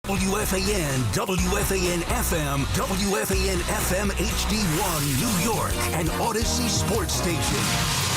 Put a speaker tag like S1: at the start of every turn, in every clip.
S1: WFAN, WFAN FM, WFAN FM HD1 New York, and Odyssey Sports Station.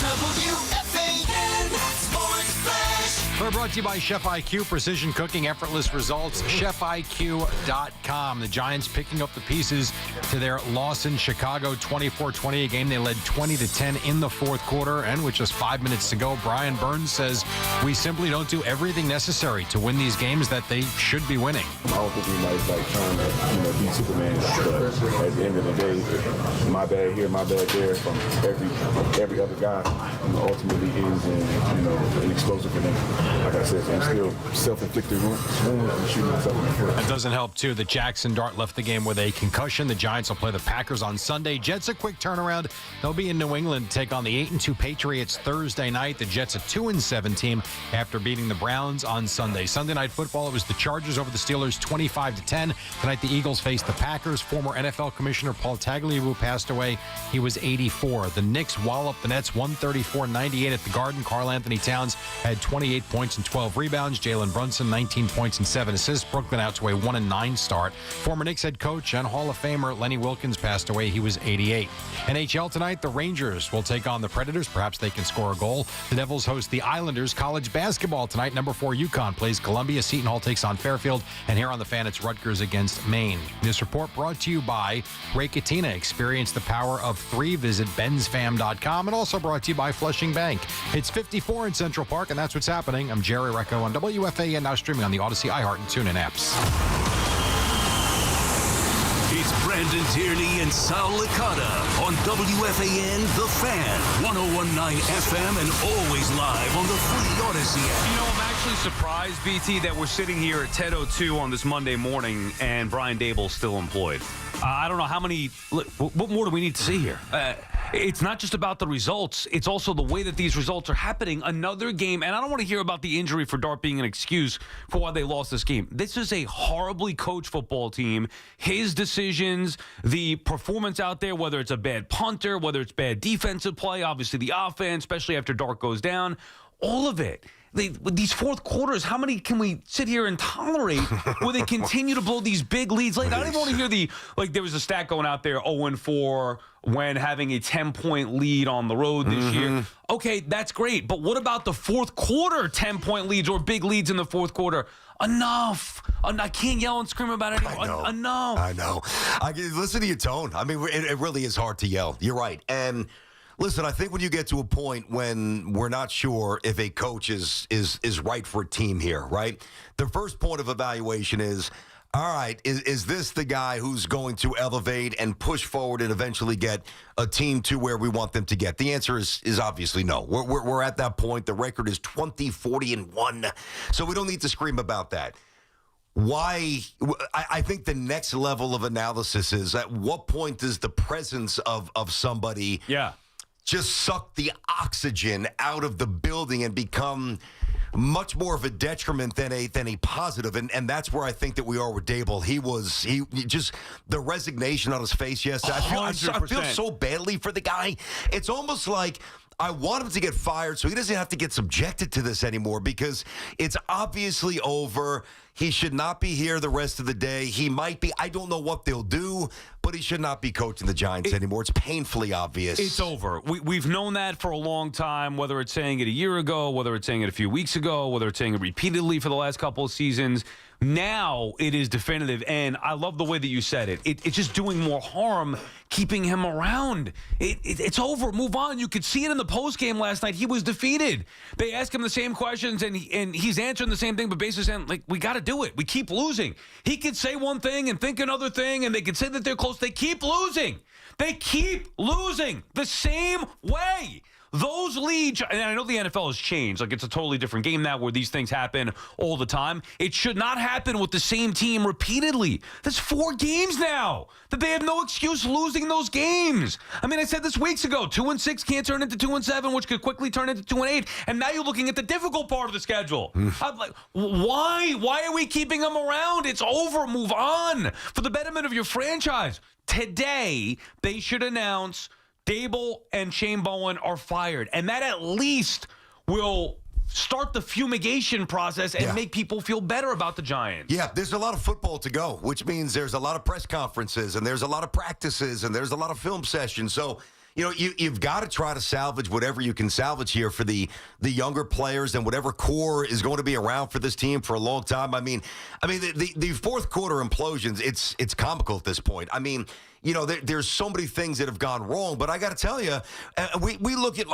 S1: WFAN Sports Flash.
S2: We're brought to you by Chef IQ, precision cooking, effortless results, chefiq.com. The Giants picking up the pieces to their loss in Chicago, 24-20, a game they led 20-10 in the fourth quarter. And with just 5 minutes to go, Brian Burns says, we simply don't do everything necessary to win these games that they should be winning.
S3: I don't think anybody's trying to be Superman, but at the end of the day, my bad here, my bad there from every other guy ultimately is an explosive for them. Like I said, I'm still self-inflicted wounds and shooting myself in the foot.
S2: It doesn't help, too, that Jaxson Dart left the game with a concussion. The Giants will play the Packers on Sunday. Jets a quick turnaround. They'll be in New England to take on the 8-2 Patriots Thursday night. The Jets a 2-7 team after beating the Browns on Sunday. Sunday Night Football, it was the Chargers over the Steelers 25-10. Tonight the Eagles face the Packers. Former NFL Commissioner Paul Tagliabue passed away. He was 84. The Knicks wallop the Nets 134-98 at the Garden. Karl Anthony Towns had 28 points and 12 rebounds. Jalen Brunson 19 points and 7 assists. Brooklyn out to a 1-9 start. Former Knicks head coach and Hall of Famer Lenny Wilkens passed away. He was 88. NHL tonight, the Rangers will take on the Predators. Perhaps they can score a goal. The Devils host the Islanders. College basketball tonight. Number 4 UConn plays Columbia. Seton Hall takes on Fairfield. And here on the Fan, it's Rutgers against Maine. This report brought to you by Rakatina. Experience the power of 3. Visit bensfam.com. And also brought to you by Flushing Bank. It's 54 in Central Park, and that's what's happening. I'm Jerry Recco on WFAN, now streaming on the Odyssey, iHeart, and TuneIn apps.
S1: It's Brandon Tierney and Sal Weekdays on WFAN The Fan, 101.9 FM, and always live on the free Odyssey app.
S4: You know, I'm actually surprised, BT, that we're sitting here at 10:02 on this Monday morning and Brian Daboll's still employed. I don't know how many. What more do we need to see here? It's not just about the results. It's also the way that these results are happening. Another game, and I don't want to hear about the injury for Dart being an excuse for why they lost this game. This is a horribly coached football team. His decisions, the performance out there, whether it's a bad punter, whether it's bad defensive play, obviously the offense, especially after Dart goes down, all of it. These fourth quarters, how many can we sit here and tolerate where they continue to blow these big leads? I don't even want to hear there was a stat going out there, 0-4 when having a 10-point lead on the road this year. Okay, that's great. But what about the fourth quarter 10-point leads or big leads in the fourth quarter? Enough. I can't yell and scream about it anymore. Enough.
S5: I know. Listen to your tone. I mean, it really is hard to yell. You're right. And listen, I think when you get to a point when we're not sure if a coach is right for a team here, right? The first point of evaluation is, all right, is this the guy who's going to elevate and push forward and eventually get a team to where we want them to get? The answer is obviously no. We're at that point. The record is 20-40-1, so we don't need to scream about that. Why? I think the next level of analysis is, at what point does the presence of somebody just suck the oxygen out of the building and become much more of a detriment than a positive? And that's where I think that we are with Daboll. He just, the resignation on his face yesterday. I feel so badly for the guy. It's almost like I want him to get fired so he doesn't have to get subjected to this anymore, because it's obviously over. He should not be here the rest of the day. He might be. I don't know what they'll do, but he should not be coaching the Giants anymore. It's painfully obvious.
S4: It's over. We've known that for a long time, whether it's saying it a year ago, whether it's saying it a few weeks ago, whether it's saying it repeatedly for the last couple of seasons. Now it is definitive, and I love the way that you said it. It's just doing more harm keeping him around. It's over. Move on. You could see it in the postgame last night. He was defeated. They asked him the same questions, and he's answering the same thing, but basically saying, we got to do it. We keep losing. He could say one thing and think another thing, and they could say that they're close. They keep losing. They keep losing the same way. Those leads, and I know the NFL has changed. It's a totally different game now where these things happen all the time. It should not happen with the same team repeatedly. There's 4 games now that they have no excuse losing those games. I mean, I said this weeks ago, 2-6 can't turn into 2-7, which could quickly turn into 2-8. And now you're looking at the difficult part of the schedule. I'm like, why? Why are we keeping them around? It's over. Move on for the betterment of your franchise. Today, they should announce Daboll and Shane Bowen are fired, and that at least will start the fumigation process and make people feel better about the Giants.
S5: Yeah, there's a lot of football to go, which means there's a lot of press conferences and there's a lot of practices and there's a lot of film sessions. So, you've got to try to salvage whatever you can salvage here for the younger players and whatever core is going to be around for this team for a long time. I mean, the fourth quarter implosions, it's comical at this point. I mean, there's so many things that have gone wrong, but I got to tell you, we look at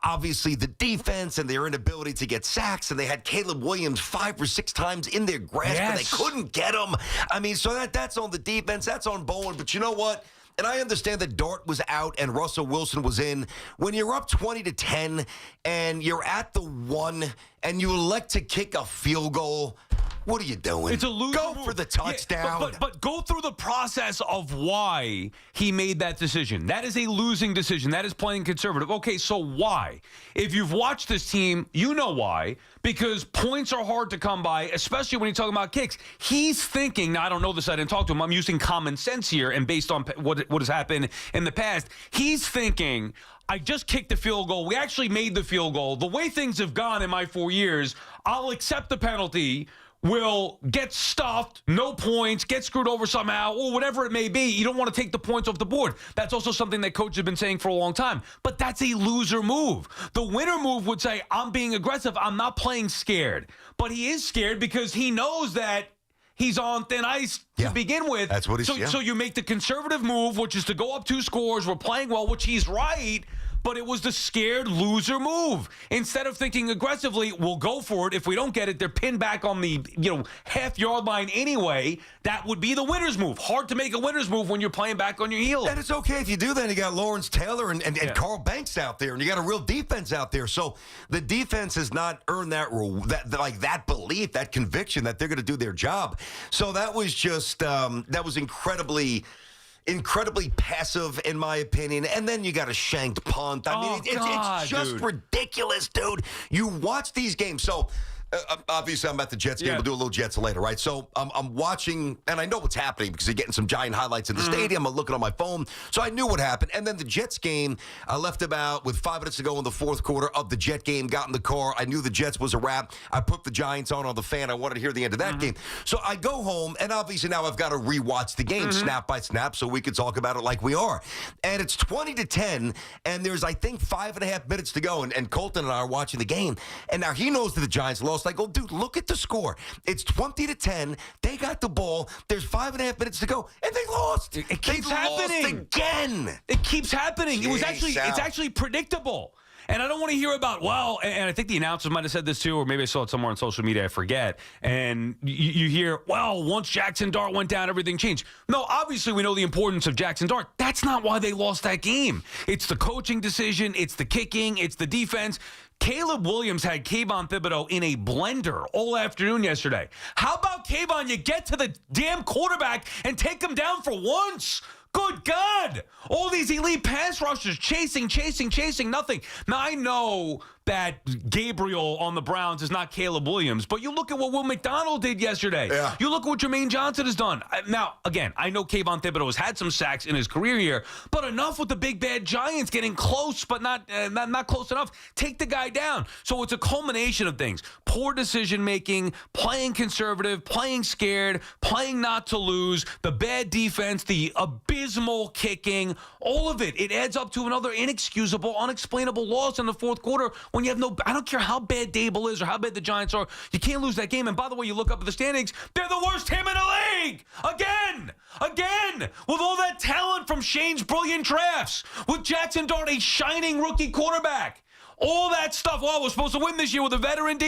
S5: obviously the defense and their inability to get sacks, and they had Caleb Williams 5 or 6 times in their grasp, and they couldn't get him. I mean, so that's on the defense, that's on Bowen, but you know what? And I understand that Dart was out and Russell Wilson was in. When you're up 20-10 and you're at the 1 and you elect to kick a field goal, what are you doing?
S4: It's a loser
S5: Go
S4: move.
S5: for the touchdown.
S4: Yeah, but go through the process of why he made that decision. That is a losing decision. That is playing conservative. Okay, so why? If you've watched this team, you know why. Because points are hard to come by, especially when you're talking about kicks. He's thinking, now I don't know this, I didn't talk to him. I'm using common sense here, and based on what has happened in the past, he's thinking, I just kicked the field goal. We actually made the field goal. The way things have gone in my 4 years, I'll accept the penalty. Will get stuffed, no points, get screwed over somehow, or whatever it may be. You don't want to take the points off the board. That's also something that coaches have been saying for a long time. But that's a loser move. The winner move would say, I'm being aggressive. I'm not playing scared. But he is scared because he knows that he's on thin ice to begin with.
S5: That's what he's
S4: So you make the conservative move, which is to go up 2 scores. We're playing well, which he's right. But it was the scared loser move. Instead of thinking aggressively, we'll go for it. If we don't get it, they're pinned back on the half-yard line anyway. That would be the winner's move. Hard to make a winner's move when you're playing back on your heels.
S5: And it's okay if you do that. You got Lawrence Taylor and Carl Banks out there, and you got a real defense out there. So the defense has not earned that belief, that conviction that they're going to do their job. So that was just that was incredibly passive, in my opinion. And then you got a shanked punt. I mean, it's just ridiculous, dude. You watch these games. So, obviously, I'm at the Jets game. We'll do a little Jets later, right? So, I'm watching, and I know what's happening because you're getting some Giant highlights in the stadium. I'm looking on my phone. So, I knew what happened. And then the Jets game, I left about with 5 minutes to go in the fourth quarter of the Jet game, got in the car. I knew the Jets was a wrap. I put the Giants on the fan. I wanted to hear the end of that game. So, I go home, and obviously now I've got to rewatch the game snap by snap so we can talk about it like we are. And it's 20-10, and there's, I think, 5.5 minutes to go. And Colton and I are watching the game. And now he knows that the Giants lost. I go, dude, look at the score. It's 20-10. They got the ball. There's 5.5 minutes to go, and they lost.
S4: It keeps happening
S5: lost again.
S4: It keeps happening.
S5: Jeez,
S4: It's actually predictable. And I don't want to hear about, and I think the announcers might have said this too, or maybe I saw it somewhere on social media, I forget. And you hear, once Jaxson Dart went down, everything changed. No, obviously we know the importance of Jaxson Dart. That's not why they lost that game. It's the coaching decision, it's the kicking, it's the defense. Caleb Williams had Kayvon Thibodeau in a blender all afternoon yesterday. How about Kayvon? You get to the damn quarterback and take him down for once. Good God! All these elite pass rushers chasing, nothing. Now, I know that Gabriel on the Browns is not Caleb Williams, but you look at what Will McDonald did yesterday.
S5: Yeah.
S4: You look at what Jermaine Johnson has done. Now, again, I know Kayvon Thibodeau has had some sacks in his career here, but enough with the big bad Giants getting close, but not close enough. Take the guy down. So it's a culmination of things. Poor decision-making, playing conservative, playing scared, playing not to lose, the bad defense, the abysmal kicking, all of it. It adds up to another inexcusable, unexplainable loss in the fourth quarter when you have I don't care how bad Daboll is or how bad the Giants are, you can't lose that game. And by the way, you look up at the standings, they're the worst team in the league! Again! With all that talent from Shane's brilliant drafts, with Jaxson Dart, a shining rookie quarterback. All that stuff. We're supposed to win this year with a veteran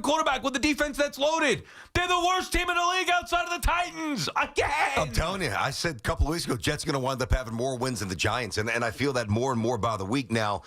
S4: quarterback with a defense that's loaded. They're the worst team in the league outside of the Titans. Again.
S5: I'm telling you, I said a couple of weeks ago, Jets are going to wind up having more wins than the Giants, and I feel that more and more by the week now.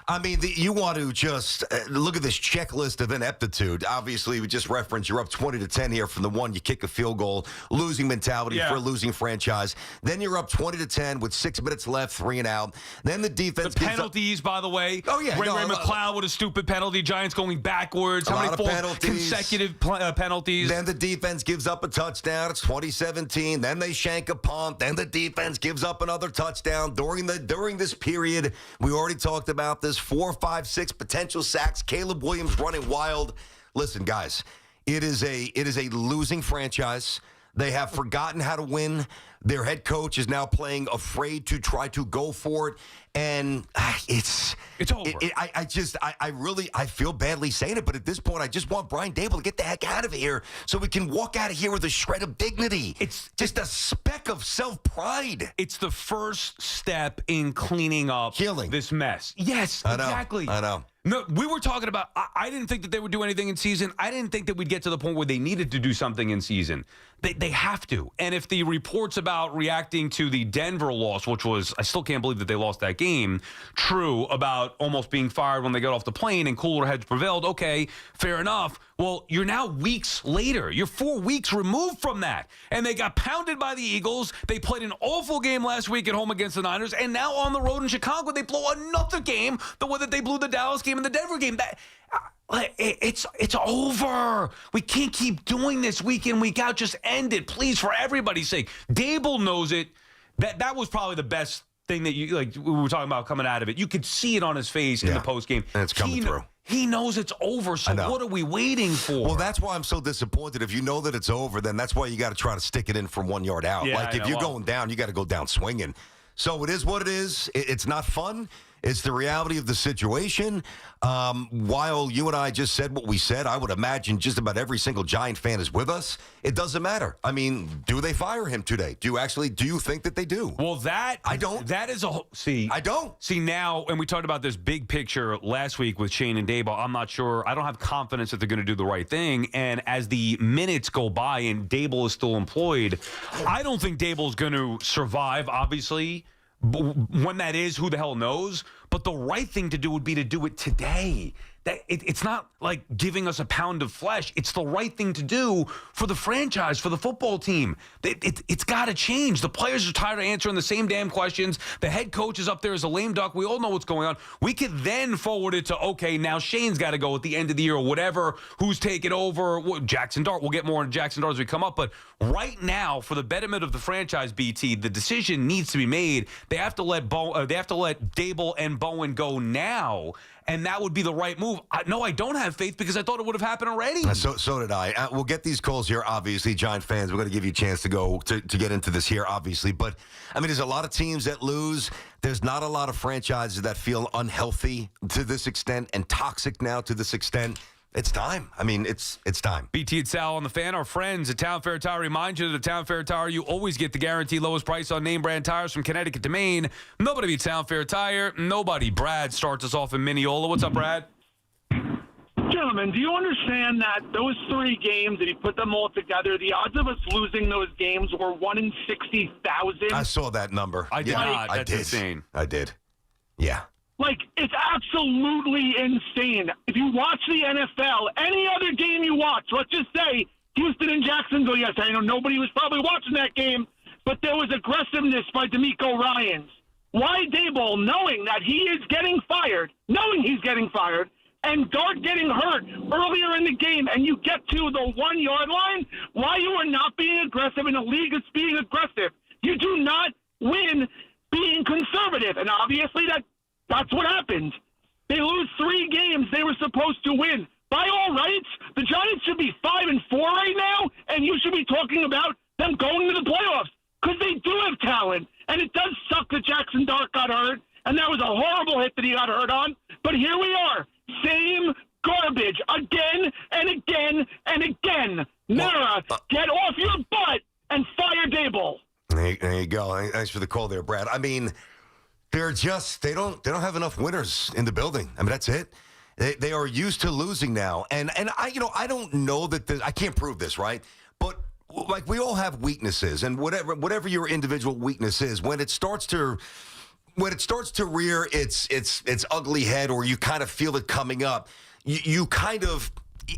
S5: I mean, you want to just look at this checklist of ineptitude. Obviously, we just referenced you're up 20-10 here from the 1. You kick a field goal, losing mentality for a losing franchise. Then you're up 20-10 with 6 minutes left, 3 and out. Then the defense.
S4: The penalties, by the way.
S5: Oh yeah,
S4: Ray McLeod with a stupid penalty. Giants going backwards. How many consecutive penalties?
S5: Then the defense gives up a touchdown. It's 2017. Then they shank a punt. Then the defense gives up another touchdown during this period. We already talked about this. turnovers, 4, 5, 6 potential sacks. Caleb Williams running wild. Listen, guys, it is a losing franchise. They have forgotten how to win. Their head coach is now playing afraid to try to go for it. And it's
S4: over.
S5: I feel badly saying it, but at this point, I just want Brian Daboll to get the heck out of here so we can walk out of here with a shred of dignity. It's just a speck of self-pride.
S4: It's the first step in cleaning up this mess. Yes, exactly.
S5: I know.
S4: No, we were talking about, I didn't think that they would do anything in season. I didn't think that we'd get to the point where they needed to do something in season. They have to. And if the reports about reacting to the Denver loss, which was, I still can't believe that they lost that game, true, about almost being fired when they got off the plane and cooler heads prevailed, okay, fair enough. Well, you're now weeks later. You're 4 weeks removed from that. And they got pounded by the Eagles. They played an awful game last week at home against the Niners. And now on the road in Chicago, they blow another game the way that they blew the Dallas game and the Denver game. It's over. We can't keep doing this week in, week out. Just end it, please, for everybody's sake. Daboll knows it. That was probably the best thing that we were talking about coming out of it. You could see it on his face in the post game.
S5: And it's coming through.
S4: He knows it's over, so what are we waiting for?
S5: Well, that's why I'm so disappointed. If you know that it's over, then that's why you got to try to stick it in from 1 yard out.
S4: Yeah,
S5: if you're going down, you got to go down swinging. So it is what it is. It's not fun. It's the reality of the situation. While you and I just said what we said, I would imagine just about every single Giant fan is with us. It doesn't matter. I mean, do they fire him today? Do you think that they do?
S4: Well,
S5: I don't.
S4: That is I don't. See, now, and we talked about this big picture last week with Shane and Daboll. I'm not sure. I don't have confidence that they're going to do the right thing. And as the minutes go by and Daboll is still employed, I don't think Daboll is going to survive, obviously. When that is, who the hell knows? But the right thing to do would be to do it today. It's not like giving us a pound of flesh. It's the right thing to do for the franchise, for the football team. It's got to change. The players are tired of answering the same damn questions. The head coach is up there as a lame duck. We all know what's going on. We could then forward it to, okay, now Shane's got to go at the end of the year or whatever. Who's taking over? Jaxson Dart. We'll get more into Jaxson Dart as we come up. But right now, for the betterment of the franchise, BT, the decision needs to be made. They have to let Daboll and Bowen go now. And that would be the right move. No, I don't have faith because I thought it would have happened already.
S5: So did I. We'll get these calls here, obviously. Giant fans, we're going to give you a chance to go to get into this here, obviously. But, I mean, there's a lot of teams that lose. There's not a lot of franchises that feel unhealthy to this extent and toxic now to this extent. It's time. I mean, it's time.
S4: BT and Sal on the Fan. Our friends at Town Fair Tire remind you that at Town Fair Tire, you always get the guaranteed lowest price on name brand tires from Connecticut to Maine. Nobody beats Town Fair Tire. Nobody. Brad starts us off in Mineola. What's up, Brad?
S6: Gentlemen, do you understand that those 3 games, if you put them all together, the odds of us losing those games were 1 in 60,000?
S5: I saw that number.
S4: I did not. That's insane.
S5: I did. Yeah.
S6: It's absolutely insane. If you watch the NFL, any other game you watch, let's just say Houston and Jacksonville, yes, I know nobody was probably watching that game, but there was aggressiveness by DeMeco Ryans. Why Daboll, knowing that he is getting fired, and Dart getting hurt earlier in the game, and you get to the 1 yard line, why you are not being aggressive in a league that's being aggressive? You do not win being conservative, and obviously that's what happened. They lose 3 games they were supposed to win. By all rights, the Giants should be 5-4 right now, and you should be talking about them going to the playoffs because they do have talent. And it does suck that Jaxson Dart got hurt, and that was a horrible hit that he got hurt on. But here we are, same garbage again and again and again. Mara, get off your butt and fire Daboll.
S5: There you go. Thanks for the call there, Brad. I mean, they don't have enough winners in the building. I mean, that's it. They are used to losing now, and I don't know that I can't prove this, right? But we all have weaknesses, and whatever your individual weakness is, when it starts to rear its ugly head, or you kind of feel it coming up, you kind of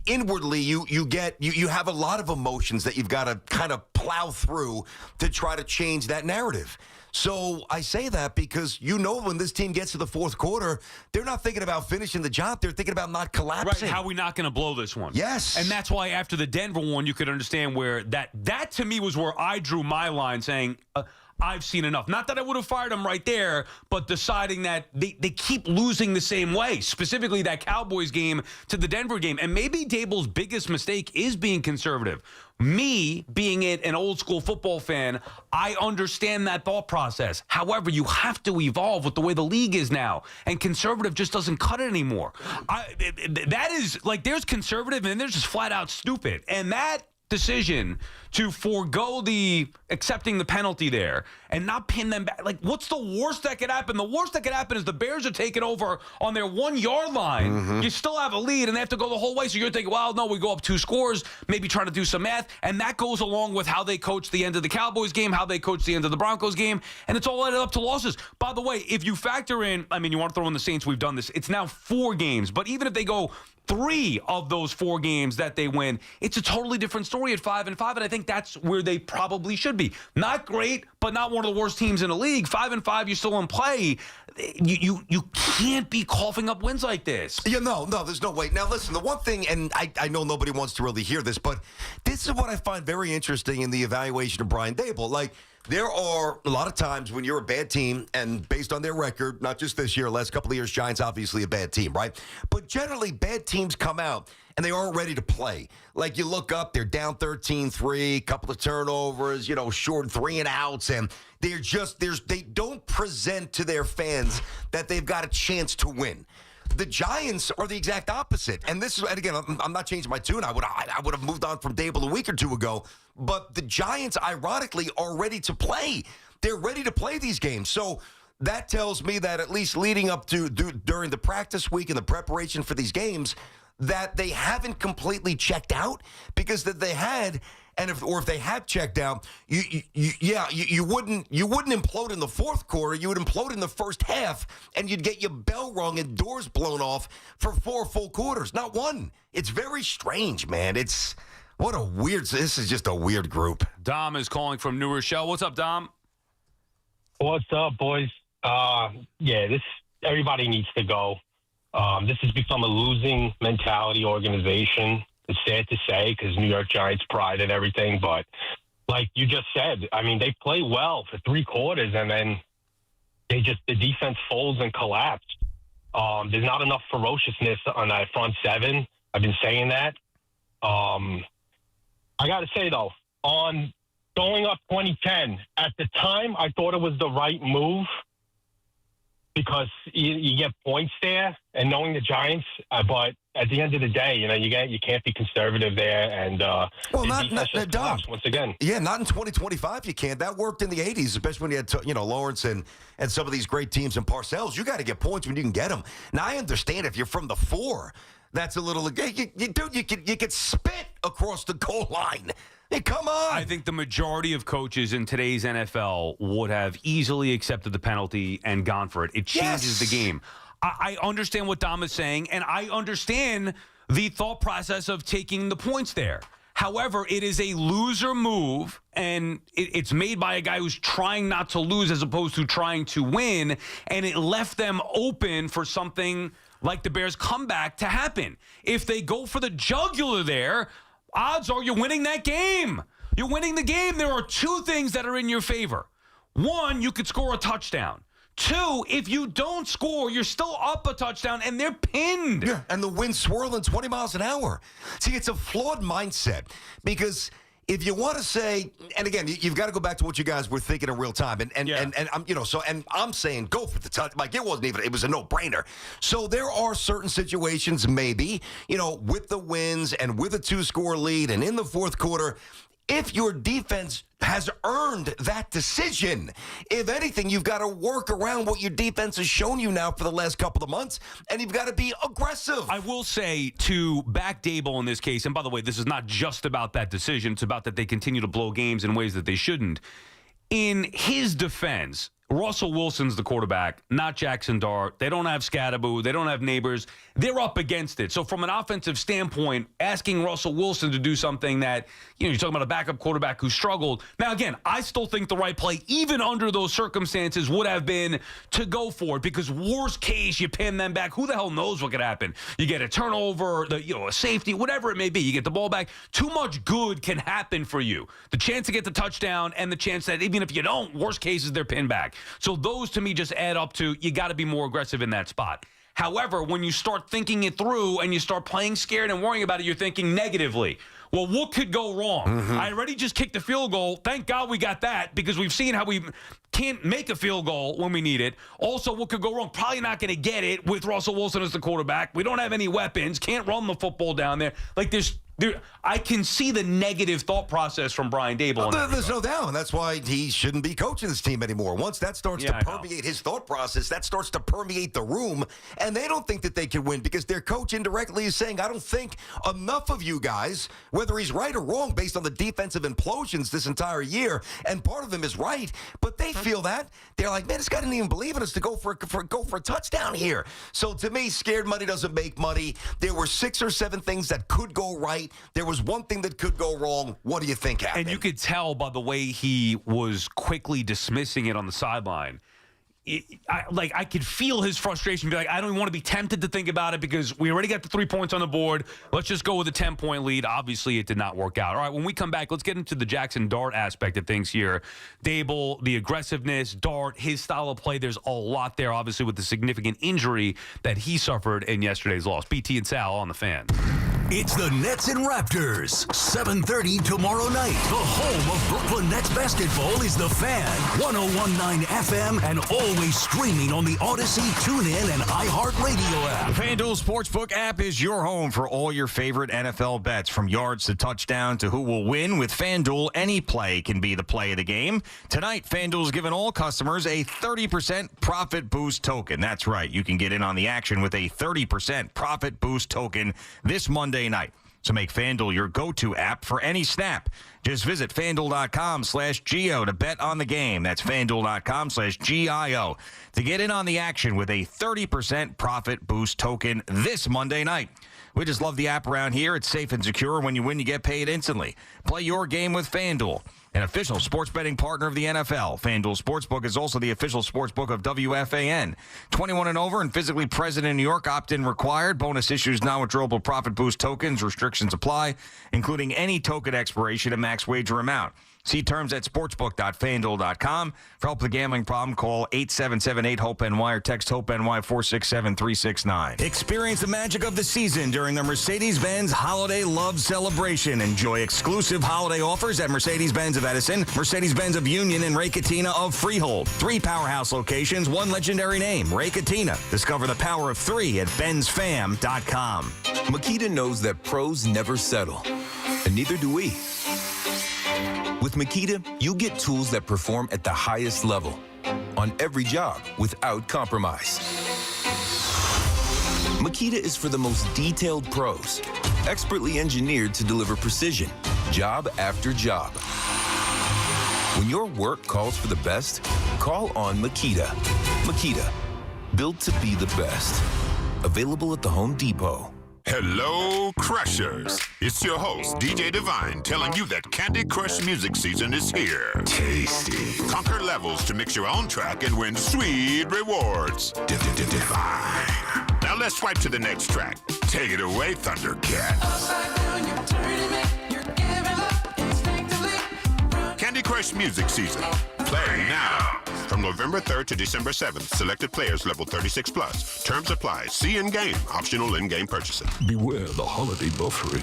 S5: inwardly you have a lot of emotions that you've got to kind of plow through to try to change that narrative. So I say that because when this team gets to the fourth quarter, they're not thinking about finishing the job. They're thinking about not collapsing.
S4: Right, how are we not going to blow this one?
S5: Yes.
S4: And that's why after the Denver one, you could understand where that to me was where I drew my line saying, I've seen enough. Not that I would have fired him right there, but deciding that they keep losing the same way, specifically that Cowboys game to the Denver game. And maybe Daboll's biggest mistake is being conservative. Me, being an old school football fan, I understand that thought process. However, you have to evolve with the way the league is now. And conservative just doesn't cut it anymore. That is, like, there's conservative and there's just flat out stupid. And that decision to forego accepting the penalty there and not pin them back. Like, what's the worst that could happen? The worst that could happen is the Bears are taking over on their 1 yard line. Mm-hmm. You still have a lead and they have to go the whole way. So you're thinking, well, no, we go up 2 scores, maybe trying to do some math. And that goes along with how they coach the end of the Cowboys game, how they coach the end of the Broncos game. And it's all added up to losses. By the way, if you factor in, I mean, you want to throw in the Saints, we've done this. It's now 4 games. But even if they go 3 of those 4 games that they win, it's a totally different story at 5-5, and I think that's where they probably should be. Not great, but not one of the worst teams in the league. 5-5, you're still in play. You can't be coughing up wins like this.
S5: Yeah, no, there's no way. Now, listen, the one thing, and I know nobody wants to really hear this, but this is what I find very interesting in the evaluation of Brian Daboll. Like, there are a lot of times when you're a bad team, and based on their record, not just this year, last couple of years, Giants obviously a bad team, right? But generally, bad teams come out, and they aren't ready to play. Like, you look up, they're down 13-3, couple of turnovers, short 3 and outs, and they're just, they don't present to their fans that they've got a chance to win. The Giants are the exact opposite. And this is, and again, I'm not changing my tune. I would have moved on from Daboll a week or 2 ago. But the Giants, ironically, are ready to play. They're ready to play these games. So that tells me that at least leading up to during the practice week and the preparation for these games, that they haven't completely checked out, because that they had. And if they have checked out, you wouldn't implode in the fourth quarter. You would implode in the first half, and you'd get your bell rung and doors blown off for 4 full quarters, not 1. It's very strange, man. This is just a weird group.
S4: Dom is calling from New Rochelle. What's up, Dom?
S7: What's up, boys? Everybody needs to go. This has become a losing mentality organization. It's sad to say, because New York Giants pride and everything, but like you just said, I mean, they play well for 3 quarters, and then the defense folds and collapsed. There's not enough ferociousness on that front 7. I've been saying that. I got to say, though, on going up 2010, at the time, I thought it was the right move, because you get points there, and knowing the Giants, but at the end of the day, you can't be conservative there, and not Dom. Once again.
S5: Yeah, not in 2025 you can't. That worked in the 80s, especially when you had Lawrence and some of these great teams and Parcells. You got to get points when you can get them. Now, I understand if you're from the 4, that's a little, you could spit across the goal line. Hey, come on.
S4: I think the majority of coaches in today's NFL would have easily accepted the penalty and gone for it. It changes the game. I understand what Dom is saying, and I understand the thought process of taking the points there. However, it is a loser move, and it's made by a guy who's trying not to lose as opposed to trying to win, and it left them open for something like the Bears' comeback to happen. If they go for the jugular there, odds are you're winning that game. You're winning the game. There are 2 things that are in your favor. 1, you could score a touchdown. 2, if you don't score, you're still up a touchdown, and they're pinned.
S5: Yeah, and the wind's swirling 20 miles an hour. See, it's a flawed mindset, because if you want to say, and again, you've got to go back to what you guys were thinking in real time, and I'm saying go for the touch. Like, it was a no-brainer. So there are certain situations, maybe, with the wins and with a 2-score lead, and in the fourth quarter, if your defense has earned that decision. If anything, you've got to work around what your defense has shown you now for the last couple of months, and you've got to be aggressive.
S4: I will say, to back Daboll in this case, and by the way, this is not just about that decision. It's about that they continue to blow games in ways that they shouldn't. In his defense, Russell Wilson's the quarterback, not Jaxson Dart. They don't have Scatterbo. They don't have Neighbors. They're up against it. So from an offensive standpoint, asking Russell Wilson to do something that, you're talking about a backup quarterback who struggled. Now, again, I still think the right play, even under those circumstances, would have been to go for it, because worst case, you pin them back. Who the hell knows what could happen? You get a turnover, a safety, whatever it may be. You get the ball back. Too much good can happen for you. The chance to get the touchdown and the chance that even if you don't, worst case is they're pinned back. So those, to me, just add up to you got to be more aggressive in that spot. However, when you start thinking it through and you start playing scared and worrying about it, you're thinking negatively. Well, what could go wrong? I already just kicked the field goal. Thank God we got that, because we've seen how we can't make a field goal when we need it. Also, what could go wrong? Probably not going to get it with Russell Wilson as the quarterback. We don't have any weapons. Can't run the football down there. I can see the negative thought process from Brian Daboll.
S5: There's no doubt. And that's why he shouldn't be coaching this team anymore. Once that starts to permeate his thought process, that starts to permeate the room, and they don't think that they can win because their coach indirectly is saying, I don't think enough of you guys, whether he's right or wrong based on the defensive implosions this entire year, and part of them is right, but they feel that. They're like, man, this guy didn't even believe in us to go for a touchdown here. So to me, scared money doesn't make money. There were 6 or 7 things that could go right. There was one thing that could go wrong. What do you think happened?
S4: And you could tell by the way he was quickly dismissing it on the sideline. I could feel his frustration. Be like, I don't even want to be tempted to think about it because we already got the 3 points on the board. Let's just go with a 10-point lead. Obviously, it did not work out. All right, when we come back, let's get into the Jaxson Dart aspect of things here. Daboll, the aggressiveness, Dart, his style of play. There's a lot there, obviously, with the significant injury that he suffered in yesterday's loss. BT and Sal on the Fan.
S1: It's the Nets and Raptors, 7:30 tomorrow night. The home of Brooklyn Nets basketball is The Fan, 101.9 FM, and always streaming on the Odyssey, TuneIn, and iHeartRadio app.
S8: The FanDuel Sportsbook app is your home for all your favorite NFL bets, from yards to touchdown to who will win. With FanDuel, any play can be the play of the game. Tonight, FanDuel's giving all customers a 30% profit boost token. That's right. You can get in on the action with a 30% profit boost token this Monday night. So make FanDuel your go-to app for any snap. Just visit FanDuel.com/GIO to bet on the game. That's FanDuel.com/GIO to get in on the action with a 30% profit boost token this Monday night. We just love the app around here. It's safe and secure. When you win, you get paid instantly. Play your game with FanDuel, an official sports betting partner of the NFL. FanDuel Sportsbook is also the official sportsbook of WFAN. 21 and over and physically present in New York. Opt-in required. Bonus issues, non-withdrawable profit boost tokens. Restrictions apply, including any token expiration and max wager amount. See terms at sportsbook.fanduel.com. For help with a gambling problem, call 877-8-HOPE-NY or text HOPE-NY 467-369. Experience the magic of the season during the Mercedes-Benz Holiday Love Celebration. Enjoy exclusive holiday offers at Mercedes-Benz of Edison, Mercedes-Benz of Union, and Ray Cattina of Freehold. 3 powerhouse locations, 1 legendary name, Ray Cattina. Discover the power of 3 at benzfam.com.
S9: Makita knows that pros never settle, and neither do we. With Makita, you get tools that perform at the highest level on every job without compromise. Makita is for the most detailed pros, expertly engineered to deliver precision, job after job. When your work calls for the best, call on Makita. Makita, built to be the best. Available at the Home Depot.
S10: Hello, Crushers. It's your host, DJ Divine, telling you that Candy Crush music season is here. Tasty. Conquer levels to mix your own track and win sweet rewards. Divine. Now let's swipe to the next track. Take it away, Thundercat. Candy Crush music season. Play now. From November 3rd to December 7th, selected players level 36 plus. Terms apply. See in-game. Optional in-game purchasing.
S11: Beware the holiday buffering.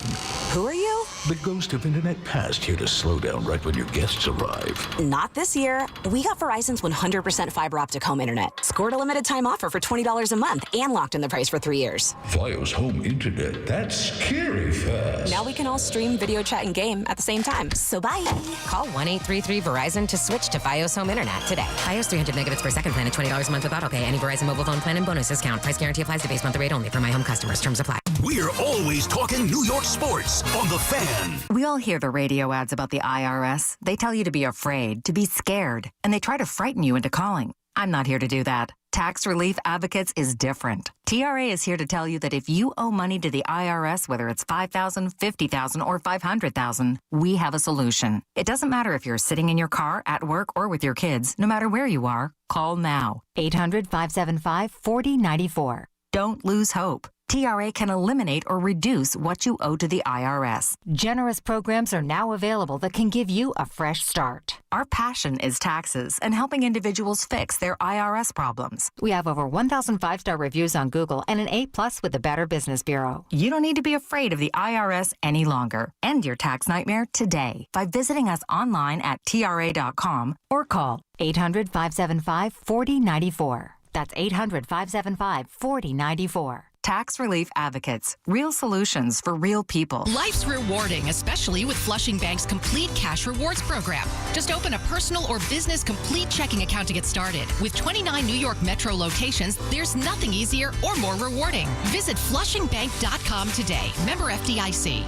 S12: Who are you?
S11: The ghost of internet past here to slow down right when your guests arrive.
S12: Not this year. We got Verizon's 100% fiber optic home internet. Scored a limited time offer for $20 a month and locked in the price for 3 years.
S11: Fios home internet. That's scary fast.
S12: Now we can all stream, video chat, and game at the same time. So bye.
S13: Call 1-833-VERIZON to switch to Fios home internet today. Fios 300 megabits per second plan at $20 a month with autopay. Any Verizon mobile phone plan and bonus discount. Price guarantee applies to base monthly rate only for my home customers. Terms apply.
S1: We're always talking New York sports on The Fan.
S14: We all hear the radio ads about the IRS. They tell you to be afraid, to be scared, and they try to frighten you into calling. I'm not here to do that. Tax Relief Advocates is different. TRA is here to tell you that if you owe money to the IRS, whether it's $5,000, $50,000, or $500,000, we have a solution. It doesn't matter if you're sitting in your car, at work, or with your kids. No matter where you are, call now. 800-575-4094. Don't lose hope. TRA can eliminate or reduce what you owe to the IRS. Generous programs are now available that can give you a fresh start. Our passion is taxes and helping individuals fix their IRS problems. We have over 1,000 5-star reviews on Google and an A+ with the Better Business Bureau. You don't need to be afraid of the IRS any longer. End your tax nightmare today by visiting us online at TRA.com or call 800-575-4094. That's 800-575-4094. Tax Relief Advocates. Real solutions for real people.
S15: Life's rewarding, especially with Flushing Bank's Complete Cash Rewards program. Just open a personal or business complete checking account to get started. With 29 New York Metro locations, there's nothing easier or more rewarding. Visit flushingbank.com today. Member FDIC.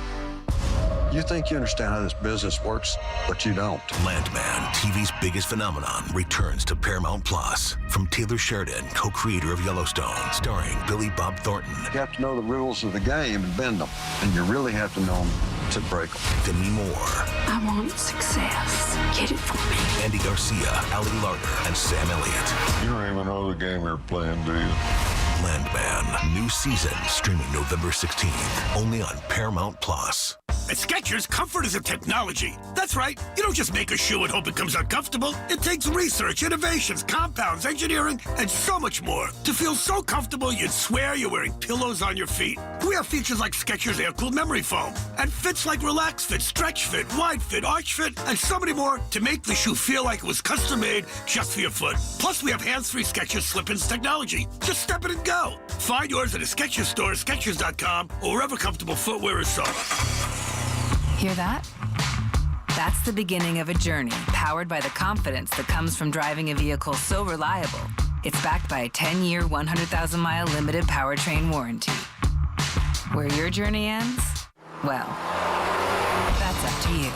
S16: You think you understand how this business works, but you don't.
S1: Landman, TV's biggest phenomenon, returns to Paramount Plus. From Taylor Sheridan, co-creator of Yellowstone, starring Billy Bob Thornton.
S16: You have to know the rules of the game and bend them. And you really have to know them to break them.
S1: Demi Moore.
S17: I want success. Get it for me.
S1: Andy Garcia, Ali Larter, and Sam Elliott.
S16: You don't even know the game you're playing, do you?
S1: Landman, new season, streaming November 16th, only on Paramount Plus.
S18: At Skechers, comfort is a technology. That's right. You don't just make a shoe and hope it comes out comfortable. It takes research, innovations, compounds, engineering, and so much more to feel so comfortable you'd swear you're wearing pillows on your feet. We have features like Skechers Air-Cooled Memory Foam and fits like Relax Fit, Stretch Fit, Wide Fit, Arch Fit, and so many more to make the shoe feel like it was custom-made just for your foot. Plus, we have hands-free Skechers Slip-ins technology. Just step it and go. Find yours at a Skechers store, Skechers.com, or wherever comfortable footwear is sold.
S19: Hear that? That's the beginning of a journey powered by the confidence that comes from driving a vehicle so reliable. It's backed by a 10-year, 100,000-mile limited powertrain warranty. Where your journey ends? Well, that's up to you.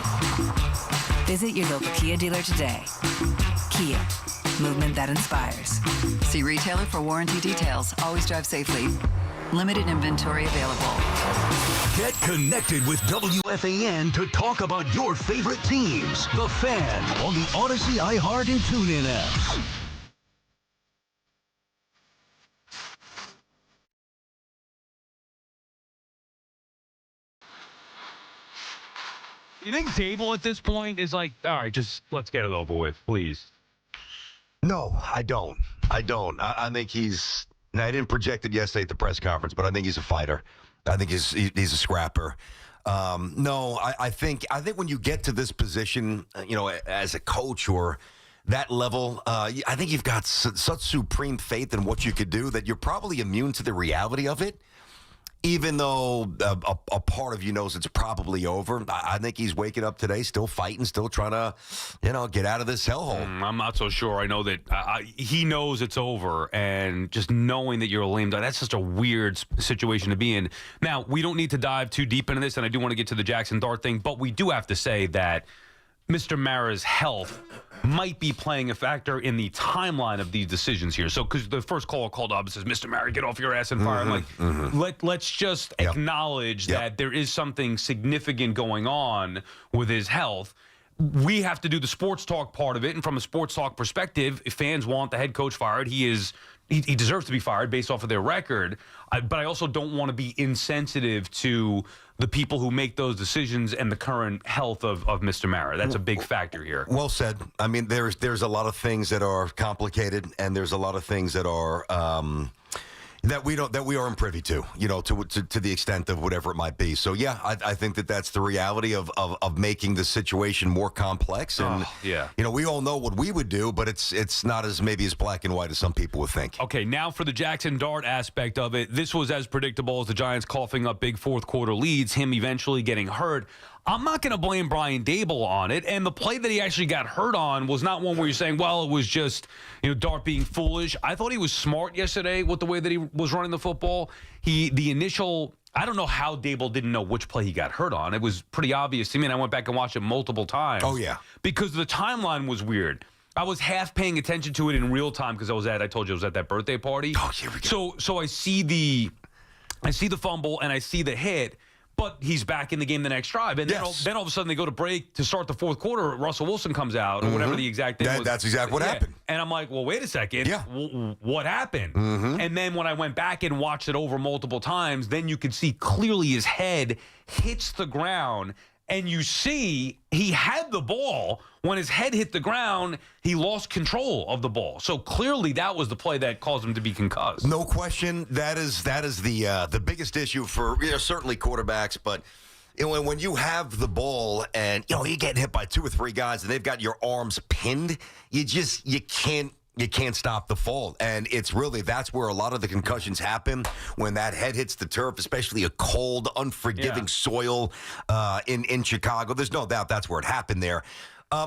S19: Visit your local Kia dealer today. Kia, movement that inspires.
S20: See retailer for warranty details. Always drive safely. Limited inventory available.
S1: Get connected with WFAN to talk about your favorite teams. The Fan on the Odyssey, iHeart, and TuneIn apps.
S4: You think Daboll at this point is like, all right, just let's get it over with, please?
S5: No, I don't. I think he's... Now, I didn't project it yesterday at the press conference, but I think he's a fighter. I think he's a scrapper. I think when you get to this position, as a coach or that level, I think you've got such supreme faith in what you could do that you're probably immune to the reality of it. Even though a part of you knows it's probably over, I think he's waking up today, still fighting, still trying to, get out of this hellhole.
S4: I'm not so sure. I know that he knows it's over, and just knowing that you're a lame duck, that's just a weird situation to be in. Now, we don't need to dive too deep into this, and I do want to get to the Jaxson Dart thing, but we do have to say that Mr. Mara's health might be playing a factor in the timeline of these decisions here. So, because the first caller called up and says, Mr. Mara, get off your ass and fire. I'm like, let's just acknowledge that there is something significant going on with his health. We have to do the sports talk part of it. And from a sports talk perspective, if fans want the head coach fired, he deserves to be fired based off of their record. But I also don't want to be insensitive to the people who make those decisions and the current health of Mr. Mara. That's a big factor here.
S5: Well said. I mean, there's a lot of things that are complicated, and there's a lot of things that are that we aren't privy to, to the extent of whatever it might be. So yeah, I think that's the reality of making the situation more complex. And we all know what we would do, but it's not as maybe as black and white as some people would think.
S4: Okay, now for the Jaxson Dart aspect of it, this was as predictable as the Giants coughing up big fourth quarter leads, him eventually getting hurt. I'm not going to blame Brian Daboll on it. And the play that he actually got hurt on was not one where you're saying, well, it was just, Dart being foolish. I thought he was smart yesterday with the way that he was running the football. I don't know how Daboll didn't know which play he got hurt on. It was pretty obvious to me, and I went back and watched it multiple times.
S5: Oh, yeah.
S4: Because the timeline was weird. I was half paying attention to it in real time because I told you I was at that birthday party.
S5: Oh, here we go.
S4: So I see the fumble and I see the hit, but he's back in the game the next drive. And then all of a sudden they go to break to start the fourth quarter. Russell Wilson comes out or whatever the exact thing was.
S5: That's exactly what happened.
S4: And I'm like, well, wait a second.
S5: Yeah.
S4: What happened?
S5: Mm-hmm.
S4: And then when I went back and watched it over multiple times, then you could see clearly his head hits the ground. And you see he had the ball. When his head hit the ground, he lost control of the ball. So clearly that was the play that caused him to be concussed.
S5: No question. That is the biggest issue for certainly quarterbacks. But when you have the ball and you're getting hit by 2 or 3 guys and they've got your arms pinned, you can't stop the fall. And that's where a lot of the concussions happen, when that head hits the turf, especially a cold, unforgiving soil in Chicago. There's no doubt that's where it happened there.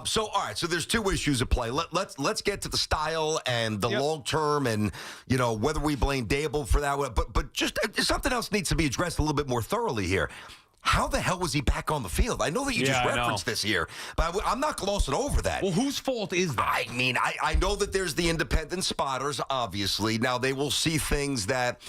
S5: So there's 2 issues at play. Let's get to the style and the long term, and whether we blame Daboll for that. But just something else needs to be addressed a little bit more thoroughly here. How the hell was he back on the field? I know that you just referenced this here, but I'm not glossing over that.
S4: Well, whose fault is that?
S5: I mean, I know that there's the independent spotters, obviously. Now, they will see things that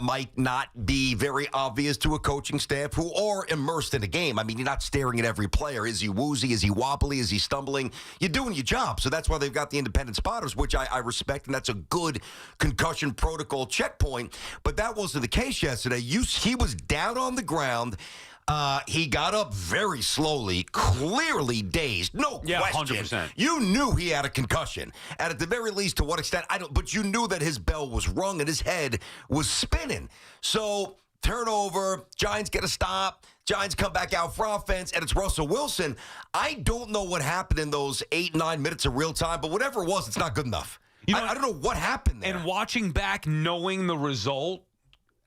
S5: might not be very obvious to a coaching staff who are immersed in the game. I mean, you're not staring at every player. Is he woozy? Is he wobbly? Is he stumbling? You're doing your job. So that's why they've got the independent spotters, which I respect, and that's a good concussion protocol checkpoint. But that wasn't the case yesterday. He was down on the ground. He got up very slowly, clearly dazed. No question.
S4: 100%.
S5: You knew he had a concussion. And at the very least, to what extent, but you knew that his bell was rung and his head was spinning. So, turnover, Giants get a stop. Giants come back out for offense, and it's Russell Wilson. I don't know what happened in those 8-9 minutes of real time, but whatever it was, it's not good enough. I don't know what happened there.
S4: And watching back, knowing the result,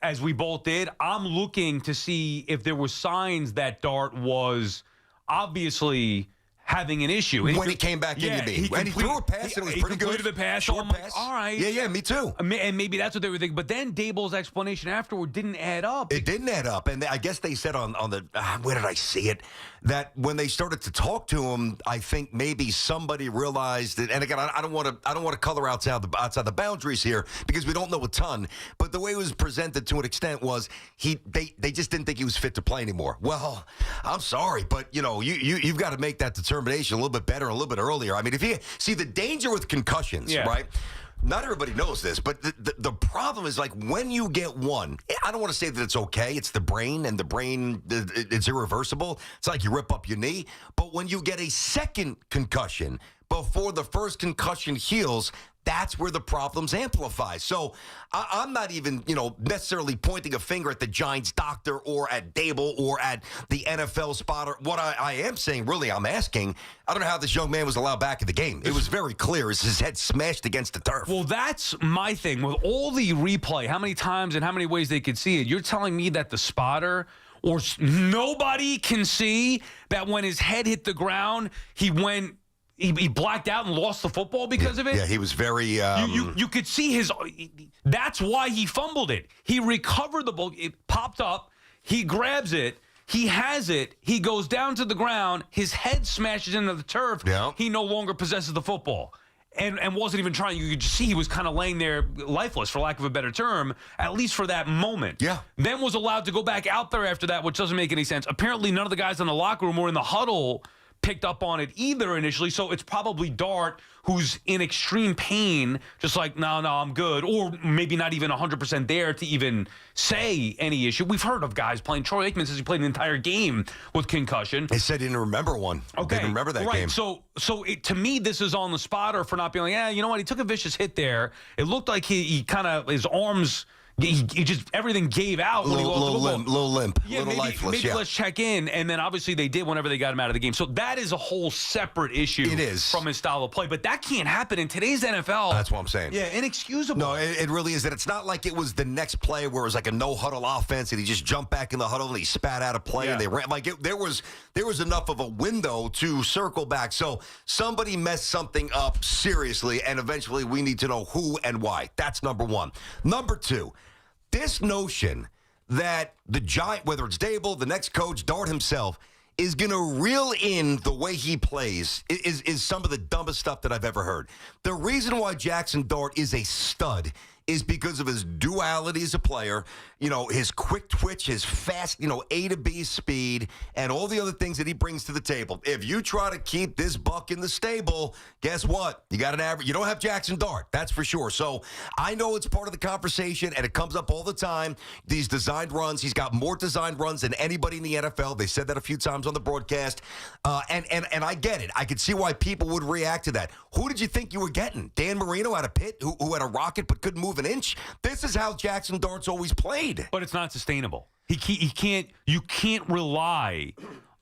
S4: as we both did, I'm looking to see if there were signs that Dart was obviously having an issue.
S5: When he came back in, you mean? When he threw a pass, and it was pretty good.
S4: He completed the pass, so I'm like, all right.
S5: Yeah, me too.
S4: And maybe that's what they were thinking. But then Daboll's explanation afterward didn't add up.
S5: It didn't add up. And I guess they said on the, where did I see it? That when they started to talk to him, I think maybe somebody realized that, and again, I don't want to color outside the boundaries here because we don't know a ton, but the way it was presented to an extent was they just didn't think he was fit to play anymore. Well, I'm sorry, but you've got to make that determination a little bit better, a little bit earlier. I mean, if you see the danger with concussions, right? Not everybody knows this, but the problem is, like, when you get one, I don't want to say that it's okay. It's the brain, and the brain, it's irreversible. It's like you rip up your knee. But when you get a second concussion before the first concussion heals, that's where the problems amplify. So I'm not even, necessarily pointing a finger at the Giants doctor or at Daboll or at the NFL spotter. What I am saying, really, I'm asking, I don't know how this young man was allowed back in the game. It was very clear as his head smashed against the turf.
S4: Well, that's my thing. With all the replay, how many times and how many ways they could see it, you're telling me that the spotter or nobody can see that when his head hit the ground, he blacked out and lost the football because of it?
S5: Yeah, he was very...
S4: You could see his... That's why he fumbled it. He recovered the ball. It popped up. He grabs it. He has it. He goes down to the ground. His head smashes into the turf.
S5: Yeah.
S4: He no longer possesses the football. And wasn't even trying. You could just see he was kind of laying there lifeless, for lack of a better term, at least for that moment.
S5: Yeah.
S4: Then was allowed to go back out there after that, which doesn't make any sense. Apparently, none of the guys in the locker room or in the huddle picked up on it either initially, so it's probably Dart who's in extreme pain, just like, no, I'm good, or maybe not even 100% there to even say any issue. We've heard of guys playing. Troy Aikman says he played an entire game with concussion.
S5: They said he didn't remember one.
S4: Okay.
S5: Didn't remember that game.
S4: So to me, this is on the spotter for not being like, you know what, he took a vicious hit there. It looked like he kind of, his arms he just everything gave out when he got off the football.
S5: Little limp,
S4: Yeah,
S5: little lifeless.
S4: Maybe let's check in, and then obviously they did whenever they got him out of the game. So that is a whole separate issue.
S5: It is
S4: from his style of play, but that can't happen in today's NFL.
S5: That's what I'm saying.
S4: Yeah, inexcusable.
S5: No, it really is. And it's not like it was the next play where it was like a no huddle offense, and he just jumped back in the huddle and he spat out a play, and they ran there was enough of a window to circle back. So somebody messed something up seriously, and eventually we need to know who and why. That's number one. Number two, this notion that the Giant, whether it's Daboll, the next coach, Dart himself, is going to reel in the way he plays is some of the dumbest stuff that I've ever heard. The reason why Jaxson Dart is a stud is because of his duality as a player, his quick twitch, his fast, A to B speed, and all the other things that he brings to the table. If you try to keep this buck in the stable, guess what? You got an average. You don't have Jaxson Dart, that's for sure. So I know it's part of the conversation, and it comes up all the time. These designed runs, he's got more designed runs than anybody in the NFL. They said that a few times on the broadcast, and I get it. I could see why people would react to that. Who did you think you were getting? Dan Marino out of Pitt, who had a rocket but couldn't move an inch? This is how Jaxson Dart's always played.
S4: But it's not sustainable. You can't rely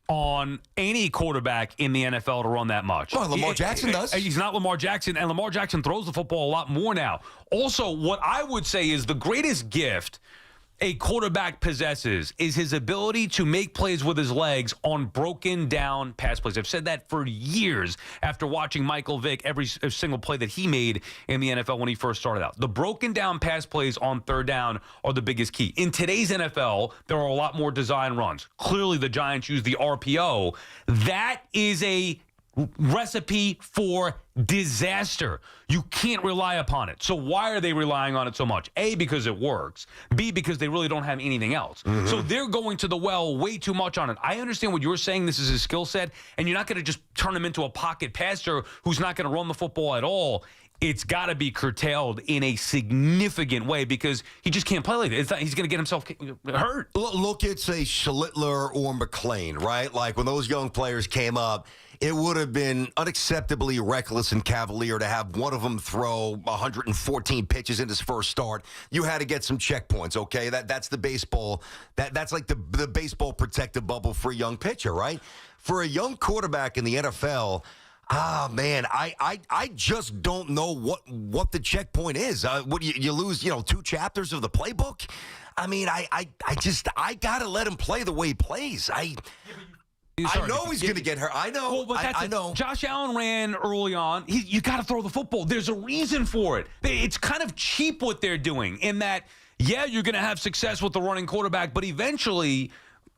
S4: on any quarterback in the NFL to run that much.
S5: Well, Lamar Jackson does.
S4: He's not Lamar Jackson, and Lamar Jackson throws the football a lot more now. Also, what I would say is the greatest gift a quarterback possesses is his ability to make plays with his legs on broken down pass plays. I've said that for years after watching Michael Vick every single play that he made in the NFL when he first started out. The broken down pass plays on third down are the biggest key. In today's NFL, there are a lot more design runs. Clearly, the Giants use the RPO. That is a recipe for disaster. You can't rely upon it. So why are they relying on it so much? A, because it works. B, because they really don't have anything else. Mm-hmm. So they're going to the well way too much on it. I understand what you're saying. This is his skill set, and you're not going to just turn him into a pocket passer who's not going to run the football at all. It's got to be curtailed in a significant way because he just can't play like that. He's going to get himself hurt.
S5: Look at, say, Schlittler or McClain, right? Like when those young players came up, it would have been unacceptably reckless and cavalier to have one of them throw 114 pitches in his first start. You had to get some checkpoints, okay? That's the baseball. That's like the baseball protective bubble for a young pitcher, right? For a young quarterback in the NFL, man, I just don't know what the checkpoint is. What you lose, 2 chapters of the playbook? I mean, I got to let him play the way he plays. I know he's going to get hurt. I know.
S4: Well, but
S5: I know.
S4: Josh Allen ran early on. You got to throw the football. There's a reason for it. It's kind of cheap what they're doing in that, yeah, you're going to have success with the running quarterback, but eventually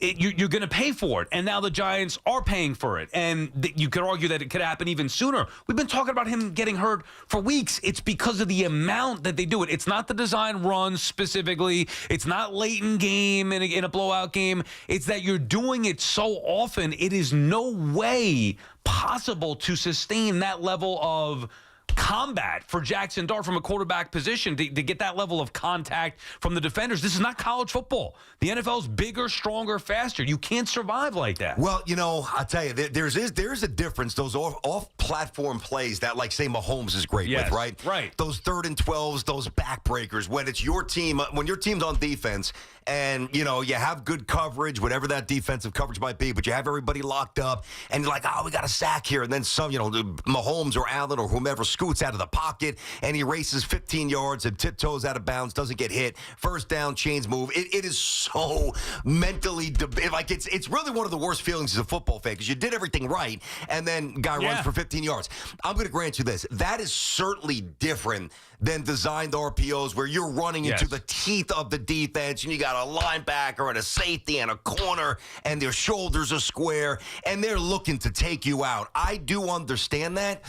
S4: you're going to pay for it. And now the Giants are paying for it. And you could argue that it could happen even sooner. We've been talking about him getting hurt for weeks. It's because of the amount that they do it. It's not the design runs specifically. It's not late in game in a blowout game. It's that you're doing it so often. It is no way possible to sustain that level of combat for Jaxson Dart from a quarterback position to get that level of contact from the defenders. This is not college football. The NFL's bigger, stronger, faster. You can't survive like that.
S5: Well, I'll tell you, there's a difference. Those off-platform plays that, like, say, Mahomes is great with, right?
S4: Right.
S5: Those 3rd and 12s, those backbreakers, when it's your team, when your team's on defense and, you have good coverage, whatever that defensive coverage might be, but you have everybody locked up and you're like, we got a sack here. And then some, Mahomes or Allen or whomever scoots out of the pocket and he races 15 yards and tiptoes out of bounds, doesn't get hit. First down, chains move. It is so mentally, it's really one of the worst feelings as a football fan because you did everything right and then guy runs for 15 yards. I'm going to grant you this. That is certainly different than designed RPOs where you're running into the teeth of the defense and you got a linebacker and a safety and a corner and their shoulders are square and they're looking to take you out. I do understand that.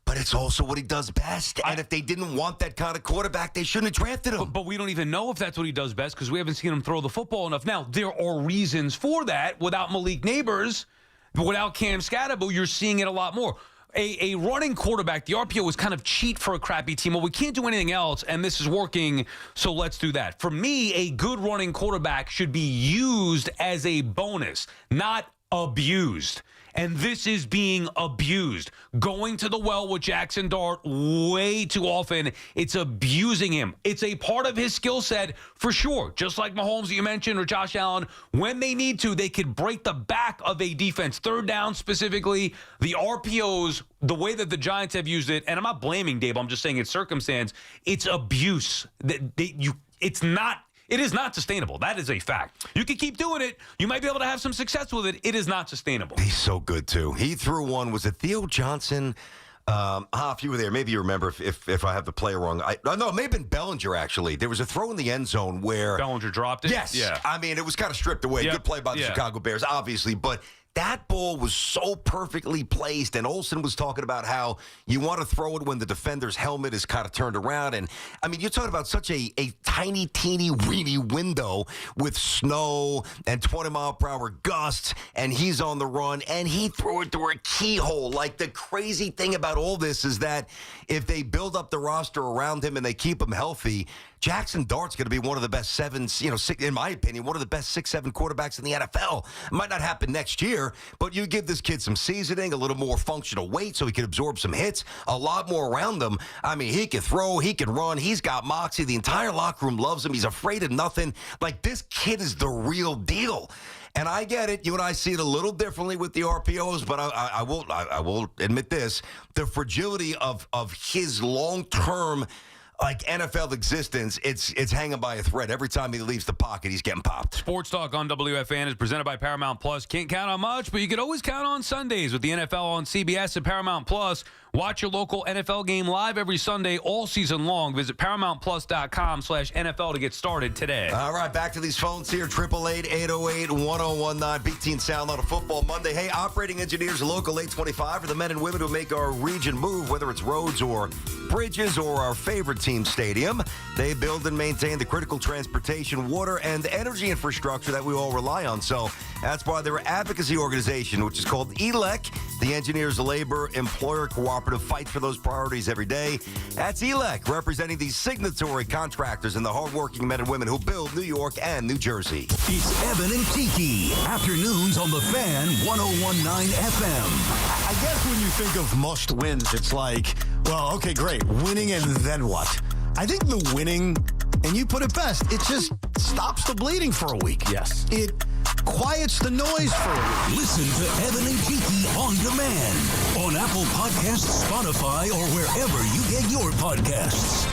S5: But it's also what he does best. And if they didn't want that kind of quarterback, they shouldn't have drafted him.
S4: But we don't even know if that's what he does best because we haven't seen him throw the football enough. Now, there are reasons for that. Without Malik Neighbors, without Cam Scatterbo, you're seeing it a lot more. A running quarterback, the RPO is kind of cheap for a crappy team. Well, we can't do anything else, and this is working, so let's do that. For me, a good running quarterback should be used as a bonus, not abused. And this is being abused. Going to the well with Jaxson Dart way too often. It's abusing him. It's a part of his skill set for sure. Just like Mahomes that you mentioned or Josh Allen, when they need to, they could break the back of a defense. Third down specifically, the RPOs, the way that the Giants have used it, and I'm not blaming Daboll, I'm just saying it's circumstance. It's abuse. It is not sustainable. That is a fact. You can keep doing it. You might be able to have some success with it. It is not sustainable.
S5: He's so good, too. He threw one. Was it Theo Johnson? If you were there, maybe you remember if I have the play wrong. No, it may have been Bellinger, actually. There was a throw in the end zone where
S4: Bellinger dropped it?
S5: Yes.
S4: Yeah.
S5: I mean, it was kind of stripped away.
S4: Yep.
S5: Good play by the Chicago Bears, obviously. But that ball was so perfectly placed, and Olsen was talking about how you want to throw it when the defender's helmet is kind of turned around. And, I mean, you're talking about such a tiny, teeny, weeny window with snow and 20-mile-per-hour gusts, and he's on the run, and he threw it through a keyhole. Like, the crazy thing about all this is that if they build up the roster around him and they keep him healthy, Jaxson Dart's going to be one of the best in my opinion, one of the best 6'7" quarterbacks in the NFL. It might not happen next year, but you give this kid some seasoning, a little more functional weight so he can absorb some hits, a lot more around him. I mean, he can throw, he can run, he's got moxie. The entire locker room loves him. He's afraid of nothing. Like, this kid is the real deal. And I get it. You and I see it a little differently with the RPOs, but I will admit this. The fragility of his long-term NFL existence, it's hanging by a thread. Every time he leaves the pocket, he's getting popped.
S4: Sports Talk on WFAN is presented by Paramount Plus. Can't count on much, but you can always count on Sundays with the NFL on CBS and Paramount Plus. Watch your local NFL game live every Sunday all season long. Visit ParamountPlus.com/NFL to get started today.
S5: All right, back to these phones here. 888-808-1019. Big Teen Sound on a football Monday. Hey, operating engineers, local 825 are the men and women who make our region move, whether it's roads or bridges or our favorite team stadium. They build and maintain the critical transportation, water, and energy infrastructure that we all rely on. So that's why their advocacy organization, which is called ELEC, the Engineers Labor Employer Cooperative, fight for those priorities every day. That's ELEC, representing these signatory contractors and the hardworking men and women who build New York and New Jersey.
S1: It's Evan and Kiki. Afternoons on the Fan 101.9 FM.
S21: I guess when you think of must wins, it's like, well, okay, great. Winning and then what? I think the winning, and you put it best, it just stops the bleeding for a week. Yes. It quiets the noise for a week.
S1: Listen to Evan and Kiki on demand on Apple Podcasts, Spotify, or wherever you get your podcasts.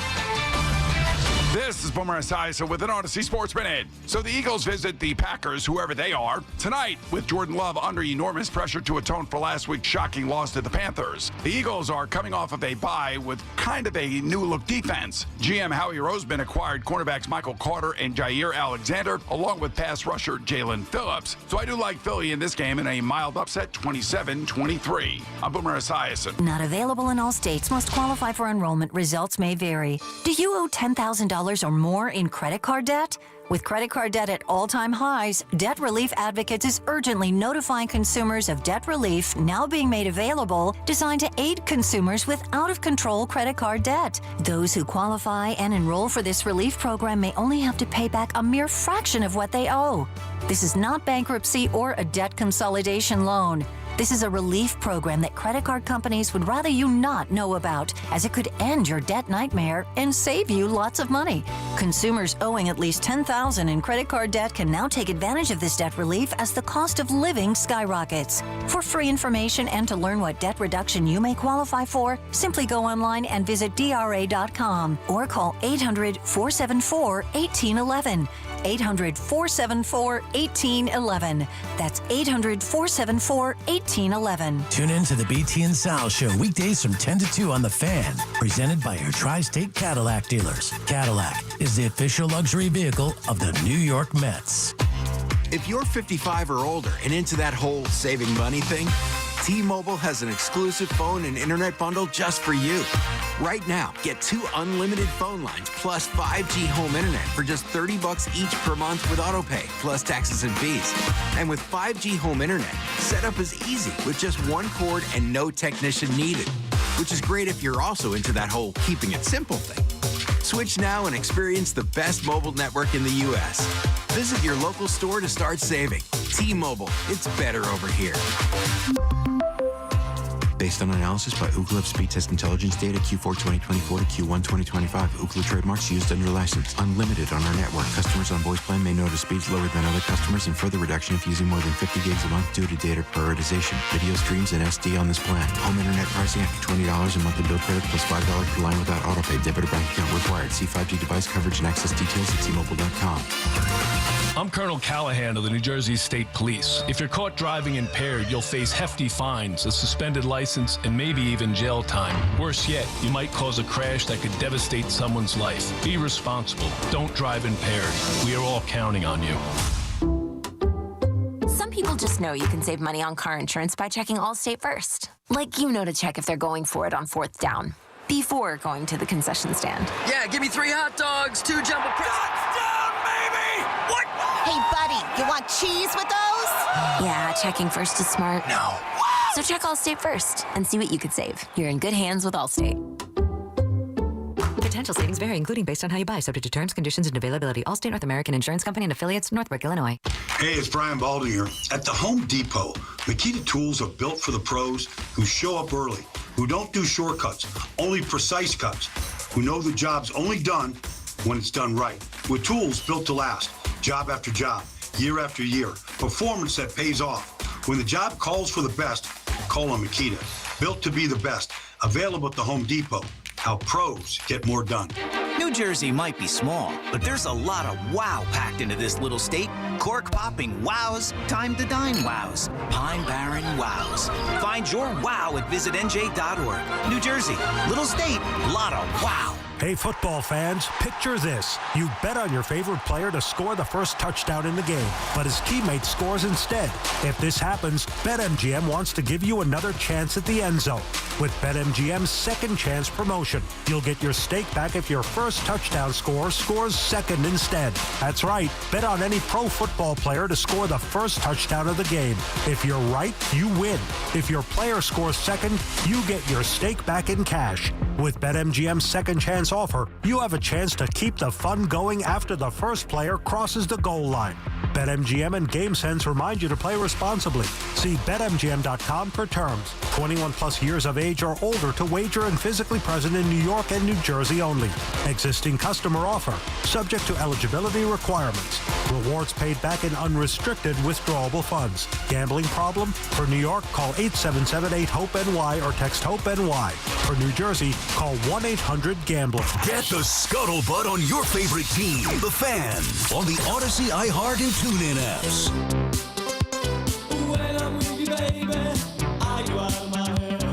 S22: This is Boomer Esiason with an Odyssey Sports Minute. So the Eagles visit the Packers, whoever they are, tonight with Jordan Love under enormous pressure to atone for last week's shocking loss to the Panthers. The Eagles are coming off of a bye with kind of a new-look defense. GM Howie Roseman acquired cornerbacks Michael Carter and Jair Alexander, along with pass rusher Jalen Phillips. So I do like Philly in this game in a mild upset 27-23. I'm Boomer Esiason.
S14: Not available in all states. Must qualify for enrollment. Results may vary. Do you owe $10,000 or more in credit card debt? With credit card debt at all-time highs, Debt Relief Advocates is urgently notifying consumers of debt relief now being made available, designed to aid consumers with out-of-control credit card debt. Those who qualify and enroll for this relief program may only have to pay back a mere fraction of what they owe. This is not bankruptcy or a debt consolidation loan. This is a relief program that credit card companies would rather you not know about, as it could end your debt nightmare and save you lots of money. Consumers owing at least $10,000 in credit card debt can now take advantage of this debt relief as the cost of living skyrockets. For free information and to learn what debt reduction you may qualify for, simply go online and visit DRA.com or call 800-474-1811. 800-474-1811. That's 800-474-1811.
S11: Tune in to the BT and Sal Show weekdays from 10 to 2 on The Fan, presented by your Tri-State Cadillac dealers. Cadillac is the official luxury vehicle of the New York Mets.
S23: If you're 55 or older and into that whole saving money thing, T-Mobile has an exclusive phone and internet bundle just for you. Right now, get 2 unlimited phone lines plus 5G home internet for just $30 each per month with autopay, plus taxes and fees. And with 5G home internet, setup is easy with just one cord and no technician needed, which is great if you're also into that whole keeping it simple thing. Switch now and experience the best mobile network in the U.S. Visit your local store to start saving. T-Mobile, it's better over here. Based on analysis by Ookla of Speed Test Intelligence data Q4 2024 to Q1 2025. Ookla trademarks used under license. Unlimited on our network. Customers on voice plan may notice speeds lower than other customers and further reduction if using more than 50 gigs a month due to data prioritization. Video streams and SD on this plan. Home internet pricing after $20 a monthly bill credit plus $5 per line without autopay. Debit or bank account required. See 5G device coverage and access details at T-Mobile.com.
S2: I'm Colonel Callahan of the New Jersey State Police. If you're caught driving impaired, you'll face hefty fines, a suspended license, and maybe even jail time. Worse yet, you might cause a crash that could devastate someone's life. Be responsible. Don't drive impaired. We are all counting on you.
S3: Some people just know you can save money on car insurance by checking Allstate first. Like you know to check if they're going for it on 4th down before going to the concession stand.
S6: Yeah, give me 3 hot dogs, 2 jumbo Touchdown, baby! What?
S3: Hey, buddy, you want cheese with those? Yeah, checking first is smart.
S6: No.
S3: So check Allstate first and see what you could save. You're in good hands with Allstate.
S13: Potential savings vary, including based on how you buy, subject to terms, conditions, and availability. Allstate North American Insurance Company and affiliates, Northbrook, Illinois.
S24: Hey, it's Brian Daboll here. At the Home Depot, Makita tools are built for the pros who show up early, who don't do shortcuts, only precise cuts, who know the job's only done when it's done right. With tools built to last, job after job, year after year, performance that pays off. When the job calls for the best, call on Makita. Built to be the best. Available at the Home Depot. How pros get more done.
S25: New Jersey might be small, but there's a lot of wow packed into this little state. Cork-popping wows, time-to-dine wows, Pine Barren wows. Find your wow at visitnj.org. New Jersey, little state, lot of wow.
S26: Hey, football fans, picture this. You bet on your favorite player to score the first touchdown in the game, but his teammate scores instead. If this happens, BetMGM wants to give you another chance at the end zone. With BetMGM's second chance promotion, you'll get your stake back if your first touchdown scorer scores second instead. That's right. Bet on any pro football player to score the first touchdown of the game. If you're right, you win. If your player scores second, you get your stake back in cash. With BetMGM's second chance offer, you have a chance to keep the fun going after the first player crosses the goal line. BetMGM and GameSense remind you to play responsibly. See BetMGM.com for terms. 21 plus years of age or older to wager and physically present in New York and New Jersey only. Existing customer offer. Subject to eligibility requirements. Rewards paid back in unrestricted withdrawable funds. Gambling problem? For New York, call 877-8-HOPE-NY or text HOPE-NY. For New Jersey, call 1-800-GAMBLER.
S1: Get the scuttlebutt on your favorite team, the Fan, on the Odyssey, iHeart, and TuneIn apps.
S4: When I'm with you, baby, are you out of my head?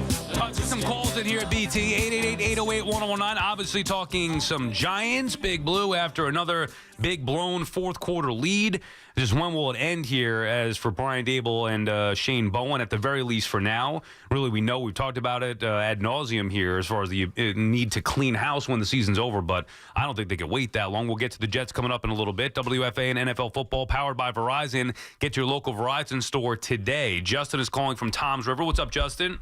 S4: Some calls in here at BT, 888-808-1019. Obviously talking some Giants, Big Blue after another big blown fourth quarter lead. Just when will it end here as for Brian Daboll and Shane Bowen, at the very least for now? Really, we know we've talked about it ad nauseum here as far as the need to clean house when the season's over, but I don't think they can wait that long. We'll get to the Jets coming up in a little bit. WFAN NFL football powered by Verizon. Get to your local Verizon store today. Justin is calling from Toms River. What's up, Justin?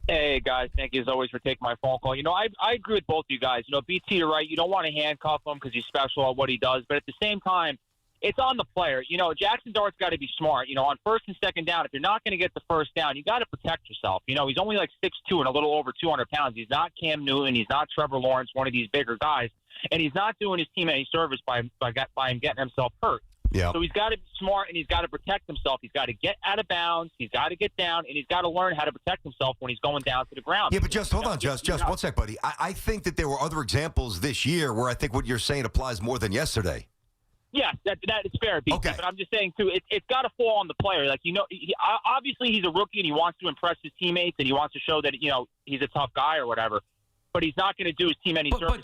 S27: Hey, guys. Thank you, as always, for taking my phone call. You know, I agree with both you guys. You know, BT, you're right. You don't want to handcuff him because he's special at what he does. But at the same time, it's on the player. You know, Jaxson Dart's got to be smart. You know, on first and second down, if you're not going to get the first down, you got to protect yourself. You know, he's only like 6'2" and a little over 200 pounds. He's not Cam Newton. He's not Trevor Lawrence, one of these bigger guys. And he's not doing his team any service by him getting himself hurt.
S5: Yeah.
S27: So he's got to be smart, and he's got to protect himself. He's got to get out of bounds. He's got to get down, and he's got to learn how to protect himself when he's going down to the ground.
S5: Yeah, but just hold on, Just 1 sec, buddy. I think that there were other examples this year where I think what you're saying applies more than yesterday.
S27: Yeah, that is fair, BT. Okay. But I'm just saying, too, it's got to fall on the player. Like, you know, obviously he's a rookie, and he wants to impress his teammates, and he wants to show that, you know, he's a tough guy or whatever. But he's not going to do his team any service.
S4: But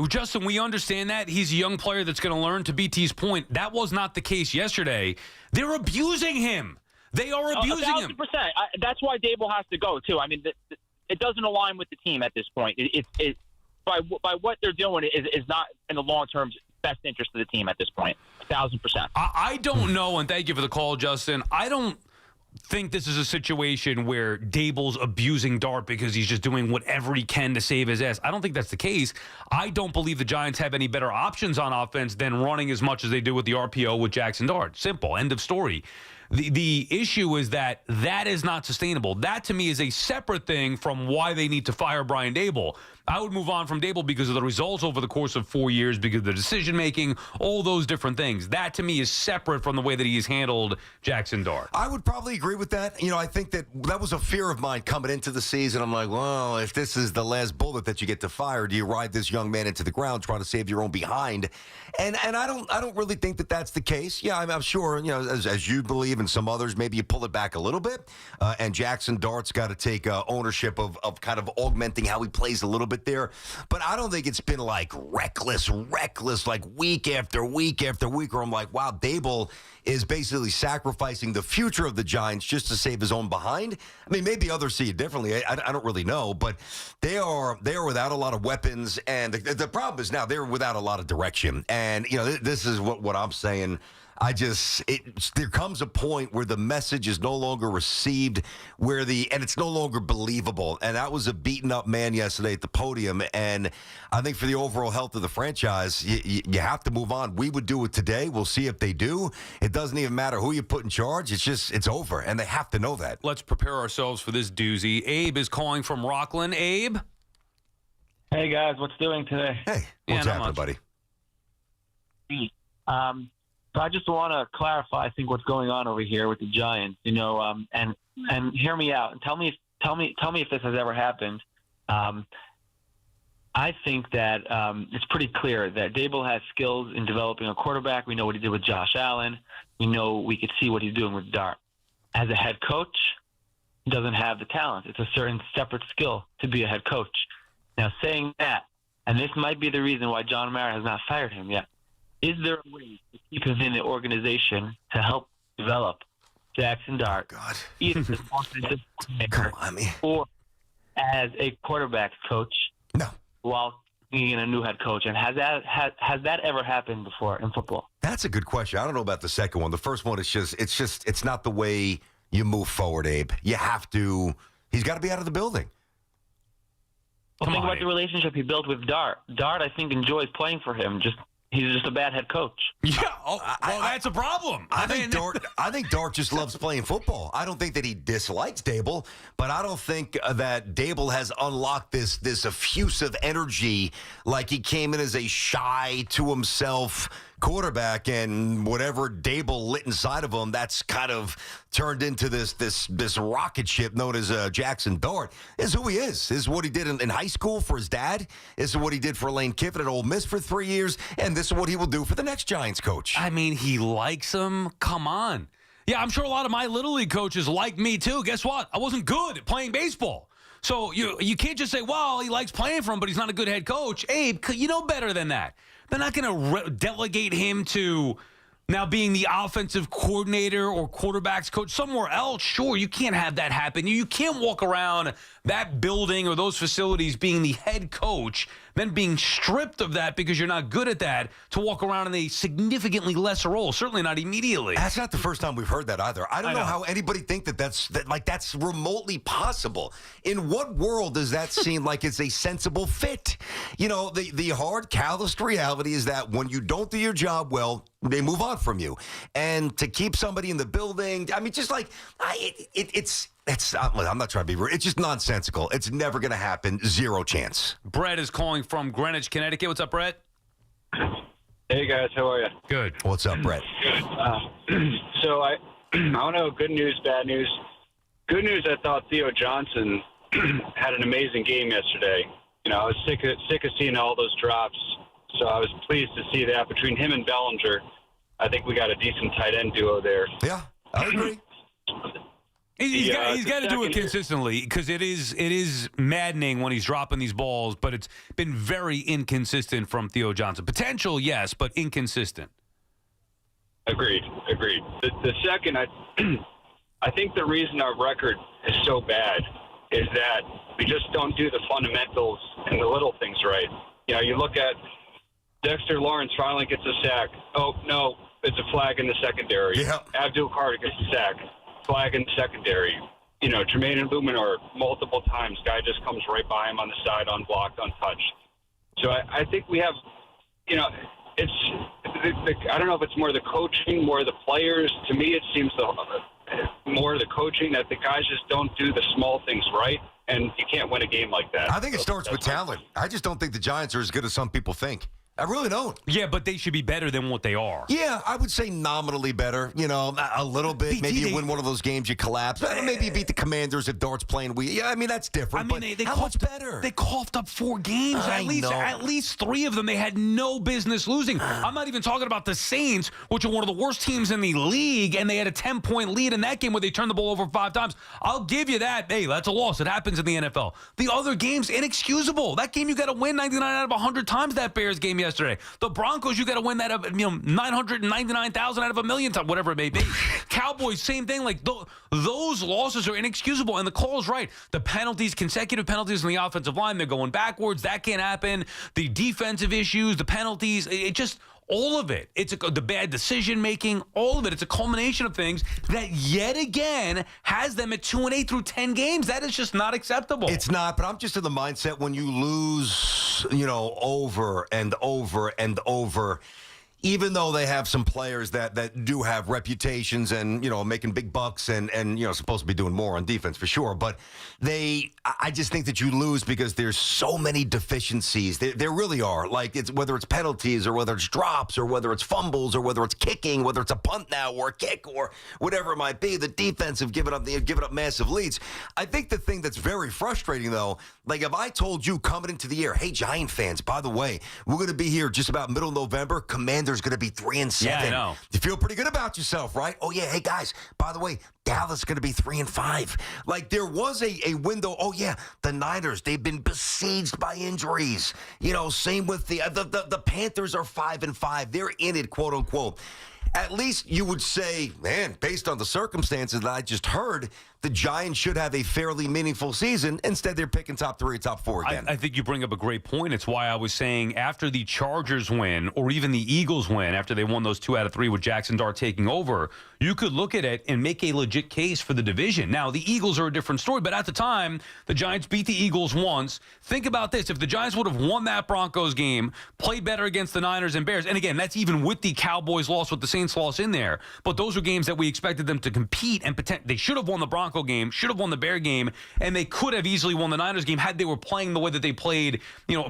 S4: Justin, we understand that. He's a young player that's going to learn. To BT's point, that was not the case yesterday. They're abusing him. They are abusing him.
S27: 1,000%. That's why Daboll has to go, too. I mean, it doesn't align with the team at this point. By what they're doing is not in the long-term best interest of the team at this point. 1,000%.
S4: I don't know, and thank you for the call, Justin. think this is a situation where Daboll's abusing Dart because he's just doing whatever he can to save his ass. I don't think that's the case. I don't believe the Giants have any better options on offense than running as much as they do with the RPO with Jaxson Dart. Simple. End of story. The issue is that is not sustainable. That, to me, is a separate thing from why they need to fire Brian Daboll. I would move on from Daboll because of the results over the course of 4 years, because of the decision-making, all those different things. That, to me, is separate from the way that he has handled Jaxson Dart.
S5: I would probably agree with that. I think that was a fear of mine coming into the season. I'm like, well, if this is the last bullet that you get to fire, do you ride this young man into the ground trying to save your own behind? And I don't really think that that's the case. Yeah, I'm sure, as you believe and some others, maybe you pull it back a little bit. And Jaxson Dart's got to take ownership of kind of augmenting how he plays a little bit there. But I don't think it's been like reckless, like week after week after week, where I'm like, wow, Daboll is basically sacrificing the future of the Giants just to save his own behind. I mean, maybe others see it differently. I don't really know, but they are without a lot of weapons, and the problem is now they're without a lot of direction. And this is what I'm saying. There comes a point where the message is no longer received, and it's no longer believable. And that was a beaten up man yesterday at the podium. And I think for the overall health of the franchise, you have to move on. We would do it today. We'll see if they do. It doesn't even matter who you put in charge. It's over. And they have to know that.
S4: Let's prepare ourselves for this doozy. Abe is calling from Rockland. Abe?
S7: Hey, guys. What's doing today?
S5: Hey. What's happening, buddy?
S7: So I just want to clarify, I think, what's going on over here with the Giants, and hear me out and tell me if this has ever happened. I think that it's pretty clear that Daboll has skills in developing a quarterback. We know what he did with Josh Allen. We could see what he's doing with Dart. As a head coach, he doesn't have the talent. It's a certain separate skill to be a head coach. Now, saying that, and this might be the reason why John Mara has not fired him yet, is there a way to keep him in the organization to help develop Jaxson Dart, either as offensive coordinator or as a quarterback's coach?
S5: No.
S7: While being a new head coach, and has that ever happened before in football?
S5: That's a good question. I don't know about the second one. The first one is it's not the way you move forward, Abe. You have to. He's got to be out of the building.
S7: Well, think about the relationship he built with Dart. Dart, I think, enjoys playing for him. He's just a bad head coach.
S4: Yeah, that's a problem.
S5: I think Dart just loves playing football. I don't think that he dislikes Daboll, but I don't think that Daboll has unlocked this effusive energy like he came in as a shy to himself quarterback, and whatever Daboll lit inside of him, that's kind of turned into this rocket ship known as Jaxson Dart. Is who he is. Is what he did in high school for his dad. This is what he did for Lane Kiffin at Ole Miss for 3 years, and this is what he will do for the next Giants coach.
S4: I mean, he likes him. Come on. Yeah, I'm sure a lot of my Little League coaches like me, too. Guess what? I wasn't good at playing baseball. So you can't just say, well, he likes playing for him, but he's not a good head coach. Abe, you know better than that. They're not going to delegate him to now being the offensive coordinator or quarterback's coach somewhere else. Sure, you can't have that happen. You can't walk around that building or those facilities being the head coach, then being stripped of that because you're not good at that, to walk around in a significantly lesser role. Certainly not immediately.
S5: That's not the first time we've heard that either. I don't know how anybody think that's remotely possible. In what world does that seem like it's a sensible fit? The hard, calloused reality is that when you don't do your job well, they move on from you. And to keep somebody in the building, I mean, just like I'm not trying to be rude. It's just nonsensical. It's never going to happen. Zero chance.
S4: Brett is calling from Greenwich, Connecticut. What's up, Brett?
S8: Hey, guys. How are you?
S4: Good.
S5: What's up, Brett?
S8: Good. So I don't know, good news, bad news. Good news, I thought Theo Johnson had an amazing game yesterday. I was sick of seeing all those drops, so I was pleased to see that between him and Bellinger. I think we got a decent tight end duo there.
S5: Yeah, I agree.
S4: He's got to do it consistently, because it is maddening when he's dropping these balls, but it's been very inconsistent from Theo Johnson. Potential, yes, but inconsistent.
S8: Agreed. The second, I think the reason our record is so bad is that we just don't do the fundamentals and the little things right. You look at Dexter Lawrence finally gets a sack. Oh, no, it's a flag in the secondary.
S5: Yeah.
S8: Abdul Carter gets a sack. flag in the secondary. You know, Jermaine and Luminor multiple times. Guy just comes right by him on the side, unblocked, untouched. So I think we have, you know, it's I don't know if it's more the coaching, more the players. To me, it seems more the coaching that the guys just don't do the small things right, and you can't win a game like that.
S5: I think it starts with talent. I just don't think the Giants are as good as some people think. I really don't.
S4: Yeah, but they should be better than what they are.
S5: Yeah, I would say nominally better. You know, a little bit. Maybe you win one of those games, you collapse. Maybe you beat the Commanders if Dart's playing weak. Yeah, I mean, that's different.
S4: I mean,
S5: but how much better?
S4: They coughed up 4 games. At least 3 of them they had no business losing. I'm not even talking about the Saints, which are one of the worst teams in the league, and they had a 10-point lead in that game where they turned the ball over 5 times. I'll give you that. Hey, that's a loss. It happens in the NFL. The other games, inexcusable. That game you got to win 99 out of 100 times, that Bears game yesterday. The Broncos, you got to win that, 999,000 out of 1,000,000 times, whatever it may be. Cowboys, same thing. Like those losses are inexcusable, and the call is right. The penalties, consecutive penalties on the offensive line, they're going backwards. That can't happen. The defensive issues, the penalties, it just all of it. It's the bad decision making, all of it. It's a culmination of things that yet again has them at 2-8 through 10 games. That is just not acceptable.
S5: It's not, but I'm just in the mindset when you lose, over and over and over. Even though they have some players that do have reputations and, making big bucks and supposed to be doing more on defense for sure. But I just think that you lose because there's so many deficiencies. There really are. Like, whether it's penalties or whether it's drops or whether it's fumbles or whether it's kicking, whether it's a punt now or a kick or whatever it might be. The defense have given up massive leads. I think the thing that's very frustrating, though, like if I told you coming into the year, hey, Giant fans, by the way, we're going to be here just about middle of November. Commander's going to be 3-7.
S4: Yeah, I know.
S5: You feel pretty good about yourself, right? Oh, yeah. Hey, guys, by the way, Dallas is going to be 3-5. Like, there was a window. Oh, yeah, the Niners, they've been besieged by injuries. Same with the Panthers are 5-5. They're in it, quote unquote. At least you would say, man, based on the circumstances that I just heard, the Giants should have a fairly meaningful season. Instead, they're picking top 3, top 4 again.
S4: I think you bring up a great point. It's why I was saying after the Chargers win or even the Eagles win, after they won those 2 out of 3 with Jaxson Dart taking over, you could look at it and make a legit case for the division. Now, the Eagles are a different story, but at the time, the Giants beat the Eagles once. Think about this. If the Giants would have won that Broncos game, played better against the Niners and Bears, and again, that's even with the Cowboys loss, with the Saints loss in there, but those are games that we expected them to compete and they should have won the Bronco game, should have won the Bear game, and they could have easily won the Niners game had they were playing the way that they played,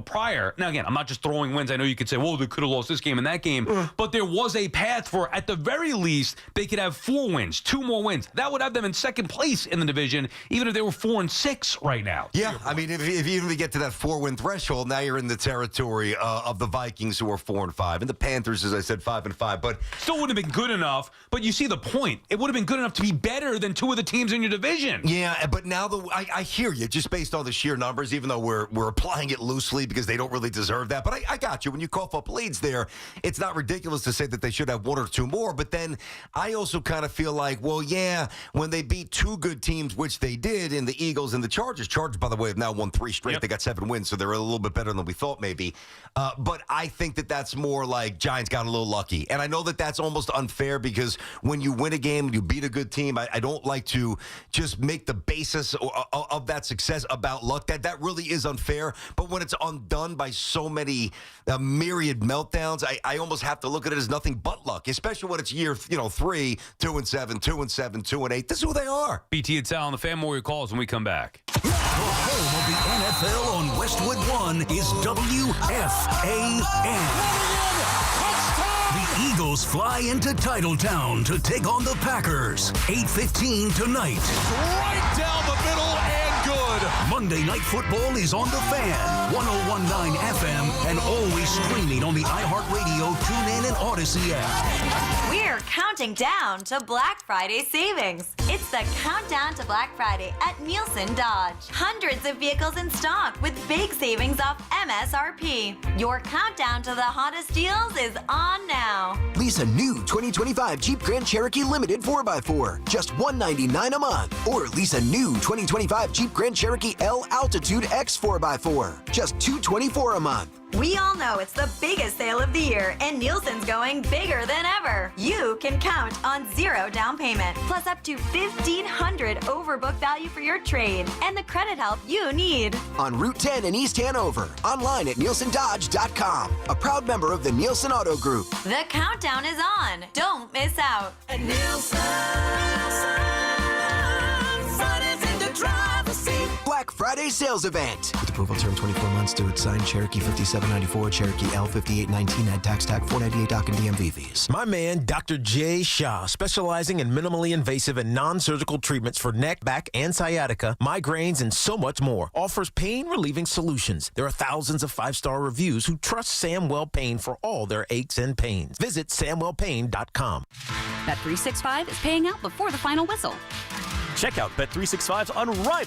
S4: prior. Now, again, I'm not just throwing wins. I know you could say, well, they could have lost this game and that game, but there was a path for, at the very least, they could have 4 wins, 2 more wins. That would have them in second place in the division, even if they were 4-6 right now.
S5: Yeah, I mean, if you even get to that 4-win threshold, now you're in the territory of the Vikings, who are 4-5, and the Panthers, as I said, 5-5. But
S4: still wouldn't have been good enough. But you see the point. It would have been good enough to be better than 2 of the teams in your division.
S5: Yeah, but now I hear you, just based on the sheer numbers, even though we're applying it loosely because they don't really deserve that. But I got you. When you cough up leads there, it's not ridiculous to say that they should have 1 or 2 more. But then I also kind of feel like, well, yeah, when they beat 2 good teams, which they did in the Eagles and the Chargers. Chargers, by the way, have now won 3 straight. Yep. They got 7 wins, so they're a little bit better than we thought maybe. But I think that's more like Giants got a little lucky. And I know that's almost unfair because when you win a game, you beat a good team, I don't like to just make the basis of that success about luck. That really is unfair. But when it's undone by so many myriad meltdowns, I almost have to look at it as nothing but luck, especially when it's year 3, 2-7, 2-7, 2-8. This is who they are.
S4: BT and Sal on the Fan. More your calls when we come back.
S1: The home of the NFL on Westwood One is WFAN. The Eagles fly into Titletown to take on the Packers. 8:15 tonight.
S22: Right down the middle and good.
S1: Monday Night Football is on the Fan, 101.9 FM, and always streaming on the iHeartRadio, TuneIn, and Odyssey app.
S9: We're counting down to Black Friday savings. It's the countdown to Black Friday at Nielsen Dodge. Hundreds of vehicles in stock with big savings off MSRP. Your countdown to the hottest deals is on now.
S10: Lease a new 2025 Jeep Grand Cherokee Limited 4x4, just $199 a month. Or lease a new 2025 Jeep Grand Cherokee L Altitude X 4x4, just $224 a month.
S9: We all know it's the biggest sale of the year, and Nielsen's going bigger than ever. You can count on 0 down payment, plus up to $1,500 overbook value for your trade, and the credit help you need.
S10: On Route 10 in East Hanover. Online at NielsenDodge.com. A proud member of the Nielsen Auto Group.
S9: The countdown is on. Don't miss out.
S6: At Nielsen, Friday's in the driver's seat.
S10: Black Friday sales event. With approval term 24 months to its signed Cherokee 5794, Cherokee L5819 at tax tag 498 dock and DMV fees.
S12: My man, Dr. Jay Shah, specializing in minimally invasive and non-surgical treatments for neck, back, and sciatica, migraines, and so much more, offers pain-relieving solutions. There are thousands of 5-star reviews who trust Samwell Pain for all their aches and pains. Visit SamwellPain.com.
S15: Bet365 is paying out before the final whistle.
S16: Check out Bet365's unrivaled.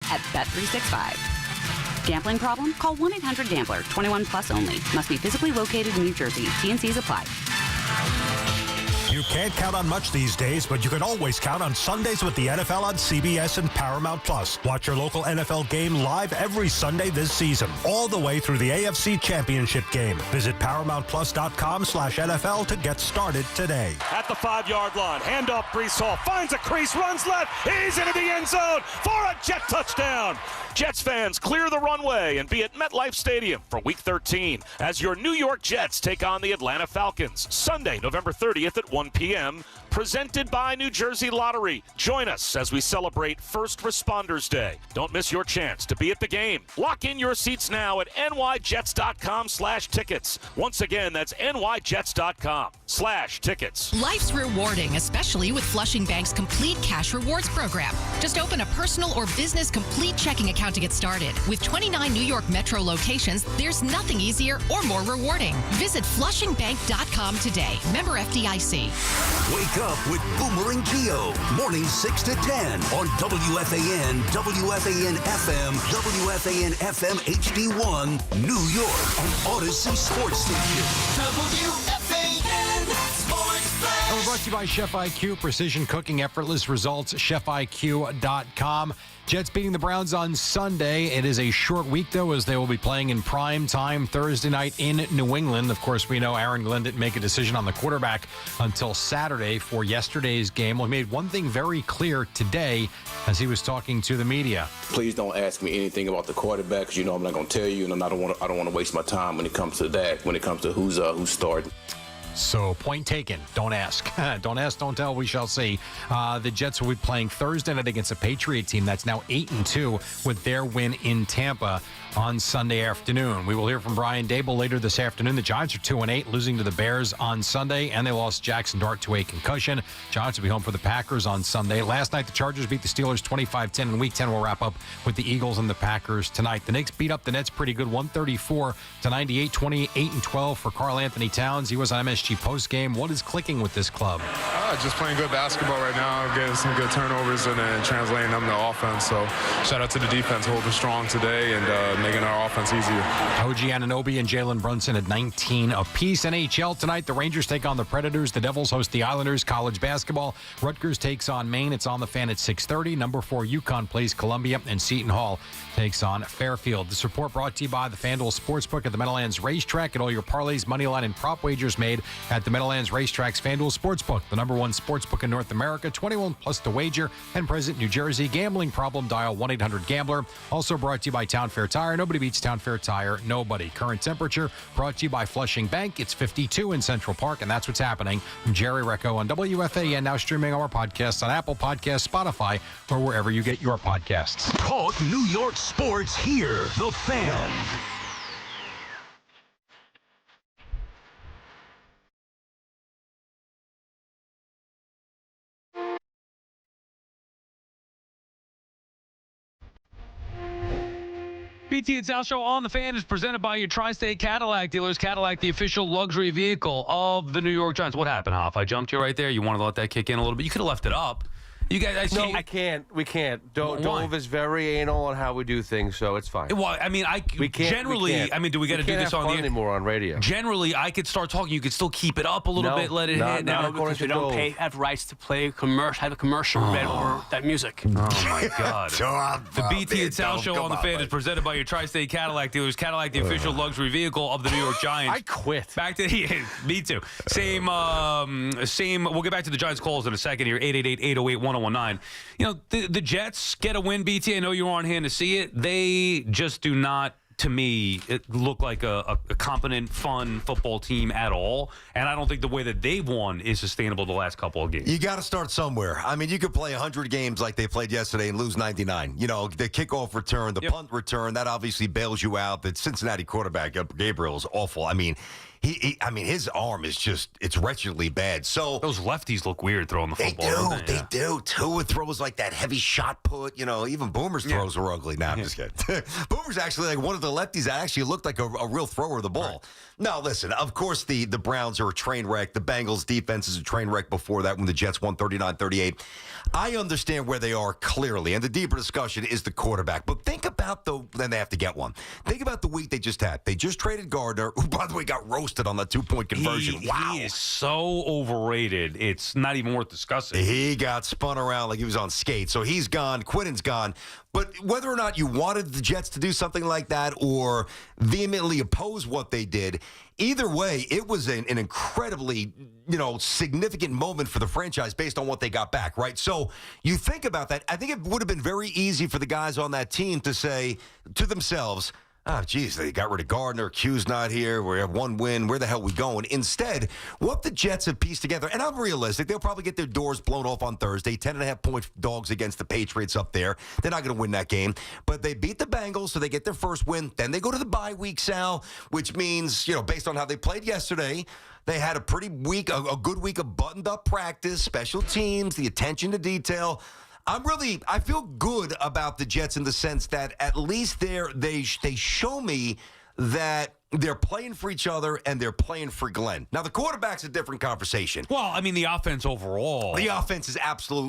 S15: At Bet365. Gambling problem? Call 1-800-GAMBLER. 21 plus only. Must be physically located in New Jersey. T&Cs apply.
S26: You can't count on much these days, but you can always count on Sundays with the NFL on CBS and Paramount Plus. Watch your local NFL game live every Sunday this season, all the way through the AFC Championship game. Visit ParamountPlus.com/NFL to get started today.
S17: At the 5-yard line, handoff, Breece Hall finds a crease, runs left, he's into the end zone for a Jet touchdown. Jets fans, clear the runway and be at MetLife Stadium for Week 13 as your New York Jets take on the Atlanta Falcons. Sunday, November 30th at 1 p.m., presented by New Jersey Lottery. Join us as we celebrate First Responders Day. Don't miss your chance to be at the game. Lock in your seats now at nyjets.com/tickets. Once again, that's nyjets.com/tickets.
S18: Life's rewarding, especially with Flushing Bank's Complete Cash Rewards program. Just open a personal or business complete checking account to get started. With 29 New York Metro locations, there's nothing easier or more rewarding. Visit flushingbank.com today. Member FDIC.
S1: Wake up with Boomer and Geo. Mornings 6 to 10 on WFAN, WFAN FM, WFAN FM HD1, New York, and Odyssey Sports Station.
S6: WFAN Sports Flash.
S19: We're brought to you by Chef IQ, precision cooking, effortless results, chefiq.com. Jets beating the Browns on Sunday. It is a short week, though, as they will be playing in prime time Thursday night in New England. Of course, we know Aaron Glenn didn't make a decision on the quarterback until Saturday for yesterday's game. Well, he made one thing very clear today as he was talking to the media.
S20: Please don't ask me anything about the quarterback, because you know I'm not going to tell you, and I don't want to waste my time when it comes to that, when it comes to who's starting.
S19: So, point taken. Don't ask. Don't ask, don't tell. We shall see. The Jets will be playing Thursday night against a Patriot team that's now 8-2 with their win in Tampa on Sunday afternoon. We will hear from Brian Daboll later this afternoon. The Giants are 2-8, losing to the Bears on Sunday, and they lost Jaxson Dart to a concussion. Giants will be home for the Packers on Sunday. Last night, the Chargers beat the Steelers 25-10. In Week 10, we'll wrap up with the Eagles and the Packers tonight. The Knicks beat up the Nets pretty good, 134-98, 28-12 for Karl Anthony Towns. He was on MSG postgame. What is clicking with this club?
S28: Just playing good basketball right now, getting some good turnovers and then translating them to offense. So shout out to the defense holding strong today and making our offense easier.
S19: OG Anunoby and Jalen Brunson at 19 apiece. NHL tonight, the Rangers take on the Predators. The Devils host the Islanders. College basketball, Rutgers takes on Maine. It's on the Fan at 6:30. Number 4 UConn plays Columbia, and Seton Hall takes on Fairfield. This report brought to you by the FanDuel Sportsbook at the Meadowlands Racetrack. Get all your parlays, money line, and prop wagers made at the Meadowlands Racetrack's FanDuel Sportsbook, the #1 sportsbook in North America. 21 plus to wager, and present New Jersey. Gambling problem, dial 1-800-GAMBLER. Also brought to you by Town Fair Tire. Nobody beats Town Fair Tire. Nobody. Current temperature brought to you by Flushing Bank. It's 52 in Central Park, and that's what's happening. I'm Jerry Recco on WFAN, now streaming our podcasts on Apple Podcasts, Spotify, or wherever you get your podcasts.
S1: Talk New York sports here. The Fan.
S4: BT and Sal Show on the Fan is presented by your Tri-State Cadillac dealers. Cadillac, the official luxury vehicle of the New York Giants. What happened, Hoff? I jumped you right there. You wanted to let that kick in a little bit. You could have left it up. You guys, I see.
S2: No, we can't. Dove is very anal on how we do things, so it's fine.
S4: Well, I mean,
S2: we can't.
S4: I mean, do we got to do this on the
S2: anymore on radio?
S4: Generally, I could start talking. You could still keep it up a little bit, let it hit.
S3: No, because we don't have rights to play have a commercial read over that music.
S4: Oh my God! The BT and Sal show on the Fan is presented by your Tri-State Cadillac dealers. Cadillac, the official luxury vehicle of the New York Giants.
S2: I quit.
S4: Back to me too. Same. We'll get back to the Giants calls in a second here. 888-808-1019. You know, the Jets get a win, BT. I know you were on hand to see it. They just do not, to me, it look like a competent, fun football team at all. And I don't think the way that they've won is sustainable the last couple of games.
S5: You got to start somewhere. I mean, you could play 100 games like they played yesterday and lose 99. You know, the kickoff return, the punt return, that obviously bails you out. The Cincinnati quarterback, Gabriel, is awful. I mean, his arm is it's wretchedly bad. So
S4: those lefties look weird throwing the football.
S5: They do. Tua throws like that heavy shot put. You know, even Boomer's throws are ugly. Nah, I'm just kidding. Boomer's actually like one of the lefties that actually looked like a real thrower of the ball. Right. Now, listen, of course, the Browns are a train wreck. The Bengals' defense is a train wreck before that when the Jets won 39-38. I understand where they are clearly, and the deeper discussion is the quarterback. But think about then they have to get one. Think about the week they just had. They just traded Gardner, who, by the way, got roasted on the 2-point conversion.
S4: He is so overrated. It's not even worth discussing.
S5: He got spun around like he was on skates. So he's gone. Quinnen's gone. But whether or not you wanted the Jets to do something like that or vehemently oppose what they did, either way, it was an incredibly, significant moment for the franchise based on what they got back, right? So you think about that. I think it would have been very easy for the guys on that team to say to themselves, oh, geez, they got rid of Gardner. Q's not here. We have one win. Where the hell are we going? Instead, what the Jets have pieced together, and I'm realistic, they'll probably get their doors blown off on Thursday. 10.5-point dogs against the Patriots up there. They're not going to win that game. But they beat the Bengals, so they get their first win. Then they go to the bye week, Sal, which means, based on how they played yesterday, they had a pretty week, a good week of buttoned-up practice, special teams, the attention to detail. I feel good about the Jets in the sense that at least they show me that they're playing for each other and they're playing for Glenn. Now, the quarterback's a different conversation.
S4: Well, I mean, the offense overall.
S5: The offense is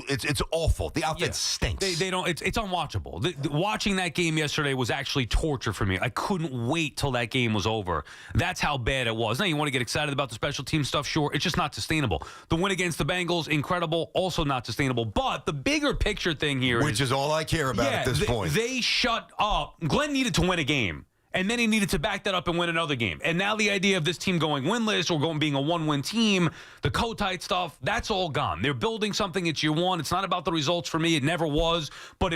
S5: it's awful. The offense stinks.
S4: They don't. It's unwatchable. Watching that game yesterday was actually torture for me. I couldn't wait till that game was over. That's how bad it was. Now, you want to get excited about the special team stuff? Sure. It's just not sustainable. The win against the Bengals, incredible. Also not sustainable. But the bigger picture thing here
S5: which is all I care about at this point.
S4: They shut up. Glenn needed to win a game. And then he needed to back that up and win another game. And now the idea of this team going winless or being a one-win team, the co-tight stuff, that's all gone. They're building something. It's year one. It's not about the results for me. It never was. But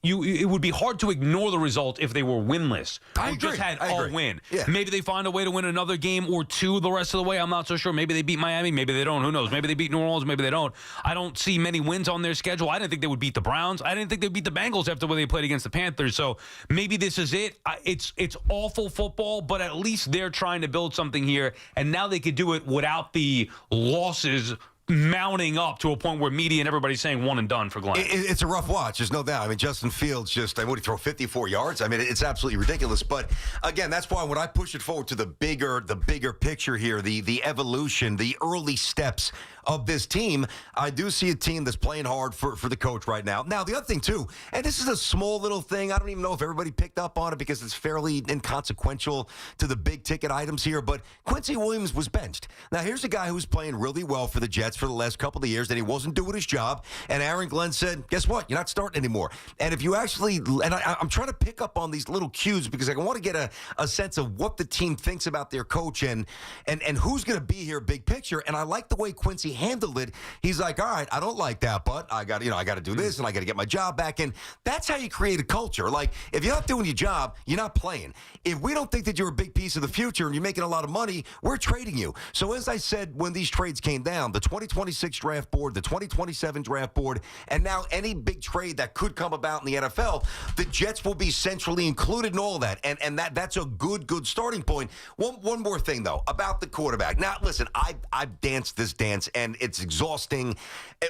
S4: it would be hard to ignore the result if they were winless.
S5: I agree.
S4: Just had
S5: a
S4: win.
S5: Yeah.
S4: Maybe they find a way to win another game or two the rest of the way. I'm not so sure. Maybe they beat Miami. Maybe they don't. Who knows? Maybe they beat New Orleans. Maybe they don't. I don't see many wins on their schedule. I didn't think they would beat the Browns. I didn't think they'd beat the Bengals after when they played against the Panthers. So maybe this is it. It's awful football, but at least they're trying to build something here. And now they could do it without the losses mounting up to a point where media and everybody's saying one and done for Glenn.
S5: It's a rough watch. There's no doubt. I mean, Justin Fields would he throw 54 yards? I mean, it's absolutely ridiculous. But again, that's why when I push it forward to the bigger picture here, the evolution, the early steps of this team, I do see a team that's playing hard for the coach right now. Now, the other thing, too, and this is a small little thing. I don't even know if everybody picked up on it because it's fairly inconsequential to the big-ticket items here, but Quincy Williams was benched. Now, here's a guy who's playing really well for the Jets for the last couple of years, and he wasn't doing his job, and Aaron Glenn said, guess what? You're not starting anymore. And if you actually, and I'm trying to pick up on these little cues because I want to get a sense of what the team thinks about their coach and who's going to be here big picture, and I like the way Quincy handled it. He's like, all right, I don't like that, but I got to do this, and I got to get my job back, and that's how you create a culture. Like, if you're not doing your job, you're not playing. If we don't think that you're a big piece of the future and you're making a lot of money, we're trading you. So as I said, when these trades came down, the 2026 draft board, the 2027 draft board, and now any big trade that could come about in the NFL, the Jets will be centrally included in all of that, and that's a good starting point. One more thing, though, about the quarterback. Now, listen, I've danced this dance, and it's exhausting.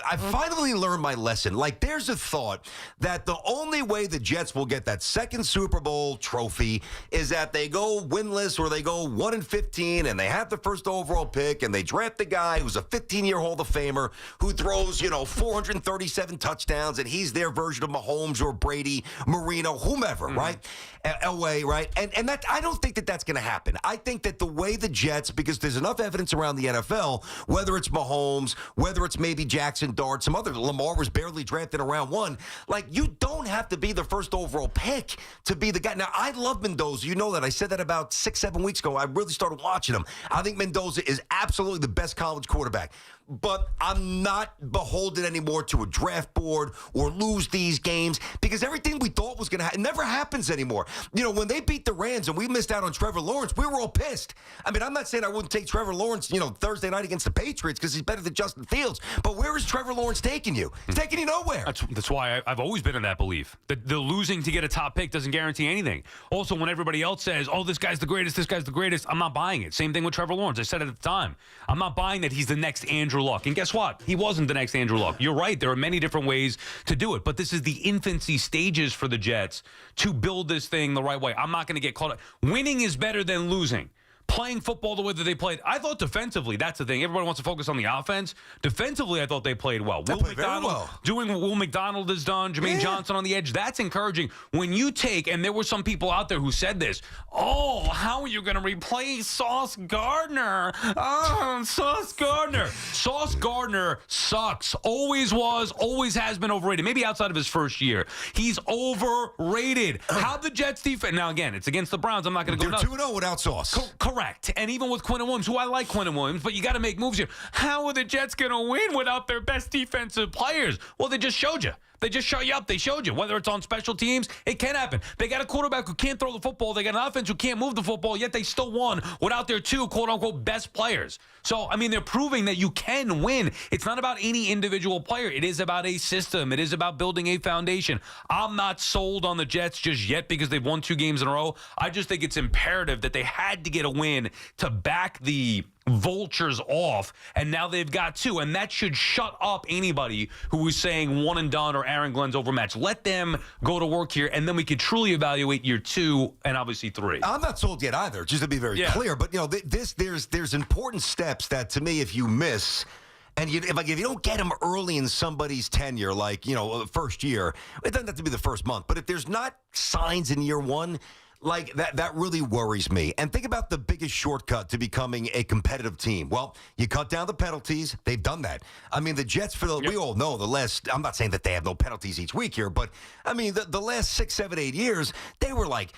S5: I finally learned my lesson. Like, there's a thought that the only way the Jets will get that second Super Bowl trophy is that they go winless or they go 1-15 and they have the first overall pick and they draft the guy who's a 15-year Hall of Famer who throws, 437 touchdowns, and he's their version of Mahomes or Brady, Marino, whomever, right? Elway, right? And that I don't think that that's going to happen. I think that the way the Jets, because there's enough evidence around the NFL, whether it's Mahomes, whether it's maybe Jaxson Dart, some other, Lamar was barely drafted in round 1. Like, you don't have to be the first overall pick to be the guy. Now, I love Mendoza. You know that. I said that about 6-7 weeks ago. I really started watching him. I think Mendoza is absolutely the best college quarterback. But I'm not beholden anymore to a draft board or lose these games because everything we thought was going to happen never happens anymore. When they beat the Rams and we missed out on Trevor Lawrence, we were all pissed. I mean, I'm not saying I wouldn't take Trevor Lawrence, Thursday night against the Patriots because he's better than Justin Fields. But where is Trevor Lawrence taking you? He's taking you nowhere.
S4: That's why I've always been in that belief. That the losing to get a top pick doesn't guarantee anything. Also, when everybody else says, oh, this guy's the greatest, I'm not buying it. Same thing with Trevor Lawrence. I said it at the time. I'm not buying that he's the next Andrew Luck. And guess what? He wasn't the next Andrew Luck. You're right. There are many different ways to do it. But this is the infancy stages for the Jets to build this thing the right way. I'm not going to get caught up. Winning is better than losing. Playing football the way that they played. I thought defensively, that's the thing. Everybody wants to focus on the offense. Defensively, I thought they played well. Will McDonald doing what Will McDonald has done, Jermaine Johnson on the edge, that's encouraging. When you take, and there were some people out there who said this, oh, how are you going to replace Sauce Gardner? Oh, Sauce Gardner. Sauce Gardner sucks. Always was, always has been overrated. Maybe outside of his first year. He's overrated. How the Jets defense, now again, it's against the Browns. I'm not going to go nuts.
S5: They're 2-0 without Sauce.
S4: Correct. And even with Quinton Williams, who I like Quinton Williams, but you got to make moves here. How are the Jets going to win without their best defensive players? Well, they just showed you. They just shut you up. They showed you. Whether it's on special teams, it can happen. They got a quarterback who can't throw the football. They got an offense who can't move the football, yet they still won without their two quote-unquote best players. So, I mean, they're proving that you can win. It's not about any individual player. It is about a system. It is about building a foundation. I'm not sold on the Jets just yet because they've won 2 games in a row. I just think it's imperative that they had to get a win to back the vultures off, and now they've got 2, and that should shut up anybody who is saying one and done or Aaron Glenn's overmatched. Let them go to work here, and then we can truly evaluate year 2 and obviously 3.
S5: I'm not sold yet either, just to be very clear. But there's important steps that, to me, if you miss. And if you don't get them early in somebody's tenure, like, first year, it doesn't have to be the first month. But if there's not signs in year 1, like, that really worries me. And think about the biggest shortcut to becoming a competitive team. Well, you cut down the penalties. They've done that. I mean, the Jets, we all know the last, I'm not saying that they have no penalties each week here, but, I mean, the last 6, 7, 8 years, they were like,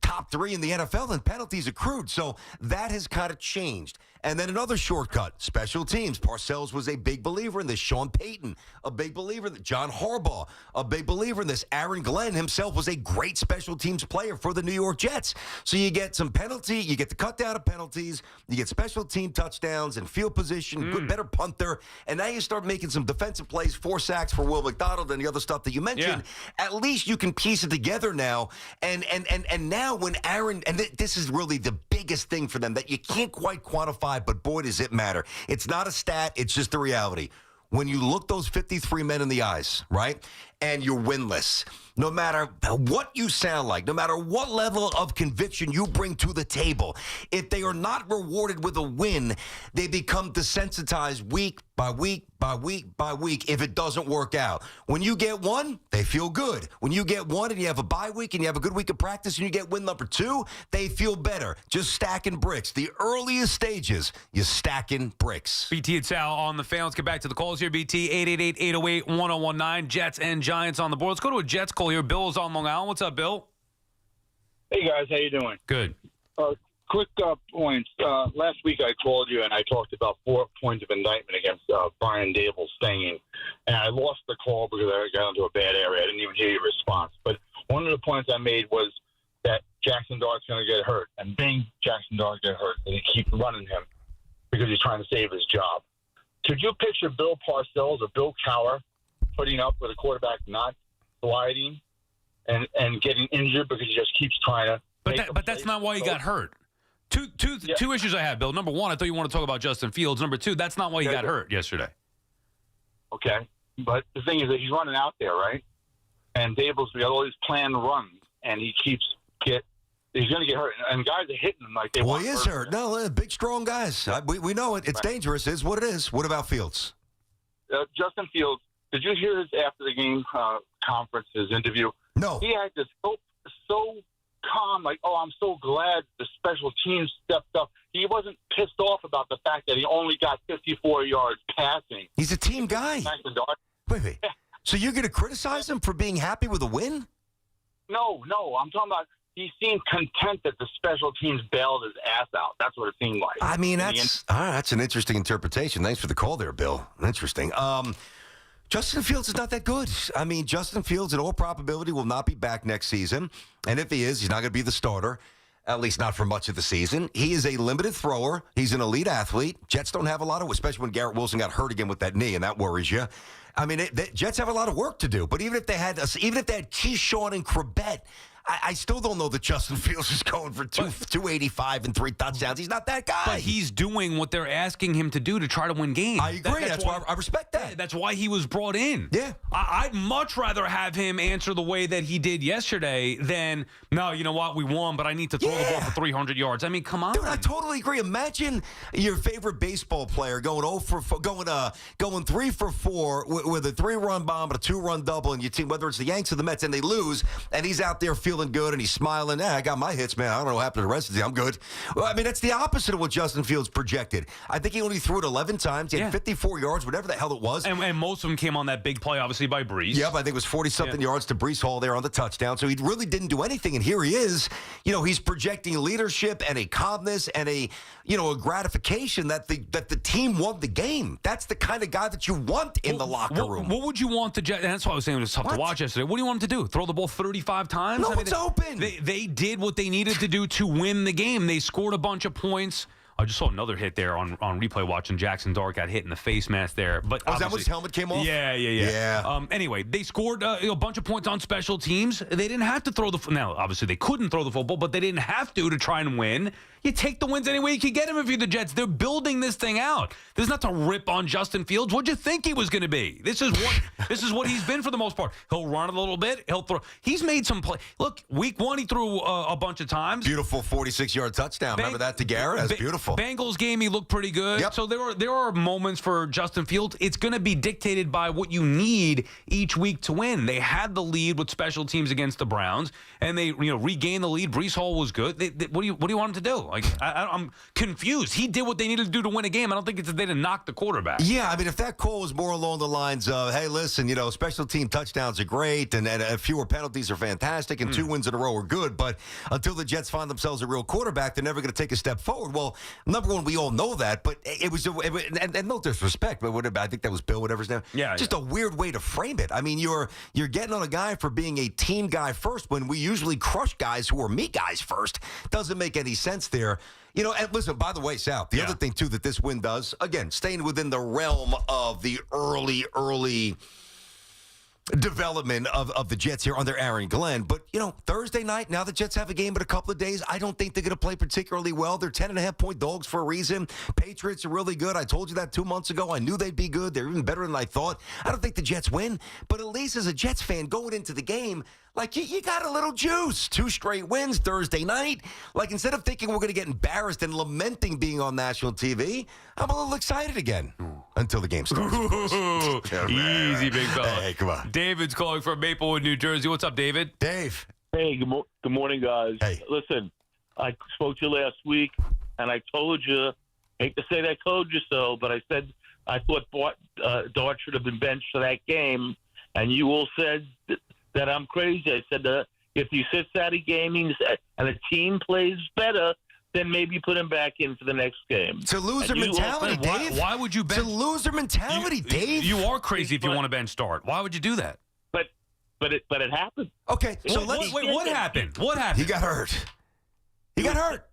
S5: top 3 in the NFL and penalties accrued. So that has kind of changed. And then another shortcut, special teams. Parcells was a big believer in this. Sean Payton, a big believer in this. John Harbaugh, a big believer in this. Aaron Glenn himself was a great special teams player for the New York Jets. So you get some penalty, you get the cut down of penalties, you get special team touchdowns and field position, good, better punter, and now you start making some defensive plays, 4 sacks for Will McDonald and the other stuff that you mentioned. Yeah. At least you can piece it together now. And now when Aaron, and this is really the biggest thing for them that you can't quite quantify, but boy, does it matter. It's not a stat. It's just the reality. When you look those 53 men in the eyes, right, and you're winless, no matter what you sound like, no matter what level of conviction you bring to the table, if they are not rewarded with a win, they become desensitized week by week by week by week if it doesn't work out. When you get 1, they feel good. When you get 1 and you have a bye week and you have a good week of practice and you get win number 2, they feel better. Just stacking bricks. The earliest stages, you're stacking bricks.
S4: BT and Sal on the fan. Let's get back to the calls here. BT, 888-808-1019. Jets and Giants on the board. Let's go to a Jets call here. Bill's on Long Island. What's up, Bill?
S11: Hey, guys. How you doing?
S4: Good.
S11: Quick points. Last week I called you and I talked about 4 points of indictment against Brian Daboll staying. And I lost the call because I got into a bad area. I didn't even hear your response. But one of the points I made was that Jaxson Dart's going to get hurt. And bing, Jaxson Dart get hurt. And they keep running him because he's trying to save his job. Could you picture Bill Parcells or Bill Cowher putting up with a quarterback not sliding and getting injured because he just keeps trying to
S4: But that's not why he got hurt. Two issues I have, Bill. Number 1, I thought you want to talk about Justin Fields. Number 2, that's not why he got hurt yesterday.
S11: Okay. But the thing is that he's running out there, right? And Daboll's got all these planned runs, and he keeps he's going to get hurt. And guys are hitting him like they
S5: Well,
S11: want
S5: he is hurt. No, big, strong guys. We know it. It's dangerous. It's what it is. What about Fields?
S11: Justin Fields, did you hear his after the game conference, his interview?
S5: No.
S11: He acted so calm, like, oh, I'm so glad the special teams stepped up. He wasn't pissed off about the fact that he only got 54 yards passing.
S5: He's a team guy. Wait.
S11: Yeah.
S5: So you're going to criticize him for being happy with a win?
S11: No. I'm talking about he seemed content that the special teams bailed his ass out. That's what it seemed like.
S5: I mean, that's an interesting interpretation. Thanks for the call there, Bill. Interesting. Justin Fields is not that good. I mean, Justin Fields, in all probability, will not be back next season. And if he is, he's not going to be the starter, at least not for much of the season. He is a limited thrower. He's an elite athlete. Jets don't have a lot of, especially when Garrett Wilson got hurt again with that knee, and that worries you. I mean, the Jets have a lot of work to do. But even if they had Keyshawn and Crabette, I still don't know that Justin Fields is going for 285 and 3 touchdowns. He's not that guy.
S4: But he's doing what they're asking him to do to try to win games.
S5: I agree. That's why I respect that.
S4: That's why he was brought in.
S5: Yeah.
S4: I'd much rather have him answer the way that he did yesterday than, no, you know what, we won, but I need to throw the ball for 300 yards. I mean, come on.
S5: Dude, I totally agree. Imagine your favorite baseball player going 3 for 4 with a 3-run bomb and a 2-run double, and your team, whether it's the Yanks or the Mets, and they lose, and he's out there feeling good and he's smiling. I got my hits, man. I don't know what happened to the rest of the team. I'm good. Well, I mean, that's the opposite of what Justin Fields projected. I think he only threw it 11 times. He had 54 yards, whatever the hell it was.
S4: And most of them came on that big play, obviously, by Brees.
S5: Yep, I think it was 40-something yards to Brees Hall there on the touchdown. So he really didn't do anything. And here he is. You know, he's projecting leadership and a calmness and a gratification that the team won the game. That's the kind of guy that you want in the locker room.
S4: What would you want the Jets? And that's why I was saying it was tough to watch yesterday. What do you want him to do? Throw the ball 35 times?
S5: No, it's open.
S4: They did what they needed to do to win the game. They scored a bunch of points. I just saw another hit there on replay watching. Jaxson Dart got hit in the face mask there. But
S5: was that when his helmet came off?
S4: Yeah. Anyway, they scored a bunch of points on special teams. They didn't have to throw the now. Obviously, they couldn't throw the football, but they didn't have to try and win. You take the wins any way you can get them if you're the Jets. They're building this thing out. There's not to rip on Justin Fields. What'd you think he was going to be? This is what he's been for the most part. He'll run a little bit. He'll throw. He's made some play. Look, week 1 he threw a bunch of times.
S5: Beautiful 46-yard touchdown. Remember that to Garrett? That's beautiful.
S4: Bengals game, he looked pretty good.
S5: Yep.
S4: So there are moments for Justin Fields. It's going to be dictated by what you need each week to win. They had the lead with special teams against the Browns, and they regained the lead. Brees Hall was good. What do you want him to do? Like I'm confused. He did what they needed to do to win a game. I don't think it's that they didn't knock the quarterback.
S5: Yeah, I mean, if that call was more along the lines of, hey, listen, special team touchdowns are great and fewer penalties are fantastic and 2 wins in a row are good, but until the Jets find themselves a real quarterback, they're never going to take a step forward. Well, number one, we all know that, but it was and no disrespect, but I think that was Bill, whatever's name.
S4: Yeah,
S5: just a weird way to frame it. I mean, you're getting on a guy for being a team guy first when we usually crush guys who are me guys first. Doesn't make any sense there. And listen, by the way, Sal, the other thing, too, that this win does, again, staying within the realm of the early development of the Jets here under Aaron Glenn. But, Thursday night, now the Jets have a game in a couple of days. I don't think they're going to play particularly well. They're 10.5-point dogs for a reason. Patriots are really good. I told you that 2 months ago. I knew they'd be good. They're even better than I thought. I don't think the Jets win. But at least as a Jets fan going into the game, like, you got a little juice. 2 straight wins Thursday night. Like, instead of thinking we're going to get embarrassed and lamenting being on national TV, I'm a little excited again until the game starts.
S4: Easy, big fella.
S5: Hey, come on.
S4: David's calling from Maplewood, New Jersey. What's up, David?
S5: Dave.
S7: Hey, good morning, guys.
S5: Hey.
S7: Listen, I spoke to you last week, and I told you, hate to say that I told you so, but I said I thought Dart should have been benched for that game, and you all said that I'm crazy. I said if he sits out of gaming and the team plays better, then maybe put him back in for the next game.
S5: It's a loser mentality, Dave.
S4: Why would you bench?
S5: It's a loser mentality, Dave.
S4: You are crazy if you want to bench Dart. Why would you do that?
S7: But it happened.
S5: Okay, so
S4: what happened? What happened?
S5: He got hurt. He got hurt.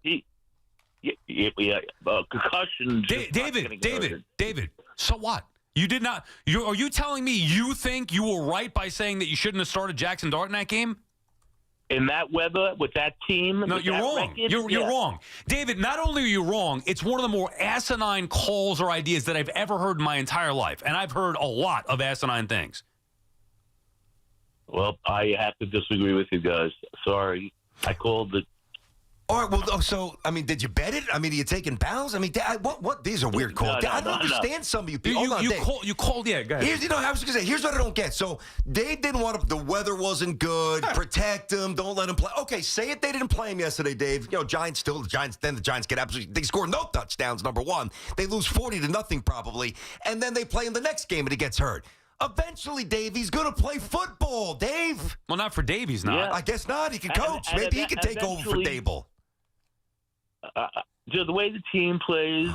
S7: Concussion.
S4: David. So what? You did not. Are you telling me you think you were right by saying that you shouldn't have started Jaxson Dart in that game?
S7: In that weather, with that team?
S4: No, you're wrong. You're wrong. David, not only are you wrong, it's one of the more asinine calls or ideas that I've ever heard in my entire life. And I've heard a lot of asinine things.
S7: Well, I have to disagree with you guys. Sorry. I called it
S5: All right, well, so, I mean, did you bet it? I mean, are you taking bounds? I mean, what? These are weird calls. I don't understand some of you people.
S4: You called, yeah, go ahead.
S5: I was going to say, here's what I don't get. So, Dave didn't want to, the weather wasn't good, protect him, don't let him play. Okay, say it, they didn't play him yesterday, Dave. You know, then the Giants get absolutely, they score no touchdowns, number one. They lose 40-0 probably, and then they play in the next game and he gets hurt. Eventually, Dave, he's going to play football, Dave.
S4: Well, not for Dave, he's not.
S5: Yeah. I guess not. He can coach. Maybe he can take over for Daboll.
S7: The way the team plays,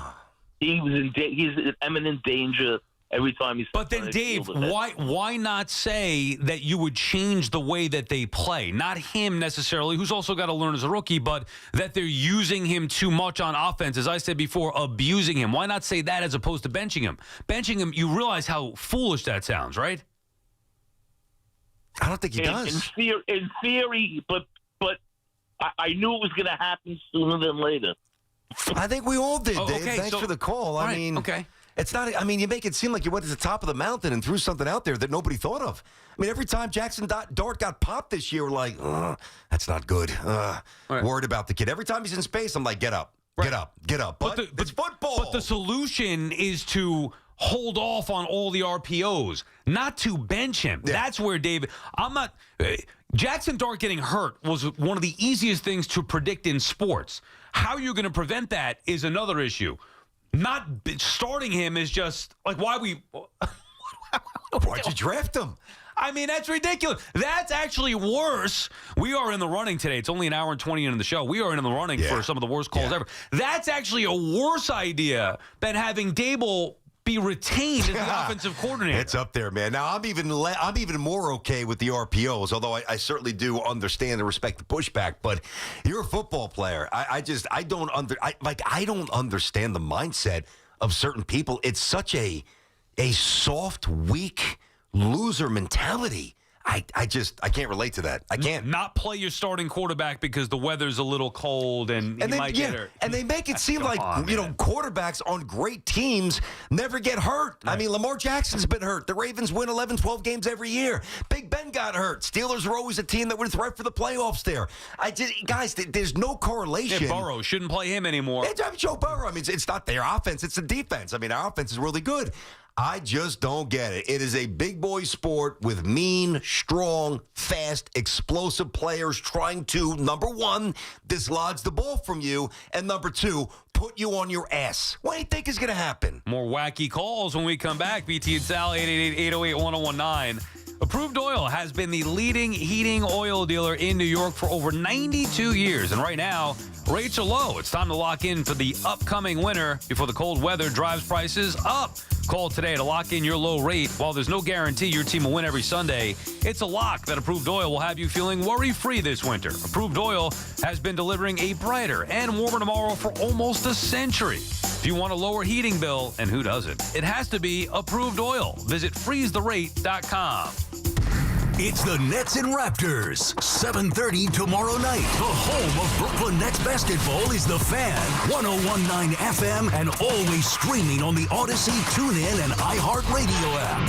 S7: he's in imminent danger every time he's.
S4: But then, Dave, why not say that you would change the way that they play? Not him necessarily, who's also got to learn as a rookie, but that they're using him too much on offense. As I said before, abusing him. Why not say that as opposed to benching him? Benching him, you realize how foolish that sounds, right?
S5: I don't think he does.
S7: In theory, but I knew it was going to happen sooner than later.
S5: I think we all did, Dave.
S4: Okay,
S5: Thanks for the call. I mean,
S4: okay.
S5: It's not. I mean, you make it seem like you went to the top of the mountain and threw something out there that nobody thought of. I mean, every time Jaxson Dart got popped this year, we're like, that's not good. Worried about the kid. Every time he's in space, I'm like, get up, get up. But it's football.
S4: But the solution is to hold off on all the RPOs, not to bench him. Yeah. That's where David. I'm not. Jaxson Dart getting hurt was one of the easiest things to predict in sports. How you're going to prevent that is another issue. Not starting him is just like why'd
S5: you draft him?
S4: I mean, that's ridiculous. That's actually worse. We are in the running today. It's only an hour and 20 into the show. We are in the running for some of the worst calls ever. That's actually a worse idea than having Daboll be retained as the offensive coordinator.
S5: It's up there, man. Now, I'm even more okay with the RPOs, although I certainly do understand and respect the pushback. But you're a football player. I don't understand the mindset of certain people. It's such a soft, weak loser mentality. I can't relate to that. I can't.
S4: Not play your starting quarterback because the weather's a little cold and he might get hurt.
S5: And they make it seem like, quarterbacks on great teams never get hurt. Right. I mean, Lamar Jackson's been hurt. The Ravens win 11, 12 games every year. Big Ben got hurt. Steelers are always a team that would threat for the playoffs there. Guys, there's no correlation.
S4: Yeah, Burrow shouldn't play him anymore.
S5: Joe Burrow. I mean, it's not their offense. It's the defense. I mean, our offense is really good. I just don't get it. It is a big boy sport with mean, strong, fast, explosive players trying to, number one, dislodge the ball from you, and number two, put you on your ass. What do you think is going to happen?
S4: More wacky calls when we come back. BT and Sal, 888-808-1019. Approved Oil has been the leading heating oil dealer in New York for over 92 years. And right now, rates are low. It's time to lock in for the upcoming winter before the cold weather drives prices up. Call today to lock in your low rate. While there's no guarantee your team will win every Sunday, it's a lock that Approved Oil will have you feeling worry-free this winter. Approved Oil has been delivering a brighter and warmer tomorrow for almost a century. If you want a lower heating bill, and who doesn't, it has to be Approved Oil. Visit freezerate.com.
S1: It's the Nets and Raptors, 7:30 tomorrow night. The home of Brooklyn Nets basketball is The Fan, 101.9 FM, and always streaming on the Odyssey, TuneIn, and iHeartRadio app.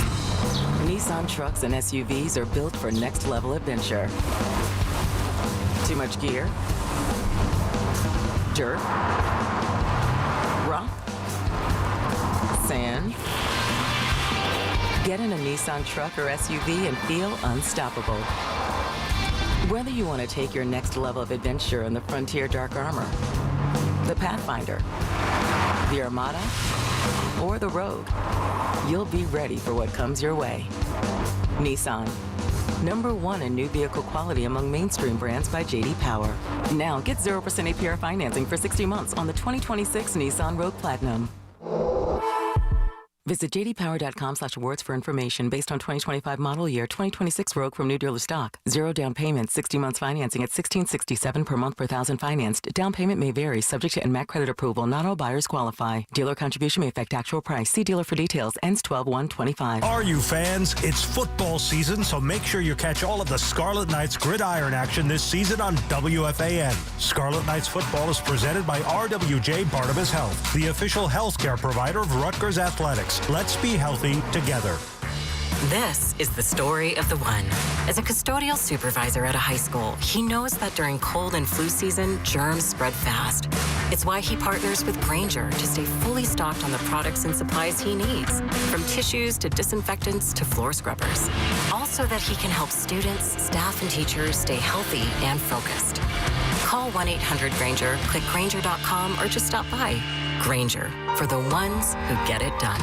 S8: Nissan trucks and SUVs are built for next-level adventure. Too much gear? Dirt? Rock? Sand? Get in a Nissan truck or SUV and feel unstoppable. Whether you want to take your next level of adventure in the Frontier Dark Armor, the Pathfinder, the Armada, or the Rogue, you'll be ready for what comes your way. Nissan, #1 in new vehicle quality among mainstream brands by J.D. Power. Now get 0% APR financing for 60 months on the 2026 Nissan Rogue Platinum. Visit jdpower.com/awards for information based on 2025 model year 2026 Rogue from new dealer stock. 0 down payment, 60 months financing at $1,667 per month per thousand financed. Down payment may vary, subject to NMAC credit approval. Not all buyers qualify. Dealer contribution may affect actual price. See dealer for details. Ends 12/1/25.
S26: Are you fans? It's football season, so make sure you catch all of the Scarlet Knights gridiron action this season on WFAN. Scarlet Knights football is presented by RWJ Barnabas Health, the official healthcare provider of Rutgers Athletics. Let's be healthy together.
S8: This is the story of the one. As a custodial supervisor at a high school, he knows that during cold and flu season, germs spread fast. It's why he partners with Grainger to stay fully stocked on the products and supplies he needs, from tissues to disinfectants to floor scrubbers. All so that he can help students, staff, and teachers stay healthy and focused. Call 1-800-GRAINGER, click Grainger.com, or just stop by. Grainger, for the ones who get it done.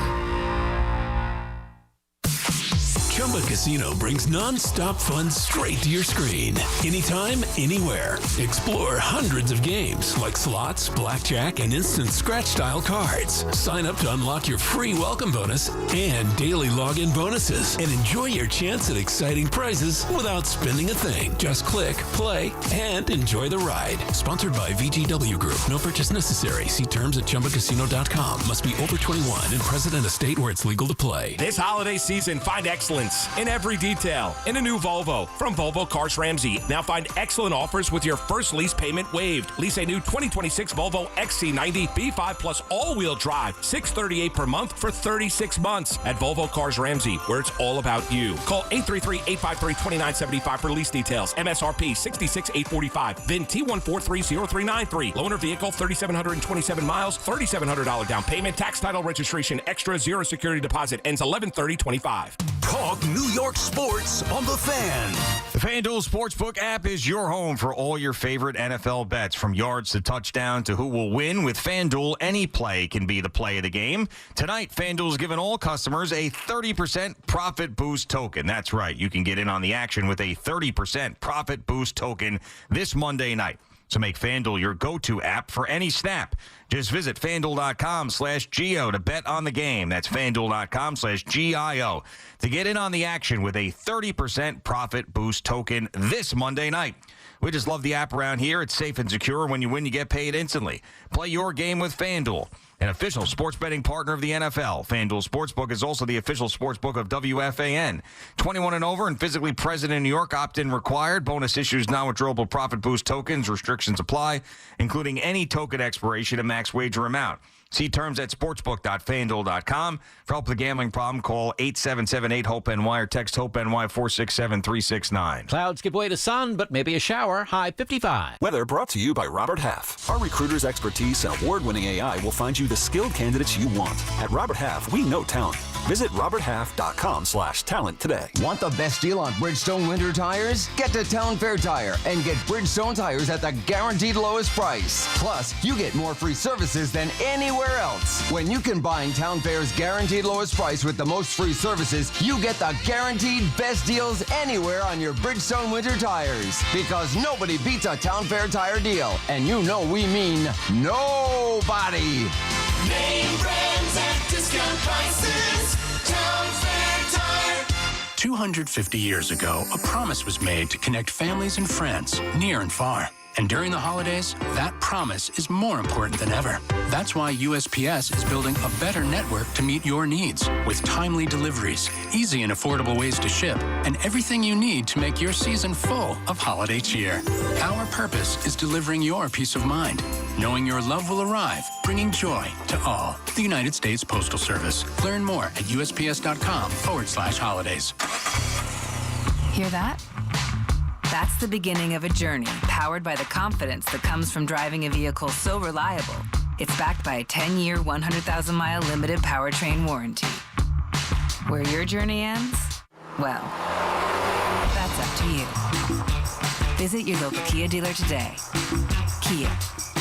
S13: Chumba Casino brings non-stop fun straight to your screen. Anytime, anywhere. Explore hundreds of games like slots, blackjack, and instant scratch-style cards. Sign up to unlock your free welcome bonus and daily login bonuses. And enjoy your chance at exciting prizes without spending a thing. Just click, play, and enjoy the ride. Sponsored by VGW Group. No purchase necessary. See terms at ChumbaCasino.com. Must be over 21 and present in a state where it's legal to play.
S14: This holiday season, find excellence in every detail in a new Volvo from Volvo Cars Ramsey. Now find excellent offers with your first lease payment waived. Lease a new 2026 Volvo XC90 B5 Plus all-wheel drive, $638 per month for 36 months at Volvo Cars Ramsey, where it's all about you. Call 833-853-2975 for lease details. MSRP $66,845. VIN T1430393. Loaner vehicle 3,727 miles, $3,700 down payment. Tax title registration extra, 0 security deposit. Ends 11/30/25.
S1: Talk New York sports on The Fan.
S21: The FanDuel Sportsbook app is your home for all your favorite NFL bets, from yards to touchdown to who will win. With FanDuel, any play can be the play of the game. Tonight, FanDuel's giving all customers a 30% profit boost token. That's right. You can get in on the action with a 30% profit boost token this Monday night. So make FanDuel your go-to app for any snap. Just visit FanDuel.com/GIO to bet on the game. That's FanDuel.com/GIO to get in on the action with a 30% profit boost token this Monday night. We just love the app around here. It's safe and secure. When you win, you get paid instantly. Play your game with FanDuel, an official sports betting partner of the NFL. FanDuel Sportsbook is also the official sportsbook of WFAN. 21 and over and physically present in New York. Opt-in required. Bonus issues, non-withdrawable profit boost tokens. Restrictions apply, including any token expiration and max wager amount. See terms at sportsbook.fanduel.com. For help with a gambling problem, call 877-8-HOPE-NY or text HOPE-NY 467-369.
S22: Clouds give way to sun, but maybe a shower. High 55.
S23: Weather brought to you by Robert Half. Our recruiters' expertise and award-winning AI will find you the skilled candidates you want. At Robert Half, we know talent. Visit roberthalf.com/talent today.
S24: Want the best deal on Bridgestone winter tires? Get to Town Fair Tire and get Bridgestone tires at the guaranteed lowest price. Plus, you get more free services than anywhere else. When you combine Town Fair's guaranteed lowest price with the most free services, you get the guaranteed best deals anywhere on your Bridgestone winter tires. Because nobody beats a Town Fair Tire deal. And you know we mean nobody.
S25: Name brands at discount prices. Town Fair Tire.
S27: 250 years ago, a promise was made to connect families and friends near and far. And during the holidays, that promise is more important than ever. That's why USPS is building a better network to meet your needs, with timely deliveries, easy and affordable ways to ship, and everything you need to make your season full of holiday cheer. Our purpose is delivering your peace of mind, knowing your love will arrive, bringing joy to all. The United States Postal Service. Learn more at USPS.com/holidays.
S29: Hear that? That's the beginning of a journey powered by the confidence that comes from driving a vehicle so reliable. It's backed by a 10-year, 100,000-mile limited powertrain warranty. Where your journey ends? Well, that's up to you. Visit your local Kia dealer today. Kia,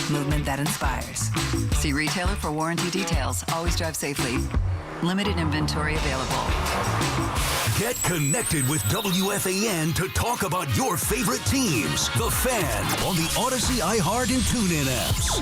S29: movement that inspires.
S30: See retailer for warranty details. Always drive safely. Limited inventory available.
S1: Get connected with WFAN to talk about your favorite teams. The Fan on the Odyssey, iHeart, and TuneIn apps.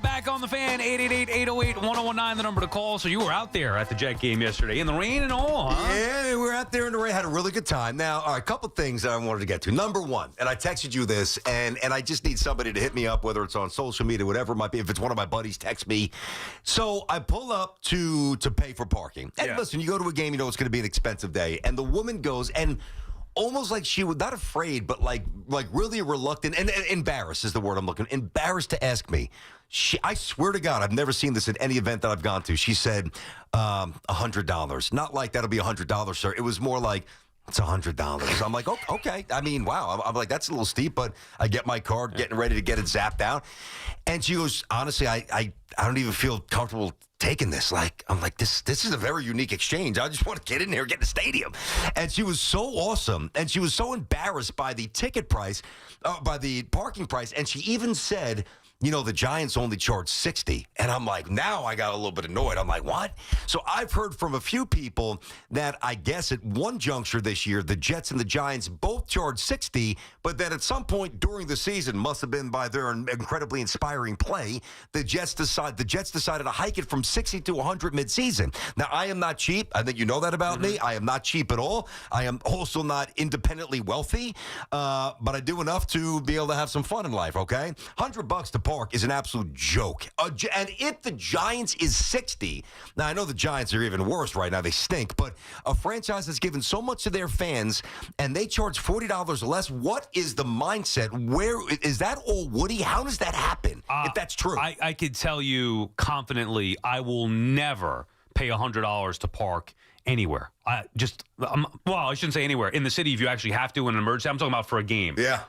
S4: Back on The Fan, 888-808-1019, the number to call. So you were out there at the Jet game yesterday in the rain and all, huh?
S5: Yeah, we were out there in the rain, had a really good time. Now, a couple things that I wanted to get to. Number one, and I texted you this, and I just need somebody to hit me up, whether it's on social media, whatever it might be. If it's one of my buddies, text me. So I pull up to pay for parking. And listen, you go to a game, you know it's going to be an expensive day. And the woman goes, and almost like she was not afraid, but like really reluctant and embarrassed is the word I'm looking. Embarrassed to ask me. I swear to God, I've never seen this at any event that I've gone to. She said, $100. Not like that'll be $100, sir. It was more like, it's $100. I'm like, oh, okay. I mean, wow. I'm like, that's a little steep, but I get my card, getting ready to get it zapped out. And she goes, honestly, I don't even feel comfortable taking this. Like, I'm like, this is a very unique exchange. I just want to get in there and get in the stadium. And she was so awesome. And she was so embarrassed by the ticket price, by the parking price. And she even said, the Giants only charge $60. And I'm like, now I got a little bit annoyed. I'm like, what? So I've heard from a few people that I guess at one juncture this year, the Jets and the Giants both charge $60, but then at some point during the season, must have been by their incredibly inspiring play, the Jets decided to hike it from $60 to $100 midseason. Now, I am not cheap. I think you know that about me. I am not cheap at all. I am also not independently wealthy, but I do enough to be able to have some fun in life, okay? $100 to park is an absolute joke. And if the Giants is $60, now I know the Giants are even worse right now. They stink, but a franchise that's given so much to their fans and they charge $40 less, what is the mindset? Where is that all Woody? How does that happen, if that's true?
S4: I could tell you confidently, I will never pay $100 to park anywhere. I shouldn't say anywhere. In the city, if you actually have to in an emergency, I'm talking about for a game.
S5: Yeah.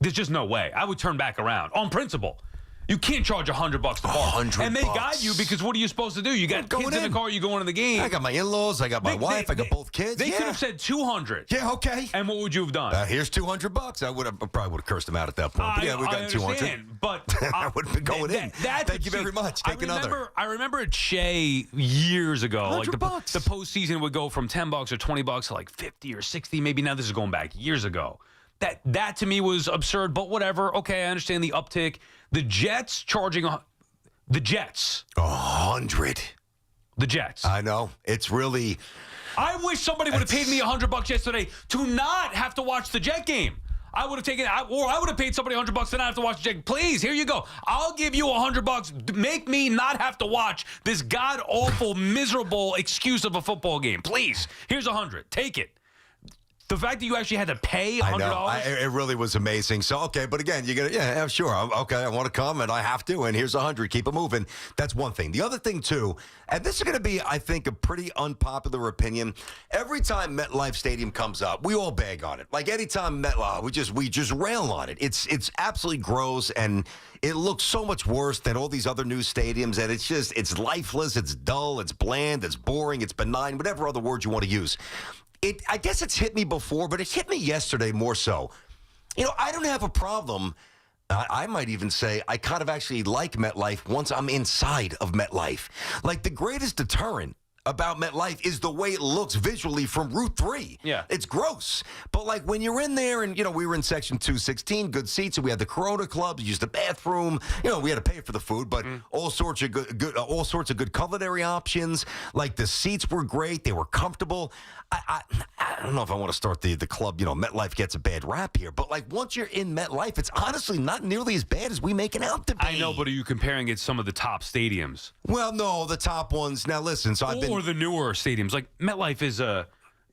S4: There's just no way. I would turn back around on principle. You can't charge $100 to park. And they guide you because what are you supposed to do? You got kids in the car, you go into the game.
S5: I got my in-laws, I got my wife, I got both kids.
S4: They could have said $200.
S5: Yeah, okay.
S4: And what would you have done?
S5: Here's $200. I probably would have cursed them out at that point. But yeah, we got $200.
S4: But
S5: I would have been going in. Thank you very much. Take another.
S4: I remember at Shea years ago, like the
S5: $100.
S4: postseason would go from $10 or $20 to like 50 or 60. Maybe now this is going back years ago. That to me was absurd, but whatever. Okay, I understand the uptick. The Jets charging the Jets
S5: $100.
S4: The Jets.
S5: I know. It's really.
S4: I wish somebody would have paid me $100 yesterday to not have to watch the Jet game. I would have taken, or I would have paid somebody $100 to not have to watch the Jet. Please, here you go. I'll give you $100. Make me not have to watch this god awful, miserable excuse of a football game. Please, here's $100. Take it. The fact that you actually had to pay $100.
S5: I know. It really was amazing. So, okay, but again, you got to, sure. Okay, I want to come and I have to, and here's $100. Keep it moving. That's one thing. The other thing, too, and this is going to be, I think, a pretty unpopular opinion. Every time MetLife Stadium comes up, we all bag on it. Like, anytime MetLife, we just rail on it. It's absolutely gross, and it looks so much worse than all these other new stadiums, and it's lifeless, it's dull, it's bland, it's boring, it's benign, whatever other word you want to use. I guess it's hit me before, but it hit me yesterday more so. I don't have a problem. I might even say I kind of actually like MetLife once I'm inside of MetLife. Like, the greatest deterrent about MetLife is the way it looks visually from Route 3.
S4: Yeah.
S5: It's gross. But, like, when you're in there and, we were in Section 216, good seats, and we had the Corona Club, used the bathroom. We had to pay for the food, but all sorts of good culinary options. Like, the seats were great. They were comfortable. I don't know if I want to start the club, MetLife gets a bad rap here, but, like, once you're in MetLife, it's honestly not nearly as bad as we make it out to be.
S4: I know, but are you comparing it to some of the top stadiums?
S5: Well, no, the top ones. Now, listen, so I've been...
S4: Or the newer stadiums. Like, MetLife is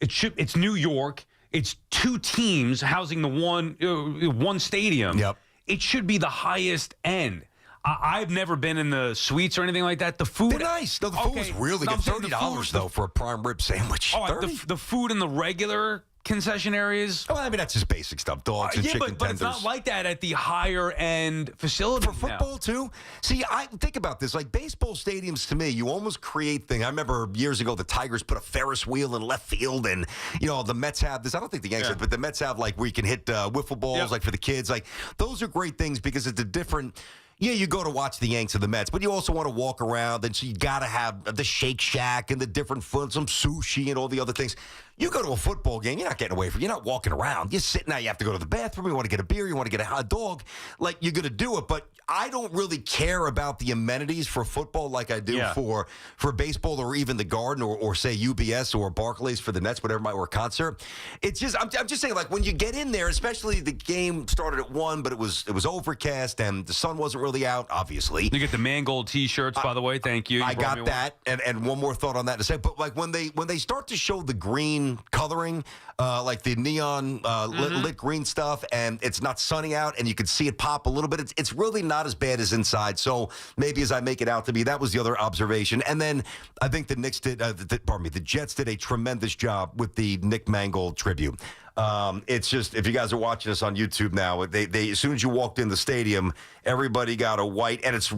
S4: it's New York. It's two teams housing the one stadium.
S5: Yep.
S4: It should be the highest end. I've never been in the suites or anything like that. The food...
S5: They're nice. No, the food was really good. $30, though, for a prime rib sandwich.
S4: All right, the food in the regular concession areas...
S5: Oh, I mean, that's just basic stuff. Dogs and chicken tenders.
S4: But it's not like that at the higher-end facilities
S5: for football, too? See, I think about this. Like, baseball stadiums, to me, you almost create things. I remember years ago, the Tigers put a Ferris wheel in left field, and, the Mets have this. I don't think the Yankees have, but the Mets have, like, where you can hit wiffle balls, like, for the kids. Like, those are great things because it's a different... Yeah, you go to watch the Yanks and the Mets, but you also want to walk around, and so you got to have the Shake Shack and the different food, some sushi and all the other things. You go to a football game, you're not getting away from it. You're not walking around. You're sitting there. You have to go to the bathroom. You want to get a beer. You want to get a hot dog. Like, you're going to do it, but I don't really care about the amenities for football like I do for baseball or even the Garden or say UBS or Barclays for the Nets, whatever or a concert. It's just I'm just saying, like, when you get in there, especially the game started at 1, but it was overcast and the sun wasn't really out, obviously.
S4: You get the Mangold T-shirts, by the way. Thank you.
S5: I got that, and one more thought on that to say. But like when they start to show the green coloring, like the neon lit green stuff, and it's not sunny out, and you can see it pop a little bit. It's really not as bad as inside. So maybe as I make it out to be, that was the other observation. And then I think the Knicks did. The Jets did a tremendous job with the Nick Mangold tribute. It's just, if you guys are watching us on YouTube now, they as soon as you walked in the stadium, everybody got a white, and it's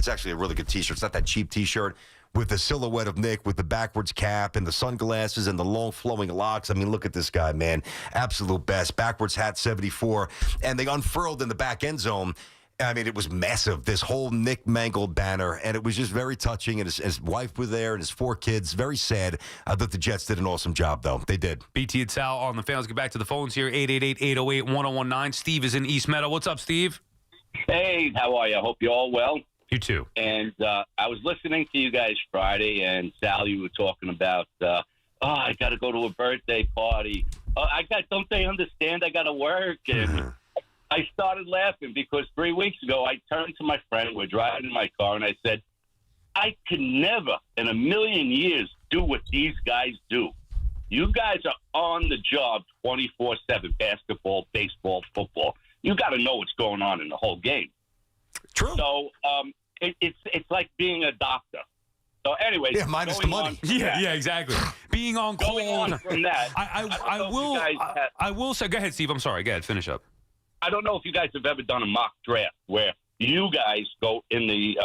S5: actually a really good T-shirt. It's not that cheap T-shirt with the silhouette of Nick with the backwards cap and the sunglasses and the long flowing locks. I mean, look at this guy, man. Absolute best. Backwards hat 74. And they unfurled in the back end zone. I mean, it was massive, this whole Nick Mangold banner, and it was just very touching, and his wife was there, and his 4 kids. Very sad. I thought the Jets did an awesome job, though. They did.
S4: BT and Sal on the fan. Let's get back to the phones here, 888-808-1019. Steve is in East Meadow. What's up, Steve?
S6: Hey, how are you? I hope you're all well.
S4: You too.
S6: And I was listening to you guys Friday, and Sal, you were talking about, I got to go to a birthday party. Don't they understand I got to work? And I started laughing because 3 weeks ago, I turned to my friend, we're driving in my car, and I said, I could never in a million years do what these guys do. You guys are on the job 24/7, basketball, baseball, football. You got to know what's going on in the whole game.
S5: True.
S6: So it's like being a doctor. So anyway,
S5: minus the money.
S4: Yeah, exactly. Being on call.
S6: Going on from that,
S4: I will say, go ahead, Steve. I'm sorry. Go ahead, finish up.
S6: I don't know if you guys have ever done a mock draft where you guys go in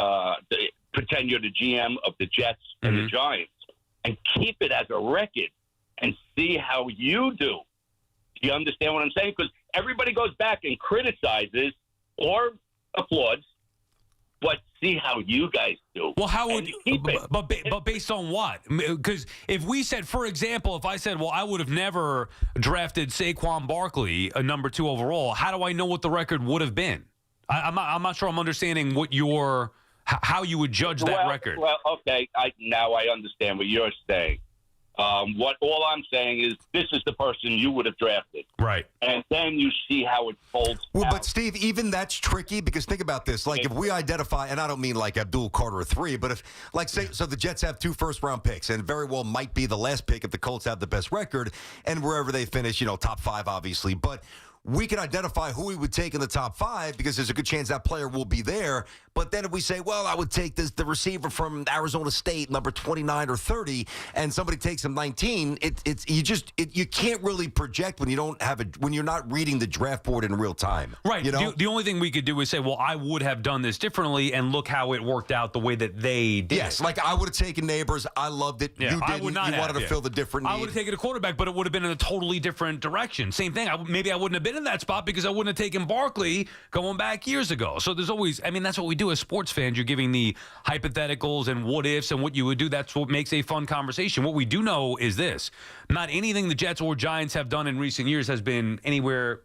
S6: pretend you're the GM of the Jets and the Giants and keep it as a record and see how you do. Do you understand what I'm saying? Because everybody goes back and criticizes or applauds, but see how you guys do.
S4: Well, how would but based on what? Because if we said, for example, if I said, well, I would have never drafted Saquon Barkley, a number 2 overall, how do I know what the record would have been? I'm not sure I'm understanding how you would judge that record.
S6: Well, okay, now I understand what you're saying. All I'm saying is this is the person you would have drafted.
S4: Right.
S6: And then you see how it folds out.
S5: But, Steve, even that's tricky because think about this. Like, if we identify, and I don't mean like Abdul Carter 3, but if, like, say, so the Jets have 2 first-round picks, and very well might be the last pick if the Colts have the best record, and wherever they finish, top 5, obviously. But we can identify who we would take in the top 5 because there's a good chance that player will be there. But then if we say, well, I would take the receiver from Arizona State, number 29 or 30, and somebody takes him 19, you can't really project when you don't have when you're not reading the draft board in real time.
S4: Right. The only thing we could do is say, well, I would have done this differently, and look how it worked out the way that they did.
S5: Yes, like I would have taken Neighbors. I loved it.
S4: Yeah,
S5: you didn't.
S4: I would not
S5: you wanted to fill the different need.
S4: I would have taken a quarterback, but it would have been in a totally different direction. Same thing. Maybe I wouldn't have been in that spot because I wouldn't have taken Barkley going back years ago. So there's always, that's what we do as sports fans. You're giving the hypotheticals and what ifs and what you would do. That's what makes a fun conversation. What we do know is this: not anything the Jets or Giants have done in recent years has been anywhere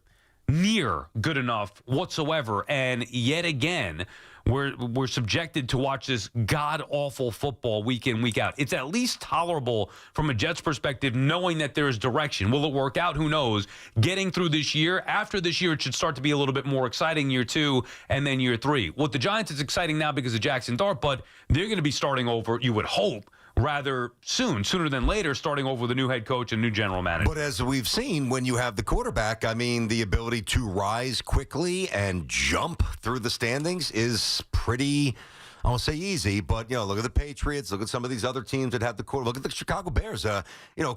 S4: near good enough whatsoever. And yet again, we're subjected to watch this god-awful football week in, week out. It's at least tolerable from a Jets perspective, knowing that there's direction. Will it work out? Who knows? Getting through this year. After this year, it should start to be a little bit more exciting, year 2 and then year 3. With the Giants, it's exciting now because of Jaxson Dart, but they're going to be starting over, you would hope, rather sooner than later, starting over with a new head coach and new general manager.
S5: But as we've seen, when you have the quarterback, the ability to rise quickly and jump through the standings is pretty, I won't say easy, but, look at the Patriots, look at some of these other teams that have the quarterback. Look at the Chicago Bears.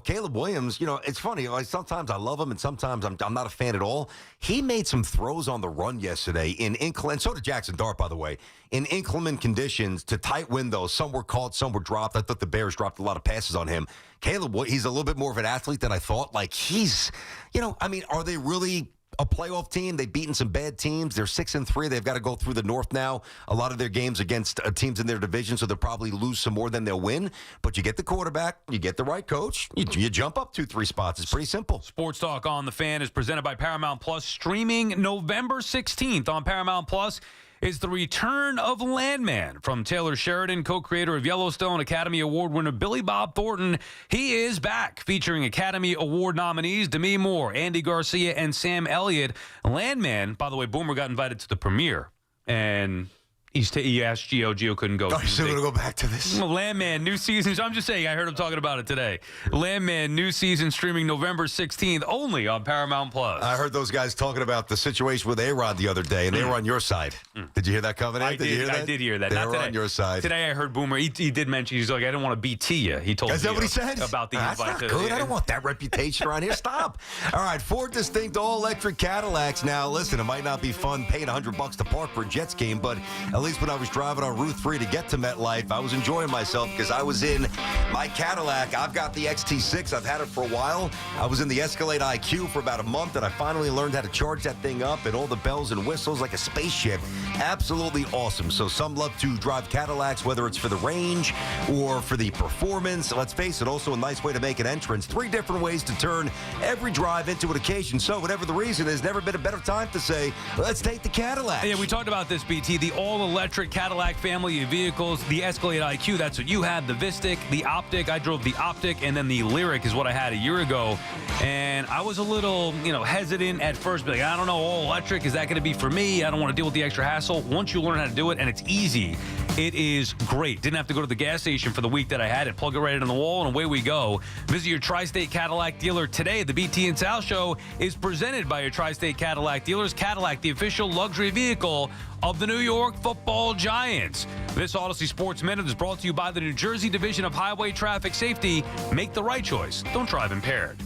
S5: Caleb Williams, it's funny. Like, sometimes I love him and sometimes I'm not a fan at all. He made some throws on the run yesterday in inclement, so did Jaxson Dart, by the way, in inclement conditions to tight windows. Some were caught, some were dropped. I thought the Bears dropped a lot of passes on him. Caleb, he's a little bit more of an athlete than I thought. Like, he's, are they really a playoff team? They've beaten some bad teams. They're 6-3. They've got to go through the North now. A lot of their games against teams in their division, so they'll probably lose some more than they'll win. But you get the quarterback, you get the right coach, you jump up 2-3 spots. It's pretty simple.
S4: Sports Talk on the Fan is presented by Paramount Plus, streaming November 16th on Paramount Plus. is the return of Landman from Taylor Sheridan, co-creator of Yellowstone, Academy Award winner Billy Bob Thornton. He is back, featuring Academy Award nominees Demi Moore, Andy Garcia, and Sam Elliott. Landman, by the way, Boomer got invited to the premiere, and he asked Gio. Gio couldn't go.
S5: Are you still going to go back to this?
S4: Landman, new season. I'm just saying, I heard him talking about it today. Landman, new season streaming November 16th, only on Paramount+.
S5: I heard those guys talking about the situation with A-Rod the other day, and they were on your side. Did you hear that coming in?
S4: I did hear that.
S5: They were on your side.
S4: Today I heard Boomer. He did mention, he's like, I didn't want to BT you. He told me.
S5: Is that what he said?
S4: About the
S5: That's
S4: invite.
S5: not good. I don't want that reputation around here. Stop. All right, 4 distinct all-electric Cadillacs. Now, listen, it might not be fun paying $100 to park for a Jets game, but at least when I was driving on Route 3 to get to MetLife, I was enjoying myself because I was in my Cadillac. I've got the XT6. I've had it for a while. I was in the Escalade IQ for about a month, and I finally learned how to charge that thing up and all the bells and whistles like a spaceship. Absolutely awesome. So some love to drive Cadillacs, whether it's for the range or for the performance. Let's face it, also a nice way to make an entrance. 3 different ways to turn every drive into an occasion. So whatever the reason is, never been a better time to say, let's take the Cadillac.
S4: Yeah, we talked about this, BT. The all-electric Cadillac family of vehicles, the Escalade IQ, that's what you had, the Vistic, the Optic. I drove the Optic, and then the Lyric is what I had a year ago. And I was a little, hesitant at first, like, I don't know, all electric, is that going to be for me? I don't want to deal with the extra hassle. Once you learn how to do it, and it's easy, it is great. Didn't have to go to the gas station for the week that I had it. Plug it right in the wall, and away we go. Visit your Tri-State Cadillac dealer today. The BT and Sal Show is presented by your Tri-State Cadillac dealers. Cadillac, the official luxury vehicle of the New York Football Giants. This Odyssey Sports Minute is brought to you by the New Jersey Division of Highway Traffic Safety. Make the right choice. Don't drive impaired.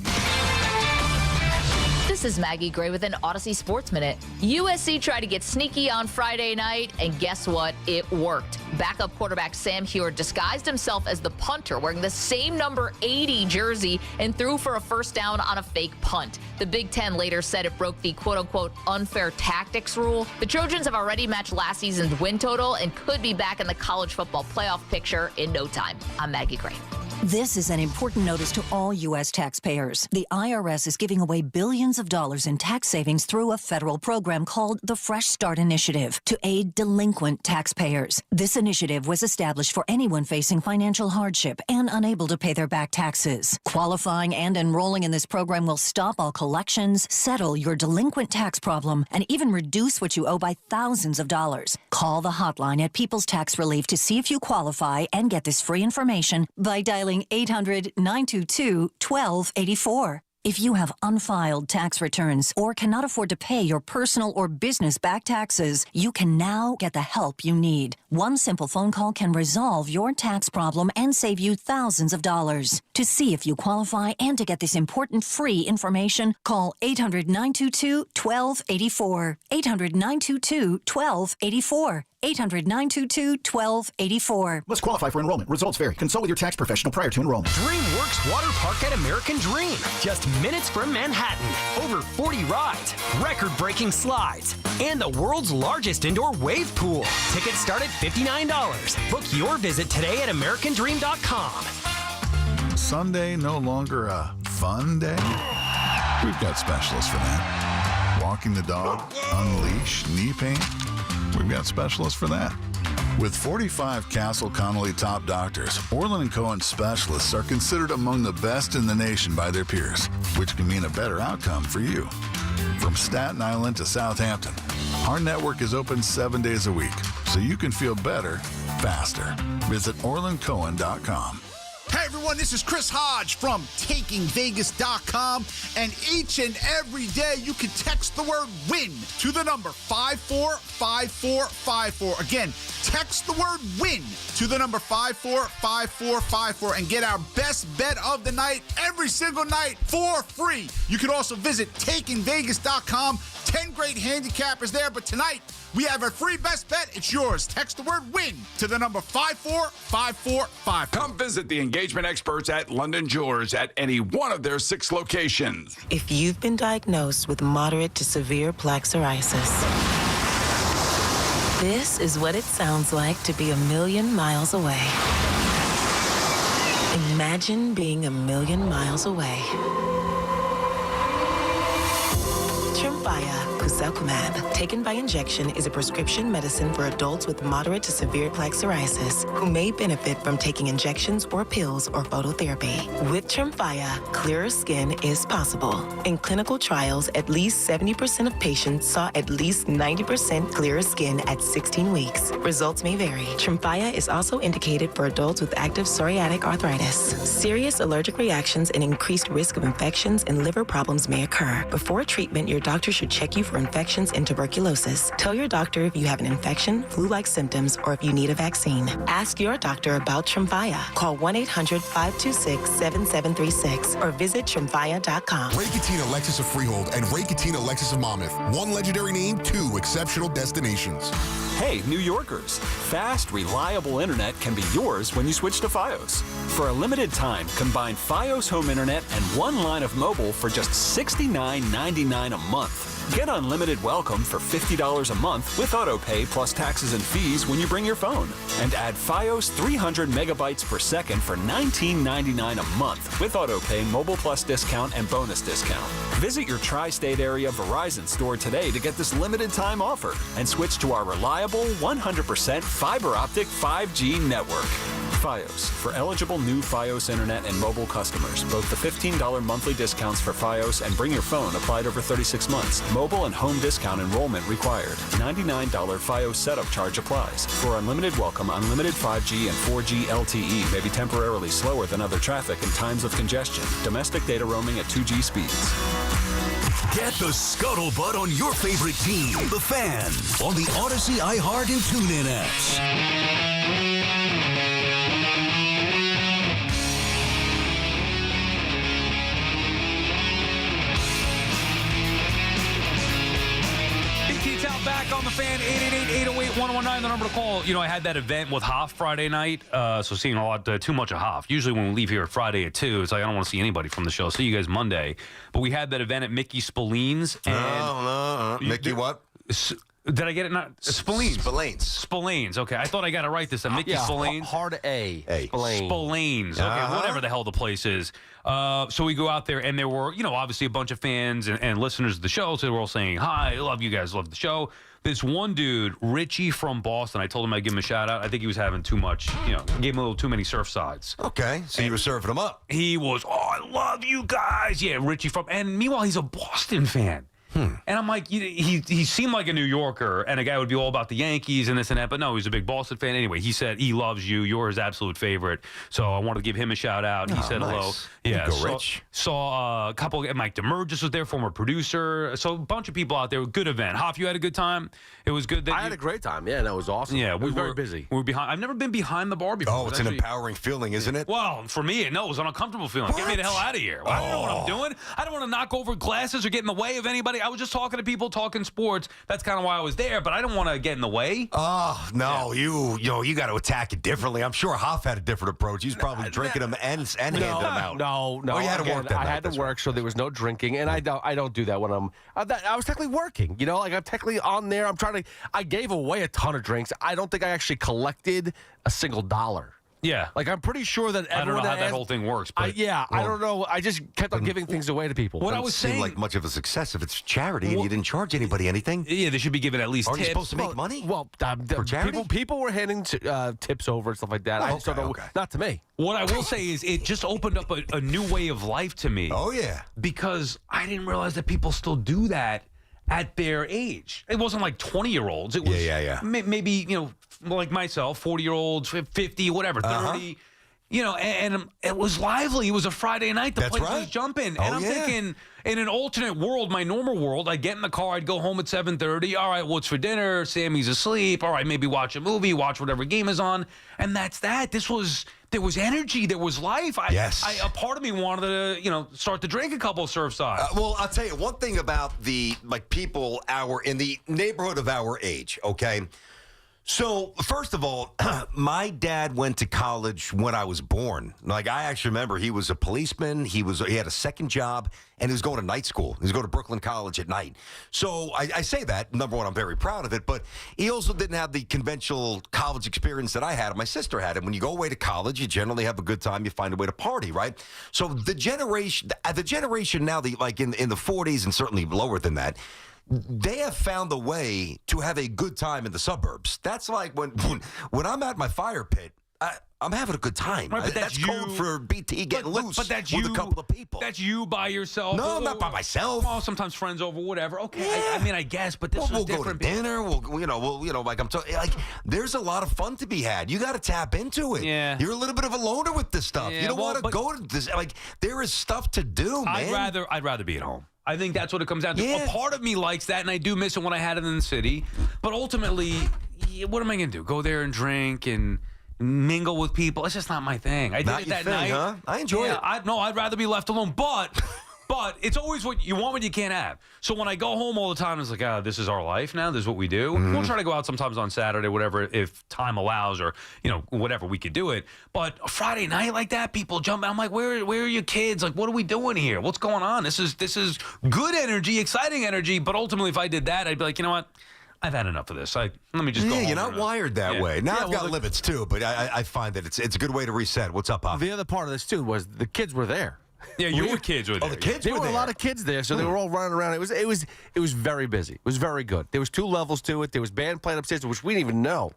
S9: This is Maggie Gray with an Odyssey Sports Minute. USC tried to get sneaky on Friday night, and guess what? It worked. Backup quarterback Sam Heward disguised himself as the punter, wearing the same number 80 jersey, and threw for a first down on a fake punt. The Big Ten later said it broke the quote-unquote unfair tactics rule. The Trojans have already matched last season's win total and could be back in the college football playoff picture in no time. I'm Maggie Gray.
S10: This is an important notice to all U.S. taxpayers. The IRS is giving away billions of dollars in tax savings through a federal program called the Fresh Start Initiative to aid delinquent taxpayers. This initiative was established for anyone facing financial hardship and unable to pay their back taxes. Qualifying and enrolling in this program will stop all collections, settle your delinquent tax problem, and even reduce what you owe by thousands of dollars. Call the hotline at People's Tax Relief to see if you qualify and get this free information by dialing 800-922-1284. If you have unfiled tax returns or cannot afford to pay your personal or business back taxes, you can now get the help you need. One simple phone call can resolve your tax problem and save you thousands of dollars. To see if you qualify and to get this important free information, call 800-922-1284. 800-922-1284. 800-922-1284.
S12: Must qualify for enrollment. Results vary. Consult with your tax professional prior to enrollment.
S15: DreamWorks Water Park at American Dream. Just minutes from Manhattan. Over 40 rides, record-breaking slides, and the world's largest indoor wave pool. Tickets start at $59. Book your visit today at AmericanDream.com.
S16: Sunday no longer a fun day? We've got specialists for that. Walking the dog, unleash, knee pain. We've got specialists for that. With 45 Castle Connolly top doctors, Orland & Cohen specialists are considered among the best in the nation by their peers, which can mean a better outcome for you. From Staten Island to Southampton, our network is open 7 days a week, so you can feel better, faster. Visit OrlandCohen.com.
S17: Hey everyone, this is Chris Hodge from TakingVegas.com, and each and every day you can text the word WIN to the number 545454. Again, text the word WIN to the number 545454 and get our best bet of the night every single night for free. You can also visit TakingVegas.com. 10 great handicappers there, but tonight we have a free best bet. It's yours. Text the word WIN to the number 545454.
S18: Come visit the engagement experts at London Jewelers at any one of their 6 locations.
S19: If you've been diagnosed with moderate to severe plaque psoriasis, this is what it sounds like to be a million miles away. Imagine being a million miles away. Trim Tremfya guselkumab, taken by injection, is a prescription medicine for adults with moderate to severe plaque psoriasis who may benefit from taking injections or pills or phototherapy. With Tremfya, clearer skin is possible. In clinical trials, at least 70% of patients saw at least 90% clearer skin at 16 weeks. Results may vary. Tremfya is also indicated for adults with active psoriatic arthritis. Serious allergic reactions and increased risk of infections and liver problems may occur. Before treatment, your doctor should check you for infections and tuberculosis. Tell your doctor if you have an infection, flu-like symptoms, or if you need a vaccine. Ask your doctor about Tremfya. Call 1-800-526-7736 or visit Tremfya.com.
S2: Ray Cattina Lexus of Freehold and Ray Cattina Lexus of Monmouth. One legendary name, two exceptional destinations.
S23: Hey, New Yorkers, fast, reliable internet can be yours when you switch to Fios. For a limited time, combine Fios home internet and one line of mobile for just $69.99 a month. Get unlimited welcome for $50 a month with autopay plus taxes and fees when you bring your phone. And add Fios 300 megabytes per second for $19.99 a month with autopay, mobile plus discount, and bonus discount. Visit your tri-state area Verizon store today to get this limited time offer and switch to our reliable 100% fiber optic 5G network. Fios, for eligible new Fios internet and mobile customers. Both the $15 monthly discounts for Fios and Bring Your Phone applied over 36 months. Mobile and home discount enrollment required. $99 Fios setup charge applies. For unlimited welcome, unlimited 5G and 4G LTE may be temporarily slower than other traffic in times of congestion. Domestic data roaming at 2G speeds.
S1: Get the scuttlebutt on your favorite team, the Fan, on the Odyssey, iHeart, and TuneIn apps.
S4: Back on the Fan, 888-808-1019, the number to call. You know, I had that event with Hoff Friday night, so seeing a lot, too much of Hoff. Usually when we leave here Friday at 2, it's like I don't want to see anybody from the show. See you guys Monday. But we had that event at Mickey Spillane's.
S5: Mickey what?
S4: Did I get it? Not Spillane's.
S5: Spillane's.
S4: Okay, I thought I got it right this time. Mickey Spillane's.
S3: Hard A.
S4: Spillane's. Okay, whatever the hell the place is. So we go out there, and there were, you know, obviously a bunch of fans and listeners of the show. So they were all saying, "Hi, love you guys, love the show." This one dude, Richie from Boston, I told him I'd give him a shout out. I think he was having too much, you know, gave him a little too many surf sides.
S5: Okay, so you were serving him up.
S4: He was, oh, I love you guys. Yeah, Richie from, and meanwhile, he's a Boston fan. And I'm like, he seemed like a New Yorker and a guy would be all about the Yankees and this and that, but no, he's a big Boston fan. Anyway, he said he loves you. You're his absolute favorite. So I wanted to give him a shout out. He said hello. Yeah,
S5: Rich.
S4: Saw a couple. Mike DeMurgis was there, former producer. So a bunch of people out there. Good event. Hoff, you had a good time. It was good.
S3: I had a great time. Yeah, that was awesome.
S4: Yeah,
S3: we were very busy.
S4: We were behind. I've never been behind the bar before.
S5: Oh, it's an empowering feeling, isn't it?
S4: Well, for me, no, it was an uncomfortable feeling. Get me the hell out of here. I don't know what I'm doing. I don't want to knock over glasses or get in the way of anybody. I was just talking to people, talking sports. That's kind of why I was there, but I don't want to get in the way.
S5: Oh, no, you got to attack it differently. I'm sure Hoff had a different approach. He's probably drinking them and handing them out.
S3: No.
S5: Oh, you had to work that
S3: I
S5: night.
S3: had to work, so there was no drinking, and I don't do that when I'm. I was technically working. You know, like I'm technically on there. I gave away a ton of drinks. I don't think I actually collected a single dollar.
S4: Yeah.
S3: Like, I'm pretty sure that everyone...
S4: I don't know how that whole thing works, but...
S3: I don't know. I just kept on giving things away to people.
S5: What I was saying... Seem like much of a success if it's charity and you didn't charge anybody anything.
S4: Yeah, they should be given at least
S5: Aren't
S4: tips.
S5: you supposed to make money?
S3: Well,
S5: for charity?
S3: people were handing tips over and stuff like that. I just don't know. Not to me.
S4: What I will say is it just opened up a new way of life to me.
S5: Oh, yeah.
S4: Because I didn't realize that people still do that at their age. It wasn't like 20-year-olds. It was maybe, you know, like myself, 40-year-olds, 50, whatever, 30. You know, and it was lively. It was a Friday night. The place was jumping. And I'm thinking, in an alternate world, my normal world, I'd get in the car, I'd go home at 7:30. All right, what's for dinner? Sammy's asleep. All right, maybe watch a movie, watch whatever game is on. And that's that. There was energy. There was life. A part of me wanted to, you know, start to drink a couple of Surfsides.
S5: Well, I'll tell you one thing about the, like, people in the neighborhood of our age, okay? So, first of all, my dad went to college when I was born. Like, I actually remember he was a policeman. He had a second job, and he was going to night school. He was going to Brooklyn College at night. So, I say that. Number one, I'm very proud of it. But he also didn't have the conventional college experience that I had and my sister had. And when you go away to college, you generally have a good time. You find a way to party, right? So, the generation now, like in the 40s and certainly lower than that, they have found a way to have a good time in the suburbs. That's like when I'm at my fire pit, I'm having a good time.
S4: Right, but
S5: that's code for BT getting loose
S4: but that's
S5: with
S4: you,
S5: a couple of people.
S4: That's you by yourself.
S5: No, I'm not by myself.
S4: Well, sometimes friends over, whatever. Okay,
S5: Yeah.
S4: I mean, I guess, but this
S5: we'll
S4: is
S5: go to
S4: different.
S5: dinner. Like I'm talking. Like there's a lot of fun to be had. You got to tap into it.
S4: Yeah.
S5: You're a little bit of a loner with this stuff.
S4: Yeah,
S5: you don't
S4: well,
S5: want to
S4: but-
S5: go to this. Like there is stuff to do, man.
S4: I'd rather be at home. I think that's what it comes down to.
S5: Yeah.
S4: A part of me likes that, and I do miss it when I had it in the city. But ultimately, what am I going to do? Go there and drink and mingle with people? It's just not my thing. I did
S5: Not
S4: it
S5: your
S4: that
S5: thing,
S4: night.
S5: huh? I enjoy it.
S4: I'd rather be left alone. But it's always what you want, what you can't have. So when I go home all the time, it's like, this is our life now. This is what we do. We'll try to go out sometimes on Saturday, whatever, if time allows, or whatever, we could do it. But a Friday night like that, people jump out. I'm like, where are your kids? Like, what are we doing here? What's going on? This is good energy, exciting energy. But ultimately, if I did that, I'd be like, you know what? I've had enough of this. Let me just go home.
S5: You're not wired that way. Now
S3: Yeah,
S5: I've got limits too, but I find that it's a good way to reset. What's up, Pop?
S3: The other part of this too was the kids were there.
S4: Yeah, your kids were there.
S5: Oh, the kids
S3: There
S5: were
S3: were
S5: there.
S3: a lot of kids there, so they were all running around. It was very busy. It was very good. There was 2 levels to it. There was band playing upstairs, which we didn't even know.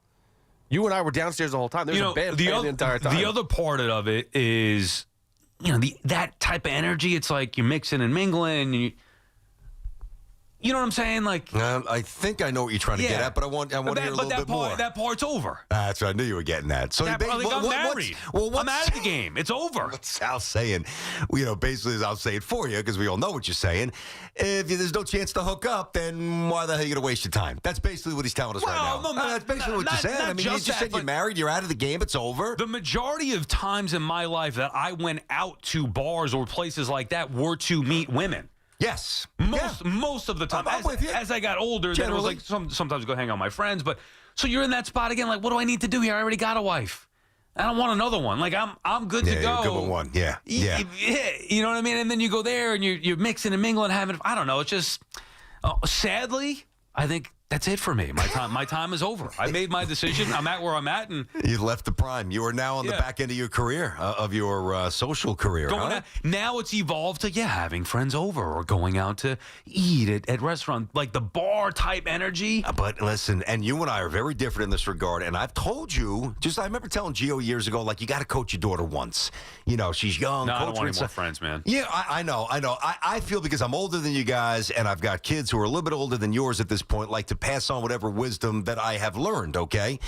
S3: You and I were downstairs the whole time. There was a band playing the entire time.
S4: The other part of it is, that type of energy. It's like you're mixing and mingling. You know what I'm saying? Like,
S5: I think I know what you're trying to get at, but I want to hear a little bit more.
S4: That part's over.
S5: That's what I knew you were getting at. So
S4: I'm married. I'm out of the game. It's over.
S5: What's Sal saying? Basically, as I'll say it for you, because we all know what you're saying. If there's no chance to hook up, then why the hell are you going to waste your time? That's basically what he's telling us right now.
S4: No,
S5: That's basically what you're saying. I mean, you just said you're married, you're out of the game, it's over.
S4: The majority of times in my life that I went out to bars or places like that were to meet women.
S5: Yes.
S4: Most of the time.
S5: I'm with you.
S4: As I got older, then it was like sometimes go hang out with my friends. But so you're in that spot again. Like, what do I need to do here? I already got a wife. I don't want another one. Like I'm good to go.
S5: You're good with one. Yeah.
S4: You know what I mean? And then you go there and you're mixing and mingling, having. I don't know. It's just sadly, I think that's it for me. My time is over. I made my decision. I'm at where I'm at, and
S5: you left the prime. You are now on the back end of your career, of your social career.
S4: Now it's evolved to having friends over or going out to eat at restaurants, like the bar type energy.
S5: But listen, and you and I are very different in this regard. And I've told you, I remember telling Gio years ago, like, you got to coach your daughter once. She's young.
S4: No, I don't want any more friends, man.
S5: Yeah, I know. I feel because I'm older than you guys, and I've got kids who are a little bit older than yours at this point, like to pass on whatever wisdom that I have learned, okay?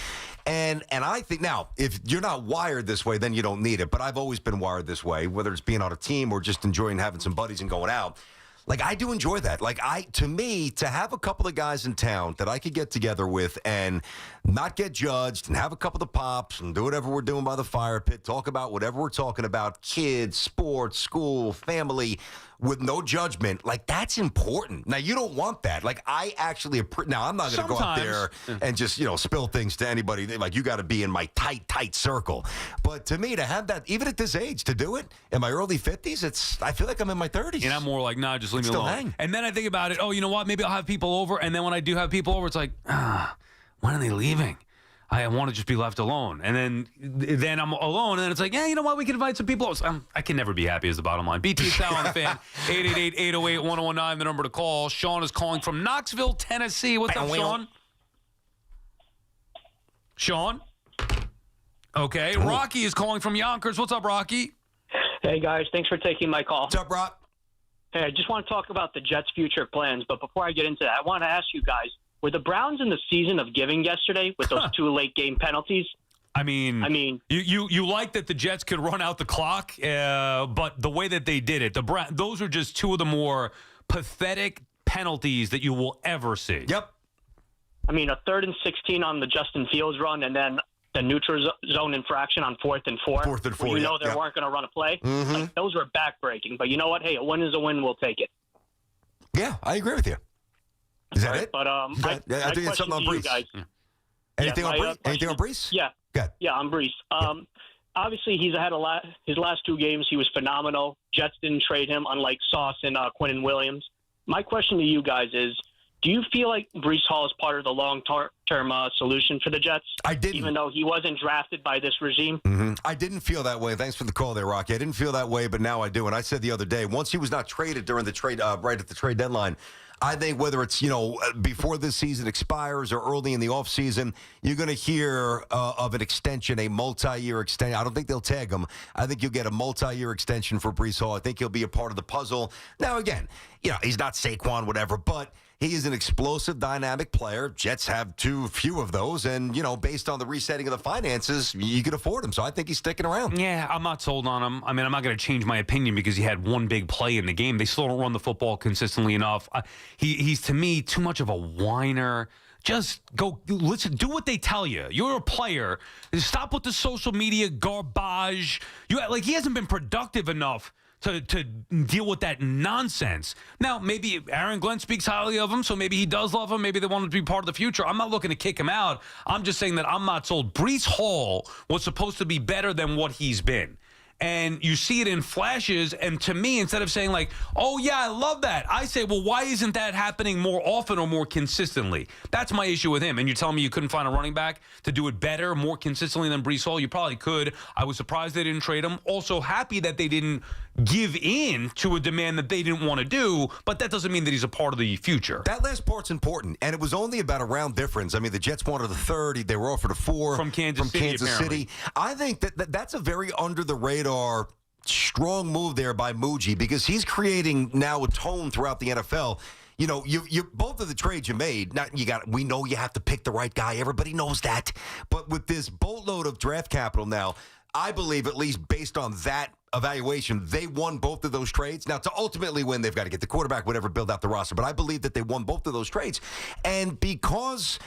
S5: And I think, now, if you're not wired this way, then you don't need it. But I've always been wired this way, whether it's being on a team or just enjoying having some buddies and going out. Like, I do enjoy that. Like, to me, to have a couple of guys in town that I could get together with and not get judged and have a couple of pops and do whatever we're doing by the fire pit, talk about whatever we're talking about, kids, sports, school, family, with no judgment, like, that's important. Now, you don't want that. Like, I actually, now, I'm not going to go out there and just, spill things to anybody. Like, you got to be in my tight circle. But to me, to have that, even at this age, to do it in my early 50s, I feel like I'm in my 30s.
S4: And I'm more like, nah, just leave me
S5: Still
S4: alone.
S5: hang.
S4: And then I think about it, you know what? Maybe I'll have people over. And then when I do have people over, it's like, when are they leaving? I want to just be left alone. And then I'm alone, and then it's like, you know what? We can invite some people. I can never be happy is the bottom line. BT Sal on the Fan, 888-808-1019, the number to call. Sean is calling from Knoxville, Tennessee. What's up, Sean? Sean? Okay. Rocky is calling from Yonkers. What's up, Rocky?
S7: Hey, guys. Thanks for taking my call.
S5: What's up, Rock?
S7: Hey, I just want to talk about the Jets' future plans. But before I get into that, I want to ask you guys, were the Browns in the season of giving yesterday with those 2 late game penalties?
S4: I mean, you like that the Jets could run out the clock, but the way that they did it, those are just 2 of the more pathetic penalties that you will ever see.
S5: Yep.
S7: I mean, a 3rd and 16 on the Justin Fields run, and then the neutral zone infraction on 4th and 4.
S5: 4th and 4.
S7: You know they weren't going to run a play.
S5: Mm-hmm.
S7: Like, those were backbreaking. But you know what? Hey, a win is a win. We'll take it.
S5: Yeah, I agree with you. Is that it?
S7: But
S5: I think it's something on Brees.
S7: Guys.
S5: Anything on Brees? Anything on Brees?
S7: Yeah.
S5: Good.
S7: Yeah, on Brees. Obviously, he's had his last 2 games. He was phenomenal. Jets didn't trade him, unlike Sauce and Quinnen Williams. My question to you guys is, Do you feel like Breece Hall is part of the long-term solution for the Jets?
S5: I didn't.
S7: Even though he wasn't drafted by this regime?
S5: Mm-hmm. I didn't feel that way. Thanks for the call there, Rocky. I didn't feel that way, but now I do. And I said the other day, once he was not traded during the trade, right at the trade deadline, I think whether it's, before this season expires or early in the offseason, you're going to hear of an extension, a multi-year extension. I don't think they'll tag him. I think you'll get a multi-year extension for Breece Hall. I think he'll be a part of the puzzle. Now, again, he's not Saquon, whatever, but he is an explosive, dynamic player. Jets have too few of those, and, based on the resetting of the finances, you can afford him. So I think he's sticking around.
S4: Yeah, I'm not sold on him. I mean, I'm not going to change my opinion because he had one big play in the game. They still don't run the football consistently enough. He's, to me, too much of a whiner. Just go, listen, do what they tell you. You're a player. Stop with the social media garbage. He hasn't been productive enough to deal with that nonsense. Now, maybe Aaron Glenn speaks highly of him, so maybe he does love him. Maybe they want him to be part of the future. I'm not looking to kick him out. I'm just saying that I'm not sold. Breece Hall was supposed to be better than what he's been. And you see it in flashes, and to me, instead of saying oh, yeah, I love that, I say, well, why isn't that happening more often or more consistently? That's my issue with him. And you're telling me you couldn't find a running back to do it better, more consistently than Breece Hall? You probably could. I was surprised they didn't trade him. Also happy that they didn't give in to a demand that they didn't want to do, but that doesn't mean that he's a part of the future.
S5: That last part's important, and it was only about a round difference. I mean, the Jets wanted a third. They were offered a 4
S4: from Kansas City.
S5: I think that's a very under-the-radar strong move there by Muji, because he's creating now a tone throughout the NFL. You both of the trades you made. We know you have to pick the right guy. Everybody knows that. But with this boatload of draft capital now, I believe, at least based on that evaluation, they won both of those trades. Now, to ultimately win, they've got to get the quarterback, whatever, build out the roster. But I believe that they won both of those trades. And because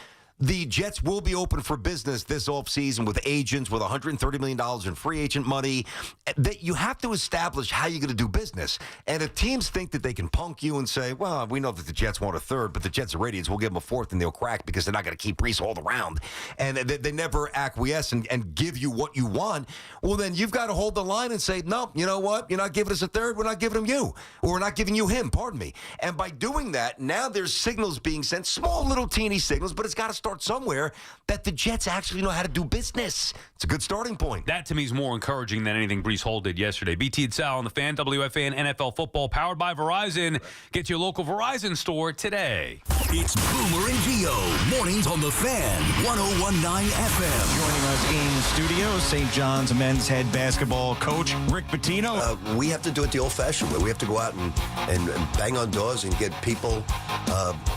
S5: the Jets will be open for business this offseason with agents, with $130 million in free agent money, that you have to establish how you're going to do business. And if teams think that they can punk you and say, well, we know that the Jets want a third, but the Jets are idiots, we'll give them a fourth and they'll crack because they're not going to keep Breece Hall around. And they never acquiesce and give you what you want. Well, then you've got to hold the line and say, no, you know what? You're not giving us a third. We're not giving him you. Or we're not giving you him, pardon me. And by doing that, now there's signals being sent, small little teeny signals, but it's got to start somewhere that the Jets actually know how to do business. It's a good starting point.
S4: That, to me, is more encouraging than anything Breece Hall did yesterday. BT and Sal on the Fan, WFAN NFL football, powered by Verizon. Get to your local Verizon store today.
S1: It's Boomer and Gio, mornings on the Fan, 101.9 FM.
S8: Joining us in studio, St. John's men's head basketball coach, Rick Pitino.
S11: We have to do it the old-fashioned way. We have to go out and bang on doors and get people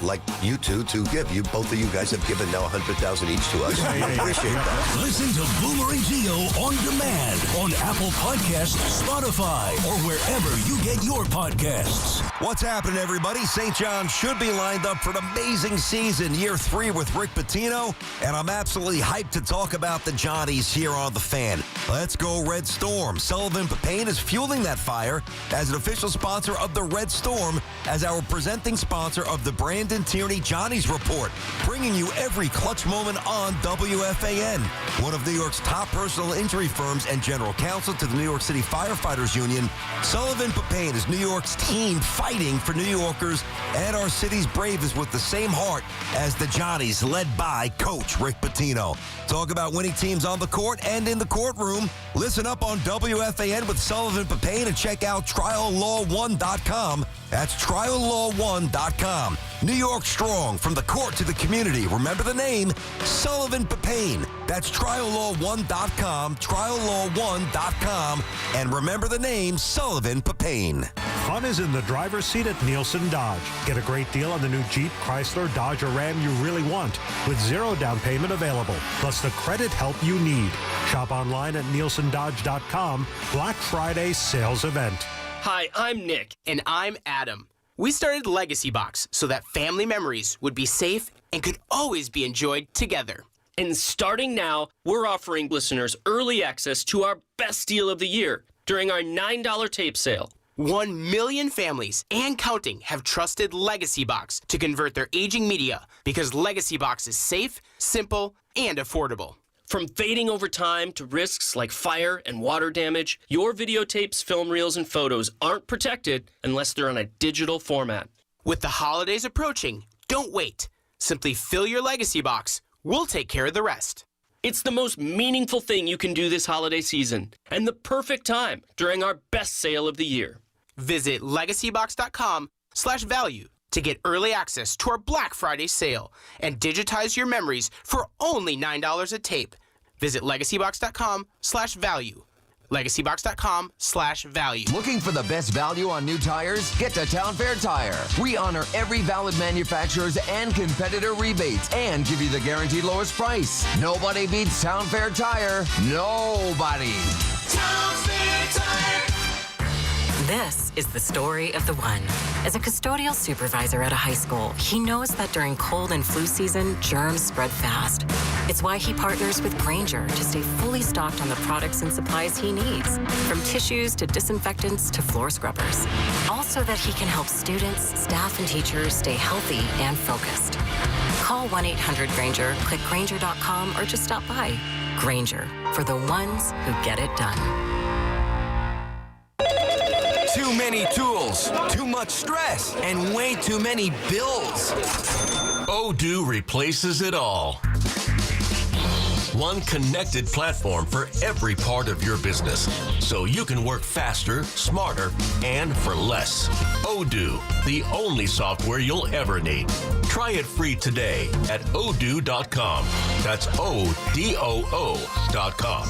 S11: like you two to give. Both of you guys have given now $100,000 each to us. I appreciate that.
S1: Listen to Boomer and Gio on demand on Apple Podcasts, Spotify, or wherever you get your podcasts.
S5: What's happening, everybody? St. John should be lined up for an amazing season, year 3 with Rick Pitino, and I'm absolutely hyped to talk about the Johnnies here on the Fan. Let's go Red Storm. Sullivan Papain is fueling that fire as an official sponsor of the Red Storm, as our presenting sponsor of the Brandon Tierney Johnnies Report, bringing you every clutch moment on WFAN. One of New York's top personal injury firms and general counsel to the New York City Firefighters Union, Sullivan Papain is New York's team fighting for New Yorkers and our city's bravest with the same heart as the Johnnies, led by Coach Rick Pitino. Talk about winning teams on the court and in the courtroom. Listen up on WFAN with Sullivan Papain and check out triallaw1.com. That's triallaw1.com. New York strong, from the court to the community. Remember the name, Sullivan Papain. That's triallaw1.com, triallaw1.com. And remember the name, Sullivan Papain.
S13: Fun is in the driver's seat at Nielsen Dodge. Get a great deal on the new Jeep, Chrysler, Dodge, or Ram you really want, with 0 down payment available, plus the credit help you need. Shop online at nielsendodge.com. Black Friday sales event.
S14: Hi, I'm Nick.
S20: And I'm Adam. We started Legacy Box so that family memories would be safe and could always be enjoyed together.
S14: And starting now, we're offering listeners early access to our best deal of the year during our $9 tape sale.
S20: 1 million families and counting have trusted Legacy Box to convert their aging media because Legacy Box is safe, simple, and affordable.
S14: From fading over time to risks like fire and water damage, your videotapes, film reels, and photos aren't protected unless they're on a digital format.
S20: With the holidays approaching, Don't wait. Simply fill your legacy box. We'll take care of the rest.
S14: It's the most meaningful thing you can do this holiday season, and the perfect time during our best sale of the year.
S20: Visit legacybox.com/value to get early access to our Black Friday sale and digitize your memories for only $9 a tape. Visit legacybox.com/value. legacybox.com/value.
S6: Looking for the best value on new tires? Get to Town Fair Tire. We honor every valid manufacturer's and competitor rebates and give you the guaranteed lowest price. Nobody beats Town Fair Tire. Nobody.
S21: Town Fair Tire.
S22: This is the story of the one. As a custodial supervisor at a high school, he knows that during cold and flu season, germs spread fast. It's why he partners with Grainger to stay fully stocked on the products and supplies he needs, from tissues to disinfectants to floor scrubbers. Also that he can help students, staff, and teachers stay healthy and focused. Call 1-800-GRAINGER, click Grainger.com, or just stop by. Grainger, for the ones who get it done.
S6: Too many tools, too much stress, and way too many bills.
S1: Odoo replaces it all. One connected platform for every part of your business, so you can work faster, smarter, and for less. Odoo, the only software you'll ever need. Try it free today at odoo.com. That's ODOO.com.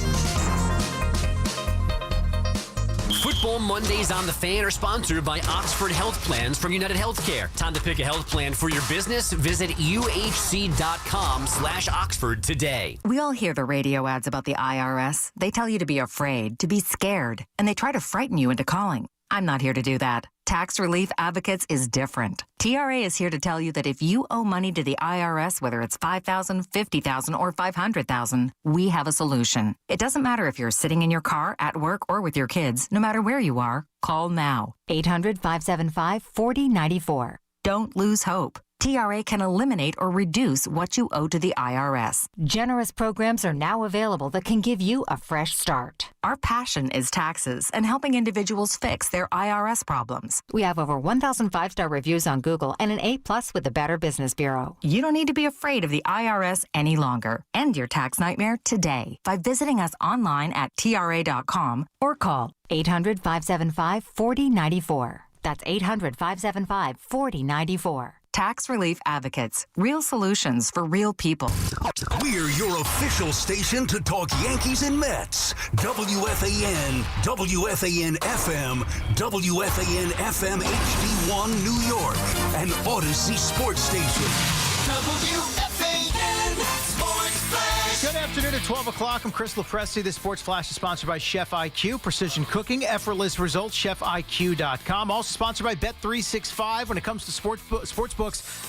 S15: Football Mondays on the Fan are sponsored by Oxford Health Plans from United Healthcare. Time to pick a health plan for your business. Visit uhc.com/Oxford today.
S24: We all hear the radio ads about the IRS. They tell you to be afraid, to be scared, and they try to frighten you into calling. I'm not here to do that. Tax Relief Advocates is different. TRA is here to tell you that if you owe money to the IRS, whether it's $5,000, $50,000, or $500,000, we have a solution. It doesn't matter if you're sitting in your car, at work, or with your kids. No matter where you are, call now. 800-575-4094. Don't lose hope. TRA can eliminate or reduce what you owe to the IRS. Generous programs are now available that can give you a fresh start. Our passion is taxes and helping individuals fix their IRS problems. We have over 1,000 five-star reviews on Google and an A+ with the Better Business Bureau. You don't need to be afraid of the IRS any longer. End your tax nightmare today by visiting us online at TRA.com or call 800-575-4094. That's 800-575-4094. Tax Relief Advocates. Real solutions for real people.
S1: We're your official station to talk Yankees and Mets. WFAN, WFAN FM, WFAN FM HD1 New York, and Odyssey Sports Station.
S21: WFAN Sports Flash.
S25: Good afternoon at 12 o'clock. I'm Chris Lopresti. This Sports Flash is sponsored by Chef IQ. Precision cooking, effortless results, chefiq.com. Also sponsored by Bet365. When it comes to sports books,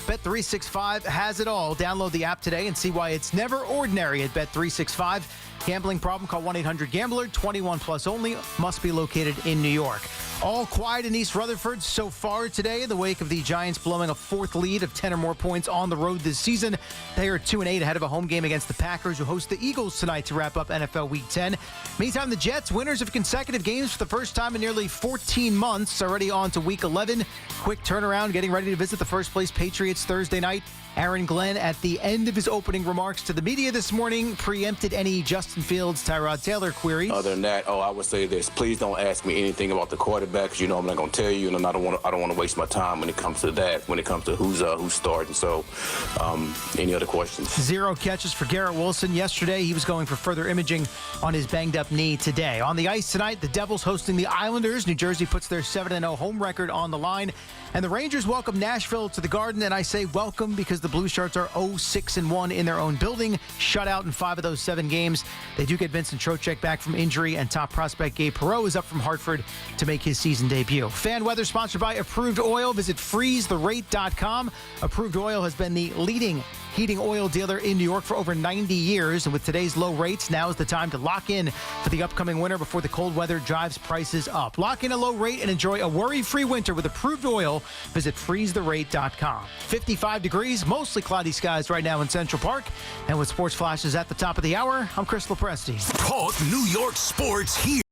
S25: Bet365 has it all. Download the app today and see why it's never ordinary at Bet365. Gambling problem? Call 1-800-GAMBLER. 21 plus only. Must be located in New York. All quiet in East Rutherford so far today in the wake of the Giants blowing a fourth lead of 10 or more points on the road this season. They are 2-8 ahead of a home game against the Packers, who host the Eagles tonight to wrap up NFL Week 10. Meantime, the Jets, winners of consecutive games for the first time in nearly 14 months, already on to Week 11. Quick turnaround, getting ready to visit the first-place Patriots Thursday night. Aaron Glenn, at the end of his opening remarks to the media this morning, preempted any Justin Fields, Tyrod Taylor queries.
S26: Other than that, I would say this: please don't ask me anything about the quarterback, because you know I'm not going to tell you, and I don't want to waste my time when it comes to that. When it comes to who's starting. So, any other questions? 0
S25: catches for Garrett Wilson yesterday. He was going for further imaging on his banged-up knee today. On the ice tonight, the Devils hosting the Islanders. New Jersey puts their 7-0 home record on the line. And the Rangers welcome Nashville to the Garden, and I say welcome because the Blue Sharks are 0-6-1 in their own building, shut out in 5 of those 7 games. They do get Vincent Trocheck back from injury, and top prospect Gabe Perreault is up from Hartford to make his season debut. Fan weather sponsored by Approved Oil. Visit freeztherate.com. Approved Oil has been the leading heating oil dealer in New York for over 90 years. And with today's low rates, now is the time to lock in for the upcoming winter before the cold weather drives prices up. Lock in a low rate and enjoy a worry-free winter with Approved Oil. Visit freeztherate.com. 55 degrees, mostly cloudy skies right now in Central Park. And with Sports Flashes at the top of the hour, I'm Chris Lopresti.
S1: Talk New York sports here.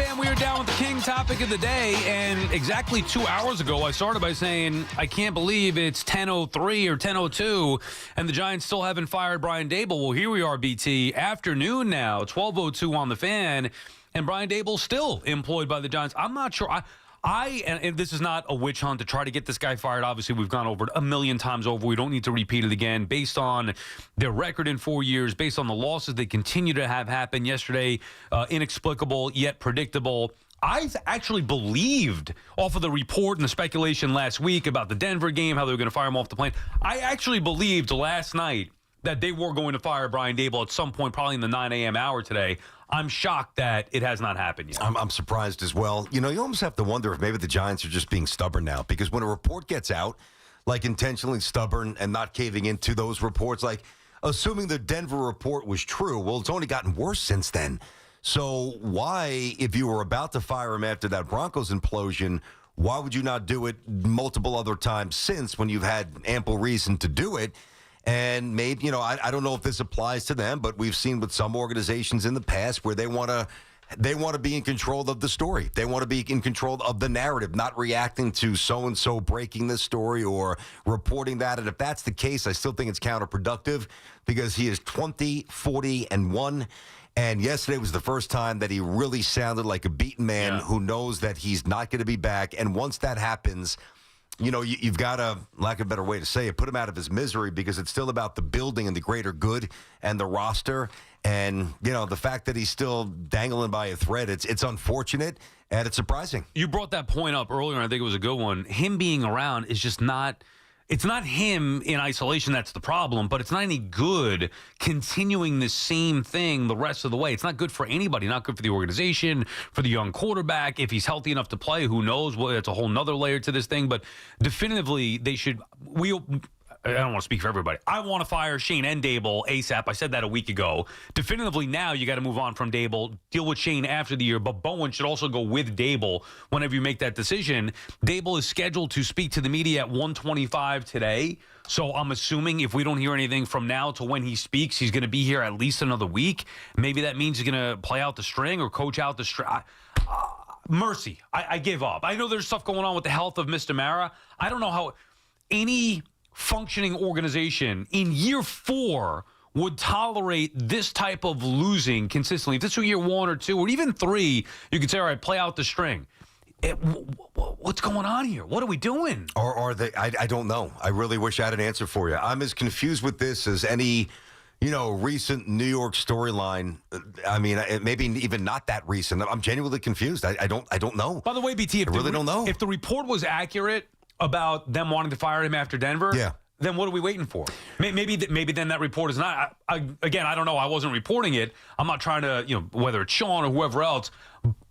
S4: fan, we are down with the king topic of the day, and exactly 2 hours ago, I started by saying, I can't believe it's 10:03 or 10:02, and the Giants still haven't fired Brian Daboll. Well, here we are, BT, afternoon now, 12:02 on the fan, and Brian Daboll still employed by the Giants. I'm not sure. And this is not a witch hunt to try to get this guy fired. Obviously, we've gone over it a million times over. We don't need to repeat it again. Based on their record in 4 years, based on the losses they continue to have happen yesterday, inexplicable yet predictable. I actually believed off of the report and the speculation last week about the Denver game, how they were going to fire him off the plane. I actually believed last night that they were going to fire Brian Daboll at some point, probably in the 9 a.m. hour today. I'm shocked that it has not happened yet.
S5: I'm surprised as well. You know, you almost have to wonder if maybe the Giants are just being stubborn now, because when a report gets out, like intentionally stubborn and not caving into those reports, like assuming the Denver report was true, well, it's only gotten worse since then. So why, if you were about to fire him after that Broncos implosion, why would you not do it multiple other times since, when you've had ample reason to do it? And maybe, you know, I don't know if this applies to them, but we've seen with some organizations in the past where they want to be in control of the story. They want to be in control of the narrative, not reacting to so-and-so breaking this story or reporting that. And if that's the case, I still think it's counterproductive, because he is 20-40-1. And yesterday was the first time that he really sounded like a beaten man who knows that he's not going to be back. And once that happens, you know, you've got to, lack of a better way to say it, put him out of his misery, because it's still about the building and the greater good and the roster. And, you know, the fact that he's still dangling by a thread, it's unfortunate and it's surprising.
S4: You brought that point up earlier, and I think it was a good one. Him being around is just not... It's not him in isolation that's the problem, but it's not any good continuing the same thing the rest of the way. It's not good for anybody, not good for the organization, for the young quarterback. If he's healthy enough to play, who knows? Well, it's a whole nother layer to this thing, but definitively they should... I don't want to speak for everybody. I want to fire Shane and Daboll ASAP. I said that a week ago. Definitively now you got to move on from Daboll, deal with Shane after the year, but Bowen should also go with Daboll whenever you make that decision. Daboll is scheduled to speak to the media at 1:25 today, so I'm assuming if we don't hear anything from now to when he speaks, he's going to be here at least another week. Maybe that means he's going to play out the string or coach out the string. Mercy. I give up. I know there's stuff going on with the health of Mr. Mara. I don't know how any functioning organization in year 4 would tolerate this type of losing consistently. If this were year 1 or 2 or even 3, you could say, all right, play out the string. What's going on here? What are we doing?
S5: Or are they? I don't know. I really wish I had an answer for you. I'm as confused with this as any, you know, recent New York storyline. I mean, maybe even not that recent. I'm genuinely confused. I don't know.
S4: By the way, BT,
S5: I really don't know.
S4: If the report was accurate about them wanting to fire him after Denver, then what are we waiting for? Maybe then that report is not. Again, I don't know. I wasn't reporting it. I'm not trying to, you know, whether it's Sean or whoever else.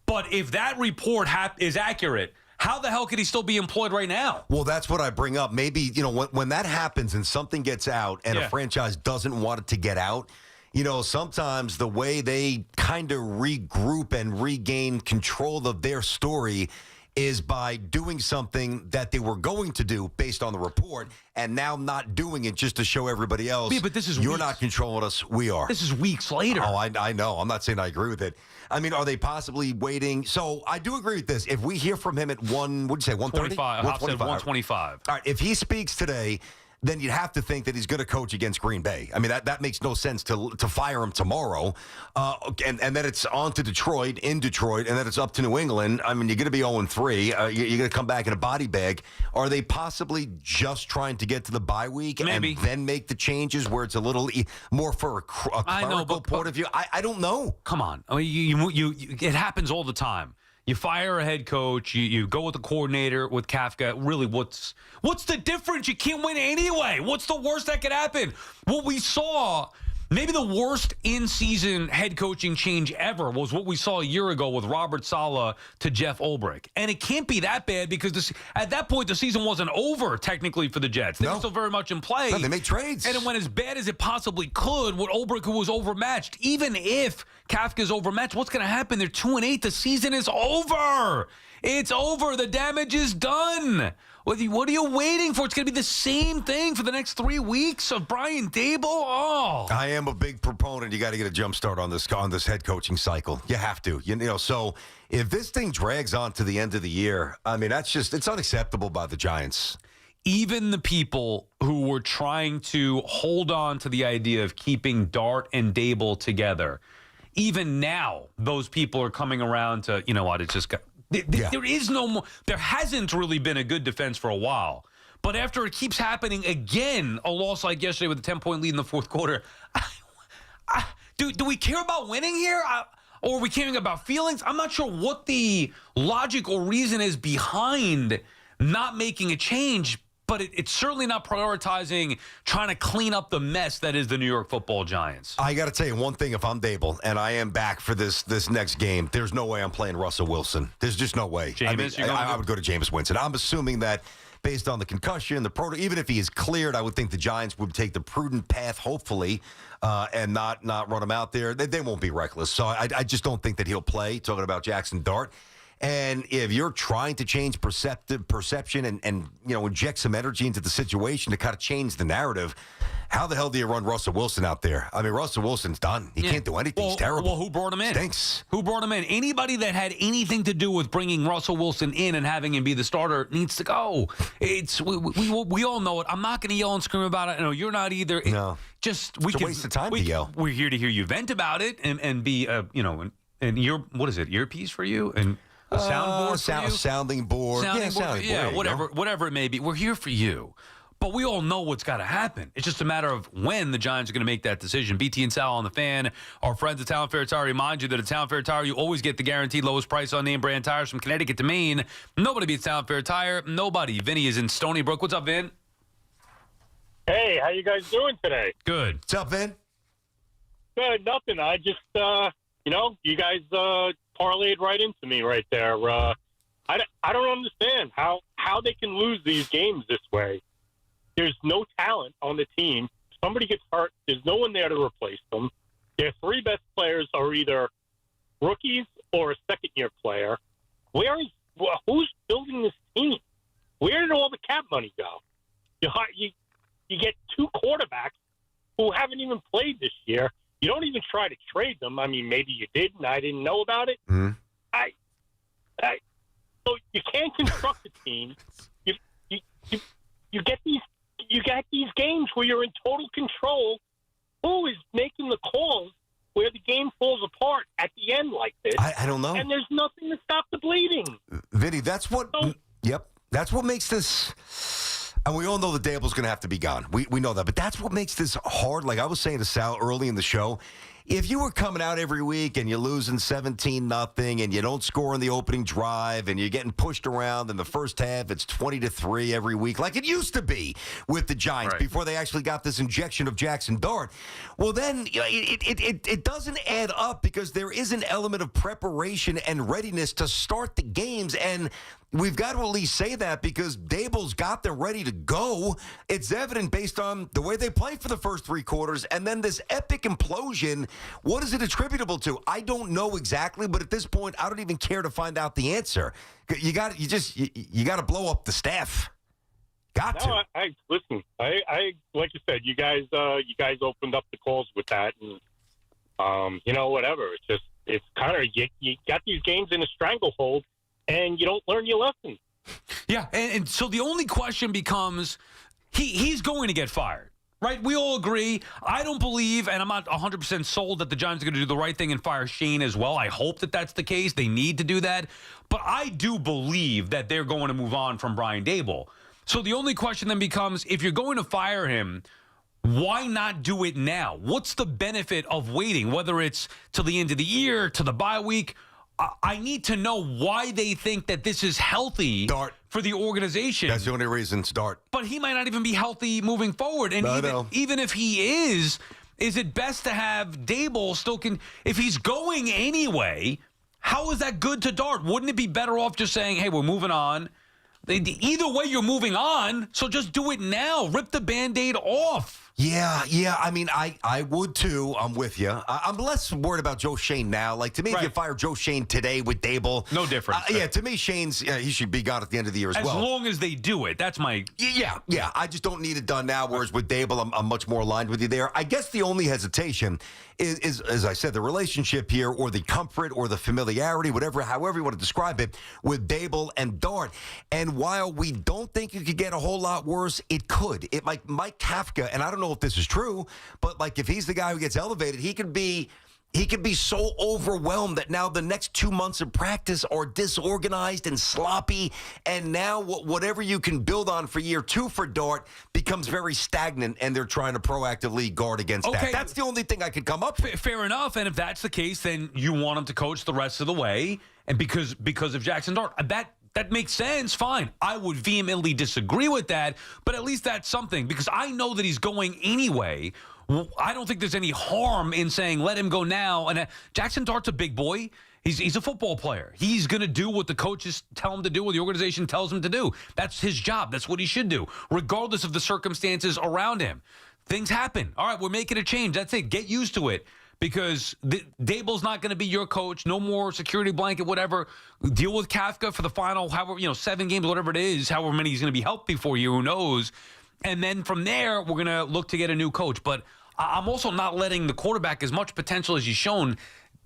S4: But if that report is accurate, how the hell could he still be employed right now?
S5: Well, that's what I bring up. Maybe, you know, when that happens and something gets out and a franchise doesn't want it to get out, you know, sometimes the way they kind of regroup and regain control of their story is by doing something that they were going to do based on the report and now not doing it just to show everybody else.
S4: Yeah, but this is
S5: you're not controlling us, we are.
S4: This is weeks later.
S5: Oh, I know. I'm not saying I agree with it. I mean, are they possibly waiting? So I do agree with this. If we hear from him at 1:30?
S4: 1:25.
S5: All right, if he speaks today, then you'd have to think that he's going to coach against Green Bay. I mean, that makes no sense to fire him tomorrow. And then it's on to Detroit, in Detroit, and then it's up to New England. I mean, you're going to be 0-3. You're going to come back in a body bag. Are they possibly just trying to get to the bye week and then make the changes where it's a little more for a clerical point of view? I don't know.
S4: Come on. I mean, it happens all the time. You fire a head coach, you go with the coordinator, with Kafka. Really, what's the difference? You can't win anyway. What's the worst that could happen? What we saw, maybe the worst in-season head coaching change ever was what we saw a year ago with Robert Saleh to Jeff Ulbrich. And it can't be that bad because at that point, the season wasn't over technically for the Jets. They were still very much in play.
S5: No, they made trades.
S4: And it went as bad as it possibly could with Ulbrich, who was overmatched. Even if Kafka's overmatched, what's going to happen? They're 2-8. The season is over. It's over. The damage is done. What are you waiting for? It's going to be the same thing for the next 3 weeks of Brian Daboll. Oh,
S5: I am a big proponent. You got to get a jump start on this head coaching cycle. You have to. You know, so if this thing drags on to the end of the year, I mean, it's unacceptable by the Giants.
S4: Even the people who were trying to hold on to the idea of keeping Dart and Daboll together, even now, those people are coming around to, you know what, it's just got. There is no more. There hasn't really been a good defense for a while. But after it keeps happening again, a loss like yesterday with a 10-point lead in the fourth quarter, do we care about winning here? Or are we caring about feelings? I'm not sure what the logical reason is behind not making a change, but it's certainly not prioritizing trying to clean up the mess that is the New York Football Giants.
S5: I got to tell you one thing. If I'm Daboll and I am back for this next game, there's no way I'm playing Russell Wilson. There's just no way.
S4: Jameis,
S5: I would go to Jameis Winston. I'm assuming that based on the concussion, even if he is cleared, I would think the Giants would take the prudent path, hopefully, and not run him out there. They won't be reckless. So I just don't think that he'll play, talking about Jaxson Dart. And if you're trying to change perception and inject some energy into the situation to kind of change the narrative, how the hell do you run Russell Wilson out there? I mean, Russell Wilson's done. He can't do anything. He's terrible.
S4: Well, who brought him in?
S5: Stinks.
S4: Who brought him in? Anybody that had anything to do with bringing Russell Wilson in and having him be the starter needs to go. We all know it. I'm not going to yell and scream about it. No, you're not either.
S5: No.
S4: It's
S5: a waste of time to yell.
S4: We're here to hear you vent about it and be, and what is it, earpiece for you? And a soundboard for you?
S5: Sounding board.
S4: Whatever it may be. We're here for you. But we all know what's got to happen. It's just a matter of when the Giants are going to make that decision. BT and Sal on the Fan. Our friends at Town Fair Tire remind you that at Town Fair Tire, you always get the guaranteed lowest price on name brand tires from Connecticut to Maine. Nobody beats Town Fair Tire. Nobody. Vinny is in Stony Brook. What's up, Vin?
S9: Hey, how you guys doing today?
S4: Good.
S5: What's up, Vin?
S9: Good. Nothing. I just, you guys parlayed right into me right there. I don't understand how they can lose these games this way. There's no talent on the team. Somebody gets hurt. There's no one there to replace them. Their three best players are either rookies or a second-year player. Who's building this team? Where did all the cap money go? You get two quarterbacks who haven't even played this year. You don't even try to trade them. I mean, maybe you did, and I didn't know about it.
S5: Mm-hmm.
S9: So you can't construct a team. You get these games where you're in total control. Who is making the calls where the game falls apart at the end like this?
S5: I don't know.
S9: And there's nothing to stop the bleeding.
S5: Vinny, that's what makes this. And we all know that Daboll's going to have to be gone. We know that. But that's what makes this hard. Like I was saying to Sal early in the show, if you were coming out every week and you're losing 17-0 and you don't score in the opening drive and you're getting pushed around in the first half, it's 20-3 every week like it used to be with the Giants before they actually got this injection of Jaxson Dart. Well, then it doesn't add up because there is an element of preparation and readiness to start the games. And we've got to at least say that because Daboll's got them ready to go. It's evident based on the way they play for the first three quarters. And then this epic implosion, what is it attributable to? I don't know exactly, but at this point, I don't even care to find out the answer. You got to blow up the staff.
S9: Listen, I like you said, you guys opened up the calls with that, and whatever. It's kind of you got these games in a stranglehold. And you don't learn your lesson.
S4: Yeah, and so the only question becomes, he's going to get fired, right? We all agree. I don't believe, and I'm not 100% sold that the Giants are going to do the right thing and fire Shane as well. I hope that that's the case. They need to do that. But I do believe that they're going to move on from Brian Daboll. So the only question then becomes, if you're going to fire him, why not do it now? What's the benefit of waiting, whether it's to the end of the year, to the bye week? I need to know why they think that this is healthy for the organization.
S5: That's the only reason, Dart.
S4: But he might not even be healthy moving forward. And even if he is it best to have Daboll still if he's going anyway, how is that good to Dart? Wouldn't it be better off just saying, hey, we're moving on? Either way, you're moving on, so just do it now. Rip the Band-Aid off.
S5: Yeah. I mean, I would too. I'm with you. I'm less worried about Joe Shane now. Like, to me, if you fire Joe Shane today with Daboll,
S4: no difference.
S5: To me, Shane's he should be gone at the end of the year as well.
S4: As long as they do it, that's my.
S5: Yeah. I just don't need it done now. Whereas with Daboll, I'm much more aligned with you there. I guess the only hesitation is, as I said, the relationship here, or the comfort, or the familiarity, however you want to describe it, with Daboll and Dart. And while we don't think it could get a whole lot worse, it could. It like Mike Kafka, and I don't know if this is true, but like if he's the guy who gets elevated, he could be so overwhelmed that now the next 2 months of practice are disorganized and sloppy, and now whatever you can build on for year 2 for Dart becomes very stagnant, and they're trying to proactively guard against that. That's the only thing I could come up with.
S4: Fair enough, and if that's the case, then you want him to coach the rest of the way, and because of Jaxson Dart, that makes sense, fine. I would vehemently disagree with that, but at least that's something, because I know that he's going anyway. I don't think there's any harm in saying, let him go now. And Jaxson Dart's a big boy. He's a football player. He's going to do what the coaches tell him to do, what the organization tells him to do. That's his job. That's what he should do, regardless of the circumstances around him. Things happen. All right, we're making a change. That's it. Get used to it. Because Daboll's not going to be your coach. No more security blanket, whatever. Deal with Kafka for the final, 7 games, whatever it is, however many he's going to be healthy for you, who knows. And then from there, we're going to look to get a new coach. But I'm also not letting the quarterback, as much potential as he's shown,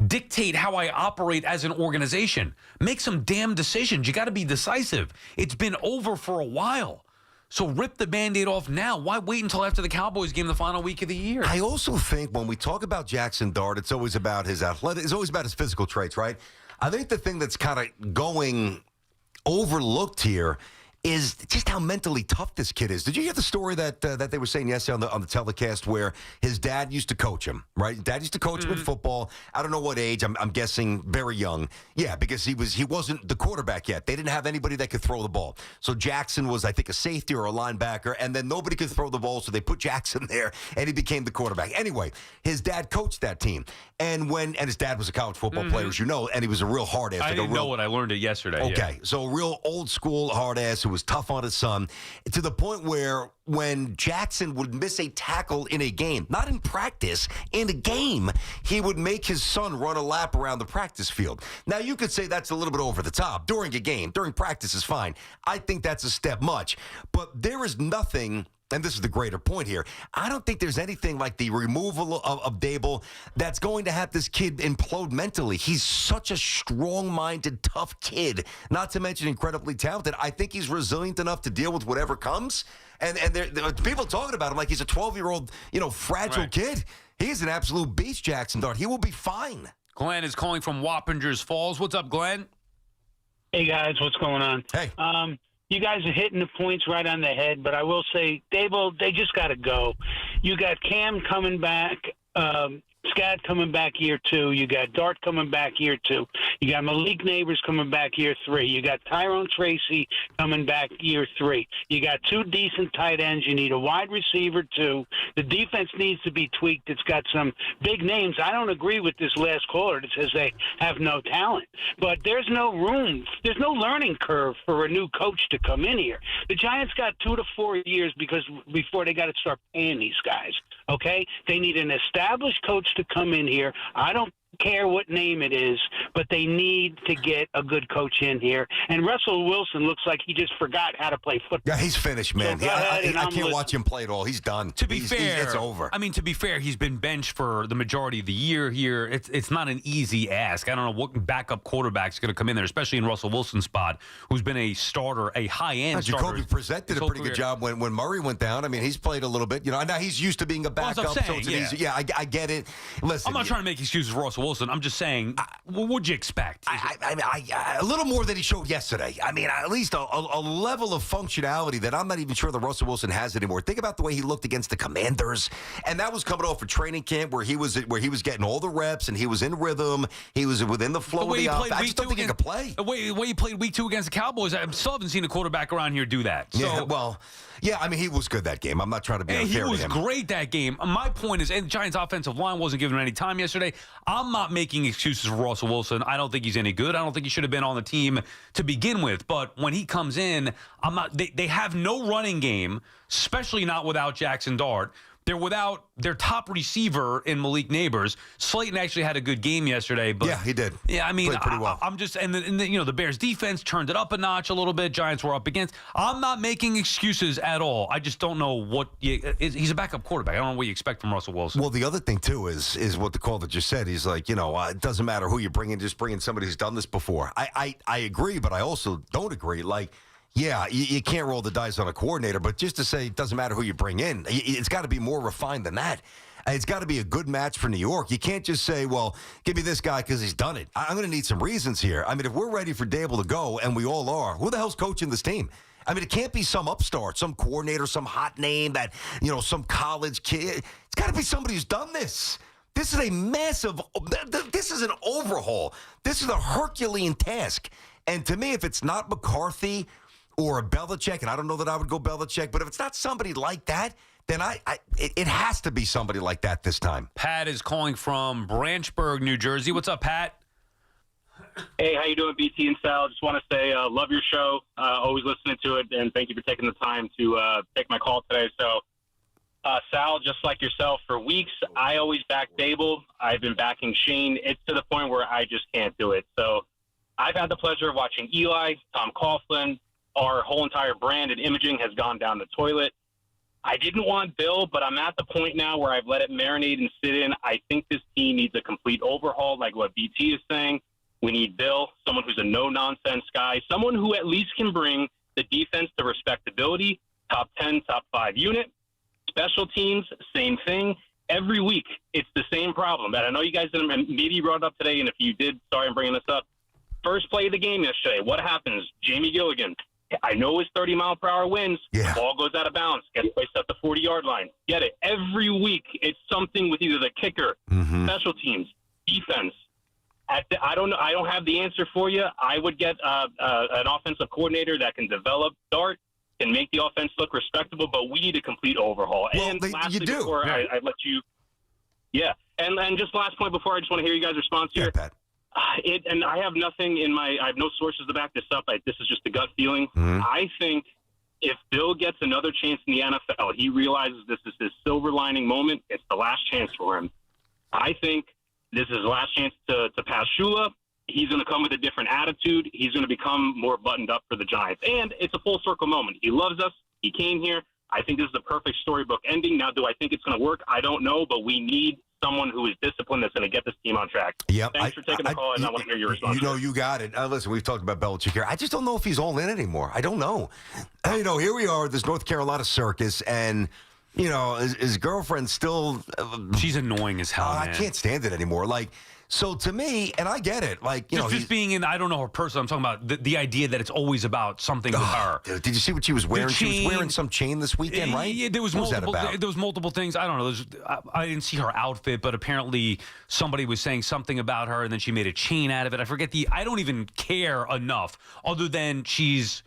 S4: dictate how I operate as an organization. Make some damn decisions. You got to be decisive. It's been over for a while. So rip the Band-Aid off now. Why wait until after the Cowboys game the final week of the year?
S5: I also think when we talk about Jaxson Dart, it's always about his athletic, it's always about his physical traits, right? I think the thing that's kind of going overlooked here is just how mentally tough this kid is. Did you hear the story that they were saying yesterday on the telecast where his dad used to coach him, right? Dad used to coach him in football. I don't know what age. I'm guessing very young. Yeah, because he wasn't the quarterback yet. They didn't have anybody that could throw the ball. So Jaxson was, I think, a safety or a linebacker, and then nobody could throw the ball, so they put Jaxson there, and he became the quarterback. Anyway, his dad coached that team. And his dad was a college football player, as you know, and he was a real hard ass.
S4: I didn't know it. I learned it yesterday.
S5: Okay, so a real old school hard ass who was tough on his son, to the point where when Jaxson would miss a tackle in a game, not in practice, in a game, he would make his son run a lap around the practice field. Now, you could say that's a little bit over the top. During a game, during practice is fine. I think that's a step much. But there is nothing, and this is the greater point here, I don't think there's anything like the removal of Daboll that's going to have this kid implode mentally. He's such a strong-minded, tough kid, not to mention incredibly talented. I think he's resilient enough to deal with whatever comes. And there people talking about him like he's a 12-year-old, fragile kid. He's an absolute beast, Jaxson Dart. He will be fine.
S4: Glenn is calling from Wappingers Falls. What's up, Glenn?
S10: Hey, guys. What's going on?
S5: Hey.
S10: You guys are hitting the points right on the head, but I will say, Daboll, they just got to go. You got Cam coming back, Scott coming back year 2. You got Dart coming back year 2. You got Malik Neighbors coming back year 3. You got Tyrone Tracy coming back year 3. You got 2 decent tight ends. You need a wide receiver, too. The defense needs to be tweaked. It's got some big names. I don't agree with this last caller that says they have no talent. But there's no room. There's no learning curve for a new coach to come in here. The Giants got 2 to 4 years before they got to start paying these guys. Okay? They need an established coach to come in here. I don't care what name it is, but they need to get a good coach in here. And Russell Wilson looks like he just forgot how to play football.
S5: Yeah, he's finished, man.
S10: So
S5: I can't watch him play at all. He's done.
S4: To be fair,
S5: it's over.
S4: I mean, to be fair, he's been benched for the majority of the year here. It's not an easy ask. I don't know what backup quarterback's going to come in there, especially in Russell Wilson's spot, who's been a starter, a high-end starter.
S5: Jacoby Brissett did a pretty good job when Murray went down. I mean, he's played a little bit. Now he's used to being a backup, so it's an easy. Yeah, I get it. Listen,
S4: I'm not trying to make excuses for Russell Wilson. I'm just saying, what would you expect?
S5: A little more than he showed yesterday. I mean, at least a level of functionality that I'm not even sure that Russell Wilson has anymore. Think about the way he looked against the Commanders, and that was coming off a training camp where he was getting all the reps and he was in rhythm. He was within the flow of the offense. I just don't think he could play.
S4: The way he played week 2 against the Cowboys, I still haven't seen a quarterback around here do that. So,
S5: I mean, he was good that game. I'm not trying to be unfair to him.
S4: He was great that game. My point is, and the Giants' offensive line wasn't given him any time yesterday. I'm not making excuses for Russell Wilson. I don't think he's any good. I don't think he should have been on the team to begin with. But when he comes in, I'm not. They have no running game, especially not without Jaxson Dart. They're without their top receiver in Malik Neighbors. Slayton actually had a good game yesterday, but
S5: yeah, he did.
S4: Yeah, I mean,
S5: played pretty well.
S4: I'm just and the Bears defense turned it up a notch a little bit. Giants were up against. I'm not making excuses at all. I just don't know what he's a backup quarterback. I don't know what you expect from Russell Wilson.
S5: Well, the other thing too is what the caller just said. He's like, it doesn't matter who you bring in, just bring in somebody who's done this before. I agree, but I also don't agree. Like, yeah, you can't roll the dice on a coordinator, but just to say it doesn't matter who you bring in, it's got to be more refined than that. It's got to be a good match for New York. You can't just say, well, give me this guy because he's done it. I'm going to need some reasons here. I mean, if we're ready for Daboll to go, and we all are, who the hell's coaching this team? I mean, it can't be some upstart, some coordinator, some hot name that, some college kid. It's got to be somebody who's done this. This is a massive, this is an overhaul. This is a Herculean task. And to me, if it's not McCarthy or a Belichick, and I don't know that I would go Belichick, but if it's not somebody like that, then it has to be somebody like that this time.
S4: Pat is calling from Branchburg, New Jersey. What's up, Pat?
S2: Hey, how you doing, BT and Sal? Just want to say love your show. Always listening to it, and thank you for taking the time to take my call today. So, Sal, just like yourself, for weeks, I always back Daboll. I've been backing Shane. It's to the point where I just can't do it. So I've had the pleasure of watching Eli, Tom Coughlin. Our whole entire brand and imaging has gone down the toilet. I didn't want Bill, but I'm at the point now where I've let it marinate and sit in. I think this team needs a complete overhaul, like what BT is saying. We need Bill, someone who's a no-nonsense guy, someone who at least can bring the defense to respectability, top 10, top 5 unit. Special teams, same thing. Every week, it's the same problem. And I know you guys didn't, maybe you brought it up today, and if you did, sorry I'm bringing this up. First play of the game yesterday, what happens? Jamie Gilligan. I know his 30-mile-per-hour wins.
S5: Yeah.
S2: The ball goes out of bounds. Gets placed at the 40-yard line. Get it. Every week, it's something with either the kicker, special teams, defense. I don't know. I don't have the answer for you. I would get an offensive coordinator that can develop Dart, can make the offense look respectable, but we need a complete overhaul.
S5: Well,
S2: and lastly,
S5: you do.
S2: before I let you, and just last point before I just want to hear you guys' response here.
S5: Pat.
S2: And I have nothing I have no sources to back this up. This is just a gut feeling. I think if Bill gets another chance in the NFL, he realizes this is his silver lining moment. It's the last chance for him. I think this is the last chance to pass Shula. He's going to come with a different attitude. He's going to become more buttoned up for the Giants. And it's a full circle moment. He loves us. He came here. I think this is the perfect storybook ending. Now, do I think it's going to work? I don't know, but we need someone who is disciplined that's going to get this team on track.
S5: Yep.
S2: Thanks for taking the call, and I want to hear your response.
S5: You got it. Listen, we've talked about Belichick here. I just don't know if he's all in anymore. I don't know. Here we are at this North Carolina circus, and his girlfriend still.
S4: She's annoying as hell.
S5: I can't stand it anymore. So to me, and I get it,
S4: just being in, I don't know her person. I'm talking about the idea that it's always about something with her.
S5: Did you see what she was wearing? She was wearing some chain this weekend, right?
S4: Yeah, there was multiple things. I don't know. I didn't see her outfit, but apparently somebody was saying something about her, and then she made a chain out of it. I forget I don't even care enough, other than she's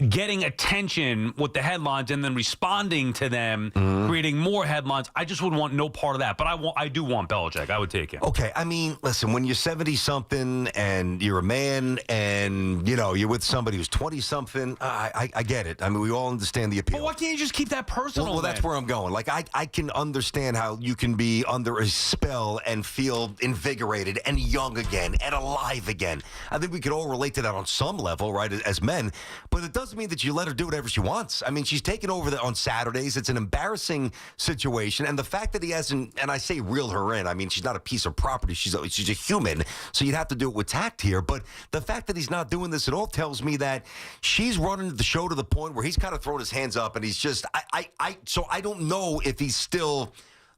S4: getting attention with the headlines and then responding to them, creating more headlines. I just would want no part of that. But I do want Belichick. I would take him.
S5: Okay, I mean, listen, when you're 70-something and you're a man and, you're with somebody who's 20-something, I get it. I mean, we all understand the appeal.
S4: But why can't you just keep that personal?
S5: Well, that's where I'm going. I can understand how you can be under a spell and feel invigorated and young again and alive again. I think we could all relate to that on some level, right, as men. But it doesn't mean that you let her do whatever she wants. I mean, she's taken over on Saturdays. It's an embarrassing situation. And the fact that he hasn't, and I say reel her in, I mean, she's not a piece of property. She's a human. So you'd have to do it with tact here. But the fact that he's not doing this at all tells me that she's running the show to the point where he's kind of throwing his hands up and he's just, so I don't know if he's still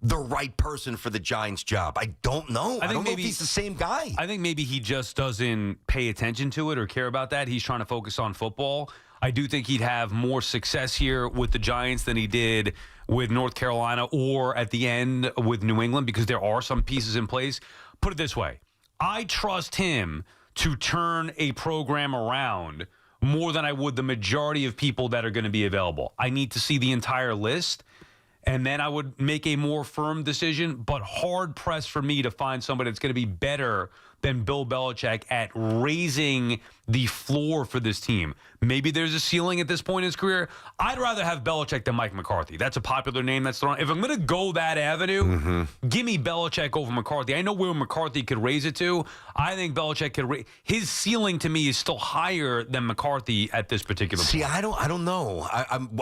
S5: the right person for the Giants job. I don't know. I don't know if he's the same guy.
S4: I think maybe he just doesn't pay attention to it or care about that. He's trying to focus on football. I do think he'd have more success here with the Giants than he did with North Carolina or at the end with New England, because there are some pieces in place. Put it this way. I trust him to turn a program around more than I would the majority of people that are going to be available. I need to see the entire list, and then I would make a more firm decision, but hard-pressed for me to find somebody that's going to be better than Bill Belichick at raising the floor for this team. Maybe there's a ceiling at this point in his career. I'd rather have Belichick than Mike McCarthy. That's a popular name that's thrown. If I'm going to go that avenue, give me Belichick over McCarthy. I know where McCarthy could raise it to. I think Belichick could his ceiling to me is still higher than McCarthy at this particular point.
S5: I don't know.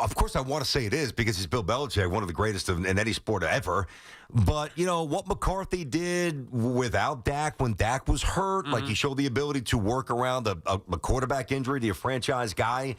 S5: Of course, I want to say it is because he's Bill Belichick, one of the greatest in any sport ever. But, what McCarthy did without Dak when Dak was hurt, like he showed the ability to work around a quarterback injury to a franchise guy.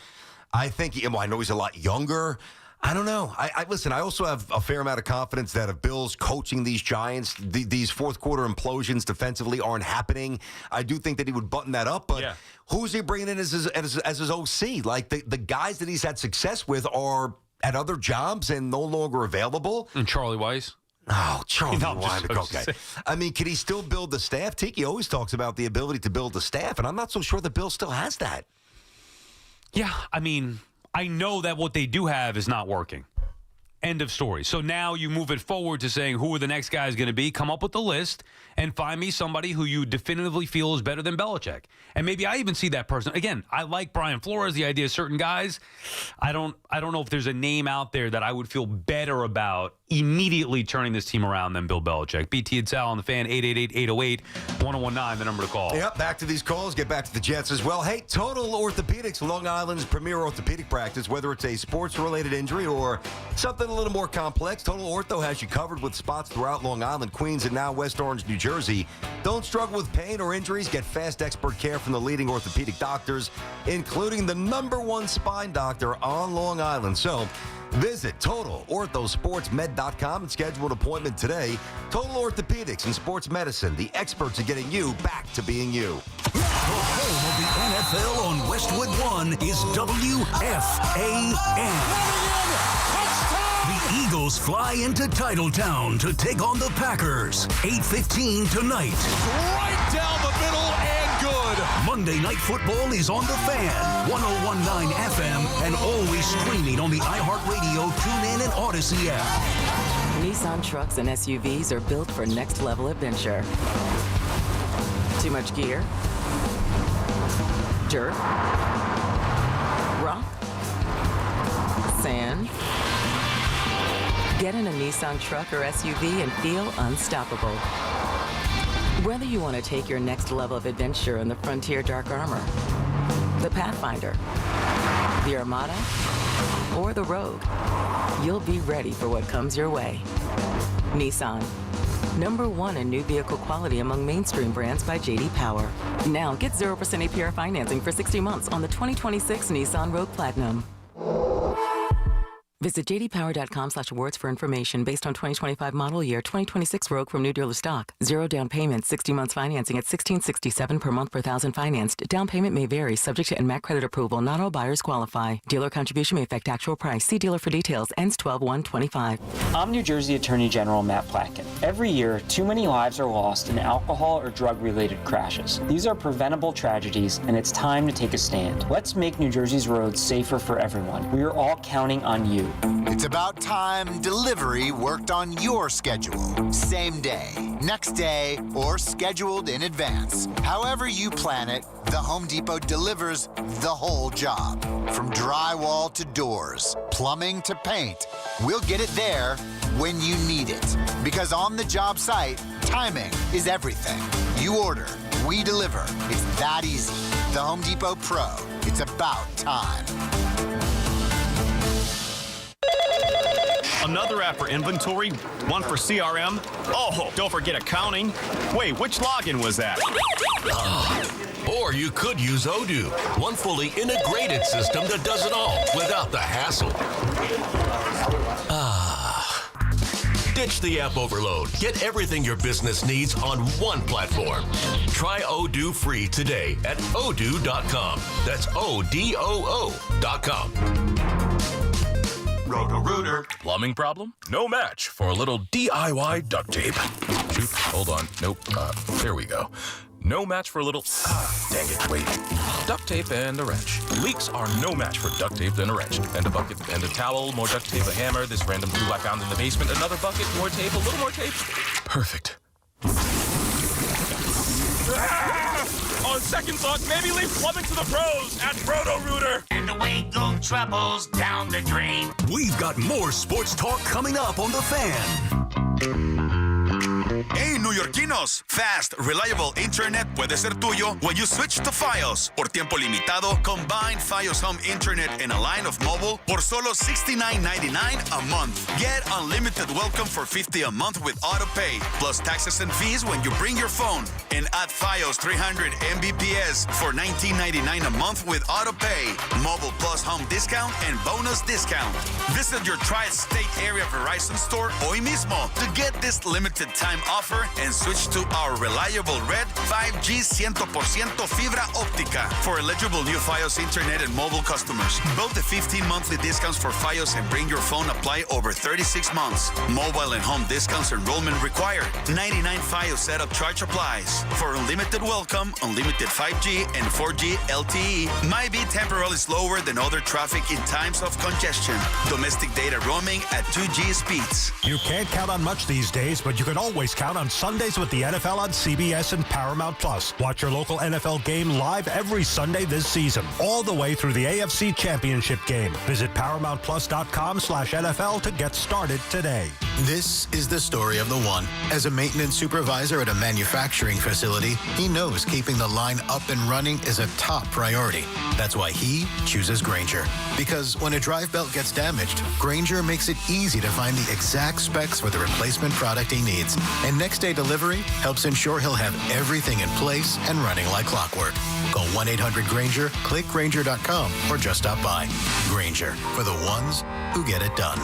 S5: I think, I know he's a lot younger. I don't know. Listen, I also have a fair amount of confidence that if Bill's coaching these Giants, these fourth quarter implosions defensively aren't happening. I do think that he would button that up, but who's he bringing in as his OC? Like the guys that he's had success with are at other jobs and no longer available.
S4: And Charlie Weiss?
S5: Oh, Charlie Weiss.
S4: Okay.
S5: I mean, can he still build the staff? Tiki always talks about the ability to build the staff, and I'm not so sure that Bill still has that.
S4: Yeah, I mean, I know that what they do have is not working. End of story. So now you move it forward to saying who are the next guys going to be. Come up with the list and find me somebody who you definitively feel is better than Belichick. And maybe I even see that person. Again, I like Brian Flores, the idea of certain guys. I don't know if there's a name out there that I would feel better about immediately turning this team around than Bill Belichick. BT and Sal on the Fan, 888-808-1019, the number to call.
S5: Yep, back to these calls. Get back to the Jets as well. Hey, Total Orthopedics, Long Island's premier orthopedic practice, whether it's a sports-related injury or something a little more complex, Total Ortho has you covered with spots throughout Long Island, Queens, and now West Orange, New Jersey. Don't struggle with pain or injuries. Get fast expert care from the leading orthopedic doctors, including the #1 spine doctor on Long Island. So, visit TotalOrthoSportsMed.com and schedule an appointment today. Total Orthopedics and Sports Medicine, the experts are getting you back to being you.
S1: The home of the NFL on Westwood One is WFAN. The Eagles fly into Titletown to take on the Packers. 8:15 tonight.
S21: Right down the middle and good.
S1: Monday Night Football is on the Fan, 101.9 FM, and always streaming on the iHeartRadio, TuneIn, and Odyssey app.
S12: Nissan trucks and SUVs are built for next-level adventure. Too much gear? Dirt? Rock? Sand? Get in a Nissan truck or SUV and feel unstoppable. Whether you want to take your next level of adventure in the Frontier Dark Armor, the Pathfinder, the Armada, or the Rogue, you'll be ready for what comes your way. Nissan, #1 in new vehicle quality among mainstream brands by J.D. Power. Now get 0% APR financing for 60 months on the 2026 Nissan Rogue Platinum. Visit jdpower.com/awards for information based on 2025 model year 2026 Rogue from new dealer stock. 0 down payment, 60 months financing at $1,667 per month per thousand financed. Down payment may vary, subject to NMAC credit approval. Not all buyers qualify. Dealer contribution may affect actual price. See dealer for details. Ends 12/1/25.
S16: I'm New Jersey Attorney General Matt Platkin. Every year, too many lives are lost in alcohol or drug-related crashes. These are preventable tragedies, and it's time to take a stand. Let's make New Jersey's roads safer for everyone. We are all counting on you.
S17: It's about time delivery worked on your schedule. Same day, next day, or scheduled in advance. However you plan it, the Home Depot delivers the whole job. From drywall to doors, plumbing to paint, we'll get it there when you need it. Because on the job site, timing is everything. You order, we deliver. It's that easy. The Home Depot Pro. It's about time.
S8: Another app for inventory, one for CRM. Oh, don't forget accounting. Wait, which login was that?
S18: Or you could use Odoo, one fully integrated system that does it all without the hassle. Ditch the app overload. Get everything your business needs on one platform. Try Odoo free today at odoo.com. That's ODOO.com.
S21: Roto-Rooter.
S18: Plumbing problem? No match for a little DIY duct tape. Shoot, hold on. Nope. There we go. No match for a little... dang it, wait. Duct tape and a wrench. Leaks are no match for duct tape and a wrench. And a bucket and a towel, more duct tape, a hammer, this random tool I found in the basement, another bucket, more tape, a little more tape. Perfect. On second thought, maybe leave plumbing to the pros at Roto-Rooter.
S1: And away go troubles down the drain. We've got more sports talk coming up on The Fan.
S3: Hey, Neoyorquinos! Fast, reliable internet puede ser tuyo when you switch to Fios. Por tiempo limitado, combine Fios Home Internet and a line of mobile por solo $69.99 a month. Get unlimited welcome for $50 a month with autopay, plus taxes and fees when you bring your phone. And add Fios 300 Mbps for $19.99 a month with autopay, mobile plus home discount, and bonus discount. Visit your tri-state area Verizon store hoy mismo to get this limited time offer and switch to our reliable red 5G 100% fibra óptica for eligible new Fios internet and mobile customers. Both the 15 monthly discounts for Fios and bring your phone apply over 36 months. Mobile and home discounts enrollment required. 99 Fios setup charge applies. For unlimited welcome, unlimited 5G and 4G LTE might be temporarily slower than other traffic in times of congestion. Domestic data roaming at 2G speeds.
S7: You can't count on much these days, but you can always count on Sundays with the NFL on CBS and Paramount Plus. Watch your local NFL game live every Sunday this season, all the way through the AFC Championship game. Visit ParamountPlus.com/NFL to get started today.
S11: This is the story of the one. As a maintenance supervisor at a manufacturing facility, he knows keeping the line up and running is a top priority. That's why he chooses Grainger. Because when a drive belt gets damaged, Grainger makes it easy to find the exact specs for the replacement product he needs. And next-day delivery helps ensure he'll have everything in place and running like clockwork. Call 1-800-GRAINGER, click Grainger.com, or just stop by. Grainger, for the ones who get it done.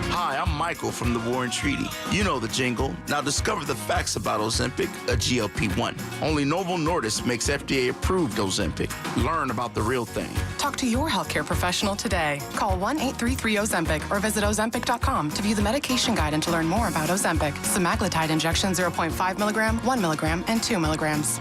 S13: Hi, I'm Michael from the War and Treaty. You know the jingle. Now discover the facts about Ozempic, a GLP-1. Only Novo Nordisk makes FDA-approved Ozempic. Learn about the real thing.
S19: Talk to your healthcare professional today. Call 1-833-OZEMPIC or visit Ozempic.com to view the medication guide and to learn more about Ozempic. Semaglutide injection 0.5 milligram, 1 milligram, and 2 milligrams.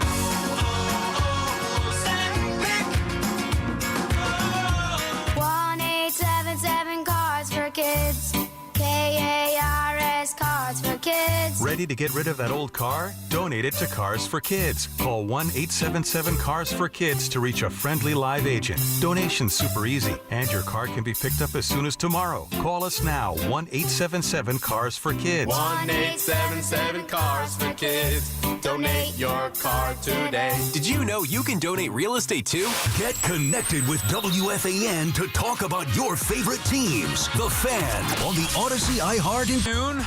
S23: 1-877 Cards for Kids. KARS Cards for Kids.
S27: Ready to get rid of that old car? Donate it to Cars for Kids. Call 1-877-CARS-FOR-KIDS to reach a friendly live agent. Donation's super easy, and your car can be picked up as soon as tomorrow. Call us now, 1-877-CARS-FOR-KIDS.
S28: 1-877-CARS-FOR-KIDS. Donate your car today.
S15: Did you know you can donate real estate too?
S1: Get connected with WFAN to talk about your favorite teams. The Fan on the Odyssey iHeart and
S4: noon.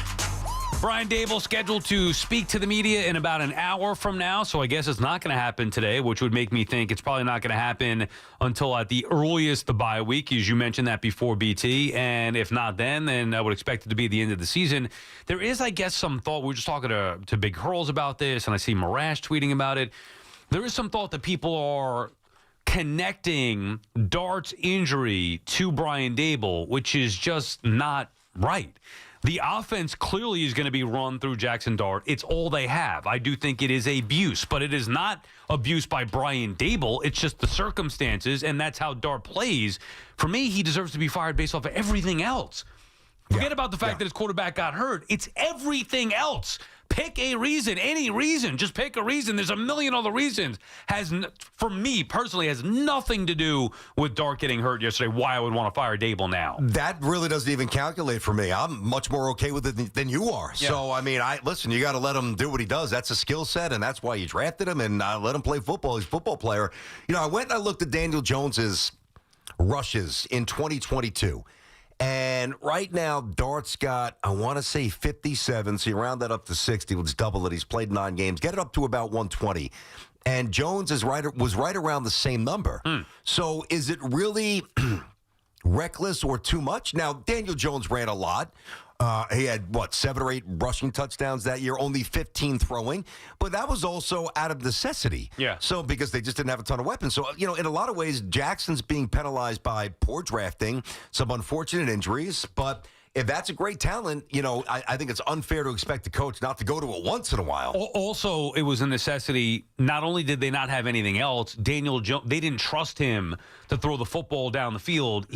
S4: Brian Daboll scheduled to speak to the media in about an hour from now, so I guess it's not going to happen today, which would make me think it's probably not going to happen until at the earliest the bye week, as you mentioned that before, BT. And if not then I would expect it to be the end of the season. There is, I guess, some thought. We were just talking to Big Hurls about this, and I see Marash tweeting about it. There is some thought that people are connecting Dart's injury to Brian Daboll, which is just not right. The offense clearly is going to be run through Jaxson Dart. It's all they have. I do think it is abuse, but it is not abuse by Brian Daboll. It's just the circumstances, and that's how Dart plays. For me, he deserves to be fired based off of everything else. Forget about the fact that his quarterback got hurt. It's everything else. Pick a reason, any reason. Just pick a reason. There's a million other reasons. For me personally, has nothing to do with Dart getting hurt yesterday, why I would want to fire Daboll now.
S5: That really doesn't even calculate for me. I'm much more okay with it than you are.
S4: Yeah.
S5: So, I mean, listen, you got to let him do what he does. That's a skill set, and that's why you drafted him, and let him play football. He's a football player. You know, I went and I looked at Daniel Jones's rushes in 2022. And right now, Dart's got, I want to say 57, so you round that up to 60, let's double it. He's played 9 games. Get it up to about 120. And Jones was right around the same number. So is it really reckless or too much? Now, Daniel Jones ran a lot. He had, 7 or 8 rushing touchdowns that year, only 15 throwing. But that was also out of necessity.
S4: Yeah.
S5: So because they just didn't have a ton of weapons. So, you know, in a lot of ways, Jackson's being penalized by poor drafting, some unfortunate injuries. But if that's a great talent, you know, I think it's unfair to expect the coach not to go to it once in a while.
S4: Also, it was a necessity. Not only did they not have anything else, Daniel Jones, they didn't trust him to throw the football down the field.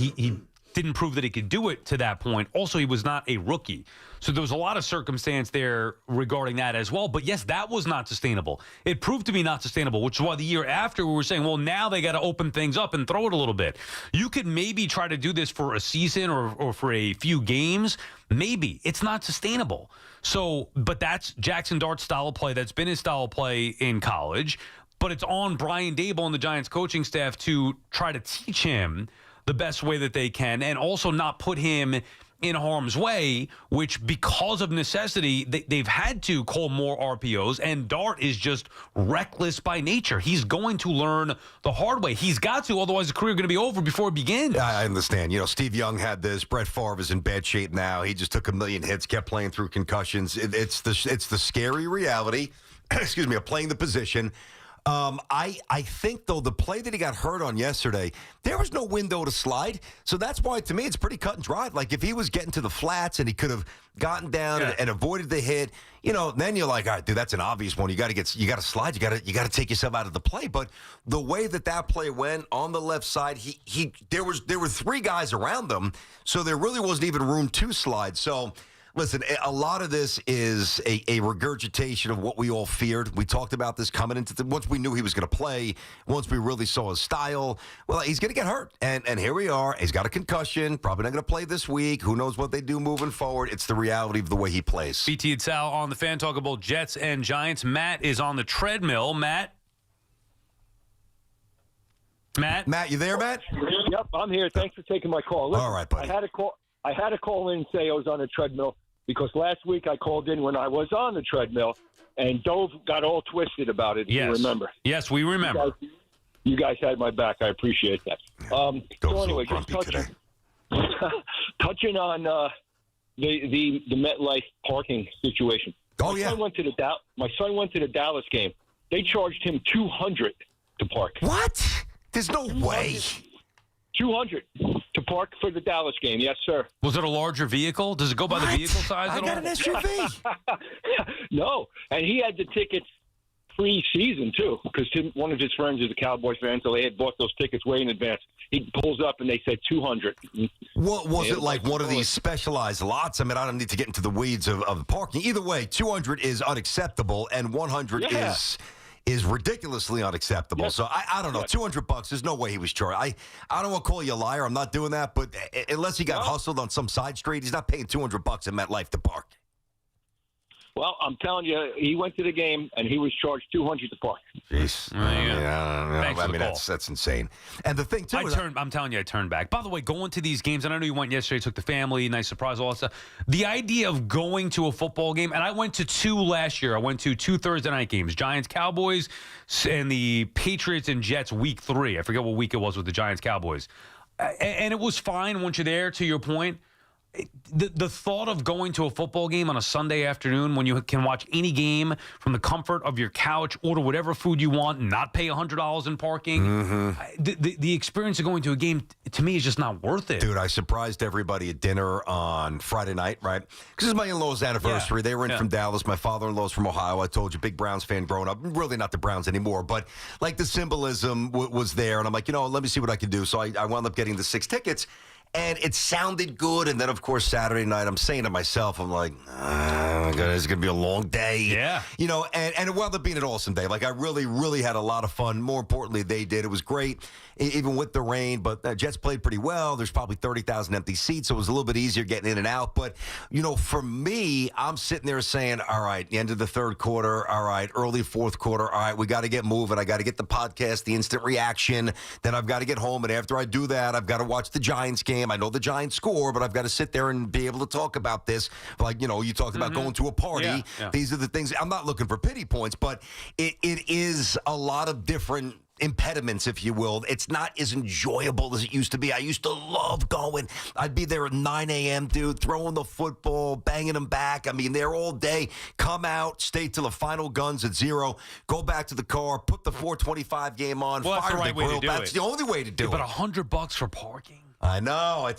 S4: didn't prove that he could do it to that point. Also, he was not a rookie. So there was a lot of circumstance there regarding that as well. But yes, that was not sustainable. It proved to be not sustainable, which is why the year after we were saying, well, now they got to open things up and throw it a little bit. You could maybe try to do this for a season or for a few games. Maybe. It's not sustainable. So, but that's Jaxson Dart's style of play. That's been his style of play in college. But it's on Brian Daboll and the Giants coaching staff to try to teach him the best way that they can, and also not put him in harm's way, which because of necessity, they've had to call more RPOs, and Dart is just reckless by nature. He's going to learn the hard way. He's got to, otherwise his career is going to be over before it begins.
S5: I understand. You know, Steve Young had this. Brett Favre is in bad shape now. He just took a million hits, kept playing through concussions. It's the scary reality, excuse me, of playing the position. I think, though, the play that he got hurt on yesterday, there was no window to slide. So that's why, to me, it's pretty cut and dry. Like, if he was getting to the flats and he could have gotten down and avoided the hit, you know, then you're like, all right, dude, that's an obvious one. You got to slide. You got to take yourself out of the play. But the way that play went on the left side, there were three guys around them, so there really wasn't even room to slide. So, listen, a lot of this is a regurgitation of what we all feared. We talked about this coming into once we knew he was going to play, once we really saw his style. Well, he's going to get hurt, and here we are. He's got a concussion, probably not going to play this week. Who knows what they do moving forward? It's the reality of the way he plays.
S4: BT and Sal on the Fan, talk about Jets and Giants. Matt is on the treadmill. Matt,
S5: you there, Matt?
S6: Yep, I'm here. Thanks for taking my call. Listen,
S5: all right, buddy.
S6: I had to call in and say I was on a treadmill, because last week I called in when I was on the treadmill, and Dove got all twisted about it, if you remember.
S4: Yes, we remember.
S6: You guys had my back. I appreciate that. So anyway, just touching on the MetLife parking situation.
S5: Oh, yeah.
S6: My son went to the Dallas game. They charged him $200 to park.
S5: What? There's no way.
S6: $200 to park for the Dallas game. Yes, sir.
S4: Was it a larger vehicle? Does it go by the vehicle size at all?
S5: I got an SUV.
S6: No, and he had the tickets pre-season too, because one of his friends is a Cowboys fan, so they had bought those tickets way in advance. He pulls up and they said $200.
S5: What was it like? One of these specialized lots? I mean, I don't need to get into the weeds of parking. Either way, $200 is unacceptable, and $100 is ridiculously unacceptable. So I don't know. $200. There's no way he was charged. I don't want to call you a liar. I'm not doing that. But unless he got hustled on some side street, he's not paying $200 at MetLife to park.
S6: Well, I'm telling you, he went to the game and he was charged $200 to park.
S5: Jeez. I mean, that's insane. And the thing too,
S4: I'm telling you, I turned back. By the way, going to these games, and I know you went yesterday, took the family, nice surprise, all that stuff. The idea of going to a football game, and I went to two last year. I went to two Thursday night games, Giants Cowboys and the Patriots and Jets week 3. I forget what week it was with the Giants Cowboys. And it was fine once you're there, to your point. The thought of going to a football game on a Sunday afternoon when you can watch any game from the comfort of your couch, order whatever food you want, and not pay $100 in parking, the experience of going to a game, to me, is just not worth it.
S5: Dude, I surprised everybody at dinner on Friday night, right? Because it's my in-laws' anniversary. They were in from Dallas. My father-in-law's from Ohio. I told you, big Browns fan growing up. Really not the Browns anymore, but like the symbolism was there. And I'm like, let me see what I can do. So I wound up getting the 6 tickets. And it sounded good. And then, of course, Saturday night, I'm saying to myself, I'm like, oh, my God, it's going to be a long day.
S4: Yeah.
S5: And it wound up being an awesome day. Like, I really, really had a lot of fun. More importantly, they did. It was great, even with the rain. But the Jets played pretty well. There's probably 30,000 empty seats, so it was a little bit easier getting in and out. But, for me, I'm sitting there saying, all right, the end of the third quarter, all right, early fourth quarter, all right, we got to get moving. I got to get the podcast, the instant reaction. Then I've got to get home. And after I do that, I've got to watch the Giants game. I know the Giants score, but I've got to sit there and be able to talk about this. Like, you talked about going to a party.
S4: Yeah.
S5: These are the things. I'm not looking for pity points, but it is a lot of different impediments, if you will. It's not as enjoyable as it used to be. I used to love going. I'd be there at 9 a.m., dude, throwing the football, banging them back. I mean, there all day. Come out, stay till the final guns at 0, go back to the car, put the 425 game on,
S4: fire
S5: that's the
S4: right way to do
S5: That's
S4: it.
S5: the only way to do it.
S4: But $100 for parking?
S5: I know.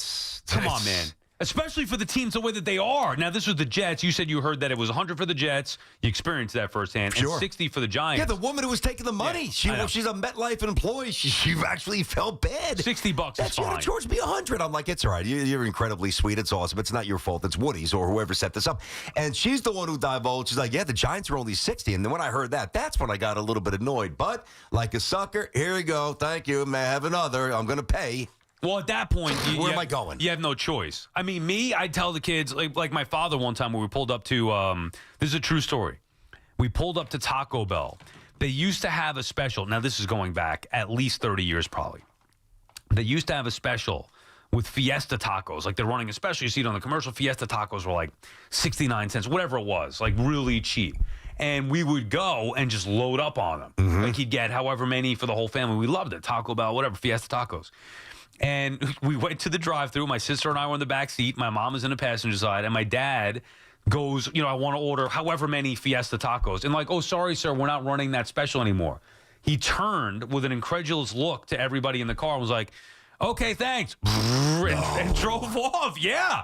S4: Come on, man. Especially for the teams the way that they are. Now, this was the Jets. You said you heard that it was 100 for the Jets. You experienced that firsthand.
S5: Sure.
S4: And 60 for the Giants.
S5: Yeah, the woman who was taking the money.
S4: Yeah,
S5: she's a MetLife employee. She actually felt bad.
S4: $60 is fine.
S5: She had to charge me 100. I'm like, it's all right. You're incredibly sweet. It's awesome. It's not your fault. It's Woody's or whoever set this up. And she's the one who divulged. She's like, yeah, the Giants are only 60. And then when I heard that, that's when I got a little bit annoyed. But like a sucker, here we go. Thank you. May I have another? I'm going to pay.
S4: Well, at that point,
S5: where am I going?
S4: You have no choice. I mean, I tell the kids, like my father one time when we pulled up to, this is a true story. We pulled up to Taco Bell. They used to have a special. Now, this is going back at least 30 years probably. They used to have a special with Fiesta tacos. Like they're running a special. You see it on the commercial. Fiesta tacos were like 69 cents, whatever it was, like really cheap. And we would go and just load up on them.
S5: Mm-hmm.
S4: Like he'd get however many for the whole family. We loved it. Taco Bell, whatever, Fiesta tacos. And we went to the drive-thru. My sister and I were in the back seat. My mom was in the passenger side. And my dad goes, I want to order however many Fiesta tacos. And like, oh, sorry, sir, we're not running that special anymore. He turned with an incredulous look to everybody in the car and was like, okay, thanks. And drove off. Yeah.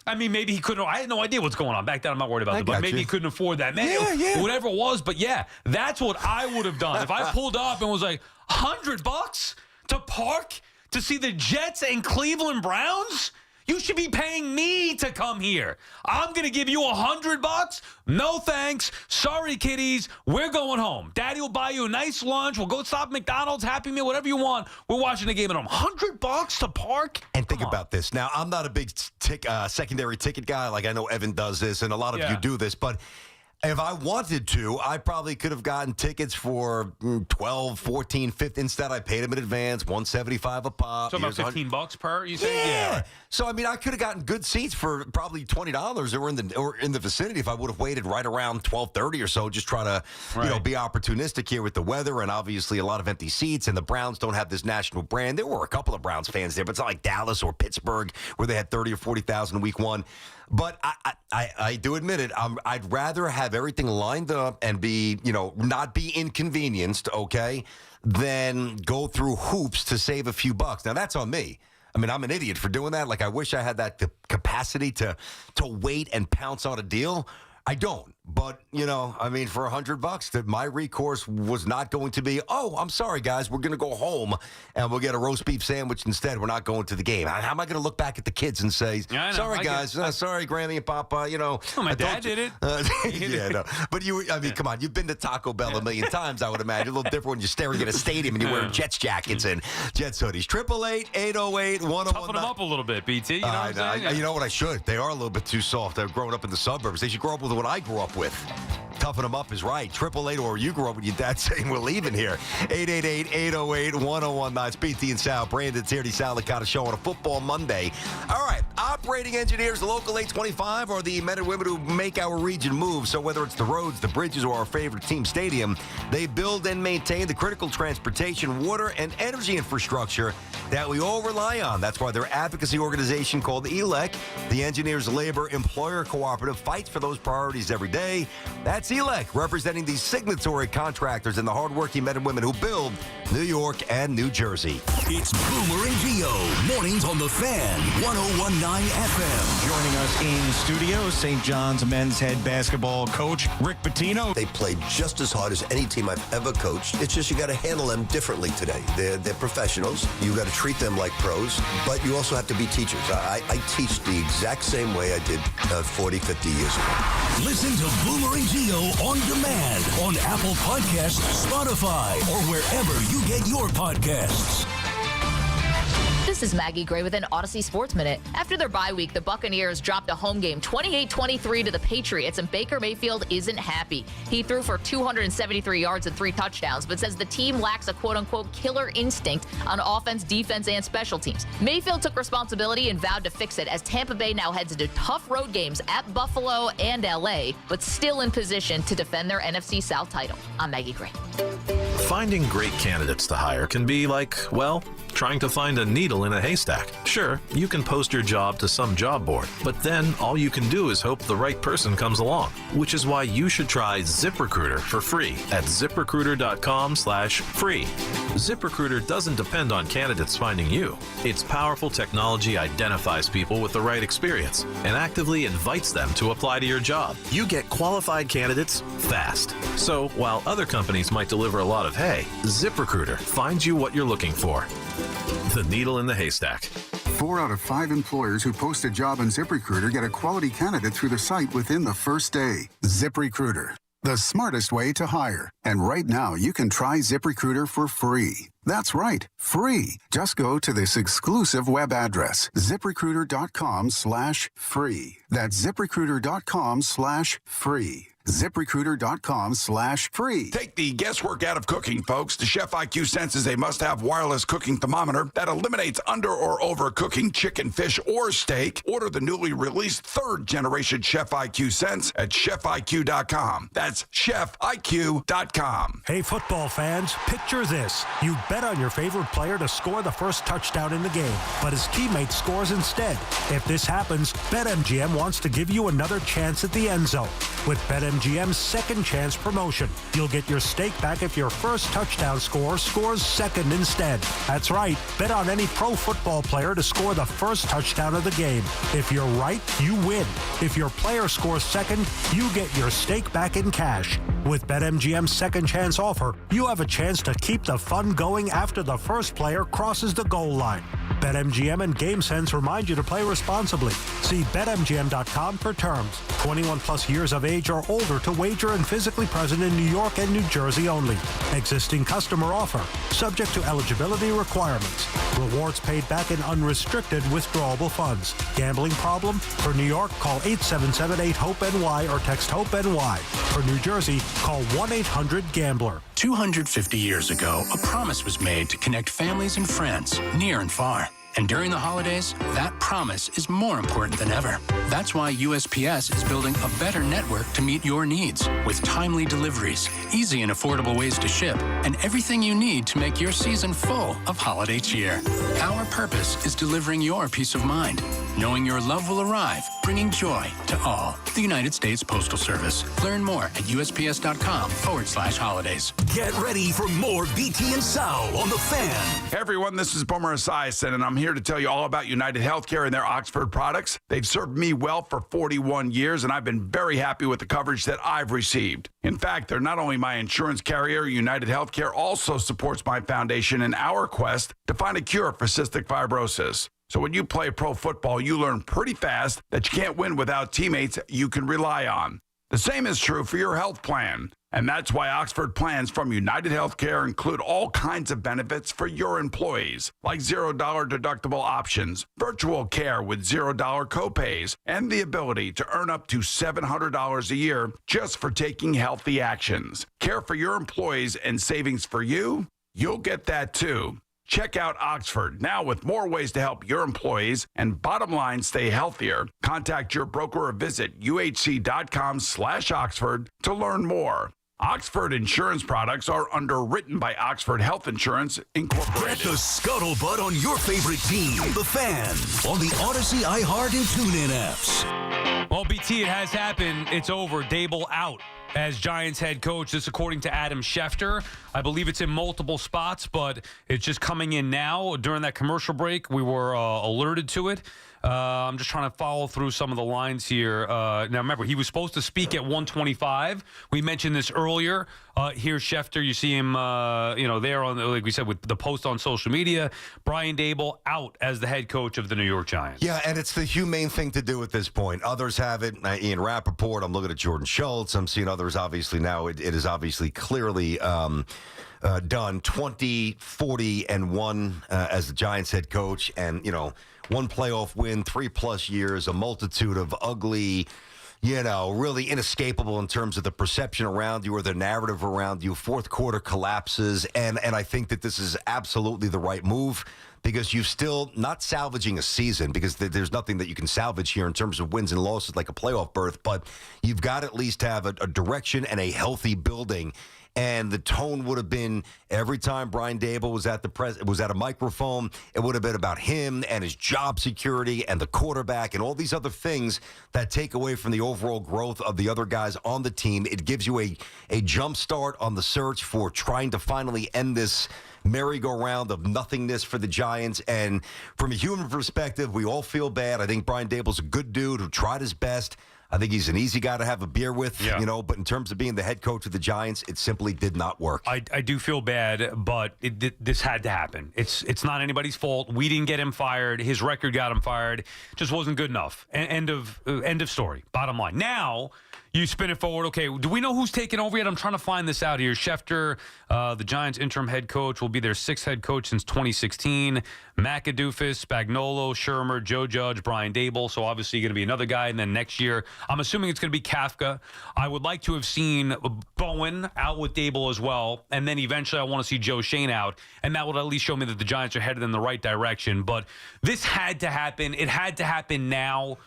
S4: I mean, maybe he couldn't. I had no idea what's going on. Back then, I'm not worried about it. But maybe he couldn't afford that. Whatever it was. But yeah, that's what I would have done. If I pulled up and was like, $100 to park to see the Jets and Cleveland Browns? You should be paying me to come here. I'm going to give you $100. No thanks. Sorry, kiddies. We're going home. Daddy will buy you a nice lunch. We'll go stop at McDonald's, Happy Meal, whatever you want. We're watching the game at home. $100 to park?
S5: And think about this. Now, I'm not a big secondary ticket guy. Like I know Evan does this, and a lot of you do this, but if I wanted to, I probably could have gotten tickets for $12, $14, $15. Instead, I paid them in advance, $175 a pop.
S4: So about $15 per, you say?
S5: Yeah. So, I mean, I could have gotten good seats for probably $20 or in the vicinity if I would have waited right around 12:30 or so. Just try to, be opportunistic here with the weather and obviously a lot of empty seats. And the Browns don't have this national brand. There were a couple of Browns fans there, but it's not like Dallas or Pittsburgh where they had 30 or 40,000 week one. But I do admit it. I'd rather have everything lined up and be, not be inconvenienced, okay, than go through hoops to save a few bucks. Now, that's on me. I mean, I'm an idiot for doing that. Like, I wish I had that capacity to wait and pounce on a deal. I don't. But, for $100, my recourse was not going to be, oh, I'm sorry, guys, we're going to go home and we'll get a roast beef sandwich instead. We're not going to the game. How am I going to look back at the kids and say, sorry, guys, sorry, Granny and Papa,
S4: my dad did it.
S5: But come on, you've been to Taco Bell a million times, I would imagine. A little different when you're staring at a stadium and you're wearing Jets jackets and Jets hoodies. 888-808-1019.
S4: Toughen them up a little bit, BT. You know what I'm saying?
S5: You know what, I should. They are a little bit too soft. They're growing up in the suburbs. They should grow up with what I grew up with. Toughen them up is right. 888, or you grew up with your dad saying we're leaving here. 888-808-1019. It's BT and Sal. Brandon Tierney, Sal Licata show on a football Monday. All right. Operating engineers, the local 825, are the men and women who make our region move. So whether it's the roads, the bridges, or our favorite team stadium, they build and maintain the critical transportation, water, and energy infrastructure that we all rely on. That's why their advocacy organization called ELEC, the Engineers Labor Employer Cooperative, fights for those priorities every day. That's ELEC, representing these signatory contractors and the hardworking men and women who build New York and New Jersey.
S1: It's Boomer and Gio, mornings on the Fan, 101.9 FM.
S9: Joining us in studio, St. John's men's head basketball coach Rick Pitino.
S10: They played just as hard as any team I've ever coached. It's just you got to handle them differently today. They're professionals. You got to treat them like pros, but you also have to be teachers. I teach the exact same way I did 40, 50 years ago.
S1: Listen to Boomer and Gio on demand on Apple Podcasts, Spotify, or wherever you get your podcasts.
S14: This is Maggie Gray with an Odyssey Sports Minute. After their bye week, the Buccaneers dropped a home game 28-23 to the Patriots, and Baker Mayfield isn't happy. He threw for 273 yards and 3 touchdowns, but says the team lacks a quote-unquote killer instinct on offense, defense, and special teams. Mayfield took responsibility and vowed to fix it as Tampa Bay now heads into tough road games at Buffalo and LA, but still in position to defend their NFC South title. I'm Maggie Gray.
S20: Finding great candidates to hire can be like, well,
S2: trying to find a needle in a haystack. Sure, you can post your job to some job board, but then all you can do is hope the right person comes along, which is why you should try ZipRecruiter for free at ZipRecruiter.com/free. ZipRecruiter doesn't depend on candidates finding you. Its powerful technology identifies people with the right experience and actively invites them to apply to your job. You get qualified candidates fast. So while other companies might deliver a lot of hay, ZipRecruiter finds you what you're looking for. The needle in the haystack.
S12: 4 out of 5 employers who post a job on ZipRecruiter get a quality candidate through the site within the first day. ZipRecruiter, the smartest way to hire. And right now, you can try ZipRecruiter for free. That's right, free. Just go to this exclusive web address, ZipRecruiter.com/free. That's ZipRecruiter.com/free. ZipRecruiter.com/free.
S16: Take the guesswork out of cooking, folks. The Chef IQ Sense is a must-have wireless cooking thermometer that eliminates under or over cooking chicken, fish, or steak. Order the newly released 3rd-generation Chef IQ Sense at ChefIQ.com. That's ChefIQ.com.
S7: Hey, football fans, picture this. You bet on your favorite player to score the first touchdown in the game, but his teammate scores instead. If this happens, BetMGM wants to give you another chance at the end zone. With BetMGM's second chance promotion, you'll get your stake back if your first touchdown scorer scores second instead. That's right, bet on any pro football player to score the first touchdown of the game. If you're right, you win. If your player scores second, you get your stake back in cash. With BetMGM's second chance offer, you have a chance to keep the fun going after the first player crosses the goal line. BetMGM and GameSense remind you to play responsibly. See BetMGM.com for terms. 21 plus years of age or older to wager and physically present in New York and New Jersey only. Existing customer offer. Subject to eligibility requirements. Rewards paid back in unrestricted withdrawable funds. Gambling problem? For New York, call 877-8-HOPE-NY or text HOPE-NY. For New Jersey, call 1-800-GAMBLER.
S20: 250 years ago, a promise was made to connect families and friends, near and far. And during the holidays, that promise is more important than ever. That's why USPS is building a better network to meet your needs, with timely deliveries, easy and affordable ways to ship, and everything you need to make your season full of holiday cheer. Our purpose is delivering your peace of mind, knowing your love will arrive, bringing joy to all. The United States Postal Service. Learn more at USPS.com/holidays.
S1: Get ready for more BT and Sal on the Fan.
S16: Hey everyone, this is Boomer Esiason, and I'm here to tell you all about United Healthcare and their Oxford products. They've served me well for 41 years, and I've been very happy with the coverage that I've received. In fact, they're not only my insurance carrier, United Healthcare also supports my foundation in our quest to find a cure for cystic fibrosis. So when you play pro football, you learn pretty fast that you can't win without teammates you can rely on. The same is true for your health plan. And that's why Oxford plans from United Healthcare include all kinds of benefits for your employees, like $0 deductible options, virtual care with $0 copays, and the ability to earn up to $700 a year just for taking healthy actions. Care for your employees and savings for you? You'll get that too. Check out Oxford, now with more ways to help your employees and bottom line stay healthier. Contact your broker or visit uhc.com/Oxford to learn more. Oxford insurance products are underwritten by Oxford Health Insurance Incorporated.
S1: Get the scuttlebutt on your favorite team, the Fan, on the Odyssey, iHeart, and TuneIn apps.
S4: Well, BT, it has happened. It's over. Daboll out as Giants head coach. This according to Adam Schefter. I believe it's in multiple spots, but it's just coming in now. During that commercial break, we were alerted to it. I'm just trying to follow through some of the lines here. Now, remember, he was supposed to speak at 1:25. We mentioned this earlier. Here's Schefter. You see him, there on, like we said, with the post on social media. Brian Daboll out as the head coach of the New York Giants.
S5: Yeah, and it's the humane thing to do at this point. Others have it. Ian Rappaport. I'm looking at Jordan Schultz. I'm seeing others. Obviously, now it is obviously clearly done. 20, 40, and 1 as the Giants head coach, and one playoff win, 3+ years, a multitude of ugly, really inescapable in terms of the perception around you or the narrative around you. Fourth quarter collapses, and I think that this is absolutely the right move, because you're still not salvaging a season, because there's nothing that you can salvage here in terms of wins and losses like a playoff berth, but you've got to at least have a direction and a healthy building. and the tone would have been every time Brian Daboll was at a microphone, it would have been about him and his job security and the quarterback and all these other things that take away from the overall growth of the other guys on the team. It gives you a jump start on the search for trying to finally end this merry-go-round of nothingness for the Giants. And from a human perspective, we all feel bad. I think Brian Daboll's a good dude who tried his best. I think he's an easy guy to have a beer with, but in terms of being the head coach of the Giants, it simply did not work.
S4: I do feel bad, but this had to happen. It's not anybody's fault. We didn't get him fired. His record got him fired. Just wasn't good enough. End of story. Bottom line. Now, you spin it forward. Okay, do we know who's taking over yet? I'm trying to find this out here. Schefter, the Giants' interim head coach, will be their sixth head coach since 2016. McAdoofus, Spagnuolo, Shermer, Joe Judge, Brian Daboll. So obviously going to be another guy. And then next year, I'm assuming it's going to be Kafka. I would like to have seen Bowen out with Daboll as well. And then eventually I want to see Joe Shane out. And that would at least show me that the Giants are headed in the right direction. But this had to happen. It had to happen now.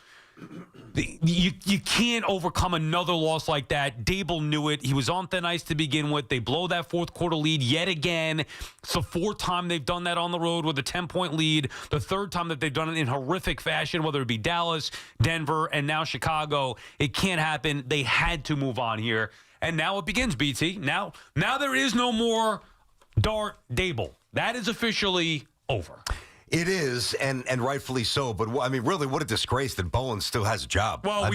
S4: You can't overcome another loss like that. Daboll knew it. He was on thin ice to begin with. They blow that fourth quarter lead yet again. It's the fourth time they've done that on the road with a 10-point lead. The third time that they've done it in horrific fashion, whether it be Dallas, Denver, and now Chicago. It can't happen. They had to move on here. And now it begins, BT. Now there is no more Dart Daboll. That is officially over.
S5: It is, and rightfully so. But, I mean, really, what a disgrace that Bowen still has a job.
S4: Well,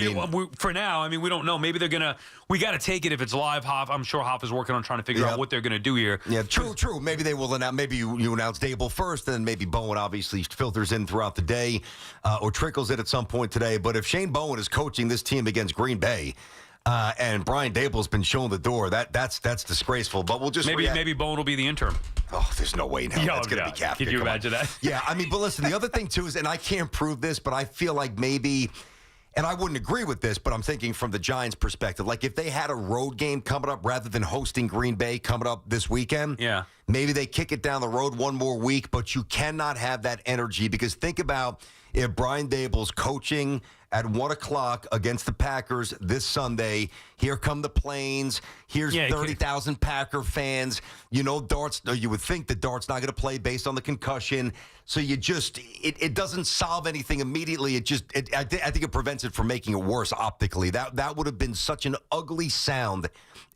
S4: for now, we don't know. Maybe they're going to – we got to take it if it's live. Hoff, I'm sure Hoff is working on trying to figure out what they're going to do here.
S5: Yeah, true. Maybe they will announce – maybe you announce Daboll first, and then maybe Bowen obviously filters in throughout the day or trickles in at some point today. But if Shane Bowen is coaching this team against Green Bay – and Brian Daboll's been shown the door. That's disgraceful. But we'll just
S4: maybe Bowen will be the interim.
S5: Oh, there's no way now. That's going to be Kafka.
S4: Can you imagine that?
S5: Yeah, but listen, the other thing too is, and I can't prove this, but I feel like maybe, and I wouldn't agree with this, but I'm thinking from the Giants' perspective, like if they had a road game coming up rather than hosting Green Bay coming up this weekend, maybe they kick it down the road one more week. But you cannot have that energy, because think about if Brian Daboll's coaching at 1 o'clock against the Packers this Sunday. Here come the planes. Here's 30,000 Packer fans. You know, you would think that Dart's not going to play based on the concussion. So it doesn't solve anything immediately. I think it prevents it from making it worse optically. That would have been such an ugly sound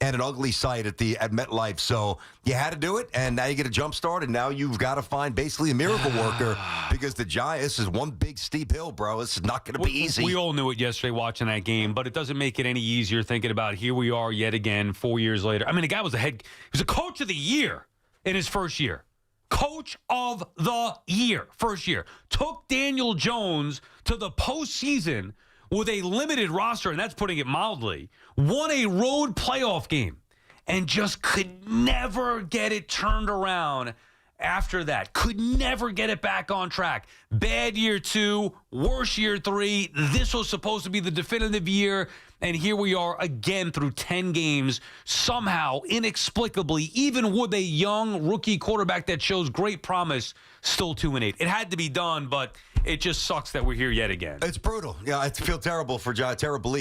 S5: and an ugly sight at MetLife. So you had to do it, and now you get a jump start, and now you've got to find basically a miracle worker, because the Giants is one big steep hill, bro. This is not going to be easy.
S4: We all knew it yesterday watching that game, but it doesn't make it any easier thinking about here we are yet again 4 years later. The guy was he was a coach of the year in his first year. Coach of the year, first year. Took Daniel Jones to the postseason with a limited roster, and that's putting it mildly. Won a road playoff game and just could never get it turned around after that. Could never get it back on track. Bad year 2, worse year 3. This was supposed to be the definitive year, and here we are again through 10 games. Somehow, inexplicably, even with a young rookie quarterback that shows great promise, still 2-8. It had to be done, but it just sucks that we're here yet again.
S5: It's brutal. Yeah, I feel terribly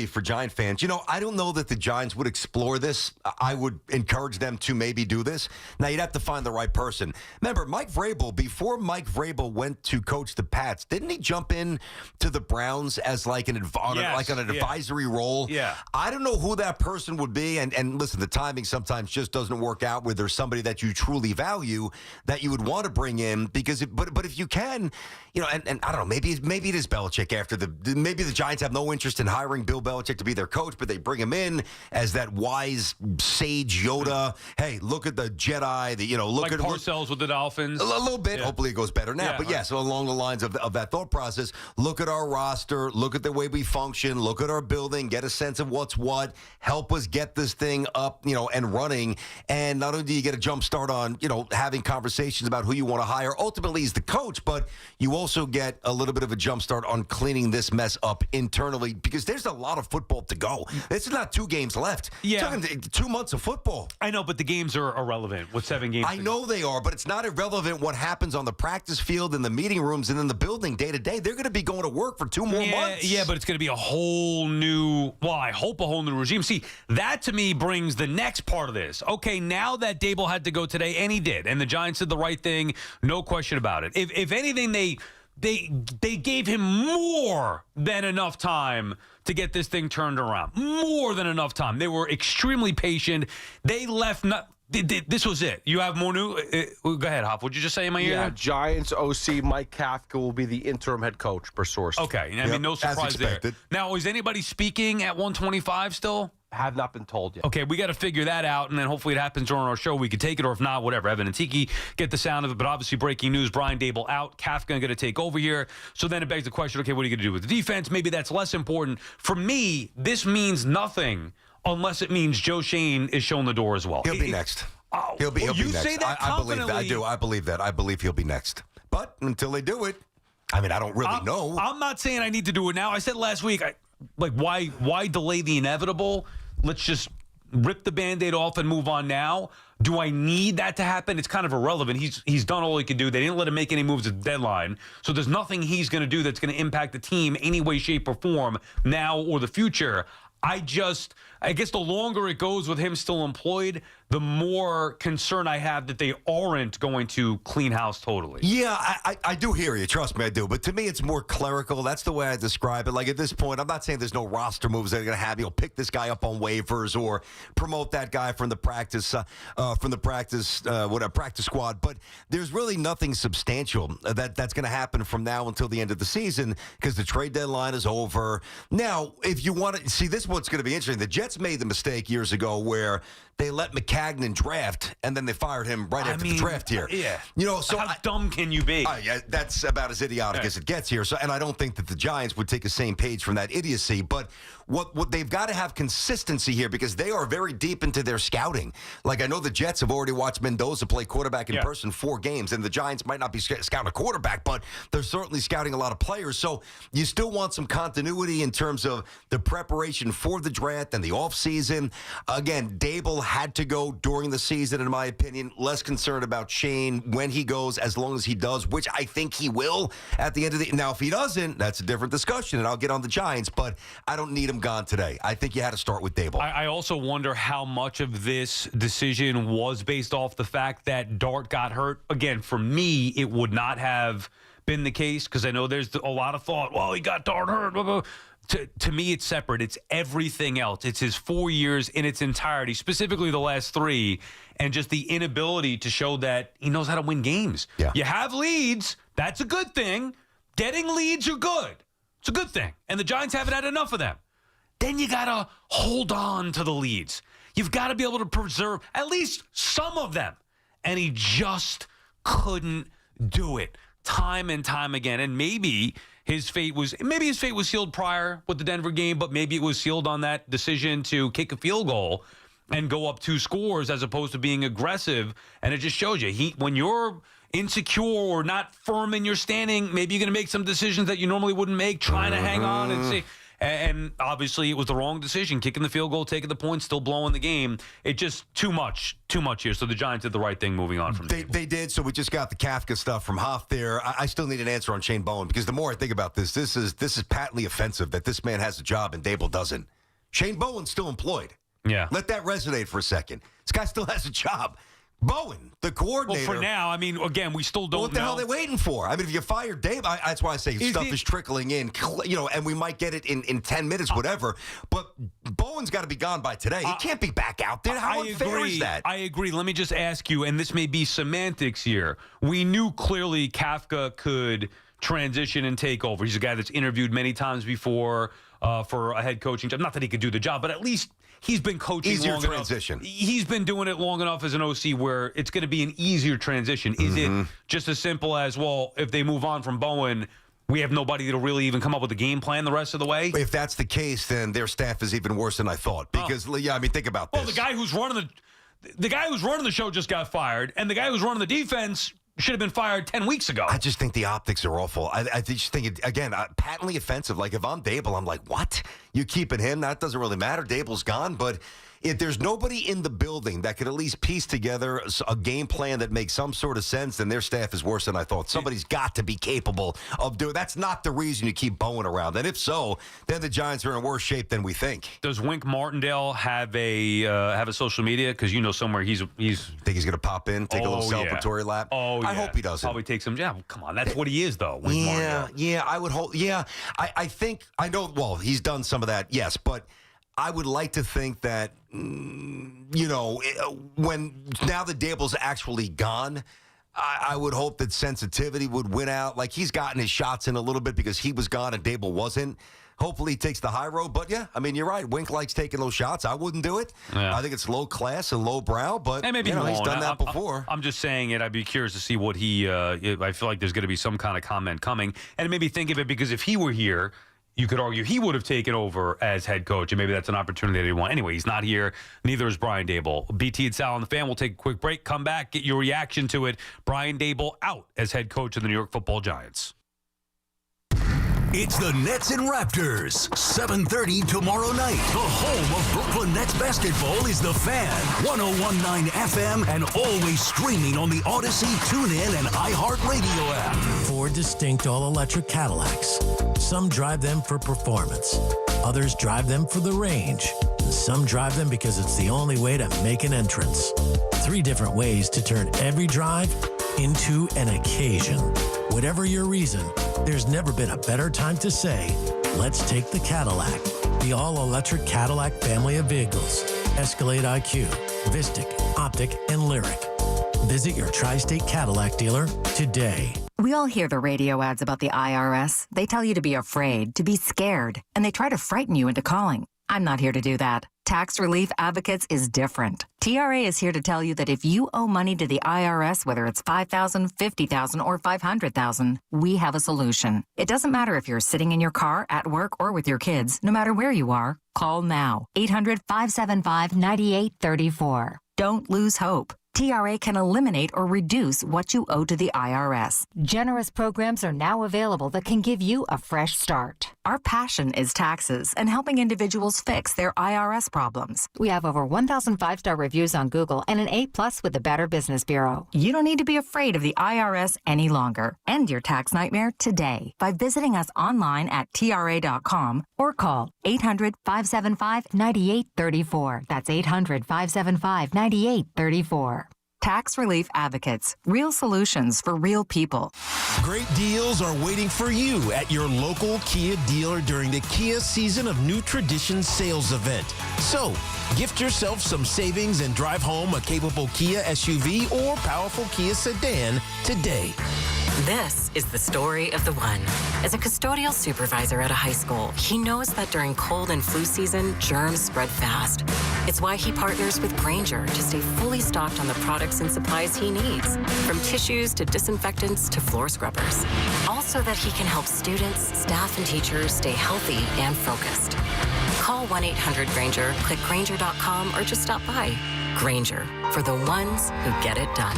S5: for Giant fans. I don't know that the Giants would explore this. I would encourage them to maybe do this. Now, you'd have to find the right person. Remember, Mike Vrabel, before Mike Vrabel went to coach the Pats, didn't he jump in to the Browns as like an advisory role?
S4: Yeah.
S5: I don't know who that person would be. And listen, the timing sometimes just doesn't work out where there's somebody that you truly value that you would want to bring in, because but if you can, and I don't know, maybe it is Belichick maybe the Giants have no interest in hiring Bill Belichick to be their coach, but they bring him in as that wise sage Yoda. Hey, look at the Jedi. Look at
S4: Parcells with the Dolphins.
S5: A little bit. Yeah. Hopefully it goes better now. Yeah, so along the lines of that thought process, look at our roster, look at the way we function, look at our building, get a sense of what's what, help us get this thing up, and running. And not only do you get a jump start on, having conversations about who you want to hire ultimately as the coach, but you also get a little bit of a jump start on cleaning this mess up internally because there's a lot of football to go. This is not 2 games left.
S4: Yeah.
S5: You're talking 2 months of football.
S4: I know, but the games are irrelevant with 7 games.
S5: I know they are, but it's not irrelevant what happens on the practice field, in the meeting rooms, and in the building day to day. They're going to be going to work for 2 more months.
S4: Yeah, but it's going to be a whole new, I hope a whole new regime. See, that to me brings the next part of this. Okay, now that Daboll had to go today, and he did, and the Giants did the right thing, no question about it. If anything, they gave him more than enough time to get this thing turned around. More than enough time. They were extremely patient. They left this was it. You have more new? Go ahead, Hop. What'd you just say in my ear?
S8: Yeah, Giants OC Mike Kafka will be the interim head coach, per source.
S4: Okay, I mean, no surprise there. Now, is anybody speaking at 125 still?
S8: Have not been told yet.
S4: Okay, we got to figure that out, and then hopefully it happens during our show. We can take it, or if not, whatever. Evan and Tiki get the sound of it, but obviously breaking news, Brian Daboll out, Kafka going to take over here. So then it begs the question, okay, what are you going to do with the defense? Maybe that's less important. For me, this means nothing unless it means Joe Shane is showing the door as well.
S5: He'll be next. He'll be next.
S4: You say that confidently.
S5: I believe that. I believe he'll be next. But until they do it, I mean, I don't really know.
S4: I'm not saying I need to do it now. I said last week, why delay the inevitable? Let's just rip the Band-Aid off and move on now. Do I need that to happen? It's kind of irrelevant. He's done all he could do. They didn't let him make any moves at the deadline. So there's nothing he's going to do that's going to impact the team any way, shape, or form now or the future. I guess the longer it goes with him still employed, the more concern I have that they aren't going to clean house totally.
S5: Yeah, I do hear you. Trust me, I do. But to me, it's more clerical. That's the way I describe it. Like at this point, I'm not saying there's no roster moves that are going to have. You'll pick this guy up on waivers or promote that guy from the practice squad. But there's really nothing substantial that's going to happen from now until the end of the season because the trade deadline is over. Now, if you want to see, this is what's going to be interesting. The Jets made the mistake years ago where they let McCagnon draft, and then they fired him right after the draft here.
S4: Yeah.
S5: So
S4: how dumb can you be?
S5: Yeah, that's about as idiotic as it gets here. So, and I don't think that the Giants would take the same page from that idiocy. But what they've got to have consistency here because they are very deep into their scouting. Like I know the Jets have already watched Mendoza play quarterback in person 4 games, and the Giants might not be scouting a quarterback, but they're certainly scouting a lot of players. So you still want some continuity in terms of the preparation for the draft and the offseason. Again, Daboll had to go during the season, in my opinion. Less concerned about Shane when he goes, as long as he does, which I think he will at the end of the. Now, if he doesn't, that's a different discussion, and I'll get on the Giants. But I don't need him gone today. I think you had to start with Daboll.
S4: I also wonder how much of this decision was based off the fact that Dart got hurt. Again, for me, it would not have been the case because I know there's a lot of thought. Well, he got Dart hurt. Blah, blah. To me, it's separate. It's everything else. It's his 4 years in its entirety, specifically the last 3, and just the inability to show that he knows how to win games.
S5: Yeah.
S4: You have leads. That's a good thing. Getting leads are good. It's a good thing. And the Giants haven't had enough of them. Then you got to hold on to the leads. You've got to be able to preserve at least some of them. And he just couldn't do it time and time again. And maybe his fate was sealed prior with the Denver game, but maybe it was sealed on that decision to kick a field goal and go up 2 scores as opposed to being aggressive. And it just shows you, when you're insecure or not firm in your standing, maybe you're going to make some decisions that you normally wouldn't make, trying to hang on and see. And obviously, it was the wrong decision, kicking the field goal, taking the points, still blowing the game. It just too much here. So the Giants did the right thing moving on from there.
S5: They did. So we just got the Kafka stuff from Hoff there. I still need an answer on Shane Bowen because the more I think about this is patently offensive that this man has a job and Daboll doesn't. Shane Bowen's still employed.
S4: Yeah.
S5: Let that resonate for a second. This guy still has a job. Bowen, the coordinator.
S4: Well, for now, I mean, again, we still don't know.
S5: What the hell are they waiting for? I mean, if you fire Dave, that's why I say stuff is trickling in, and we might get it in 10 minutes, whatever. But Bowen's got to be gone by today. He can't be back out there. How unfair is that?
S4: I agree. Let me just ask you, and this may be semantics here. We knew clearly Kafka could transition and take over. He's a guy that's interviewed many times before for a head coaching job. Not that he could do the job, but at least he's been coaching
S5: easier
S4: long
S5: transition.
S4: enough. He's been doing it long enough as an OC where it's going to be an easier transition. Is it just as simple as, well, if they move on from Bowen, we have nobody to really even come up with a game plan the rest of the way?
S5: If that's the case, then their staff is even worse than I thought. Because, I mean, think about this.
S4: Well, the guy who's running the show just got fired, and the guy who's running the defense should have been fired 10 weeks ago.
S5: I just think the optics are awful. I just think, it, again, patently offensive. Like, if I'm Daboll, I'm like, what? You keeping him? That doesn't really matter. Daboll's gone. But if there's nobody in the building that could at least piece together a game plan that makes some sort of sense, then their staff is worse than I thought. Somebody's got to be capable of doing. That's not the reason you keep Bowen around. And if so, then the Giants are in worse shape than we think.
S4: Does Wink Martindale have a social media? Because somewhere he's
S5: think he's going to pop in, take a little celebratory lap.
S4: Oh, yeah.
S5: I hope he doesn't.
S4: Probably take some. Yeah, come on, that's what he is, though. Wink Martindale.
S5: Yeah, I would hope. Yeah, I think I know. Well, he's done some of that, yes, but I would like to think that, when now that Daboll's actually gone, I would hope that sensitivity would win out. Like, he's gotten his shots in a little bit because he was gone and Daboll wasn't. Hopefully he takes the high road. But, yeah, I mean, you're right. Wink likes taking those shots. I wouldn't do it. Yeah. I think it's low class and low brow, but
S4: maybe
S5: he's done that before.
S4: I'm just saying it. I'd be curious to see what he I feel like there's going to be some kind of comment coming. And it made me think of it because if he were here, you could argue he would have taken over as head coach, and maybe that's an opportunity that he won. Anyway, he's not here. Neither is Brian Daboll. BT and Sal on the Fan. We'll take a quick break, come back, get your reaction to it. Brian Daboll out as head coach of the New York Football Giants.
S1: It's the Nets and Raptors, 7:30 tomorrow night. The home of Brooklyn Nets basketball is The Fan, 101.9 FM, and always streaming on the Odyssey, TuneIn, and iHeartRadio app.
S3: 4 distinct all-electric Cadillacs. Some drive them for performance. Others drive them for the range. And some drive them because it's the only way to make an entrance. 3 different ways to turn every drive into an occasion. Whatever your reason, there's never been a better time to say, let's take the Cadillac. The all-electric Cadillac family of vehicles. Escalade IQ, Vistic, Optic, and Lyric. Visit your Tri-State Cadillac dealer today.
S17: We all hear the radio ads about the IRS. They tell you to be afraid, to be scared, and they try to frighten you into calling. I'm not here to do that. Tax Relief Advocates is different. TRA is here to tell you that if you owe money to the IRS, whether it's $5,000, $50,000, or $500,000, we have a solution. It doesn't matter if you're sitting in your car, at work, or with your kids. No matter where you are, call now. 800-575-9834. Don't lose hope. TRA can eliminate or reduce what you owe to the IRS. Generous programs are now available that can give you a fresh start. Our passion is taxes and helping individuals fix their IRS problems. We have over 1,000 5-star reviews on Google and an A+ with the Better Business Bureau. You don't need to be afraid of the IRS any longer. End your tax nightmare today by visiting us online at TRA.com or call 800-575-9834. That's 800-575-9834. Tax Relief Advocates. Real solutions for real people.
S3: Great deals are waiting for you at your local Kia dealer during the Kia Season of New Traditions sales event. So, gift yourself some savings and drive home a capable Kia SUV or powerful Kia sedan today.
S18: This is the story of the one. As a custodial supervisor at a high school, he knows that during cold and flu season, germs spread fast. It's why he partners with Grainger to stay fully stocked on the products and supplies he needs, from tissues to disinfectants to floor scrubbers. Also that he can help students, staff, and teachers stay healthy and focused. Call 1-800-GRAINGER, click Grainger.com, or just stop by. Grainger, for the ones who get it done.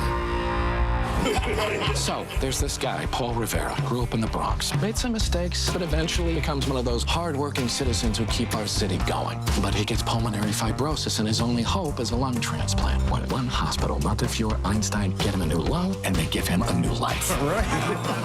S21: So, there's this guy, Paul Rivera, grew up in the Bronx, made some mistakes, but eventually becomes one of those hard-working citizens who keep our city going. But he gets pulmonary fibrosis, and his only hope is a lung transplant. When one hospital, Montefiore Einstein, get him a new lung, and they give him a new life. Right.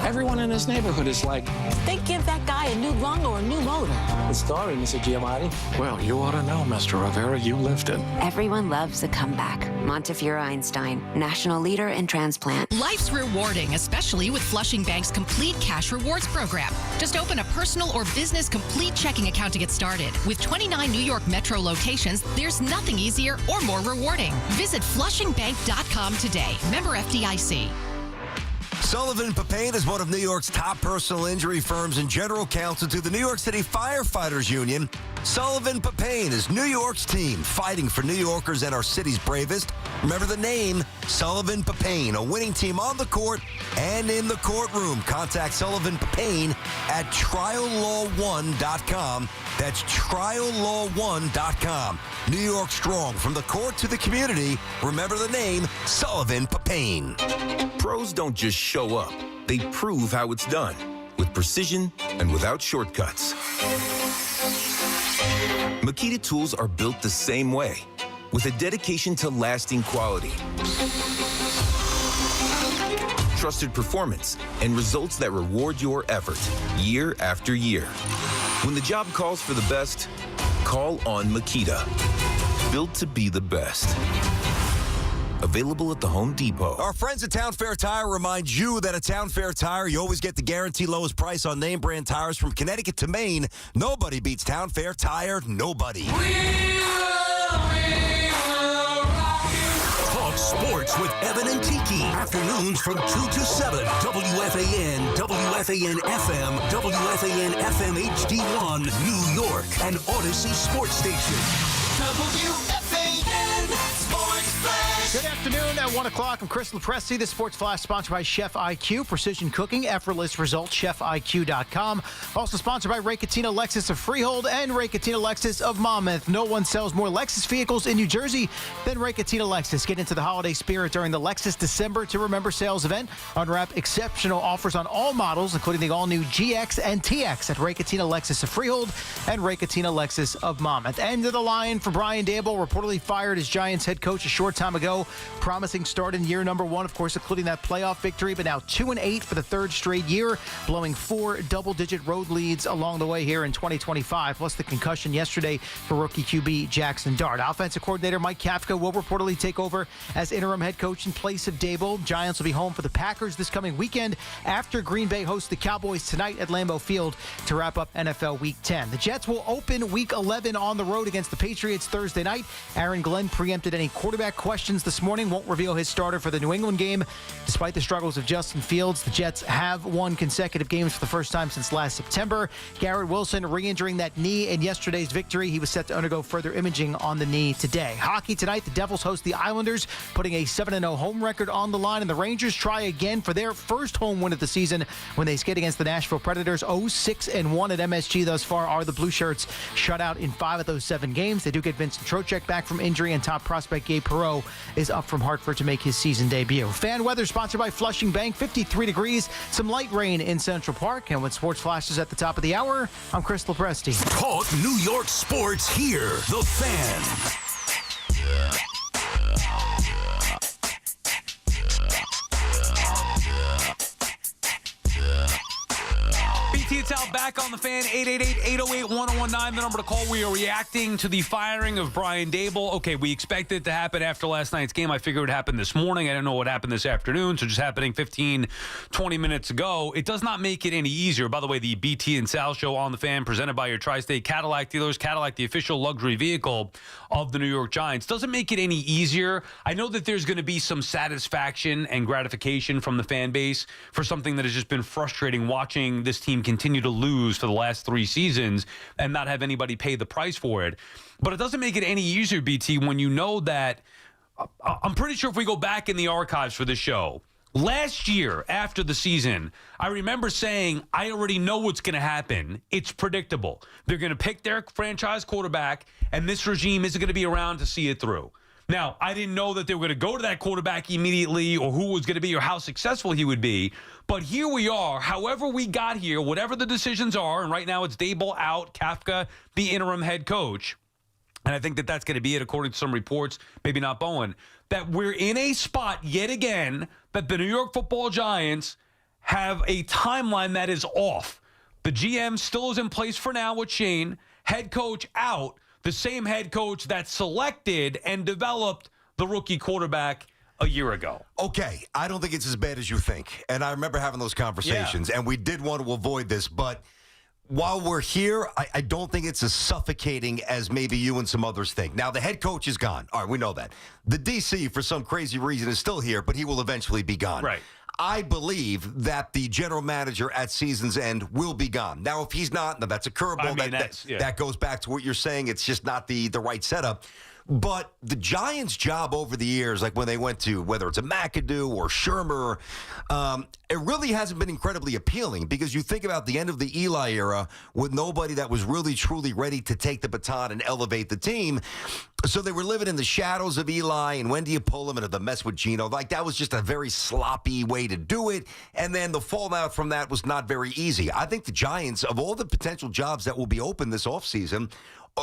S21: Everyone in his neighborhood is like,
S22: they give that guy a new lung or a new motor.
S21: The story, Mr. Giamatti. Well, you ought to know, Mr. Rivera, you lived it.
S22: Everyone loves a comeback. Montefiore Einstein, national leader in transplant.
S24: Life's rewarding, especially with Flushing Bank's Complete Cash Rewards program. Just open a personal or business complete checking account to get started. With 29 New York Metro locations, there's nothing easier or more rewarding. Visit FlushingBank.com today. Member FDIC.
S5: Sullivan Papain is one of New York's top personal injury firms and general counsel to the New York City Firefighters Union. Sullivan Papain is New York's team, fighting for New Yorkers and our city's bravest. Remember the name, Sullivan Papain, a winning team on the court and in the courtroom. Contact Sullivan Papain at triallaw1.com. That's triallaw1.com. New York strong, from the court to the community. Remember the name, Sullivan Papain.
S11: Pros don't just show up. They prove how it's done, with precision and without shortcuts. Makita tools are built the same way, with a dedication to lasting quality, trusted performance, and results that reward your effort year after year. When the job calls for the best, call on Makita. Built to be the best. Available at the Home Depot.
S5: Our friends at Town Fair Tire remind you that at Town Fair Tire, you always get the guaranteed lowest price on name brand tires from Connecticut to Maine. Nobody beats Town Fair Tire. Nobody.
S1: Talk sports with Evan and Tiki. Afternoons from 2 to 7. WFAN, WFAN FM, WFAN FM HD1, New York, and Odyssey Sports Station.
S13: WFAN Sports Flash.
S19: Good afternoon at 1 o'clock. I'm Chris Lepresti. The Sports Flash sponsored by Chef IQ. Precision cooking, effortless results, chefiq.com. Also sponsored by Ray Cattina Lexus of Freehold and Ray Cattina Lexus of Monmouth. No one sells more Lexus vehicles in New Jersey than Ray Cattina Lexus. Get into the holiday spirit during the Lexus December to Remember sales event. Unwrap exceptional offers on all models, including the all-new GX and TX at Ray Cattina Lexus of Freehold and Ray Cattina Lexus of Monmouth. End of the line for Brian Daboll, reportedly fired as Giants head coach a short time ago. Promising start in year number one, of course, including that playoff victory, but now 2-8 for the third straight year, blowing 4 double-digit road leads along the way here in 2025, plus the concussion yesterday for rookie QB Jaxson Dart. Offensive coordinator Mike Kafka will reportedly take over as interim head coach in place of Daboll. Giants will be home for the Packers this coming weekend after Green Bay hosts the Cowboys tonight at Lambeau Field to wrap up NFL Week 10. The Jets will open Week 11 on the road against the Patriots Thursday night. Aaron Glenn preempted any quarterback questions this morning, won't reveal his starter for the New England game. Despite the struggles of Justin Fields, the Jets have won consecutive games for the first time since last September. Garrett Wilson re-injuring that knee in yesterday's victory. He was set to undergo further imaging on the knee today. Hockey tonight, the Devils host the Islanders, putting a 7-0 home record on the line, and the Rangers try again for their first home win of the season when they skate against the Nashville Predators. 0-6-1 at MSG thus far are the Blue Shirts, shut out in 5 of those 7 games. They do get Vincent Trocheck back from injury, and top prospect Gabe Perreault is up from Hartford to make his season debut. Fan weather sponsored by Flushing Bank. 53 degrees, some light rain in Central Park. And with sports flashes at the top of the hour, I'm Chris Lepresti.
S1: Talk New York sports here. The Fan.
S4: BT, it's out back on the Fan. 888-808-1019, the number to call. We are reacting to the firing of Brian Daboll. Okay, we expected it to happen after last night's game. I figured it would happen this morning. I didn't know what happened this afternoon, so just happening 15, 20 minutes ago. It does not make it any easier. By the way, the BT and Sal show on the Fan, presented by your Tri-State Cadillac dealers. Cadillac, the official luxury vehicle of the New York Giants. Doesn't make it any easier. I know that there's going to be some satisfaction and gratification from the fan base for something that has just been frustrating, watching this team continue to lose for the last 3 seasons and not have anybody pay the price for it. But it doesn't make it any easier, BT, when you know that I'm pretty sure if we go back in the archives for this show, last year after the season, I remember saying, I already know what's going to happen. It's predictable. They're going to pick their franchise quarterback, and this regime isn't going to be around to see it through. Now, I didn't know that they were going to go to that quarterback immediately or who was going to be or how successful he would be. But here we are. However we got here, whatever the decisions are, and right now it's Daboll out, Kafka, the interim head coach. And I think that that's going to be it, according to some reports, maybe not Bowen, that we're in a spot yet again that the New York Football Giants have a timeline that is off. The GM still is in place for now with Shane, head coach out. The same head coach that selected and developed the rookie quarterback a year ago.
S5: Okay, I don't think it's as bad as you think. And I remember having those conversations, and we did want to avoid this. But while we're here, I don't think it's as suffocating as maybe you and some others think. Now, the head coach is gone. All right, we know that. The DC, for some crazy reason, is still here, but he will eventually be gone.
S4: Right.
S5: I believe that the general manager at season's end will be gone. Now, if he's not, now that's a curveball. That goes back to what you're saying. It's just not the right setup. But the Giants' job over the years, like when they went to, whether it's a McAdoo or Shermer, it really hasn't been incredibly appealing because you think about the end of the Eli era with nobody that was really, truly ready to take the baton and elevate the team. So they were living in the shadows of Eli, and when do you pull him into the mess with Geno? Like, that was just a very sloppy way to do it. And then the fallout from that was not very easy. I think the Giants, of all the potential jobs that will be open this offseason,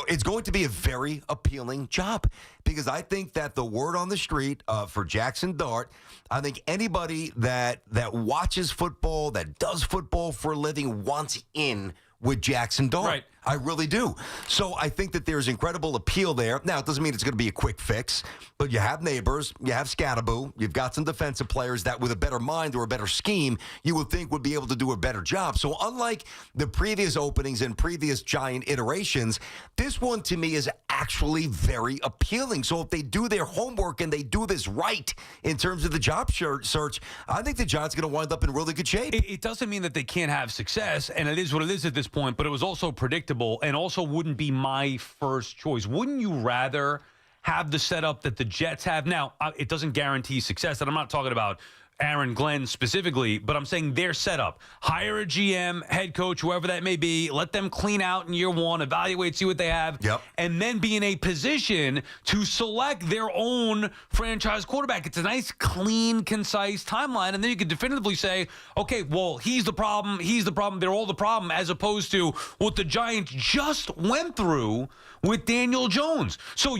S5: it's going to be a very appealing job because I think that the word on the street for Jaxson Dart, I think anybody that watches football, that does football for a living wants in with Jaxson Dart.
S4: Right.
S5: I really do. So I think that there's incredible appeal there. Now, it doesn't mean it's going to be a quick fix, but you have neighbors, you have Scattaboo, you've got some defensive players that with a better mind or a better scheme, you would think would be able to do a better job. So unlike the previous openings and previous Giant iterations, this one to me is actually very appealing. So if they do their homework and they do this right in terms of the job search, I think the Giants are going to wind up in really good shape.
S4: It doesn't mean that they can't have success, and it is what it is at this point, but it was also predictable and also wouldn't be my first choice. Wouldn't you rather have the setup that the Jets have? Now, it doesn't guarantee success, and I'm not talking about Aaron Glenn specifically, but I'm saying their setup. Hire a GM, head coach, whoever that may be. Let them clean out in year one, evaluate, see what they have, and then be in a position to select their own franchise quarterback. It's a nice, clean, concise timeline, and then you can definitively say, okay, well, he's the problem, they're all the problem, as opposed to what the Giants just went through with Daniel Jones. So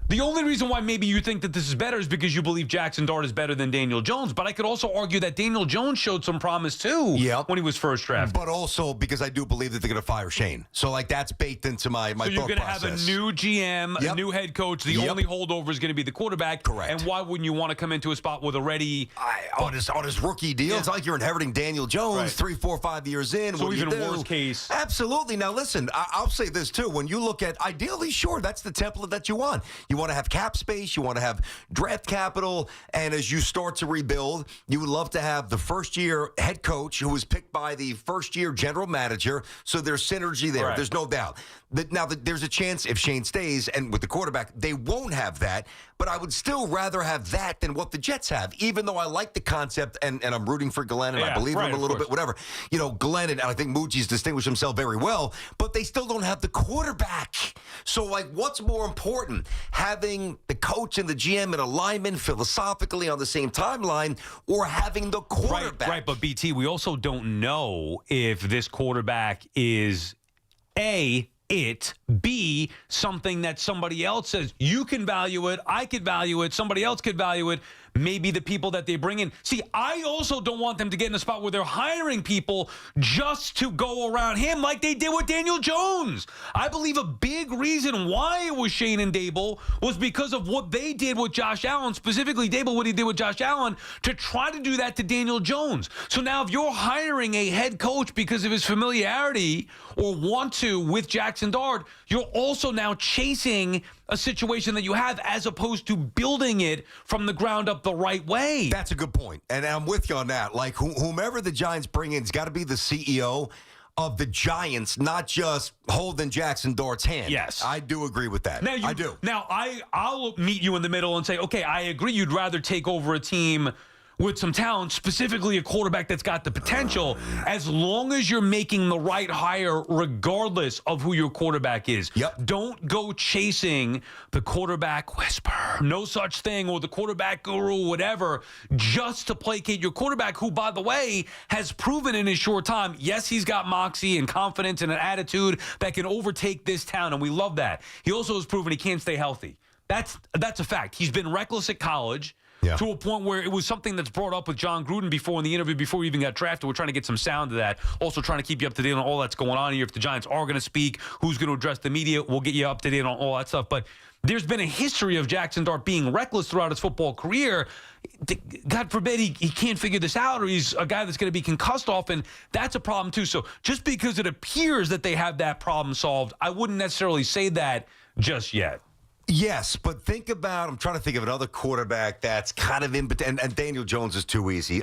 S4: the only reason why maybe you think that this is better is because you believe Jaxson Dart is better than Daniel Jones. But I could also argue that Daniel Jones showed some promise, too, when he was first drafted.
S5: But also because I do believe that they're going to fire Shane. So, like, that's baked into my thought process. So you're going to have a new GM, a new head coach. The only holdover is going to be the quarterback. Correct.
S4: And why wouldn't you want to come into a spot with a ready...
S5: On his rookie deal, it's not like you're inheriting Daniel Jones 3, 4, 5 years in.
S4: So
S5: what
S4: even
S5: do you do?
S4: worst case...
S5: Absolutely. Now, listen, I'll say this, too. When you look at... Ideally, sure, that's the template that you want. You want to have cap space. You want to have draft capital, and as you start to rebuild, you would love to have the first-year head coach who was picked by the first-year general manager, so there's synergy there. Right. There's no doubt. Now, there's a chance if Shane stays, and with the quarterback, they won't have that, but I would still rather have that than what the Jets have, even though I like the concept, and I'm rooting for Glenn, and I believe him a little bit, whatever. You know, Glenn, and I think Moogie's distinguished himself very well, but they still don't have the quarterback. So, like, what's more important? Having the coach and the GM in alignment philosophically on the same timeline, or having the quarterback?
S4: Right, but BT, we also don't know if this quarterback is B, something that somebody else says. You can value it, I could value it, somebody else could value it. Maybe the people that they bring in. See, I also don't want them to get in a spot where they're hiring people just to go around him like they did with Daniel Jones. I believe a big reason why it was Shane and Daboll was because of what they did with Josh Allen, specifically Daboll, what he did with Josh Allen, to try to do that to Daniel Jones. So now if you're hiring a head coach because of his familiarity or want to with Jaxson Dart, you're also now chasing a situation that you have as opposed to building it from the ground up the right way.
S5: That's a good point, and I'm with you on that. Like, whomever the Giants bring in has got to be the CEO of the Giants, not just holding Jaxson Dart's hand.
S4: Yes.
S5: I do agree with that.
S4: Now
S5: I do.
S4: Now, I'll meet you in the middle and say, okay, I agree you'd rather take over a team with some talent, specifically a quarterback that's got the potential, as long as you're making the right hire regardless of who your quarterback is.
S5: Yep.
S4: Don't go chasing the quarterback whisper. No such thing, or the quarterback guru, whatever, just to placate your quarterback, who, by the way, has proven in his short time, yes, he's got moxie and confidence and an attitude that can overtake this town, and we love that. He also has proven he can't stay healthy. That's a fact. He's been reckless at college. Yeah. To a point where it was something that's brought up with John Gruden before in the interview before we even got drafted. We're trying to get some sound to that. Also trying to keep you up to date on all that's going on here. If the Giants are going to speak, who's going to address the media, we'll get you up to date on all that stuff. But there's been a history of Jaxson Dart being reckless throughout his football career. God forbid he can't figure this out, or he's a guy that's going to be concussed often. That's a problem too. So just because it appears that they have that problem solved, I wouldn't necessarily say that just yet.
S5: Yes, but think about, I'm trying to think of another quarterback that's kind of and Daniel Jones is too easy.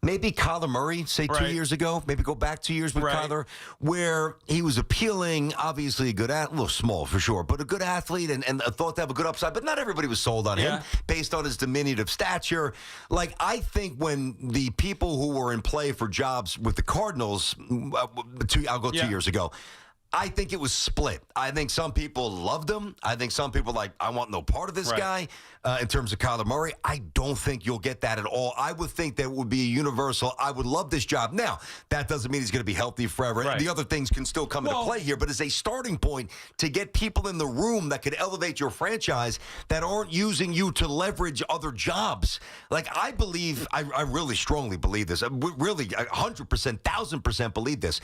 S5: Maybe Kyler Murray, say 2 years ago. Maybe go back 2 years with Kyler, where he was appealing, obviously a good athlete, a little small for sure, but a good athlete and thought to have a good upside. But not everybody was sold on him based on his diminutive stature. Like, I think when the people who were in play for jobs with the Cardinals, I'll go 2 years ago, I think it was split. I think some people loved him. I think some people like, I want no part of this guy in terms of Kyler Murray. I don't think you'll get that at all. I would think that would be a universal, I would love this job. Now, that doesn't mean he's going to be healthy forever. The other things can still come into play here, but as a starting point to get people in the room that could elevate your franchise that aren't using you to leverage other jobs. Like, I believe, I really strongly believe this. Really, 100%, 1,000% believe this.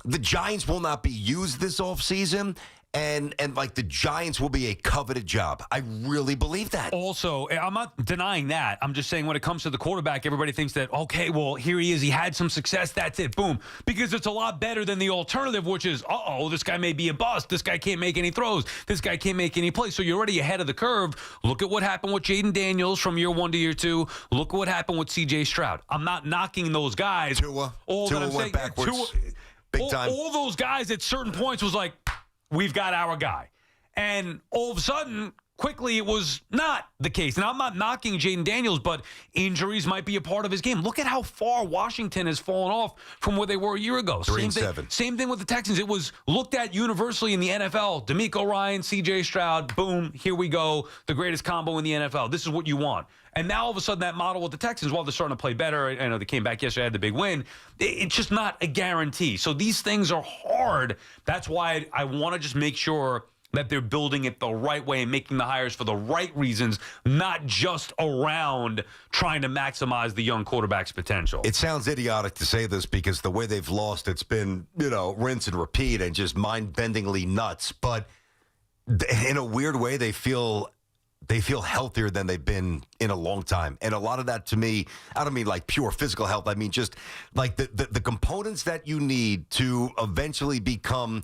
S5: The Giants will not be used this offseason, and like the Giants will be a coveted job. I really believe that.
S4: Also, I'm not denying that. I'm just saying when it comes to the quarterback, everybody thinks that, okay, well, here he is. He had some success. That's it. Boom. Because it's a lot better than the alternative, which is, this guy may be a bust. This guy can't make any throws. This guy can't make any plays. So you're already ahead of the curve. Look at what happened with Jaden Daniels from year 1 to year 2. Look at what happened with C.J. Stroud. I'm not knocking those guys.
S5: Tua went backwards. Big time.
S4: All those guys at certain points was like, we've got our guy. And all of a sudden, quickly, it was not the case. And I'm not knocking Jaden Daniels, but injuries might be a part of his game. Look at how far Washington has fallen off from where they were a year ago.
S5: 3-7.
S4: Same thing with the Texans. It was looked at universally in the NFL. DeMeco Ryans, C.J. Stroud, boom, here we go. The greatest combo in the NFL. This is what you want. And now, all of a sudden, that model with the Texans, while they're starting to play better, I know they came back yesterday, had the big win, it's just not a guarantee. So these things are hard. That's why I want to just make sure that they're building it the right way and making the hires for the right reasons, not just around trying to maximize the young quarterback's potential.
S5: It sounds idiotic to say this because the way they've lost, it's been, rinse and repeat and just mind-bendingly nuts. But in a weird way, they feel healthier than they've been in a long time. And a lot of that, to me, I don't mean like pure physical health. I mean just like the components that you need to eventually become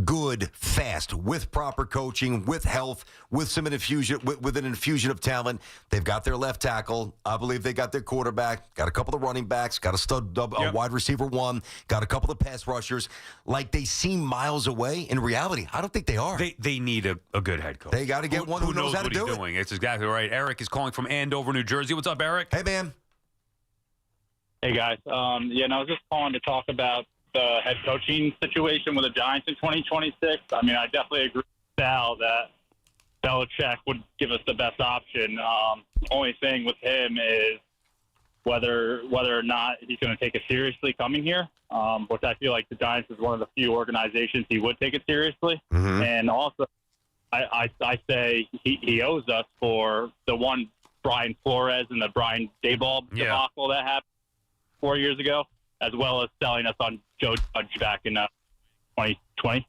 S5: good fast with proper coaching, with health, with some infusion, with an infusion of talent. They've got their left tackle. I believe they got their quarterback, got a couple of running backs, got a stud wide receiver 1, got a couple of pass rushers. Like, they seem miles away. In reality, I don't think they are.
S4: They need a good head coach.
S5: They got to get one who knows how to do it.
S4: Doing. It's exactly right. Eric is calling from Andover, New Jersey. What's up, Eric?
S5: Hey, man.
S6: Hey, guys. I was just calling to talk about the head coaching situation with the Giants in 2026. I mean, I definitely agree with Sal that Belichick would give us the best option. Only thing with him is whether or not he's going to take it seriously coming here, which I feel like the Giants is one of the few organizations he would take it seriously.
S5: Mm-hmm.
S6: And also, I say he owes us for the one Brian Flores and the Brian Daboll debacle that happened 4 years ago, as well as selling us on Joe Judge back in 2020.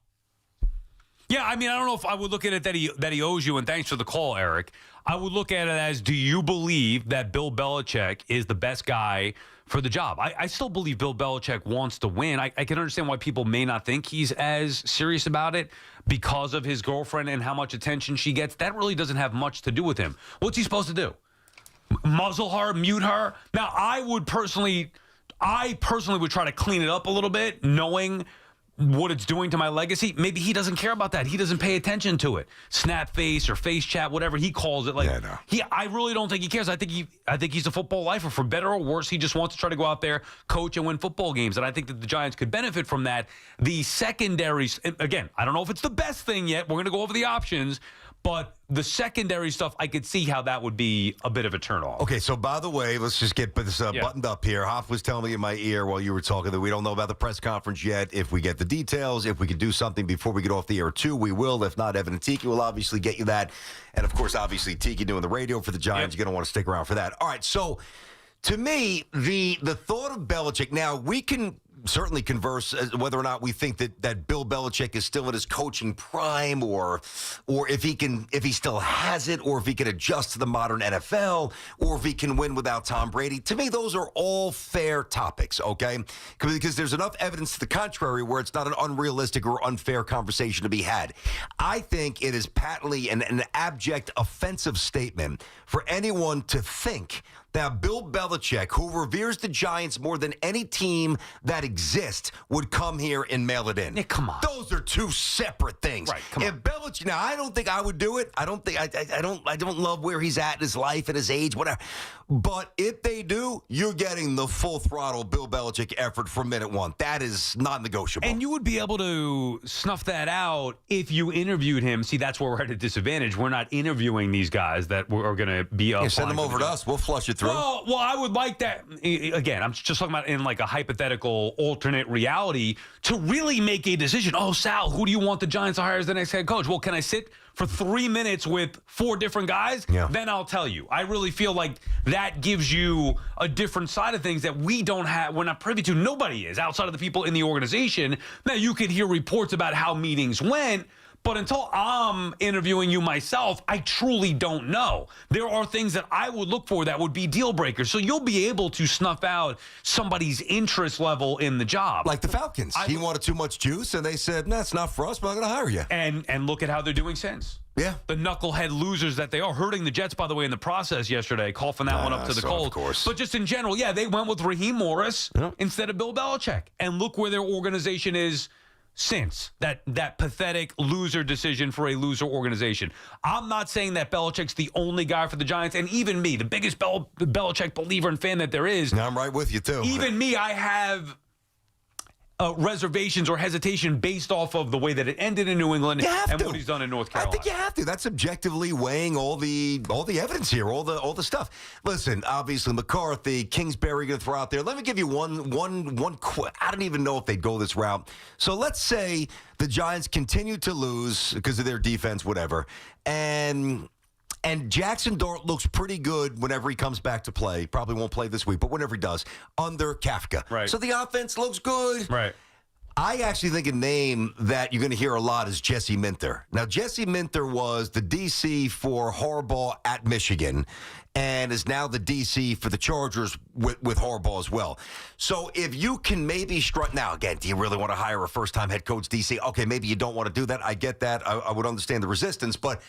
S4: Yeah, I mean, I don't know if I would look at it that he owes you, and thanks for the call, Eric. I would look at it as, do you believe that Bill Belichick is the best guy for the job? I still believe Bill Belichick wants to win. I can understand why people may not think he's as serious about it because of his girlfriend and how much attention she gets. That really doesn't have much to do with him. What's he supposed to do? Muzzle her, mute her? Now, I personally would try to clean it up a little bit, knowing what it's doing to my legacy. Maybe he doesn't care about that. He doesn't pay attention to it. Snap face or face chat, whatever he calls it. I really don't think he cares. I think he's a football lifer, for better or worse. He just wants to try to go out there, coach, and win football games. And I think that the Giants could benefit from that. The secondary, again, I don't know if it's the best thing yet. We're going to go over the options. But the secondary stuff, I could see how that would be a bit of a turnoff.
S5: Okay, so by the way, let's just get this buttoned up here. Hoff was telling me in my ear while you were talking that we don't know about the press conference yet. If we get the details, if we can do something before we get off the air too, we will. If not, Evan and Tiki will obviously get you that. And, of course, obviously, Tiki doing the radio for the Giants. You're going to want to stick around for that. All right, so to me, the thought of Belichick, now we can certainly converse whether or not we think that Bill Belichick is still in his coaching prime, or if he still has it, or if he can adjust to the modern NFL, or if he can win without Tom Brady. To me, those are all fair topics, okay? Because there's enough evidence to the contrary where it's not an unrealistic or unfair conversation to be had. I think it is patently an abject offensive statement for anyone to think that Bill Belichick, who reveres the Giants more than any team that exists, would come here and mail it in.
S4: Yeah, come on.
S5: Those are two separate things.
S4: Right, come on.
S5: Belichick, now I don't think I would do it. I don't love where he's at in his life and his age, whatever. But if they do, you're getting the full throttle Bill Belichick effort from minute one. That is not negotiable.
S4: And you would be able to snuff that out if you interviewed him. See, that's where we're at a disadvantage. We're not interviewing these guys that are going to be up.
S5: Send them over to us. We'll flush it through.
S4: Well, I would like that. Again, I'm just talking about in like a hypothetical alternate reality to really make a decision. Oh, Sal, who do you want the Giants to hire as the next head coach? Well, can I sit for 3 minutes with 4 different guys?
S5: Yeah.
S4: Then I'll tell you. I really feel like that gives you a different side of things that we don't have. We're not privy to. Nobody is outside of the people in the organization. Now, you could hear reports about how meetings went, but until I'm interviewing you myself, I truly don't know. There are things that I would look for that would be deal breakers. So you'll be able to snuff out somebody's interest level in the job.
S5: Like the Falcons. He wanted too much juice, and they said, no, it's not for us. We're not going to hire you.
S4: And look at how they're doing since.
S5: Yeah.
S4: The knucklehead losers that they are, hurting the Jets, by the way, in the process yesterday, coughing that one up to the cold.
S5: Of course.
S4: But just in general, yeah, they went with Raheem Morris instead of Bill Belichick. And look where their organization is since that pathetic loser decision for a loser organization. I'm not saying that Belichick's the only guy for the Giants, and even me, the biggest Belichick believer and fan that there is.
S5: I'm right with you, too.
S4: Even me, I have reservations or hesitation based off of the way that it ended in New England and what he's done in North Carolina.
S5: I think you have to. That's objectively weighing all the evidence here, all the stuff. Listen, obviously McCarthy, Kingsbury going to throw out there. Let me give you one. I don't even know if they'd go this route. So let's say the Giants continue to lose because of their defense, whatever, and Jaxson Dart looks pretty good whenever he comes back to play. Probably won't play this week, but whenever he does, under Kafka.
S4: Right.
S5: So the offense looks good.
S4: Right.
S5: I actually think a name that you're going to hear a lot is Jesse Minter. Now, Jesse Minter was the DC for Harbaugh at Michigan and is now the DC for the Chargers with Harbaugh as well. So if you can maybe strut... Now, again, do you really want to hire a first-time head coach DC? Okay, maybe you don't want to do that. I get that. I would understand the resistance, but...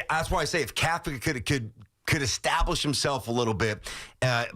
S5: that's why I say if Kafka could establish himself a little bit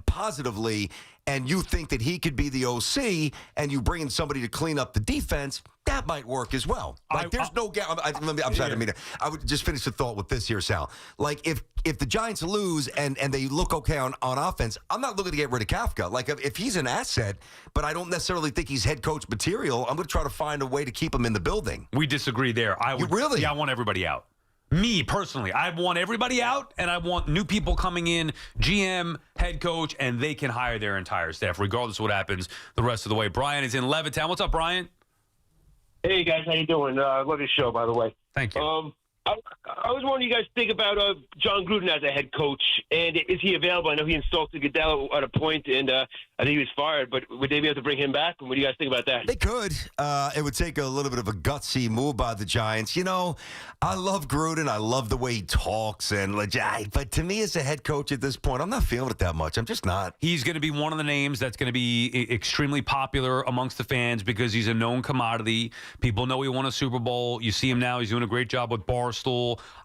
S5: positively, and you think that he could be the OC, and you bring in somebody to clean up the defense, that might work as well. Like there's no gap. I'm sorry, I would just finish the thought with this here, Sal. Like if the Giants lose and they look okay on offense, I'm not looking to get rid of Kafka. Like if he's an asset, but I don't necessarily think he's head coach material, I'm going to try to find a way to keep him in the building.
S4: We disagree there.
S5: Really?
S4: Yeah, I want everybody out. Me, personally, I want everybody out, and I want new people coming in, GM, head coach, and they can hire their entire staff, regardless of what happens the rest of the way. Brian is in Levittown. What's up, Brian?
S9: Hey, guys. How you doing? I love your show, by the way.
S4: Thank you.
S9: I was wondering, you guys think about John Gruden as a head coach, and is he available? I know he insulted Goodell at a point, and I think he was fired, but would they be able to bring him back? What do you guys think about that?
S5: They could. It would take a little bit of a gutsy move by the Giants. You know, I love Gruden. I love the way he talks, but to me as a head coach at this point, I'm not feeling it that much. I'm just not.
S4: He's going to be one of the names that's going to be extremely popular amongst the fans because he's a known commodity. People know he won a Super Bowl. You see him now. He's doing a great job with Barstool.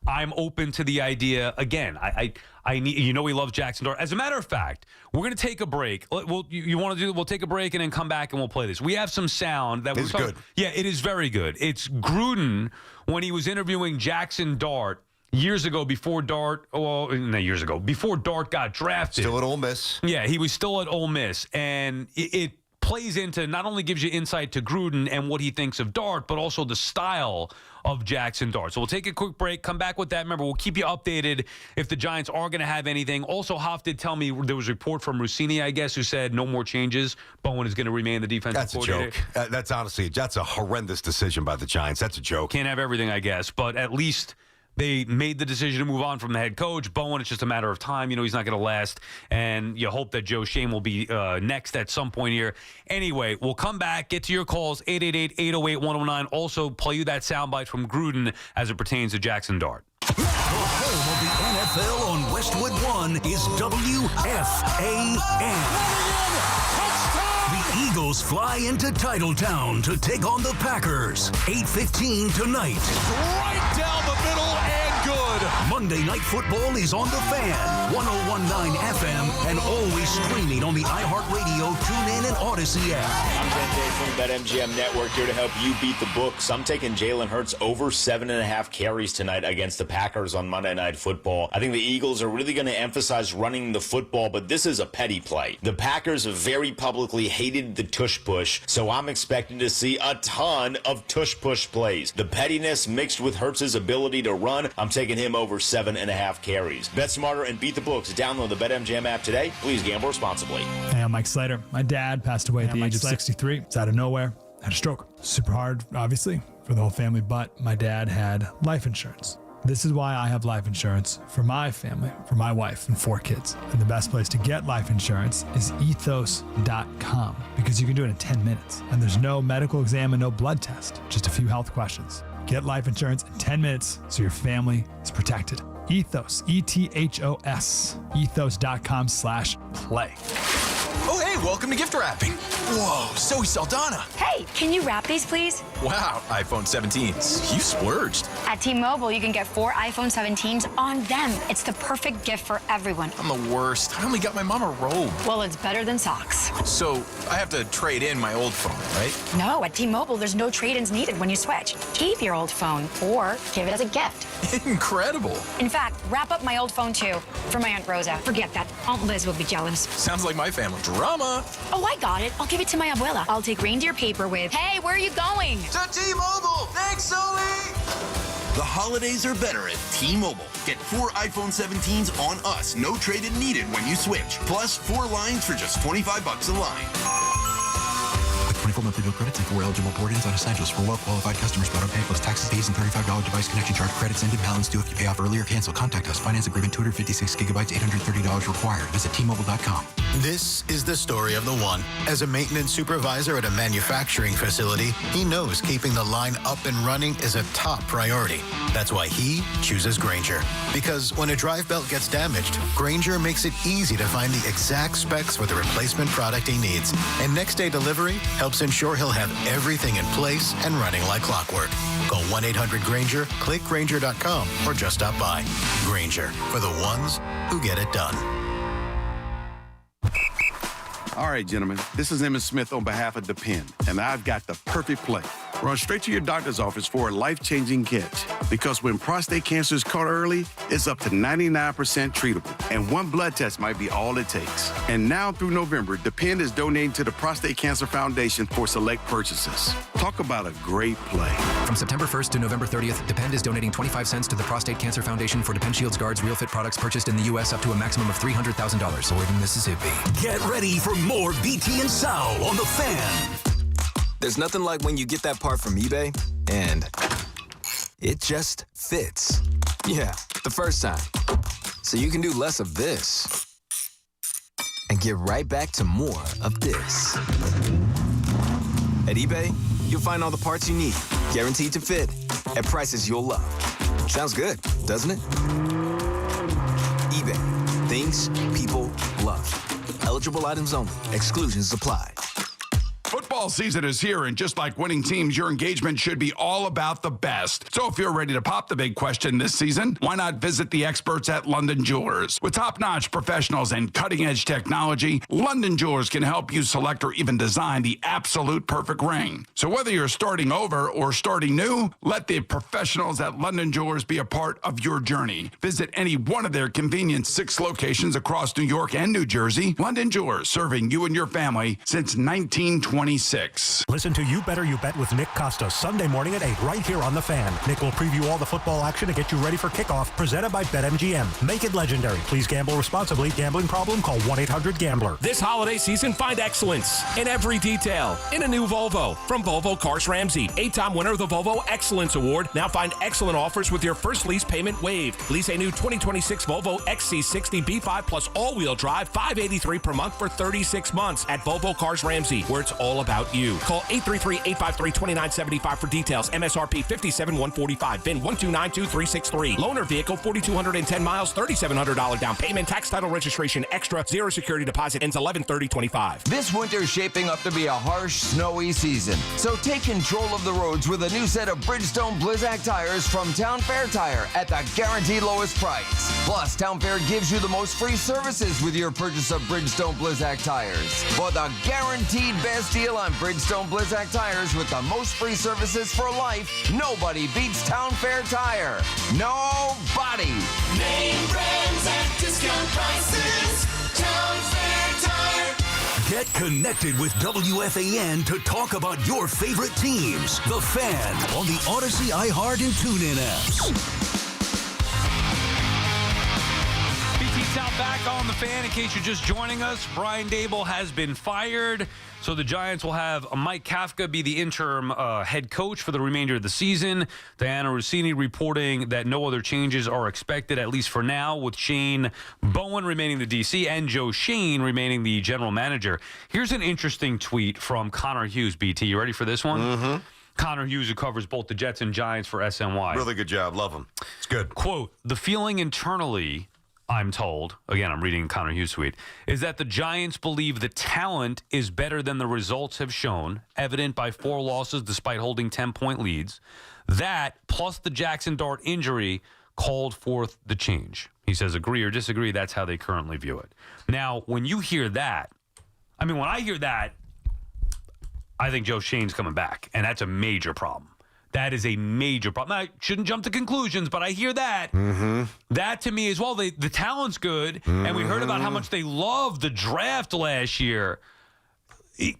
S4: I'm open to the idea. Again, I need, he loves Jaxson Dart. As a matter of fact, we're going to take a break. You want to do? We'll take a break and then come back and we'll play this. We have some sound that was good. Yeah, it is very good. It's Gruden when he was interviewing Jaxson Dart years ago before Dart. Well, not years ago before Dart got drafted.
S5: Still at Ole Miss.
S4: Yeah, he was still at Ole Miss, and it plays into, not only gives you insight to Gruden and what he thinks of Dart, but also the style of Jaxson Dart. So we'll take a quick break, come back with that. Remember, we'll keep you updated if the Giants are going to have anything. Also, Hoff did tell me there was a report from Rossini, I guess, who said no more changes. Bowen is going to remain the defensive coordinator.
S5: That's a joke. That's honestly, that's a horrendous decision by the Giants. That's a joke.
S4: Can't have everything, I guess, but at least They made the decision to move on from the head coach. Bowen, it's just a matter of time. He's not going to last. And you hope that Joe Shane will be next at some point here. Anyway, we'll come back, get to your calls, 888-808-109. Also, play you that soundbite from Gruden as it pertains to Jaxson Dart.
S1: The home of the NFL on Westwood One is WFAN. The Eagles fly into Titletown to take on the Packers. 8:15 tonight.
S13: Right down the middle and good.
S1: Monday Night Football is on the Fan, 101.9 FM, and always streaming on the iHeartRadio, TuneIn, and Odyssey app.
S10: I'm Ben Day from the BetMGM Network here to help you beat the books. I'm taking Jalen Hurts over 7.5 carries tonight against the Packers on Monday Night Football. I think the Eagles are really going to emphasize running the football, but this is a petty play. The Packers have very publicly hated the tush push, so I'm expecting to see a ton of tush push plays. The pettiness mixed with Hurts' ability to run, I'm taking him over 7.5 carries. Bet smarter and beat the books. Download the BetMGM app today. Please gamble responsibly.
S14: Hey, I'm Mike Slater. My dad passed away at the age of 63. It's out of nowhere. Had a stroke. Super hard, obviously, for the whole family, but my dad had life insurance. This is why I have life insurance for my family, for my wife and 4 kids. And the best place to get life insurance is ethos.com, because you can do it in 10 minutes. And there's no medical exam and no blood test, just a few health questions. Get life insurance in 10 minutes so your family is protected. Ethos, ETHOS, ethos.com/play.
S15: Oh, hey, welcome to gift wrapping. Whoa, Zoe Saldana.
S23: Hey, can you wrap these, please?
S15: Wow, iPhone 17s. You splurged.
S23: At T-Mobile, you can get 4 iPhone 17s on them. It's the perfect gift for everyone.
S15: I'm the worst. I only got my mom a robe.
S23: Well, it's better than socks.
S15: So I have to trade in my old phone, right?
S23: No, at T-Mobile, there's no trade-ins needed when you switch. Keep your old phone or give it as a gift.
S15: Incredible.
S23: In fact, wrap up my old phone, too, for my Aunt Rosa. Forget that. Aunt Liz will be jealous.
S15: Sounds like my family. Drama.
S23: Oh, I got it. I'll give it to my abuela. I'll take reindeer paper with, hey, where are you going?
S15: To T-Mobile. Thanks, Zoe.
S25: The holidays are better at T-Mobile. Get 4 iPhone 17s on us. No trade-in needed when you switch. Plus 4 lines for just $25 a line.
S26: With 24 monthly bill credits and 4 eligible port-ins on essentials for well-qualified customers. Auto pay plus taxes, fees, and $35 device connection charge. Credits ended. Balance due if you pay off early or cancel. Contact us. Finance agreement 256 gigabytes, $830 required. Visit T-Mobile.com.
S27: This is the story of the one. As a maintenance supervisor at a manufacturing facility, he knows keeping the line up and running is a top priority. That's why he chooses Grainger. Because when a drive belt gets damaged, Grainger makes it easy to find the exact specs for the replacement product he needs. And next day delivery helps ensure he'll have everything in place and running like clockwork. Call 1-800-GRAINGER, click Grainger.com, or just stop by. Grainger, for the ones who get it done.
S16: All right, gentlemen, this is Emmett Smith on behalf of Depend, and I've got the perfect play. Run straight to your doctor's office for a life-changing catch. Because when prostate cancer is caught early, it's up to 99% treatable, and 1 blood test might be all it takes. And now through November, Depend is donating to the Prostate Cancer Foundation for select purchases. Talk about a great play.
S28: From September 1st to November 30th, Depend is donating 25 cents to the Prostate Cancer Foundation for Depend Shields Guards Real Fit products purchased in the U.S. up to a maximum of $300,000. Or in Mississippi.
S1: Get ready for more BT and Sal on the Fan.
S11: There's nothing like when you get that part from eBay and it just fits. Yeah, the first time. So you can do less of this and get right back to more of this. At eBay, you'll find all the parts you need, guaranteed to fit, at prices you'll love. Sounds good, doesn't it? eBay, things people love. Eligible items only. Exclusions apply.
S16: Football season is here, and just like winning teams, your engagement should be all about the best. So if you're ready to pop the big question this season, why not visit the experts at London Jewelers? With top-notch professionals and cutting-edge technology, London Jewelers can help you select or even design the absolute perfect ring. So whether you're starting over or starting new, let the professionals at London Jewelers be a part of your journey. Visit any one of their convenient 6 locations across New York and New Jersey. London Jewelers, serving you and your family since 1927. 888-729-7546.
S2: Listen to You Better You Bet with Nick Costa Sunday morning at 8 right here on The Fan. Nick will preview all the football action to get you ready for kickoff, presented by BetMGM. Make it legendary. Please gamble responsibly. Gambling problem? Call 1-800-GAMBLER.
S3: This holiday season, find excellence in every detail in a new Volvo. From Volvo Cars Ramsey, 8-time winner of the Volvo Excellence Award. Now find excellent offers with your first lease payment waived. Lease a new 2026 Volvo XC60 B5 plus all-wheel drive, $583 per month for 36 months at Volvo Cars Ramsey, where it's all about you. Call 833-853-2975 for details. MSRP $57,145. VIN 1292363. Loaner vehicle 4,210 miles, $3,700 down payment. Tax title registration extra. Zero security deposit. Ends 11/30/25.
S7: This winter is shaping up to be a harsh, snowy season. So take control of the roads with a new set of Bridgestone Blizzak tires from Town Fair Tire at the guaranteed lowest price. Plus, Town Fair gives you the most free services with your purchase of Bridgestone Blizzak tires. For the guaranteed best deal on Bridgestone Blizzak tires with the most free services for life, nobody beats Town Fair Tire. Nobody.
S8: Name brands at discount prices. Town Fair Tire.
S1: Get connected with WFAN to talk about your favorite teams. The Fan on the Odyssey, iHeart, and TuneIn apps.
S4: Now back on The Fan, in case you're just joining us, Brian Daboll has been fired. So the Giants will have Mike Kafka be the interim head coach for the remainder of the season. Diana Rossini reporting that no other changes are expected, at least for now, with Shane Bowen remaining the DC and Joe Shane remaining the general manager. Here's an interesting tweet from Connor Hughes, BT. You ready for this one?
S5: Mm-hmm.
S4: Connor Hughes, who covers both the Jets and Giants for SNY.
S5: Really good job. Love him. It's good.
S4: Quote, the feeling internally, I'm told, again, I'm reading Connor Hughes' tweet, is that the Giants believe the talent is better than the results have shown, evident by 4 losses despite holding 10-point leads. That, plus the Jaxson Dart injury, called forth the change. He says, agree or disagree, that's how they currently view it. Now, when you hear that, I mean, when I hear that, I think Joe Shane's coming back, and that's a major problem. That is a major problem. I shouldn't jump to conclusions, but I hear that.
S5: Mm-hmm.
S4: That, to me, as well, the talent's good, and we heard about how much they loved the draft last year.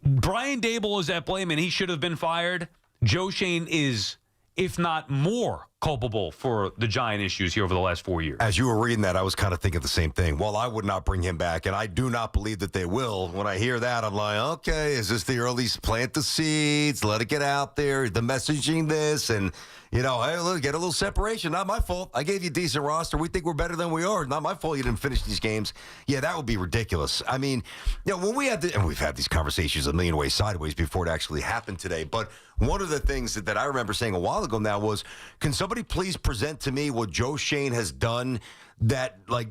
S4: Brian Daboll is at blame, and he should have been fired. Joe Shane is, if not more, culpable for the Giant issues here over the last 4 years.
S5: As you were reading that, I was kind of thinking the same thing. Well, I would not bring him back, and I do not believe that they will. When I hear that, I'm like, okay, is this the early plant the seeds, let it get out there, the messaging this, and, you know, hey, look, get a little separation. Not my fault. I gave you a decent roster. We think we're better than we are. Not my fault you didn't finish these games. Yeah, that would be ridiculous. I mean, you know, when we had and we've had these conversations a million ways sideways before it actually happened today, but one of the things that I remember saying a while ago now was, can somebody please present to me what Joe Shane has done that, like,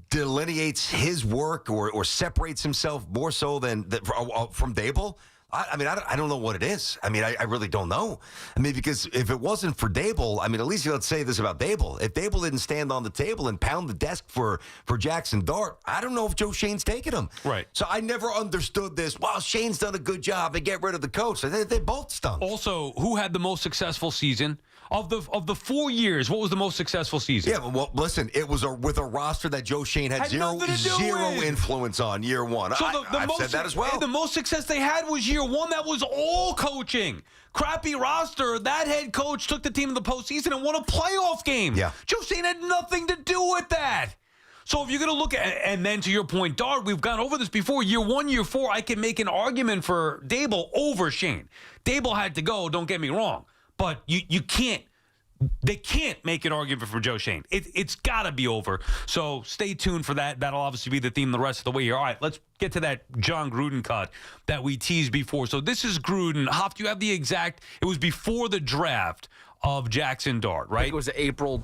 S5: delineates his work or separates himself more so than from Daboll? I mean, I don't know what it is. I mean, I really don't know. I mean, because if it wasn't for Daboll, I mean, at least let's say this about Daboll. If Daboll didn't stand on the table and pound the desk for Jaxson Dart, I don't know if Joe Shane's taking him.
S4: Right.
S5: So I never understood this. Well, Shane's done a good job and get rid of the coach. They both stunk.
S4: Also, who had the most successful season? Of the 4 years, what was the most successful season?
S5: Yeah, well, listen, it was with a roster that Joe Shane had zero influence on year one.
S4: So
S5: I've said that as well.
S4: The most success they had was year one. That was all coaching. Crappy roster. That head coach took the team to the postseason and won a playoff game.
S5: Yeah.
S4: Joe Shane had nothing to do with that. So if you're going to look at, and then to your point, Dart, we've gone over this before. Year 1, year 4, I can make an argument for Daboll over Shane. Daboll had to go, don't get me wrong. But you can't, they can't make an argument for Joe Shane. It's got to be over. So stay tuned for that. That'll obviously be the theme the rest of the way here. All right, let's get to that John Gruden cut that we teased before. So this is Gruden. Hoff, do you have the exact, it was before the draft of Jaxson Dart, right?
S12: I think it was April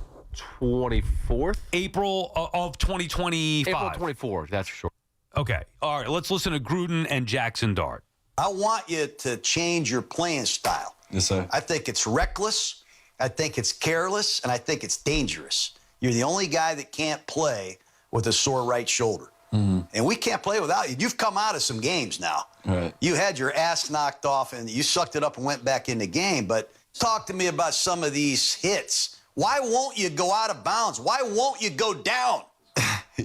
S12: 24th?
S4: April of 2025.
S12: April 24th, that's for sure.
S4: Okay. All right, let's listen to Gruden and Jaxson Dart.
S17: I want you to change your playing style.
S12: Yes, sir.
S17: I think it's reckless, I think it's careless, and I think it's dangerous. You're the only guy that can't play with a sore right shoulder. Mm-hmm. And we can't play without you. You've come out of some games now.
S12: Right.
S17: You had your ass knocked off, and you sucked it up and went back in the game. But talk to me about some of these hits. Why won't you go out of bounds? Why won't you go down?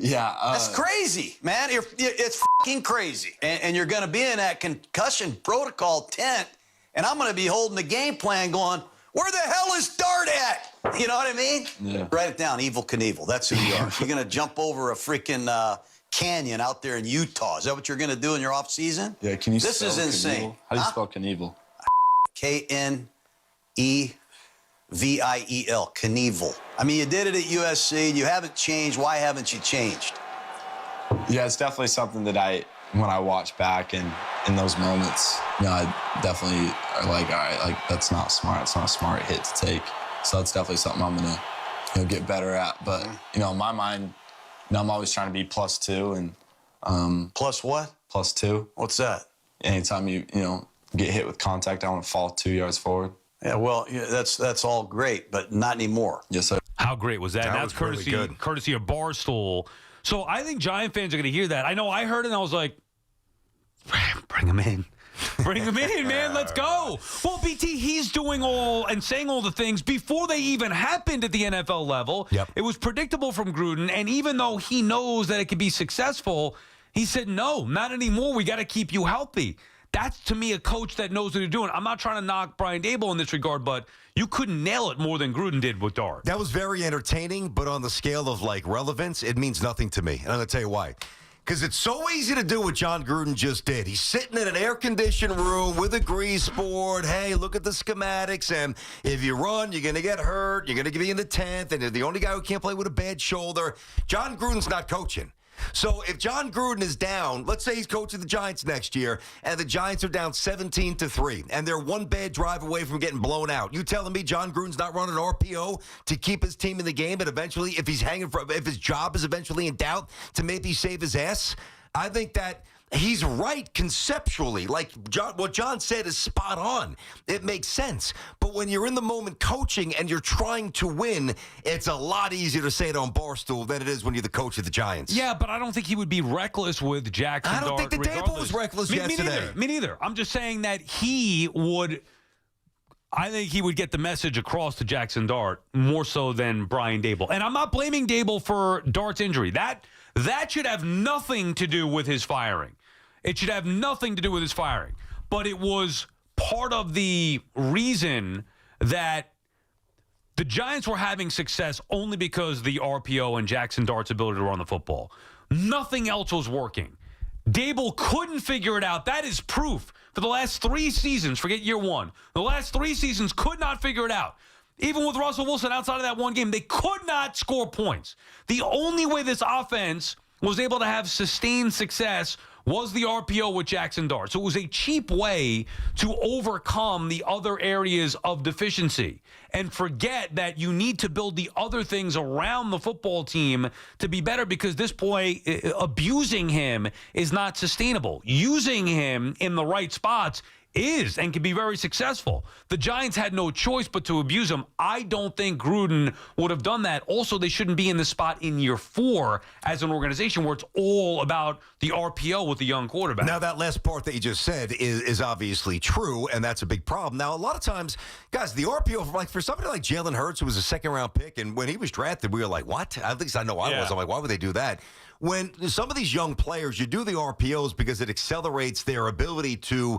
S6: Yeah.
S17: That's crazy, man. It's fucking crazy. And you're going to be in that concussion protocol tent, and I'm going to be holding the game plan going, where the hell is Dart at? You know what I mean?
S6: Yeah.
S17: Write it down, Evil Knievel. That's who you are. You're going to jump over a freaking canyon out there in Utah. Is that what you're going to do in your off season?
S6: Yeah, can you
S17: This
S6: spell
S17: is insane.
S6: Knievel? How do you spell Knievel?
S17: Kneviel. Knievel. I mean, you did it at USC. You haven't changed. Why haven't you changed?
S6: Yeah, it's definitely something that when I watch back and in those moments, I definitely are like, all right, like that's not smart. It's not a smart hit to take. So that's definitely something I'm gonna, get better at. But in my mind, I'm always trying to be +2 and
S17: plus what?
S6: +2.
S17: What's that?
S6: Anytime you get hit with contact, I want to fall 2 yards forward.
S17: Yeah, well, that's all great, but not anymore.
S6: Yes, sir.
S4: How great was that?
S5: That
S4: That's
S5: was really good.
S4: courtesy of Barstool. So I think Giant fans are going to hear that. I know I heard it and I was like, bring him in. Bring him in, man. Let's go. Well, BT, he's doing all and saying all the things before they even happened at the NFL level.
S5: Yep.
S4: It was predictable from Gruden, and even though he knows that it could be successful, he said, no, not anymore. We got to keep you healthy. That's, to me, a coach that knows what they're doing. I'm not trying to knock Brian Daboll in this regard, but you couldn't nail it more than Gruden did with Dart.
S5: That was very entertaining, but on the scale of, relevance, it means nothing to me. And I'm going to tell you why. Because it's so easy to do what John Gruden just did. He's sitting in an air-conditioned room with a grease board. Hey, look at the schematics, and if you run, you're going to get hurt. You're going to be in the 10th, and you're the only guy who can't play with a bad shoulder. John Gruden's not coaching. So if John Gruden is down, let's say he's coaching the Giants next year, and the Giants are down 17-3, and they're one bad drive away from getting blown out. You telling me John Gruden's not running RPO to keep his team in the game, and eventually, if his job is eventually in doubt, to maybe save his ass? I think that he's right conceptually. What John said is spot on. It makes sense. But when you're in the moment coaching and you're trying to win, it's a lot easier to say it on Barstool than it is when you're the coach of the Giants.
S4: Yeah, but I don't think he would be reckless with Jaxson Dart.
S5: I don't think the Daboll was reckless yesterday.
S4: Me neither. I'm just saying that he would. I think he would get the message across to Jaxson Dart more so than Brian Daboll. And I'm not blaming Daboll for Dart's injury. That should have nothing to do with his firing. It should have nothing to do with his firing. But it was part of the reason that the Giants were having success only because the RPO and Jaxson Dart's ability to run the football. Nothing else was working. Daboll couldn't figure it out. That is proof. For the last 3 seasons, forget year one, the last 3 seasons could not figure it out. Even with Russell Wilson outside of that one game, they could not score points. The only way this offense was able to have sustained success was the RPO with Jaxson Dart. So it was a cheap way to overcome the other areas of deficiency and forget that you need to build the other things around the football team to be better, because this boy, abusing him is not sustainable. Using him in the right spots is and can be very successful. The Giants had no choice but to abuse him. I don't think Gruden would have done that. Also, they shouldn't be in this spot in year 4 as an organization where it's all about the RPO with the young quarterback.
S5: Now, that last part that you just said is obviously true, and that's a big problem. Now, a lot of times, guys, the RPO, for somebody like Jalen Hurts, who was a second-round pick, and when he was drafted, we were like, what? At least I know I was. I'm like, why would they do that? When some of these young players, you do the RPOs because it accelerates their ability to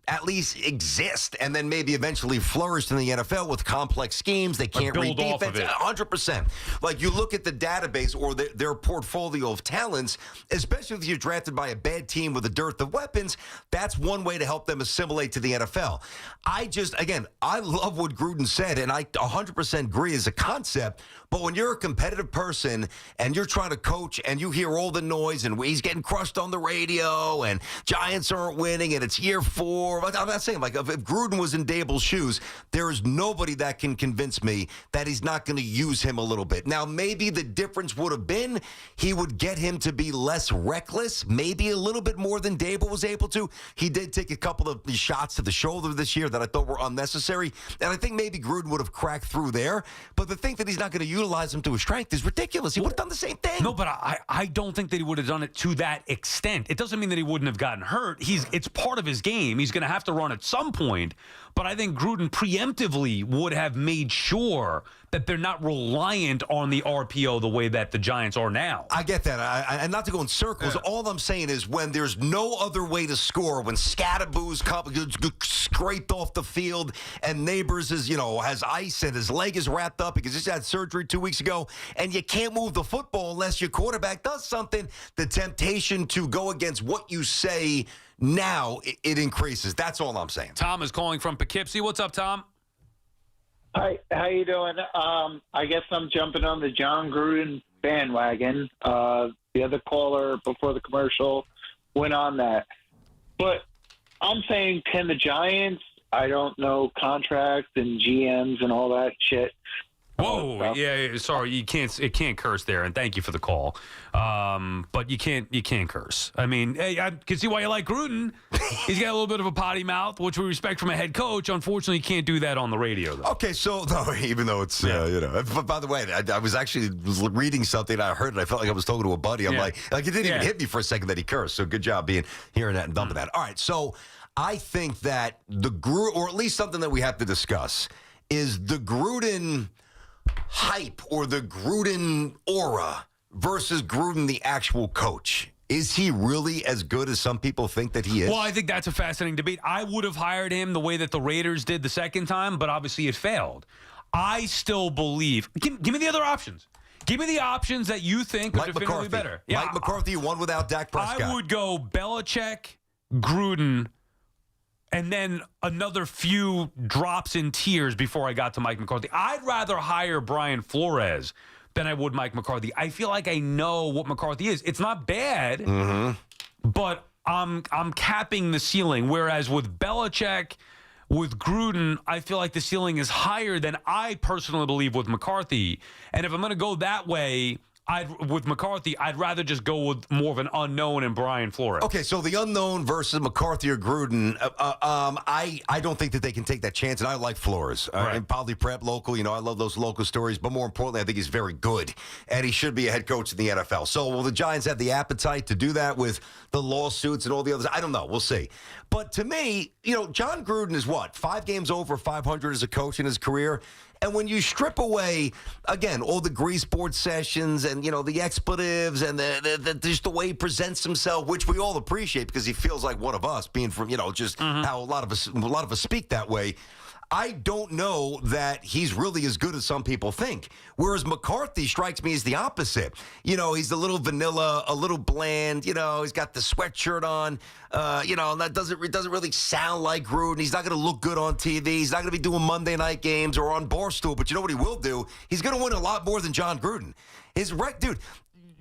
S5: at least exist and then maybe eventually flourish in the NFL with complex schemes. They can't read defense. 100%. Like, you look at the database or their portfolio of talents, especially if you're drafted by a bad team with a dearth of weapons, that's one way to help them assimilate to the NFL. I love what Gruden said, and I 100% agree as a concept, but when you're a competitive person and you're trying to coach and you hear all the noise and he's getting crushed on the radio and Giants aren't winning and it's year 4. I'm not saying, if Gruden was in Daboll's shoes, there is nobody that can convince me that he's not going to use him a little bit. Now, maybe the difference would have been he would get him to be less reckless, maybe a little bit more than Daboll was able to. He did take a couple of shots to the shoulder this year that I thought were unnecessary, and I think maybe Gruden would have cracked through there. But the thing that he's not going to utilize him to his strength is ridiculous. He would have done the same thing.
S4: No, but I don't think that he would have done it to that extent. It doesn't mean that he wouldn't have gotten hurt. It's part of his game. He's going to have to run at some point. But I think Gruden preemptively would have made sure that they're not reliant on the RPO the way that the Giants are now.
S5: I get that. And not to go in circles, all I'm saying is when there's no other way to score, when Scadaboo's scraped off the field and Neighbors has ice and his leg is wrapped up because he just had surgery 2 weeks ago, and you can't move the football unless your quarterback does something, the temptation to go against what you say now, it increases. That's all I'm saying.
S4: Tom is calling from Poughkeepsie. What's up, Tom?
S9: Hi, how you doing? I guess I'm jumping on the John Gruden bandwagon. The other caller before the commercial went on that. But I'm saying, can the Giants, I don't know, contracts and GMs and all that shit.
S4: Whoa, yeah, sorry, it can't curse there, and thank you for the call. But you can't curse. I mean, hey, I can see why you like Gruden. He's got a little bit of a potty mouth, which we respect from a head coach. Unfortunately, you can't do that on the radio, though.
S5: Okay, so no, even though it's But by the way, I was actually reading something. I heard it. I felt like I was talking to a buddy. I'm like it didn't even hit me for a second that he cursed. So good job hearing that and dumping that. All right, so I think that the Gruden, or at least something that we have to discuss, is the Gruden hype or the Gruden aura versus Gruden, the actual coach. Is he really as good as some people think that he is?
S4: Well, I think that's a fascinating debate. I would have hired him the way that the Raiders did the second time, but obviously it failed. I still believe. Give me the other options. Give me the options that you think are definitively better.
S5: Yeah, Mike McCarthy won without Dak Prescott.
S4: I would go Belichick, Gruden, and then another few drops in tears before I got to Mike McCarthy. I'd rather hire Brian Flores than I would Mike McCarthy. I feel like I know what McCarthy is. It's not bad, but I'm capping the ceiling. Whereas with Belichick, with Gruden, I feel like the ceiling is higher than I personally believe with McCarthy. And if I'm going to go that way, with McCarthy, I'd rather just go with more of an unknown in Brian Flores.
S5: Okay, so the unknown versus McCarthy or Gruden, I don't think that they can take that chance, and I like Flores. And Poly Prep local, I love those local stories, but more importantly, I think he's very good, and he should be a head coach in the NFL. So will the Giants have the appetite to do that with the lawsuits and all the others? I don't know. We'll see. But to me, John Gruden is what? 5 games over 500 as a coach in his career? And when you strip away, again, all the grease board sessions and, the expletives and just the way he presents himself, which we all appreciate because he feels like one of us, being from, just how a lot of us speak that way. I don't know that he's really as good as some people think. Whereas McCarthy strikes me as the opposite. He's a little vanilla, a little bland. He's got the sweatshirt on. And that doesn't really sound like Gruden. He's not going to look good on TV. He's not going to be doing Monday night games or on Barstool. But you know what he will do? He's going to win a lot more than John Gruden. Dude.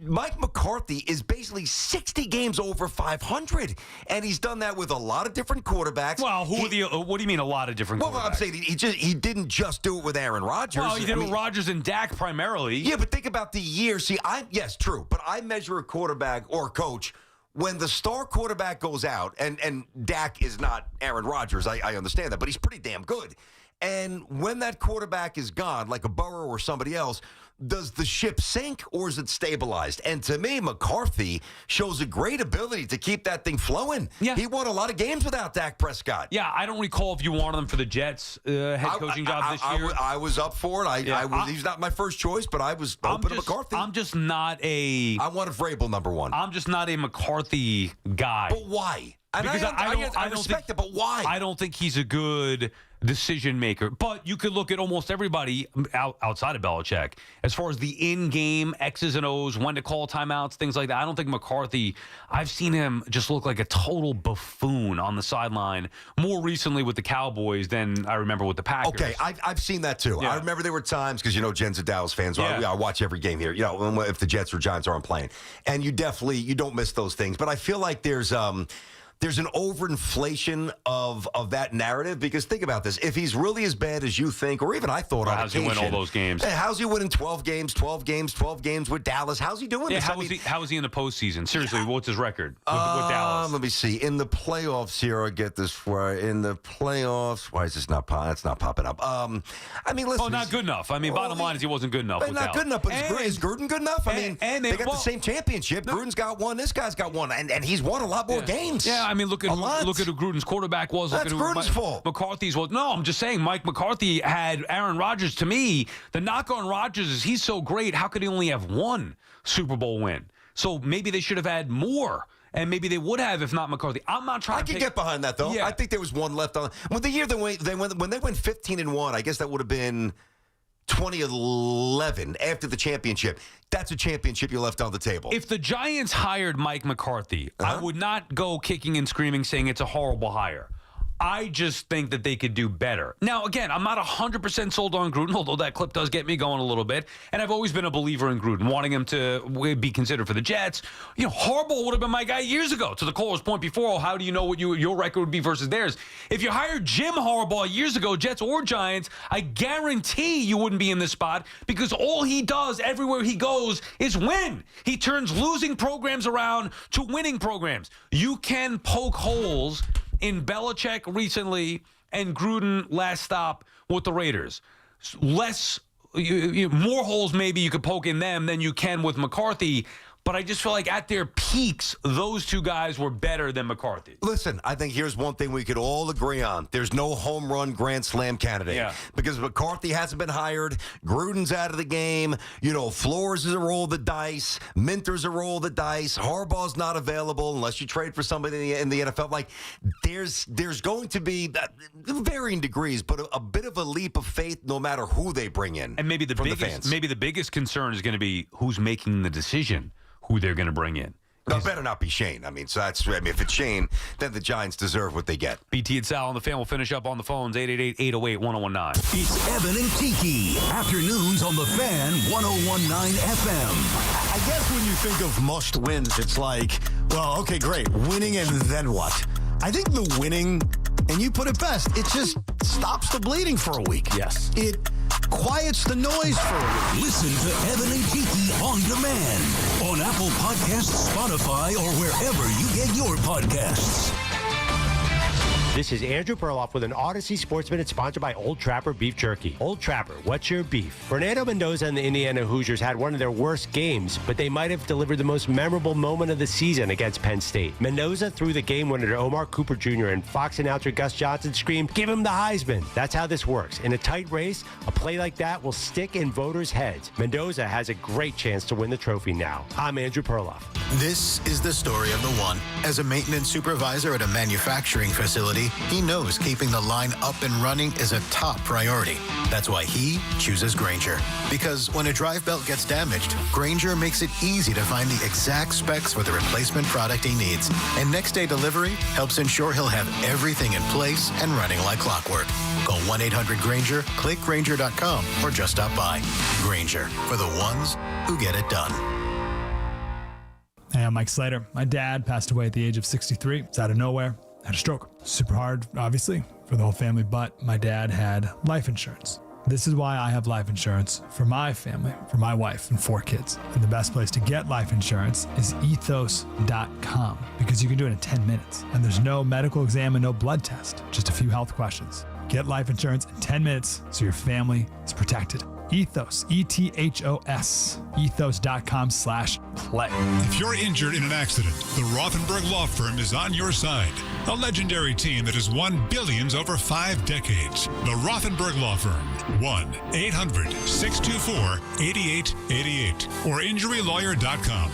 S5: Mike McCarthy is basically 60 games over 500, and he's done that with a lot of different quarterbacks.
S4: Well, what do you mean a lot of different quarterbacks?
S5: Well, I'm saying he didn't just do it with Aaron Rodgers.
S4: Well, he did it with Rodgers and Dak primarily.
S5: Yeah, but think about the year. See, yes, true, but I measure a quarterback or a coach when the star quarterback goes out, and Dak is not Aaron Rodgers. I understand that, but he's pretty damn good. And when that quarterback is gone, like a Burrow or somebody else, does the ship sink or is it stabilized? And to me, McCarthy shows a great ability to keep that thing flowing. Yeah. He won a lot of games without Dak Prescott.
S4: Yeah, I don't recall if you wanted him for the Jets head coaching job this year.
S5: I was up for it. He's not my first choice, but I was open to McCarthy.
S4: I'm just not I
S5: wanted Vrabel number 1.
S4: I'm just not a McCarthy guy.
S5: But why? Because I respect it, but why?
S4: I don't think he's a good decision maker. But you could look at almost everybody outside of Belichick as far as the in-game X's and O's, when to call timeouts, things like that. I don't think McCarthy, I've seen him just look like a total buffoon on the sideline more recently with the Cowboys than I remember with the Packers.
S5: Okay, I've seen that too. Yeah. I remember there were times, because Jen's a Dallas fan, so I watch every game here, if the Jets or Giants aren't playing. And you don't miss those things. But I feel like there's there's an overinflation of that narrative, because think about this. If he's really as bad as you think, or even I thought on
S4: how's
S5: occasion.
S4: he win all those games?
S5: Hey, how's he winning 12 games with Dallas? How's he doing this?
S4: How is he in the postseason? Seriously, what's his record with Dallas?
S5: Let me see. In the playoffs here, I get this for in the playoffs. Why is this not it's not popping up? I mean, listen.
S4: Not good enough. I mean, bottom line is he wasn't good enough.
S5: Not good enough, but is Gruden good enough? I mean, they got the same championship. Gruden's got one. This guy's got one, and he's won a lot more games.
S4: Yeah, I mean, look at who Gruden's quarterback was.
S5: That's Gruden's fault.
S4: McCarthy's was. No, I'm just saying Mike McCarthy had Aaron Rodgers. To me, the knock on Rodgers is he's so great. How could he only have one Super Bowl win? So maybe they should have had more. And maybe they would have if not McCarthy. I'm not trying to
S5: I can get behind that, though.
S4: Yeah.
S5: I think there was one left on. When the year when they went 15-1, I guess that would have been 2011 after the championship. That's a championship you left on the table.
S4: If the Giants hired Mike McCarthy, I would not go kicking and screaming saying it's a horrible hire. I just think that they could do better. Now, again, I'm not 100% sold on Gruden, although that clip does get me going a little bit. And I've always been a believer in Gruden, wanting him to be considered for the Jets. You know, Harbaugh would have been my guy years ago. To the caller's point before, how do you know what your record would be versus theirs? If you hired Jim Harbaugh years ago, Jets or Giants, I guarantee you wouldn't be in this spot, because all he does everywhere he goes is win. He turns losing programs around to winning programs. You can poke holes in Belichick recently and Gruden last stop with the Raiders. More holes maybe you could poke in them than you can with McCarthy. But I just feel like at their peaks, those two guys were better than McCarthy.
S5: Listen, I think here's one thing we could all agree on. There's no home run grand slam candidate.
S4: Yeah.
S5: Because McCarthy hasn't been hired. Gruden's out of the game. You know, Flores is a roll of the dice. Minter's a roll of the dice. Harbaugh's not available unless you trade for somebody in the NFL. Like, there's going to be varying degrees, but a bit of a leap of faith no matter who they bring in.
S4: And maybe the biggest concern is going to be who's making the decision, who they're going to bring in.
S5: No, it better not be Shane. I mean, if it's Shane, then the Giants deserve what they get.
S4: BT and Sal on the fan will finish up on the phones, 888-808-1019.
S1: It's Evan and Tiki. Afternoons on the Fan, 1019 FM.
S10: I guess when you think of must wins, it's like, well, okay, great. Winning and then what? I think the winning, and you put it best, it just stops the bleeding for a week. Yes. It quiets the noise for a week.
S1: Listen to Evan and Tiki on demand on Apple Podcasts, Spotify, or wherever you get your podcasts.
S13: This is Andrew Perloff with an Odyssey Sports Minute sponsored by Old Trapper Beef Jerky. Old Trapper, what's your beef? Fernando Mendoza and the Indiana Hoosiers had one of their worst games, but they might have delivered the most memorable moment of the season against Penn State. Mendoza threw the game winner to Omar Cooper Jr., and Fox announcer Gus Johnson screamed, "Give him the Heisman." That's how this works. In a tight race, a play like that will stick in voters' heads. Mendoza has a great chance to win the trophy now. I'm Andrew Perloff.
S27: This is the story of the one. As a maintenance supervisor at a manufacturing facility, he knows keeping the line up and running is a top priority. That's why he chooses Grainger. Because when a drive belt gets damaged, Grainger makes it easy to find the exact specs for the replacement product he needs. And next day delivery helps ensure he'll have everything in place and running like clockwork. Call 1-800-GRAINGER, click Grainger.com, or just stop by. Grainger, for the ones who get it done.
S14: Hey, I'm Mike Slater. My dad passed away at the age of 63. It's out of nowhere. Had a stroke. Super hard, obviously, for the whole family, but my dad had life insurance. This is why I have life insurance for my family, for my wife and 4 kids. And the best place to get life insurance is ethos.com, because you can do it in 10 minutes. And there's no medical exam and no blood test, just a few health questions. Get life insurance in 10 minutes so your family is protected. Ethos, ETHOS, ethos.com/play.
S18: If you're injured in an accident, the Rothenberg Law Firm is on your side. A legendary team that has won billions over 5 decades. The Rothenberg Law Firm, 1-800-624-8888 or injurylawyer.com.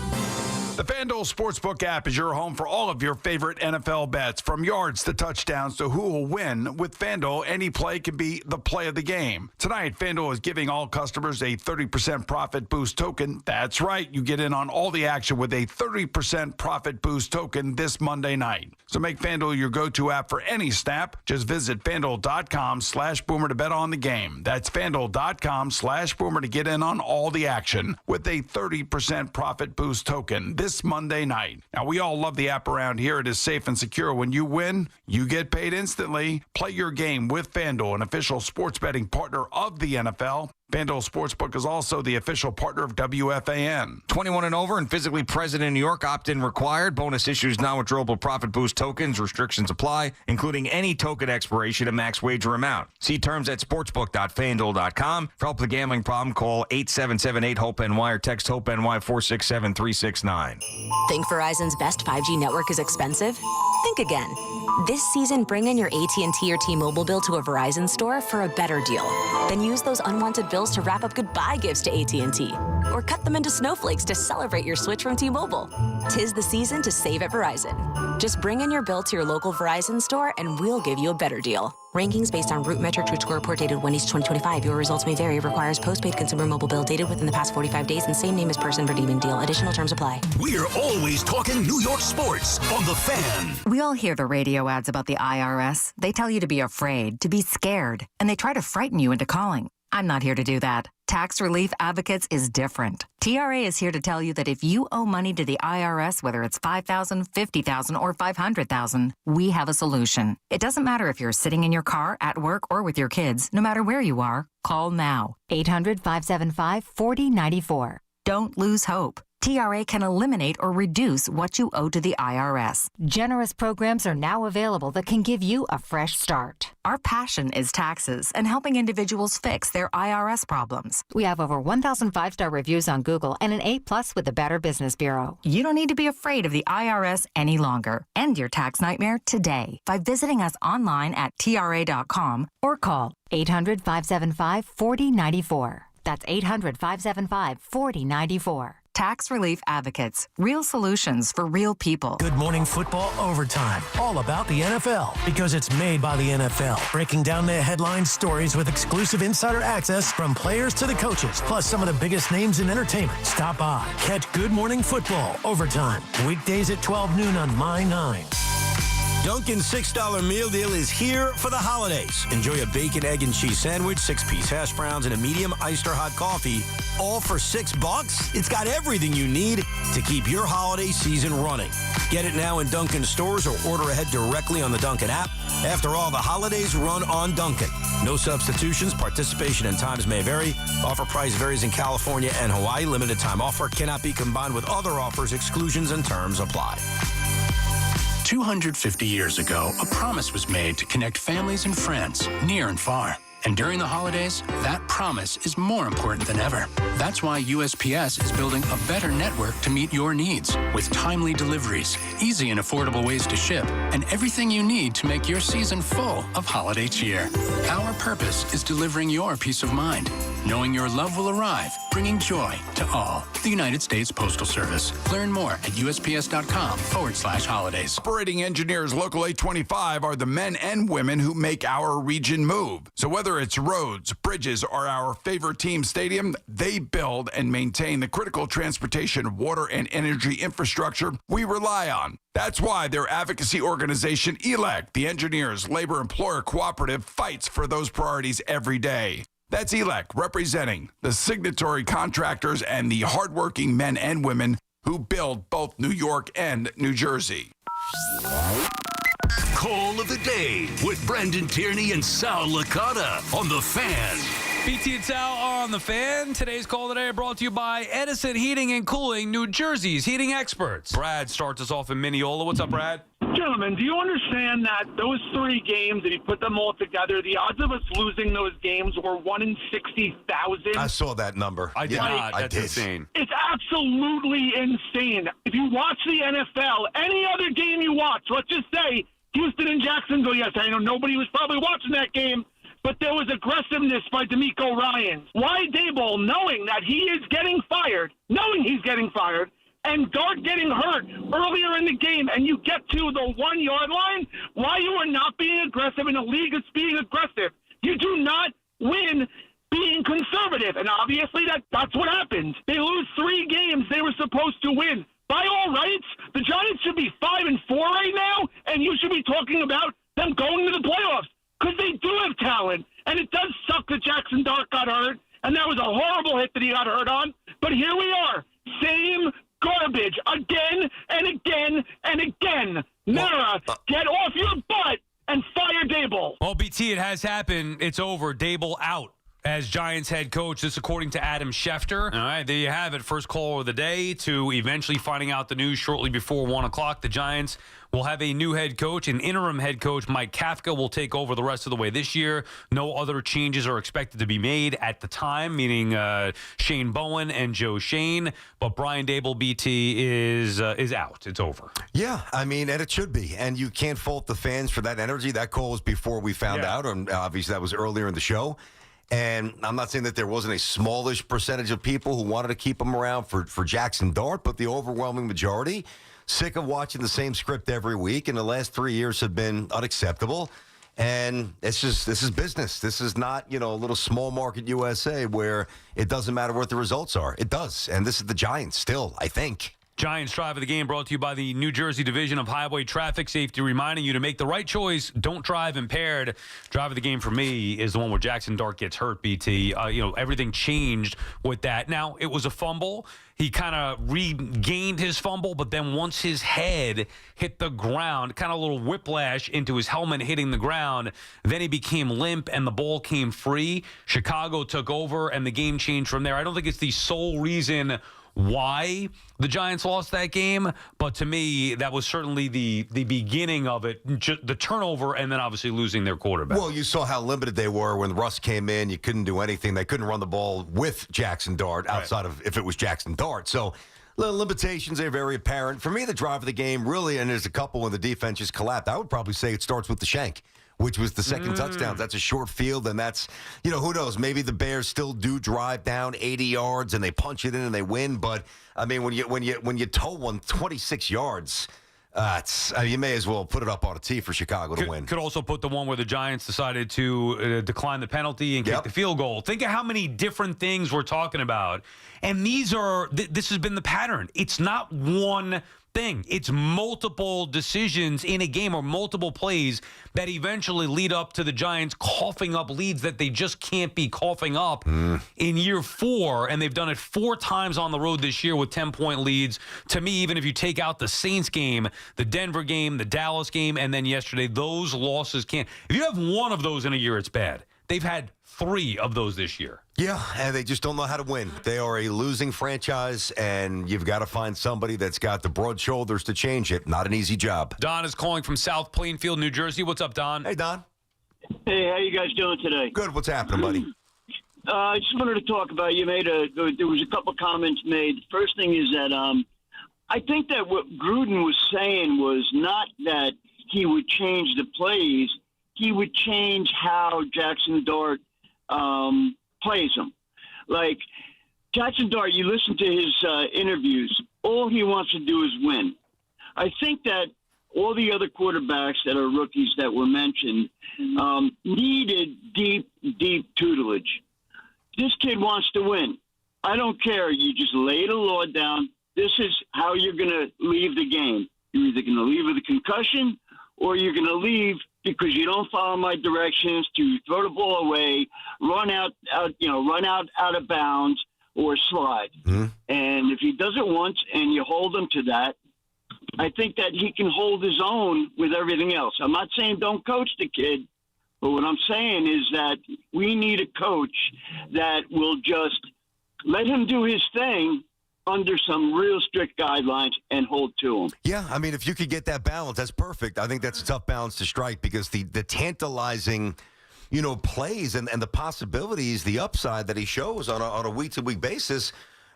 S16: The FanDuel Sportsbook app is your home for all of your favorite NFL bets, from yards to touchdowns to who will win. With FanDuel, any play can be the play of the game. Tonight, FanDuel is giving all customers a 30% profit boost token. That's right, you get in on all the action with a 30% profit boost token this Monday night. So make FanDuel your go-to app for any snap. Just visit FanDuel.com/Boomer to bet on the game. That's FanDuel.com/Boomer to get in on all the action with a 30% profit boost token this this Monday night. Now, we all love the app around here. It is safe and secure. When you win, you get paid instantly. Play your game with FanDuel, an official sports betting partner of the NFL. FanDuel Sportsbook is also the official partner of WFAN.
S15: 21 and over and physically present in New York. Opt-in required. Bonus issues non-withdrawable profit boost tokens. Restrictions apply, including any token expiration and max wager amount. See terms at sportsbook.fanduel.com. For help with a gambling problem, call 877-8-HOPE-NY or text HOPE-NY 467-369.
S19: Think Verizon's best 5G network is expensive? Think again. This season, bring in your AT&T or T-Mobile bill to a Verizon store for a better deal. Then use those unwanted bills to wrap up goodbye gifts to AT&T. Or cut them into snowflakes to celebrate your switch from T-Mobile. 'Tis the season to save at Verizon. Just bring in your bill to your local Verizon store and we'll give you a better deal. Rankings based on root metrics which were report dated 1/2025. Your results may vary. Requires postpaid consumer mobile bill dated within the past 45 days and same name as person redeeming deal. Additional terms apply.
S1: We're always talking New York sports on The Fan.
S20: We all hear the radio ads about the IRS. They tell you to be afraid, to be scared, and they try to frighten you into calling. I'm not here to do that. Tax Relief Advocates is different. TRA is here to tell you that if you owe money to the IRS, whether it's $5,000, $50,000, or $500,000, we have a solution. It doesn't matter if you're sitting in your car, at work, or with your kids. No matter where you are, call now. 800-575-4094. Don't lose hope. TRA can eliminate or reduce what you owe to the IRS.
S21: Generous programs are now available that can give you a fresh start.
S20: Our passion is taxes and helping individuals fix their IRS problems.
S21: We have over 1,000 5-star reviews on Google and an A+ with the Better Business Bureau.
S20: You don't need to be afraid of the IRS any longer. End your tax nightmare today by visiting us online at TRA.com
S21: or call 800-575-4094. That's 800-575-4094.
S20: Tax Relief Advocates. Real solutions for real people.
S22: Good Morning Football Overtime. All about the NFL because it's made by the NFL. Breaking down the headline stories with exclusive insider access from players to the coaches, plus some of the biggest names in entertainment. Stop by. Catch Good Morning Football Overtime. Weekdays at 12 noon on My 9.
S10: Dunkin's $6 meal deal is here for the holidays. Enjoy a bacon, egg, and cheese sandwich, 6-piece hash browns, and a medium iced or hot coffee, all for $6. It's got everything you need to keep your holiday season running. Get it now in Dunkin' stores or order ahead directly on the Dunkin' app. After all, the holidays run on Dunkin'. No substitutions. Participation and times may vary. Offer price varies in California and Hawaii. Limited time offer cannot be combined with other offers. Exclusions and terms apply.
S23: 250 years ago, a promise was made to connect families and friends near and far. And during the holidays, that promise is more important than ever. That's why USPS is building a better network to meet your needs with timely deliveries, easy and affordable ways to ship, and everything you need to make your season full of holiday cheer. Our purpose is delivering your peace of mind, knowing your love will arrive, bringing joy to all. The United States Postal Service. Learn more at USPS.com/holidays.
S16: Operating engineers Local 825 are the men and women who make our region move. So whether it's roads, bridges, or our favorite team stadium, they build and maintain the critical transportation, water, and energy infrastructure we rely on. That's why their advocacy organization, ELEC, the Engineers Labor Employer Cooperative, fights for those priorities every day. That's ELEC, representing the signatory contractors and the hardworking men and women who build both New York and New Jersey.
S1: Call of the day with Brendan Tierney and Sal Licata on The Fan.
S4: BT and Sal are on The Fan. Today's call today brought to you by Edison Heating and Cooling, New Jersey's heating experts. Brad starts us off in Mineola. What's up, Brad?
S24: Gentlemen, do you understand that those 3 games, if you put them all together, the odds of us losing those games were 1 in 60,000?
S5: I saw that number.
S4: I did not. That's insane.
S24: It's absolutely insane. If you watch the NFL, any other game you watch, let's just say Houston and Jacksonville, yes, I know nobody was probably watching that game, but there was aggressiveness by D'Amico Ryans. Why Daboll, knowing that he is getting fired, and Dart getting hurt earlier in the game, and you get to the 1-yard line, why you are not being aggressive in a league that's being aggressive? You do not win being conservative, and obviously that's what happens. They lose 3 games they were supposed to win. By all rights, the Giants should be 5-4 right now, and you should be talking about them going to the playoffs because they do have talent. And it does suck that Jaxson Dart got hurt, and that was a horrible hit that he got hurt on. But here we are, same garbage again
S4: me, it has happened. It's over. Daboll out as Giants head coach. This according to Adam Schefter. All right, there you have it. First call of the day to eventually finding out the news shortly before 1 o'clock. The Giants will have a new head coach. An interim head coach, Mike Kafka, will take over the rest of the way this year. No other changes are expected to be made at the time, meaning Shane Bowen and Joe Shane. But Brian Daboll, BT, is out. It's over.
S5: Yeah, I mean, and it should be. And you can't fault the fans for that energy. That call was before we found out, and obviously that was earlier in the show. And I'm not saying that there wasn't a smallish percentage of people who wanted to keep him around for Jaxson Dart, but the overwhelming majority, sick of watching the same script every week, and the last 3 years have been unacceptable. And this is business. This is not, a little small market USA where it doesn't matter what the results are. It does. And this is the Giants still, I think.
S4: Giants Drive of the Game brought to you by the New Jersey Division of Highway Traffic Safety, reminding you to make the right choice. Don't drive impaired. Drive of the Game for me is the one where Jaxson Dart gets hurt, BT. Everything changed with that. Now, it was a fumble. He kind of regained his fumble, but then once his head hit the ground, kind of a little whiplash into his helmet hitting the ground, then he became limp and the ball came free. Chicago took over and the game changed from there. I don't think it's the sole reason why the Giants lost that game, but to me, that was certainly the beginning of it, the turnover, and then obviously losing their quarterback.
S5: Well, you saw how limited they were when Russ came in. You couldn't do anything. They couldn't run the ball with Jaxson Dart outside of if it was Jaxson Dart. So the limitations are very apparent. For me, the drive of the game really, and there's a couple when the defense just collapsed, I would probably say it starts with the shank, which was the second touchdown. That's a short field, and that's, who knows? Maybe the Bears still do drive down 80 yards and they punch it in and they win. But I mean, when you tow one 26 yards, you may as well put it up on a tee for Chicago to win.
S4: Could also put the one where the Giants decided to decline the penalty and kick the field goal. Think of how many different things we're talking about, and this has been the pattern. It's not one thing. It's multiple decisions in a game or multiple plays that eventually lead up to the Giants coughing up leads that they just can't be coughing up in year 4, and they've done it 4 times on the road this year with 10-point leads. To me, even if you take out the Saints game, the Denver game, the Dallas game, and then yesterday, those losses can't. If you have one of those in a year, it's bad. They've had 3 of those this year.
S5: Yeah, and they just don't know how to win. They are a losing franchise, and you've got to find somebody that's got the broad shoulders to change it. Not an easy job.
S4: Don is calling from South Plainfield, New Jersey. What's up, Don?
S5: Hey, Don.
S2: Hey, how you guys doing today?
S5: Good. What's happening, buddy?
S2: I just wanted to talk about, there was a couple comments made. First thing is that I think that what Gruden was saying was not that he would change the plays. He would change how Jaxson Dart plays them. Like, Jaxson Dart, you listen to his interviews, all he wants to do is win. I think that all the other quarterbacks that are rookies that were mentioned needed deep tutelage. This kid wants to win. I don't care. You just lay the law down. This is how you're going to leave the game. You're either going to leave with a concussion or you're going to leave because you don't follow my directions to throw the ball away, run out of bounds, or slide. And if he does it once and you hold him to that, I think that he can hold his own with everything else. I'm not saying don't coach the kid, but what I'm saying is that we need a coach that will just let him do his thing under some real strict guidelines and hold to them.
S5: Yeah, I mean, if you could get that balance, that's perfect. I think that's a tough balance to strike because the tantalizing, plays and the possibilities, the upside that he shows on a week-to-week basis,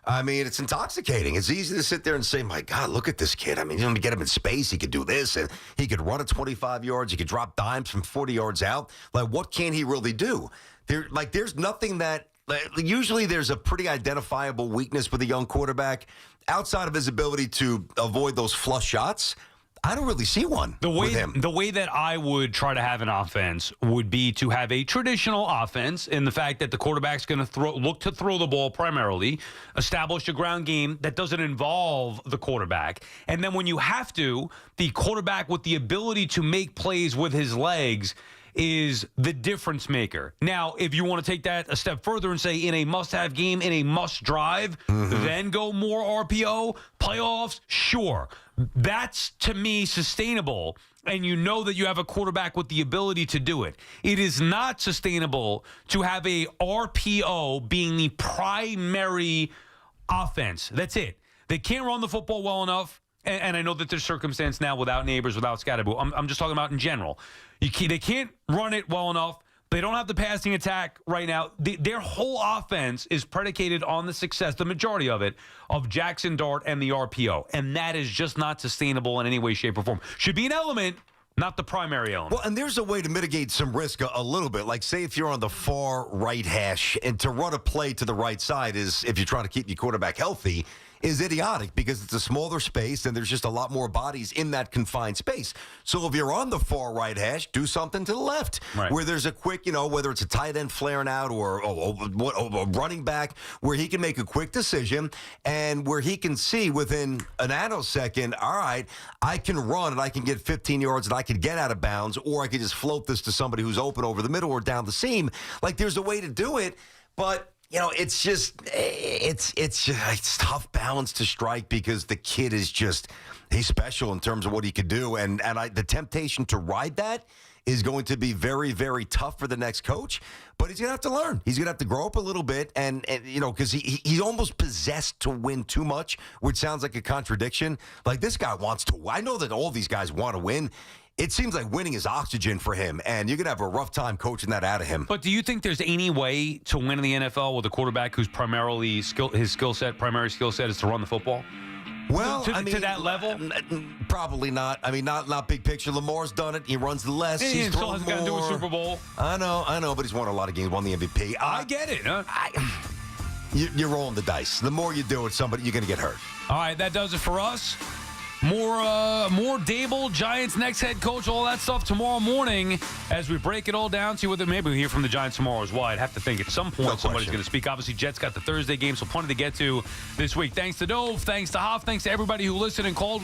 S5: I mean, it's intoxicating. It's easy to sit there and say, my God, look at this kid. I mean, get him in space. He could do this, and he could run at 25 yards. He could drop dimes from 40 yards out. Like, what can he really do? There's nothing that usually there's a pretty identifiable weakness with a young quarterback. Outside of his ability to avoid those flush shots, I don't really see one with him.
S4: The way that I would try to have an offense would be to have a traditional offense in the fact that the quarterback's going to look to throw the ball primarily, establish a ground game that doesn't involve the quarterback. And then when you have to, the quarterback with the ability to make plays with his legs is the difference maker. Now, if you want to take that a step further and say in a must-have game, in a must-drive, then go more RPO, playoffs, sure. That's, to me, sustainable. and you know that you have a quarterback with the ability to do it. It is not sustainable to have a RPO being the primary offense. That's it. They can't run the football well enough, and I know that there's circumstance now without Neighbors, without Scatterbo. I'm just talking about in general. They can't run it well enough. They don't have the passing attack right now. Their whole offense is predicated on the success, the majority of it, of Jaxson Dart and the RPO. And that is just not sustainable in any way, shape, or form. Should be an element, not the primary element.
S5: Well, and there's a way to mitigate some risk a little bit. Like, say if you're on the far right hash, and to run a play to the right side is, if you're trying to keep your quarterback healthy, is idiotic because it's a smaller space and there's just a lot more bodies in that confined space. So if you're on the far right hash, do something to the left where there's a quick, whether it's a tight end flaring out or a running back where he can make a quick decision and where he can see within a nanosecond, all right, I can run and I can get 15 yards and I can get out of bounds, or I could just float this to somebody who's open over the middle or down the seam. Like, there's a way to do it, but it's just it's tough balance to strike because the kid is he's special in terms of what he could do, and the temptation to ride that is going to be very, very tough for the next coach. But he's gonna have to learn. He's gonna have to grow up a little bit, and because he's almost possessed to win too much, which sounds like a contradiction. Like, this guy wants to. I know that all these guys want to win. It seems like winning is oxygen for him, and you're going to have a rough time coaching that out of him.
S4: But do you think there's any way to win in the NFL with a quarterback whose primary skill set is to run the football?
S5: Well,
S4: to that level?
S5: Probably not. I mean, not big picture. Lamar's done it. He runs less.
S4: He
S5: He's
S4: still
S5: thrown
S4: hasn't gotten to a Super Bowl.
S5: I know, but he's won a lot of games, won the MVP.
S4: I get it. Huh?
S5: You're rolling the dice. The more you do it, you're going to get hurt.
S4: All right, that does it for us. More Daboll, Giants next head coach, all that stuff tomorrow morning as we break it all down. See whether maybe we hear from the Giants tomorrow as well. I'd have to think at some point somebody's going to speak. Obviously, Jets got the Thursday game, so plenty to get to this week. Thanks to Dove, thanks to Hoff, thanks to everybody who listened and called.